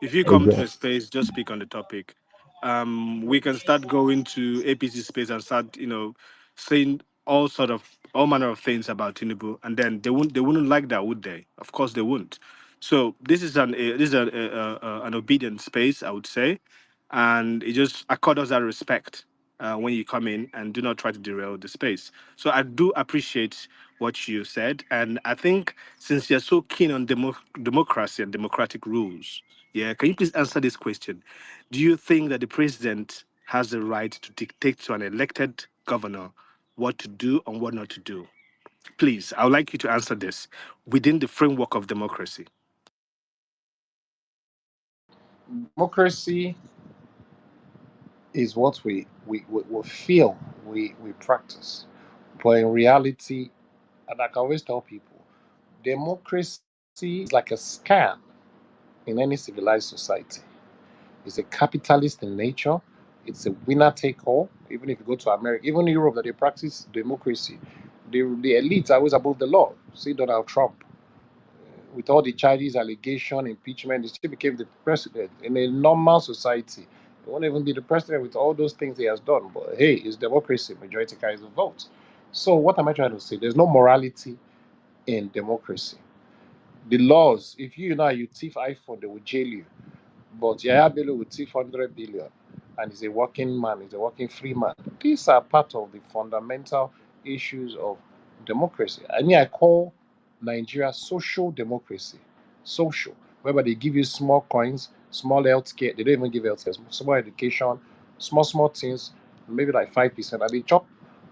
If you come to a Exactly. space, just speak on the topic. We can start going to APC space and start, saying all manner of things about Tinubu, and then they wouldn't like that, would they? Of course they wouldn't. So this is an obedient space, I would say, and it just accord us that respect when you come in and do not try to derail the space. So I do appreciate what you said, and I think since you're so keen on democracy and democratic rules, yeah, can you please answer this question? Do you think that the president has the right to dictate to an elected governor what to do and what not to do? Please, I would like you to answer this within the framework of democracy. Democracy is what we feel we practice. But in reality, and I can always tell people, democracy is like a scam in any civilized society. It's a capitalist in nature. It's a winner take all. Even if you go to America, even Europe, that they practice democracy, the elites are always above the law. See Donald Trump, with all the charges, allegation, impeachment, he still became the president. In a normal society, he won't even be the president with all those things he has done. But hey, it's democracy. Majority carries the vote. So what am I trying to say? There's no morality in democracy. The laws, if you know you thief iPhone, they will jail you. But Yaya Bello will thief 100 billion and he's a working man, he's a working free man. These are part of the fundamental issues of democracy. I mean, I call Nigeria social democracy. Social, whereby they give you small coins, small health care, they don't even give health care, small education, small things, maybe like 5%, and they chop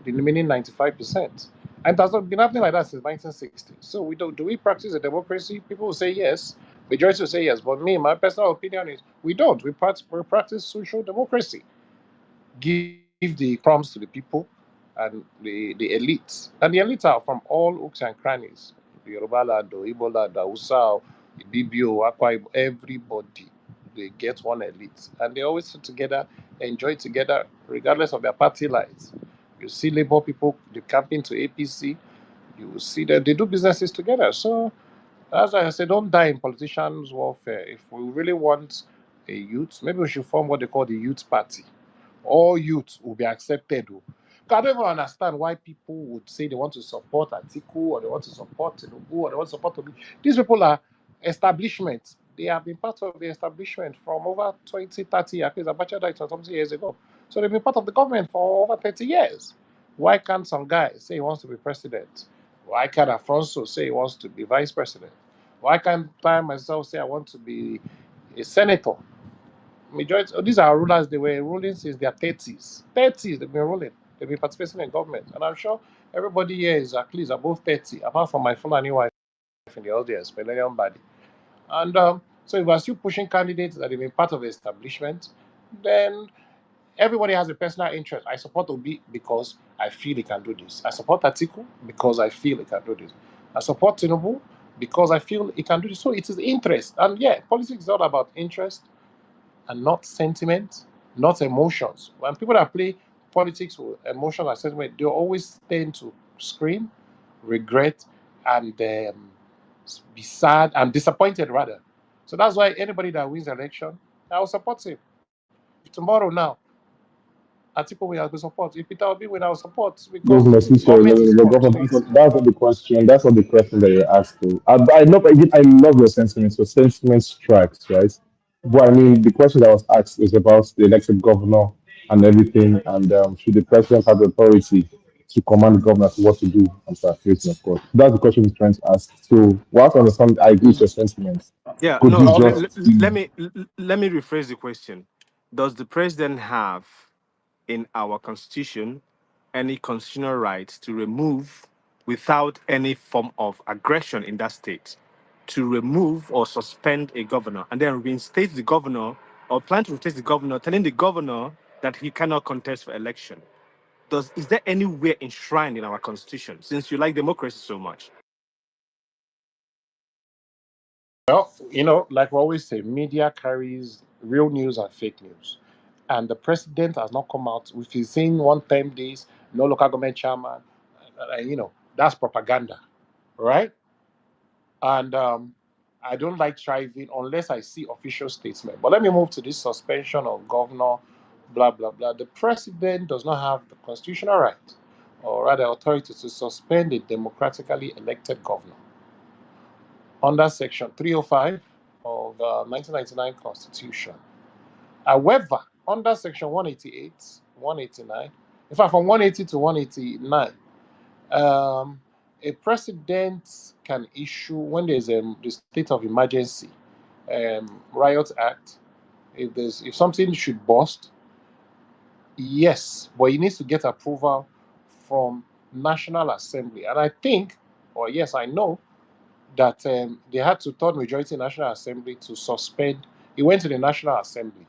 the remaining 95%. And that's not been happening like that since 1960. So do we practice a democracy? People will say yes. Majority will say yes. But me, my personal opinion is we don't. We practice social democracy. Give the crumbs to the people and the elites. And the elites are from all hooks and crannies. The Yoruba land, the Igbo land, the Hausa, the BBO, Akwa Ibom, everybody. They get one elite. And they always sit together, enjoy together, regardless of their party lines. You see Labour people, they camping to APC. You will see that they do businesses together. So that's why I say don't die in politicians' warfare. If we really want a youth, maybe we should form what they call the youth party. All youth will be accepted. Oh. 'Cause I don't even understand why people would say they want to support Atiku or they want to support Tinubu or they want to support Obi. These people are establishment. They have been part of the establishment from over 20, 30 years. Because Abacha died something years ago. So they've been part of the government for over 30 years. Why can't some guy say he wants to be president? Why can't Alfonso say he wants to be vice president? Why can't I myself say I want to be a senator? Majority these are rulers, they were ruling since their 30s. 30s they've been ruling. They've been participating in government. And I'm sure everybody here is at least above 30, apart from my Fulani wife in the audience, Millennium Body. And So if we're still pushing candidates that have been part of the establishment, then everybody has a personal interest. I support Obi because I feel he can do this. I support Atiku because I feel he can do this. I support Tinubu because I feel he can do this. So it is interest. And yeah, politics is all about interest and not sentiment, not emotions. When people that play politics with emotion and sentiment, they always tend to scream, regret, and be sad and disappointed rather. So that's why anybody that wins election, I will support him. If tomorrow now Atiku will support, if Peter Obi will support Those because messages, so government is governor, complete. that's not the question. That's not the question that you're asking. I love your sentiments. Your sentiment strikes, right? But I mean, the question that was asked is about the elected governor and everything, and should the president have the authority to command the governor to what to do? I'm paraphrasing, of course. That's the question he's trying to ask. So, whilst I understand, I agree with your sentiments. Yeah, Could no, you just, let me rephrase the question. Does the president have in our constitution any constitutional right to remove without any form of aggression in that state, to remove or suspend a governor and then reinstate the governor or plan to reinstate the governor, telling the governor that he cannot contest for election? Is there anywhere enshrined in our constitution, since you like democracy so much? Well, like we always say, media carries real news and fake news. And the president has not come out with his saying 1 time days, no local government chairman. That's propaganda, right? And I don't like striving unless I see official statement. But let me move to this suspension of governor, blah, blah, blah. The president does not have the constitutional right, or rather authority, to suspend a democratically elected governor under Section 305 of 1999 Constitution. However, under Section 188, 189, in fact, from 180 to 189, um, a president can issue, when there's the state of emergency, riot act. If something should burst, yes, but he needs to get approval from National Assembly. And I think, or yes, I know that they had to third majority National Assembly to suspend. He went to the National Assembly,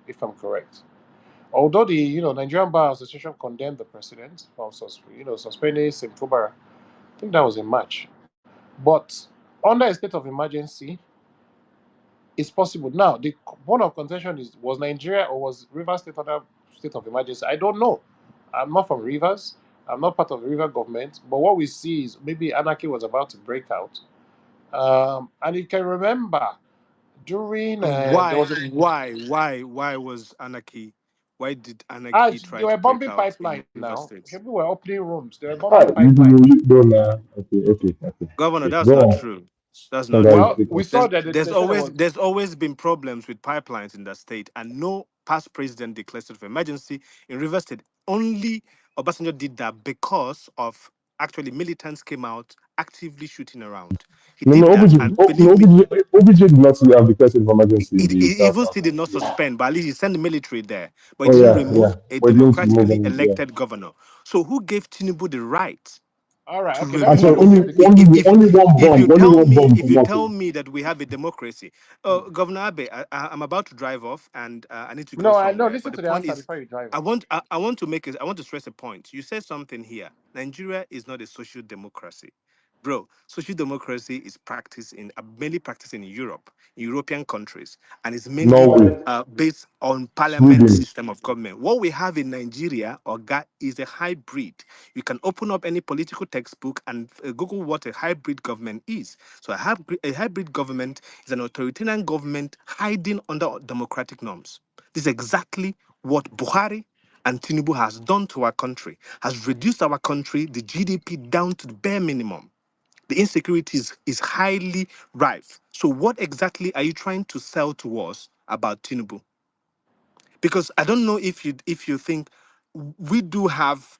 if I'm correct. Although the Nigerian Bar Association condemned the president from suspending Sim Fubara, I think that was in March. But under a state of emergency, it's possible. Now, the point of contention was Nigeria or was Rivers State under state of emergency? I don't know. I'm not from Rivers. I'm not part of the River government. But what we see is maybe anarchy was about to break out. And you can remember during And there was a why was anarchy? Why did anarchy they try were to break bombing out in pipeline River now. State? People were opening rooms. They were ah, bombing pipeline. you don't okay. Governor, Okay. that's Go not on. true. That's Some not guys true. Well, speak we up. saw that they said it was. There's always been problems with pipelines in the state, and no past president declared state of emergency in River State. Only Obasanjo did that because of actually militants came out actively shooting around. He No, did no, that, OBJ, and oh, no, believe me, OBJ did not have the question of emergency in the he South even South. still did not suspend, but at least he sent the military there. But he Oh didn't yeah. remove a But he didn't remove democratically them. Yeah. elected governor. So who gave Tinubu the right All right, to okay. Let me Actually, remove? just only give this. only one bomb, only one bomb If from you up. tell me that we have a democracy, Governor Abe, I'm about to drive off and I need to go No, I know. somewhere. But Listen the to the point answer is, before you drive I off. want I want to make I want to stress a point. You said something here. Nigeria is not a social democracy. Bro, social democracy is practiced in mainly practiced in Europe, in European countries, and it's mainly Norway, based on parliament Sweden. system of government. What we have in Nigeria, Oga, is a hybrid. You can open up any political textbook and Google what a hybrid government is. So a hybrid government is an authoritarian government hiding under democratic norms. This is exactly what Buhari and Tinubu has done to our country, has reduced our country, the GDP down to the bare minimum. The insecurity is highly rife. So what exactly are you trying to sell to us about Tinubu? Because I don't know if you think we do have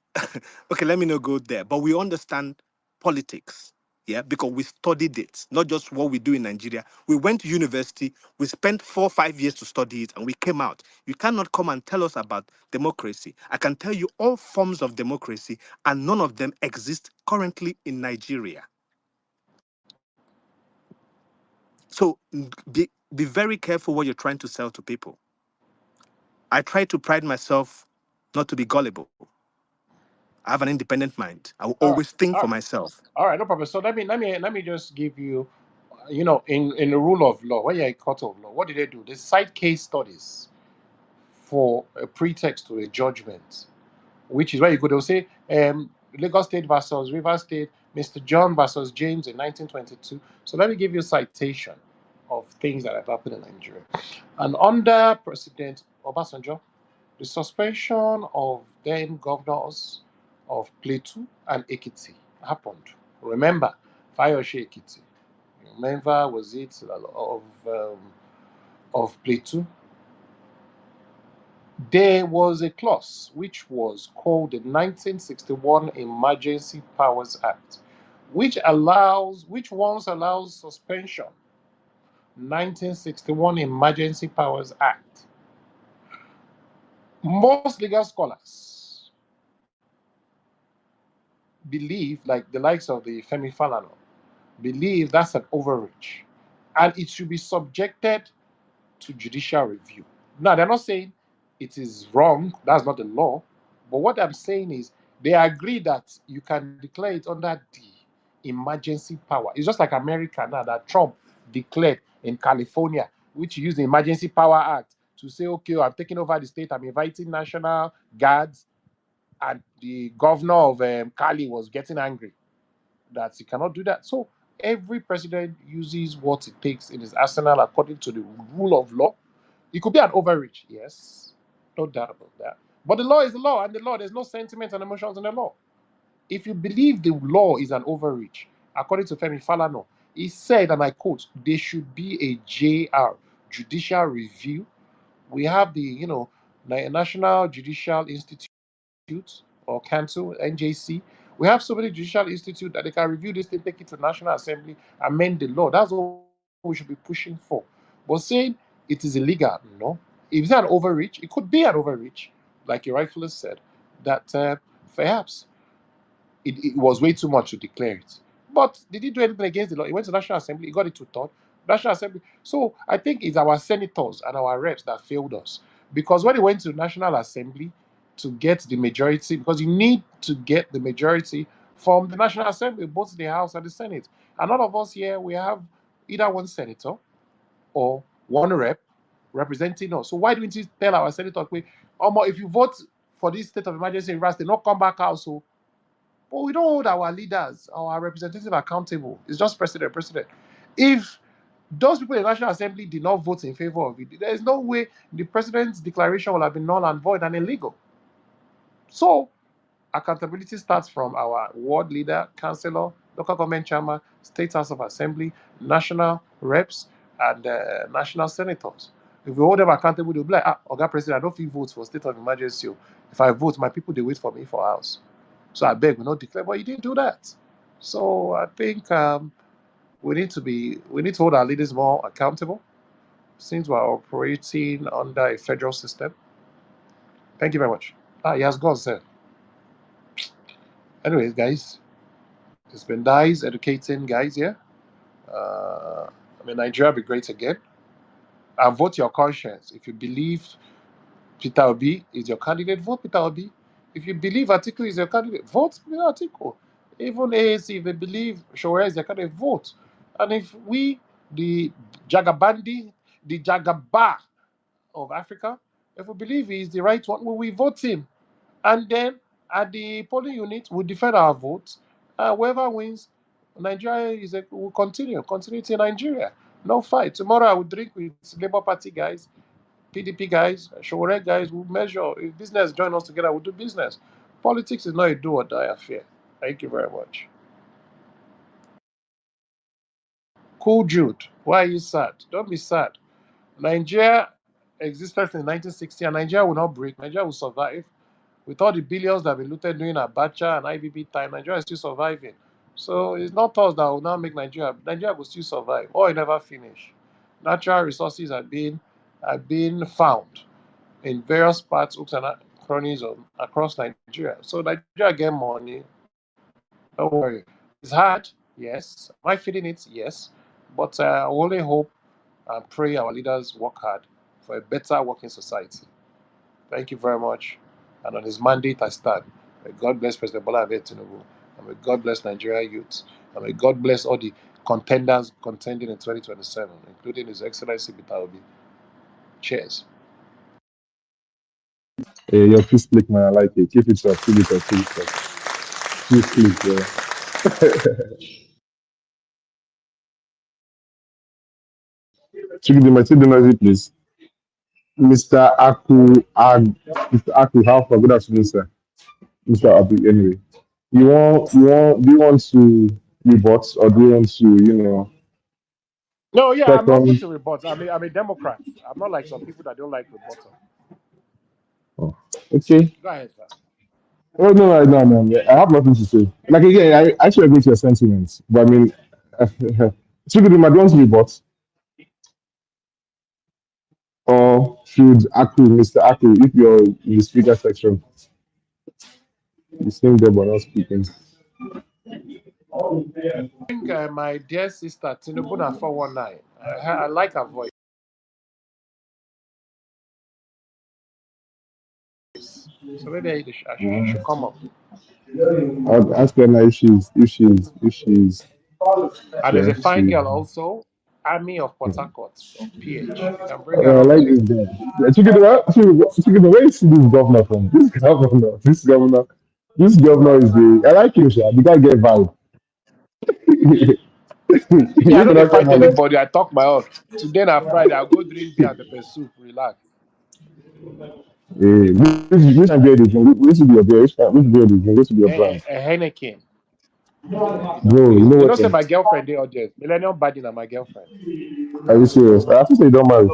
okay, let me not go there, but we understand politics. Yeah, because we studied it, not just what we do in Nigeria. We went to university, we spent 4 or 5 years to study it, and we came out. You cannot come and tell us about democracy. I can tell you all forms of democracy, and none of them exist currently in Nigeria. So be very careful what you're trying to sell to people. I try to pride myself not to be gullible. I have an independent mind. I will All right, always think all for right, myself. all right, no problem. So let me just give you, in the rule of law, when you're a court of law, what do? They cite case studies for a pretext to a judgment, which is where you go. They'll say, Lagos State versus Rivers State, Mr. John versus James in 1922. So let me give you a citation of things that have happened in Nigeria. And under President Obasanjo, the suspension of then governors of Plateau and Ekiti happened. Remember, Fayoshe Ekiti. Remember, was it of Plateau? There was a clause which was called the 1961 Emergency Powers Act, which once allows suspension. 1961 Emergency Powers Act. Most legal scholars believe, like the likes of the Femi Falana, believe that's an overreach, and it should be subjected to judicial review. Now, they're not saying it is wrong, that's not the law, but what I'm saying is they agree that you can declare it under the emergency power. It's just like America now that Trump declared in California, which used the Emergency Power Act to say, okay, I'm taking over the state, I'm inviting national guards, and the governor of Cali was getting angry that he cannot do that. So every president uses what it takes in his arsenal according to the rule of law. It could be an overreach, yes, no doubt about that. But the law is the law, and the law, there's no sentiment and emotions in the law. If you believe the law is an overreach, according to Femi Falana, he said, and I quote, there should be a JR, judicial review. We have the, National Judicial Institute or Council, NJC. We have so many judicial institutes that they can review this thing, take it to National Assembly, amend the law. That's what we should be pushing for. But saying it is illegal, no. If it's an overreach, it could be an overreach, like you rightfully said, that perhaps it was way too much to declare it. But did he do anything against the law? He went to National Assembly, he got it to third. National Assembly. So I think it's our senators and our reps that failed us. Because when he went to National Assembly to get the majority, because you need to get the majority from the National Assembly, both the House and the Senate. And all of us here, we have either one senator or one rep representing us. So why don't you tell our senator, if you vote for this state of emergency in Rivers, they not come back out, so but we don't hold our leaders, our representatives accountable. It's just president. If those people in the National Assembly did not vote in favor of it, there is no way the president's declaration will have been null and void and illegal. So accountability starts from our ward leader, councillor, local government chairman, state house of assembly, national reps, and national senators. If we hold them accountable, they'll be like, Oga President, I don't feel vote for state of emergency. If I vote, my people, they wait for me for house. So I beg, we not declare, but you didn't do that. So I think we need to hold our leaders more accountable since we're operating under a federal system. Thank you very much. He has gone, sir. Anyways, guys, it's been nice educating guys here. Nigeria will be great again. And vote your conscience. If you believe Peter Obi is your candidate, vote Peter Obi. If you believe Atiku is your candidate, vote Atiku. Even AAC, if they believe Showore is their candidate, vote. And if we, the Jagabandi, the Jagaba of Africa, if we believe he is the right one, we will vote him. And then at the polling unit, we defend our votes. Whoever wins, Nigeria will continue. Continuity in Nigeria. No fight. Tomorrow I will drink with Labour Party guys, PDP guys, Showore guys. We'll measure. If business join us together, we'll do business. Politics is not a do or die affair. Thank you very much. Cool Jude, why are you sad? Don't be sad. Nigeria existed in 1960 and Nigeria will not break. Nigeria will survive. With all the billions that have been looted during Abacha and IBB time, Nigeria is still surviving. So it's not us that will now make Nigeria. Nigeria will still survive. Or it never finish. Natural resources are being found in various parts, hooks and crannies across Nigeria. So Nigeria get money. Don't worry. It's hard, yes. Am I feeling it? Yes. But I only hope and pray our leaders work hard for a better working society. Thank you very much. And on his mandate, I stand. May God bless President Bola Ahmed Tinubu. And may God bless Nigeria youth. And may God bless all the contenders contending in 2027, including His Excellency Peter Obi. Cheers. Hey, you're too slick, man. I like it. Keep it up. Keep it up. Keep it up. Too slick, bro. Chicken, my the noisy, please. Mr. Mr. Aku, how far? Good afternoon, sir. Mr. Abu, anyway. Do you want to rebut or do you want to, No, yeah, I'm open second? to rebuts. I'm a Democrat. I'm not like some people that don't like rebuttal. Oh, okay. Go ahead, sir. Oh, no, no, no, no. I have nothing to say. Like, again, I actually agree to your sentiments, but I mean, Chicken, do you want to rebut or should Mr. Aku, if you're in the speaker section, you seem there but not speaking. I think my dear sister Tinubu na 419. I like her voice. So maybe she should come up. I'll ask her now if she's And there's a there. fine girl also, Army of Port Harcourt of PH. You can bring her I up like too. this guy. Yeah, Chicken, where you see this governor from? This governor is the. I like him, sha. The guy get vibe. Me, I If know you they not come fight on, anybody. I talk my own. Today na Friday, I'll go drink beer and pepper soup, relax. which can beer this? Which should be your beer? Which beer this? Which should be your brand? A Henneken. Bro, you Please. know You what? know, say my girlfriend, they audience. Millennium Badi na my girlfriend. Are you serious? I have to say you don't marry.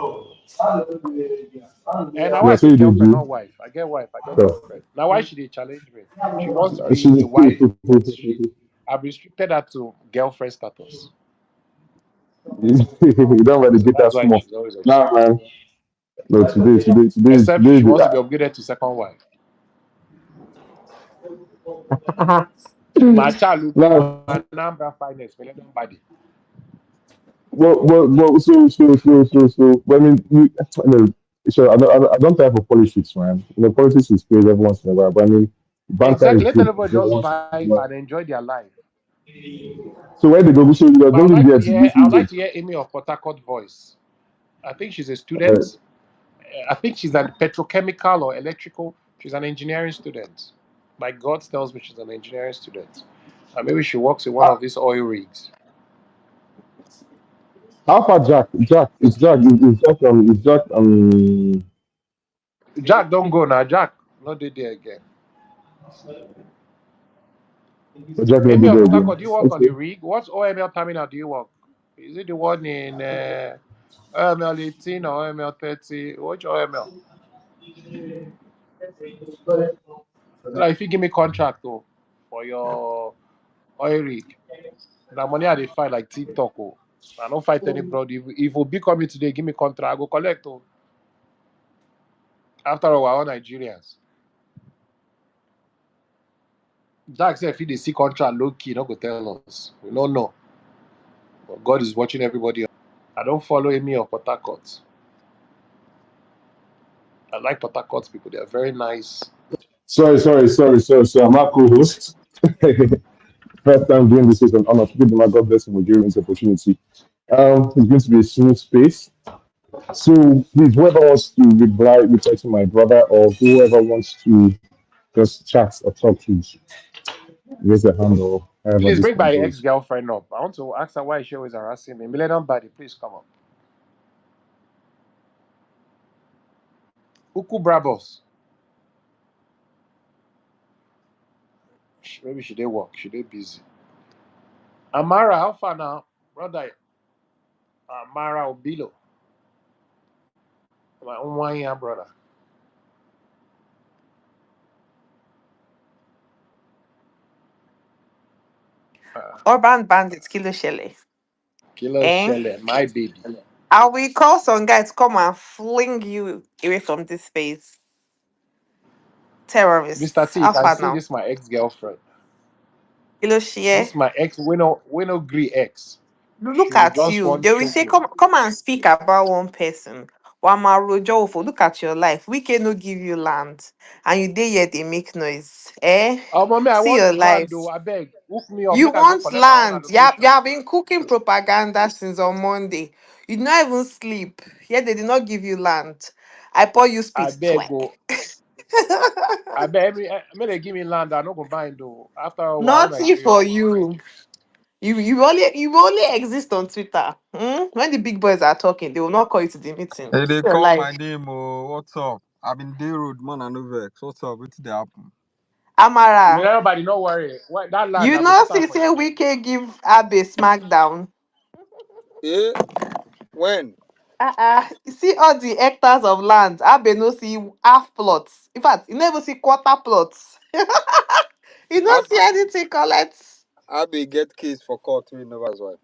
And now Yeah, I so say you did girlfriend, do. not wife. I get wife, I get So, girlfriend. Now why should they challenge me? She wants to she, be a wife, but I've restricted her to girlfriend status. you don't want to So get that that's why small. she's always upset. Nah, man. No, Except today, she wants to be upgraded to second wife. Machalugo, nah, Anambra finest, Millennium Badi. I mean, no, so I don't type of politics, man. Politics is crazy every once in a while, but I mean, banter Exactly. is Let good everybody every just once in a vibe while. and enjoy their life. So where they go, so you're But drinking beer today, I so would like good. to hear Amy of Port Harcourt voice. I think she's a Uh, student. I think she's a petrochemical or electrical. She's an engineering student. My God tells me she's an engineering student. And maybe she works in one of how, these oil rigs. how far Jack? It's Jack. Jack, don't go now. Jack, not there again. Jack not Amy be of there Port again. Harcourt, do you work on the Okay. rig? What OML terminal do you work? Is it the one in OML 18 or OML 30? Which OML? So that if you give me contract though, for your oil rig, that money I dey fight like TikTok. Oh. I don't fight anybody. If Obi come in today, give me contract, I go collect. Oh. After all, we're all Nigerians. Jack said if he dey see contract low key, not go tell us. We don't know. But God is watching everybody. I don't follow Amy or Port Harcourt. I like Port Harcourt people. They are very nice. Sorry. I'm not co-host. First time doing this is an honor. Give my God bless him for giving this opportunity. It's going to be a smooth space. So please, whoever wants to reply to my brother or whoever wants to just chat or talk, please raise their hand or however Please this bring one my goes. ex-girlfriend up. I want to ask her why she always harassing me. Millennium Body, please come up. Uku Brabos. Maybe she did work. She did busy. Amara, how far now? Brother, Amara Obilo. My own 1 year brother. Uh, Urban Bandits, Kilo Shele. Killer Eh? Shelley, my baby. I will call some guy to come and fling you away from this space. Mr. Terrorists. T, you How can far see now? this my ex-girlfriend. Kilo This Shie. my ex, we no agree ex. Look She will at just you. want They will choke say, me. come and speak about one person. Wamaru Jofo, look at your life. We cannot give you land. And you day yet they make noise. Eh? Oh, mommy, I See want your land life. though. I beg, hook me up. You Make I go want collect my own land. You allocation. have been cooking propaganda since on Monday. You did not even sleep. Yet they did not give you land. I pour you I spit beg, twice. go. I beg, me they give me land. I no go buy it though. After all, we're all Nothing Nigerians. for you. You only exist on Twitter. When the big boys are talking, they will not call you to the meeting. Hey, See they your call my life. name. Oh, what's up? I've been day road, man. I know vex. What's up? What's the happen? Me Amara, everybody, no worry. Why, that land, you I go know put out see for say your we name. can give Abe smackdown. Eh? When? See all the hectares of land. Abe no see half plots. In fact, you never see quarter plots. You Ab don't see anything, collect. Abe get case for court. We never as well.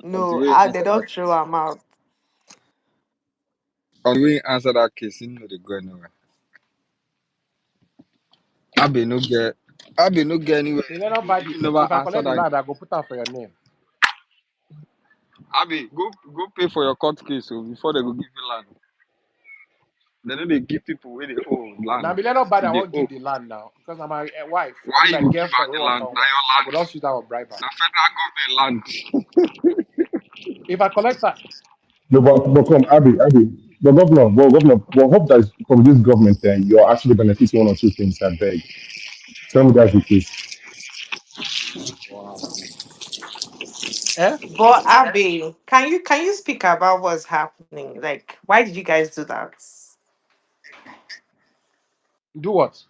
No, Until we they answer that don't case. throw them out. Until we answer that case, you know they go anywhere. Abe no get. Abe no get anywhere. Me let nobody. You never If I answer collect the that. land, I go put out for your name. Abe, go pay for your court case before they go give you land. They know they give people where they owe Now, land. me let nobody. I They won't owe. give the land now because I'm my wife. I Why be you my go give girlfriend. out We the want land? turn Now wife. your I go just use that one bribe her. land. Now federal government land. If I collect that, No, but come, Abby, the governor, well, hope that from this government, you're actually benefiting one or two things. I beg. Tell me that's the case. eh? But Abe, can you speak about what's happening? Like, why did you guys do that? Do what?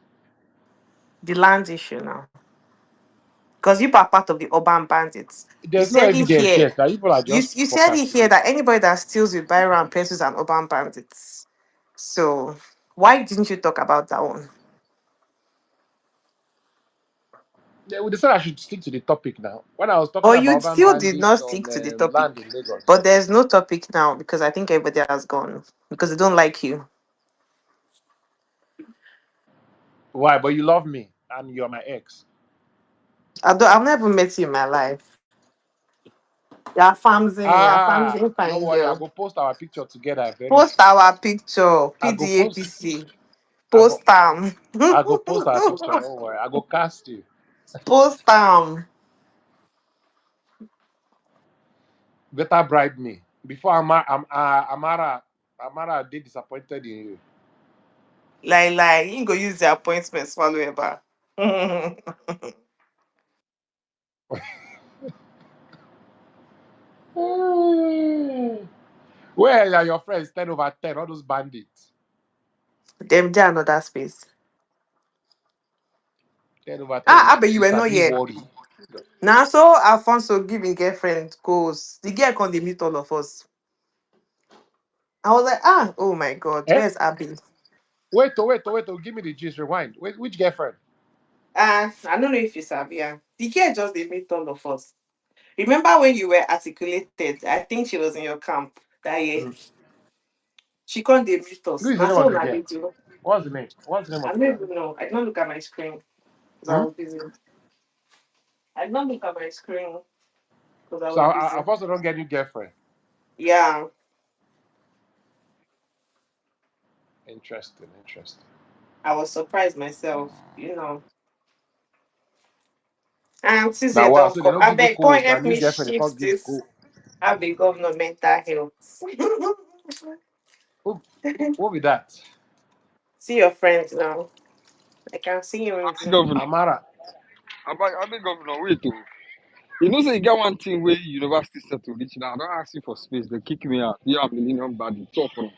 The land issue now. Because you are part of the urban bandits. You There's no said it evidence here. yet. That people are You just said it here forecasting. that anybody that steals with Byron and pencils and urban bandits. So why didn't you talk about that one? They said I should stick to the topic now. When I was talking But you about urban still did bandits not on stick to the topic. land in Lagos, But there's no topic now because I think everybody has gone because they don't like you. why? But you love me and you're my ex. I've never met you in my life. You're famsing me. You're famsing Don't fine worry. I girl. go post our picture together very Post soon. our picture, I go post. PDAPC. I go. Post them. I go post our picture. Don't worry. I go cast you. Post them. Better bribe me before Amara did disappointed in you. Like, you go use the appointment, swallow it back. Where are your friends? 10/10. All those bandits. Them there another space. 10/10. I bet you We were not sabi here. worry. Now so Alphonso giving girlfriend goes. The girl come they meet all of us. I was like, oh my god, Eh? where's Abby? Wait. Give me the gist. Rewind. Wait, which girlfriend? I don't know if you sabi. The girl just they meet all of us. Remember when you were articulated? I think she was in your camp that year. Mhm. She can't they meet Who us. is the Now name of so the na girl? video. What's the name? What's the name I of the don't girl? even know. I did not look at my screen because I Hmm? was busy. I did not look at my screen because I So was busy. I also don't get new girlfriend. Yeah, Interesting. I was surprised myself. And since Now you wow, don't so they come, don't I give you beg, come codes. Now help new me girlfriend they can't shift give this. code. I be governor mental health. Who be that? See your friends now. I can see you in Abi Zoom. governor. Amara. Abi governor. Wait oh. You know, say you get one thing where university settle reach now. I don't ask you for space. They kick me out. You have millennium bad. Tough from.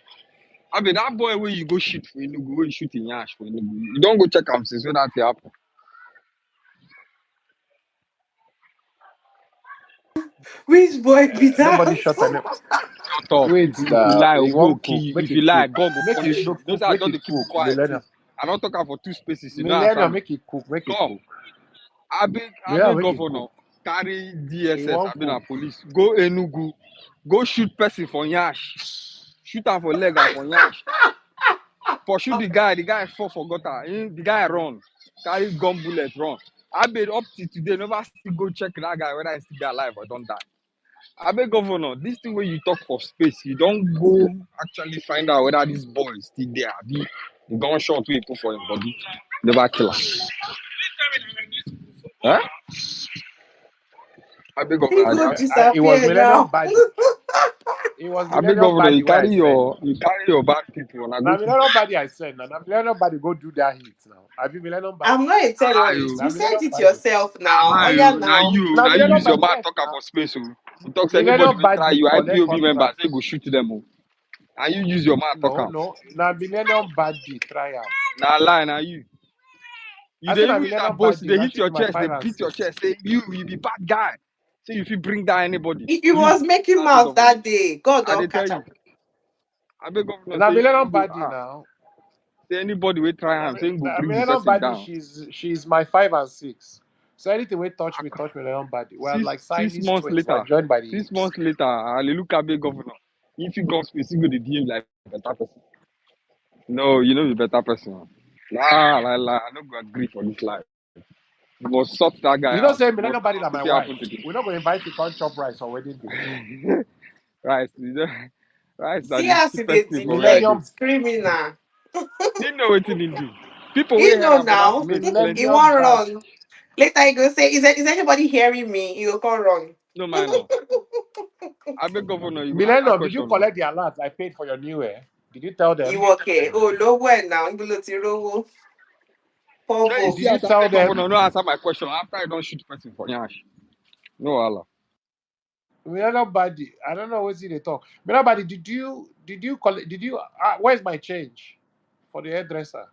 I mean that boy where you go shoot for Enugu, where you shoot in Yash for Enugu. You don't go check him since when that happen. Which boy be Nobody that? shot any. Shut up. Wait, If you lie, he we'll go won't kill cook. you. Make If you it lie, cook. God go Make it punish you. no You know, cook. say I Make don't it dey keep cook. quiet Millennium. since. I don't talk am for two spaces. You know, answer Millennium, me. make it cook. Make it Come. cook. I Millennium, beg make it cook. governor. Carry He DSS, I won't been a cook. police. Go Enugu. Go shoot person for Yash. Shoot am for leg and for Yash. Pursue the guy fall for gutter. The guy run. Carry bullet run. I been up till today, never still go check that guy whether he's still alive or don't die. I beg governor, this thing where you talk for space, you don't go actually find out whether this boy is still there. The gunshot we put for him body, never kill him. Huh? I beg He governor, go It was disappear Millennium now. Body. It was I beg Millennium governor, Body where I sent now. you carry your bad people and I go Now to Millennium Body I sent now. Now Millennium Body go do that hit now. I be Millennium Body. I'm not a terrorist. you. You Now sent Millennium it Body. yourself now. Oh Now yeah, you, now now. you, Now now you Millennium use your Body, mouth yes talk now. about space. Oh. You talk to anybody Millennium we try Body you, collect IPOB members, contract. say go shoot them. Oh. And you use your mouth talk No, am. no. Now Millennium Body try am. Now lie, now you. You I they said now even use that Millennium boast, Body. they Now hit she be your my chest, they 5 and beat your 6. chest, say you be bad guy. Say if you bring down anybody. He You, was making I beg mouth governor. that day. God I they don't tell catch you. up. I beg governor Now say Millennium go Body now. say anybody will try am, say go bring the Millennium person Body, down. she's my 5 and 6. So anything we touch Millennium Body. We're like Six Siamese months twins. We're later, joined by the six hips. months later, I look at big governor. If you go space, you go to DM like better person. No, you know the better person. La, I don't go agree for this life. You must sort that guy You don't out. say But Millennium Body are my what wife. happened today? We're not going to invite you to chop rice on wedding day. Rice, rice that See the us cheapest they thing for where I do. Millennium, deflect criminal. You know what he do. People we You hear know about that now. space He plenty. Millennium won't Body. run. Later he go say, is anybody hearing me? He will come run. No man now. I beg governor, you go ask that Millennium, did you question now. collect the alert I paid for your new hair? Did you tell them? You okay? Oh, low well now. You will see low. Sure, you Povo. Did see you as I tell beg them? governor, no answer my question after I don't shoot person for Yash. No Allah. Millennium Body. I don't know what's in the talk. Millennium Body, did you collect? Did you? Where's my change for the hairdresser?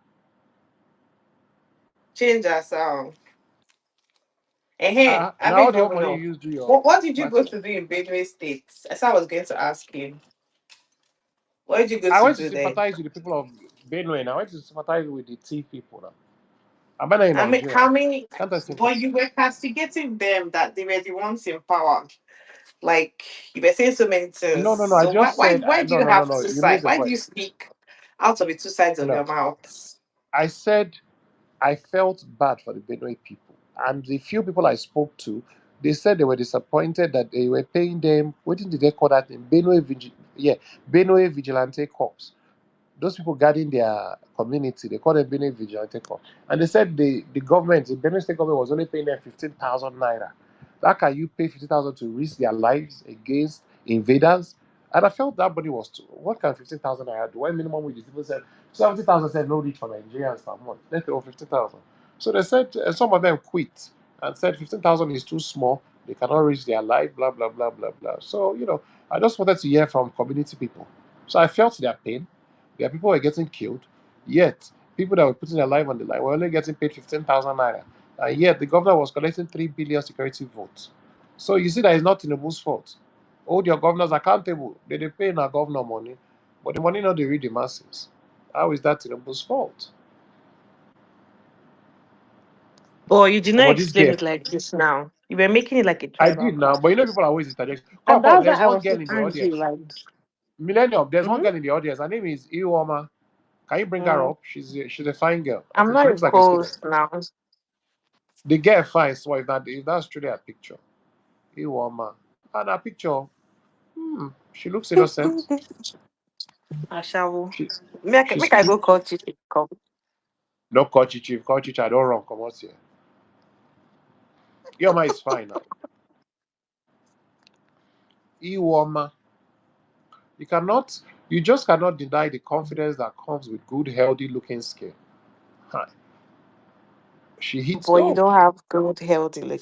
Change our sound. Hey, I Now all beg the money governor. you use do your What did you go massage. to do in Benue State? I said I was going to ask you. What did you go I to went to do there? sympathize with the people of Benue. Now I went to sympathize with the tea people. Now I'm not in I mean, Nigeria. how many? Can't I But sympathize? you were castigating them that they were the ones in power. Like you were saying so many things. No. I So just said why do no, you no, no, have no. two You sides? missed the Why do point. you speak out of the two sides of No, your mouth? I said I felt bad for the Benue people, and the few people I spoke to, they said they were disappointed that they were paying them. What did they call that? Benue Vigilante Corps. Those people guarding their community, they call them Benue Vigilante Corps. And they said the government, the Benue State government was only paying them 15,000 naira. How can you pay 50,000 to risk their lives against invaders? And I felt that body was too. What can 15,000 naira do? Why minimum wage is people said 70,000 said no reach for Nigerians per month. Let's go 15,000. So they said some of them quit and said 15,000 is too small. They cannot reach their life, blah, blah, blah, blah, blah. So, I just wanted to hear from community people. So I felt their pain. Their people were getting killed. Yet, people that were putting their life on the line were only getting paid 15,000 naira. And yet, the governor was collecting 3 billion security votes. So you see that it's not Tinubu's fault. Hold your governors accountable. They pay our governor money, but the money not they read the masses. How is that Tinubu's fault? But you did not About this explain girl, it like this now. You were making it like a I tribal did now, call. but people are always interjecting. And Come, that's why there's I one was girl so in the angry. audience. Like, Millennium, there's one mhm, girl in the audience. Her name is Iwoma. Can you bring her mm, up? She's a fine girl. I I'm think she not a looks like a student. host now. The girl fine, so if that's truly a picture. Iwoma. And her picture, she looks innocent. I shall. She she's Make I go call Chichi. Come. no call Chichi. If call Chichi, I don't run. Come on here. Iwoma is fine now. Iwoma. You cannot you just cannot deny the confidence that comes with good, healthy looking skin. Hi. She hits Boy, you gold. don't have good healthy looking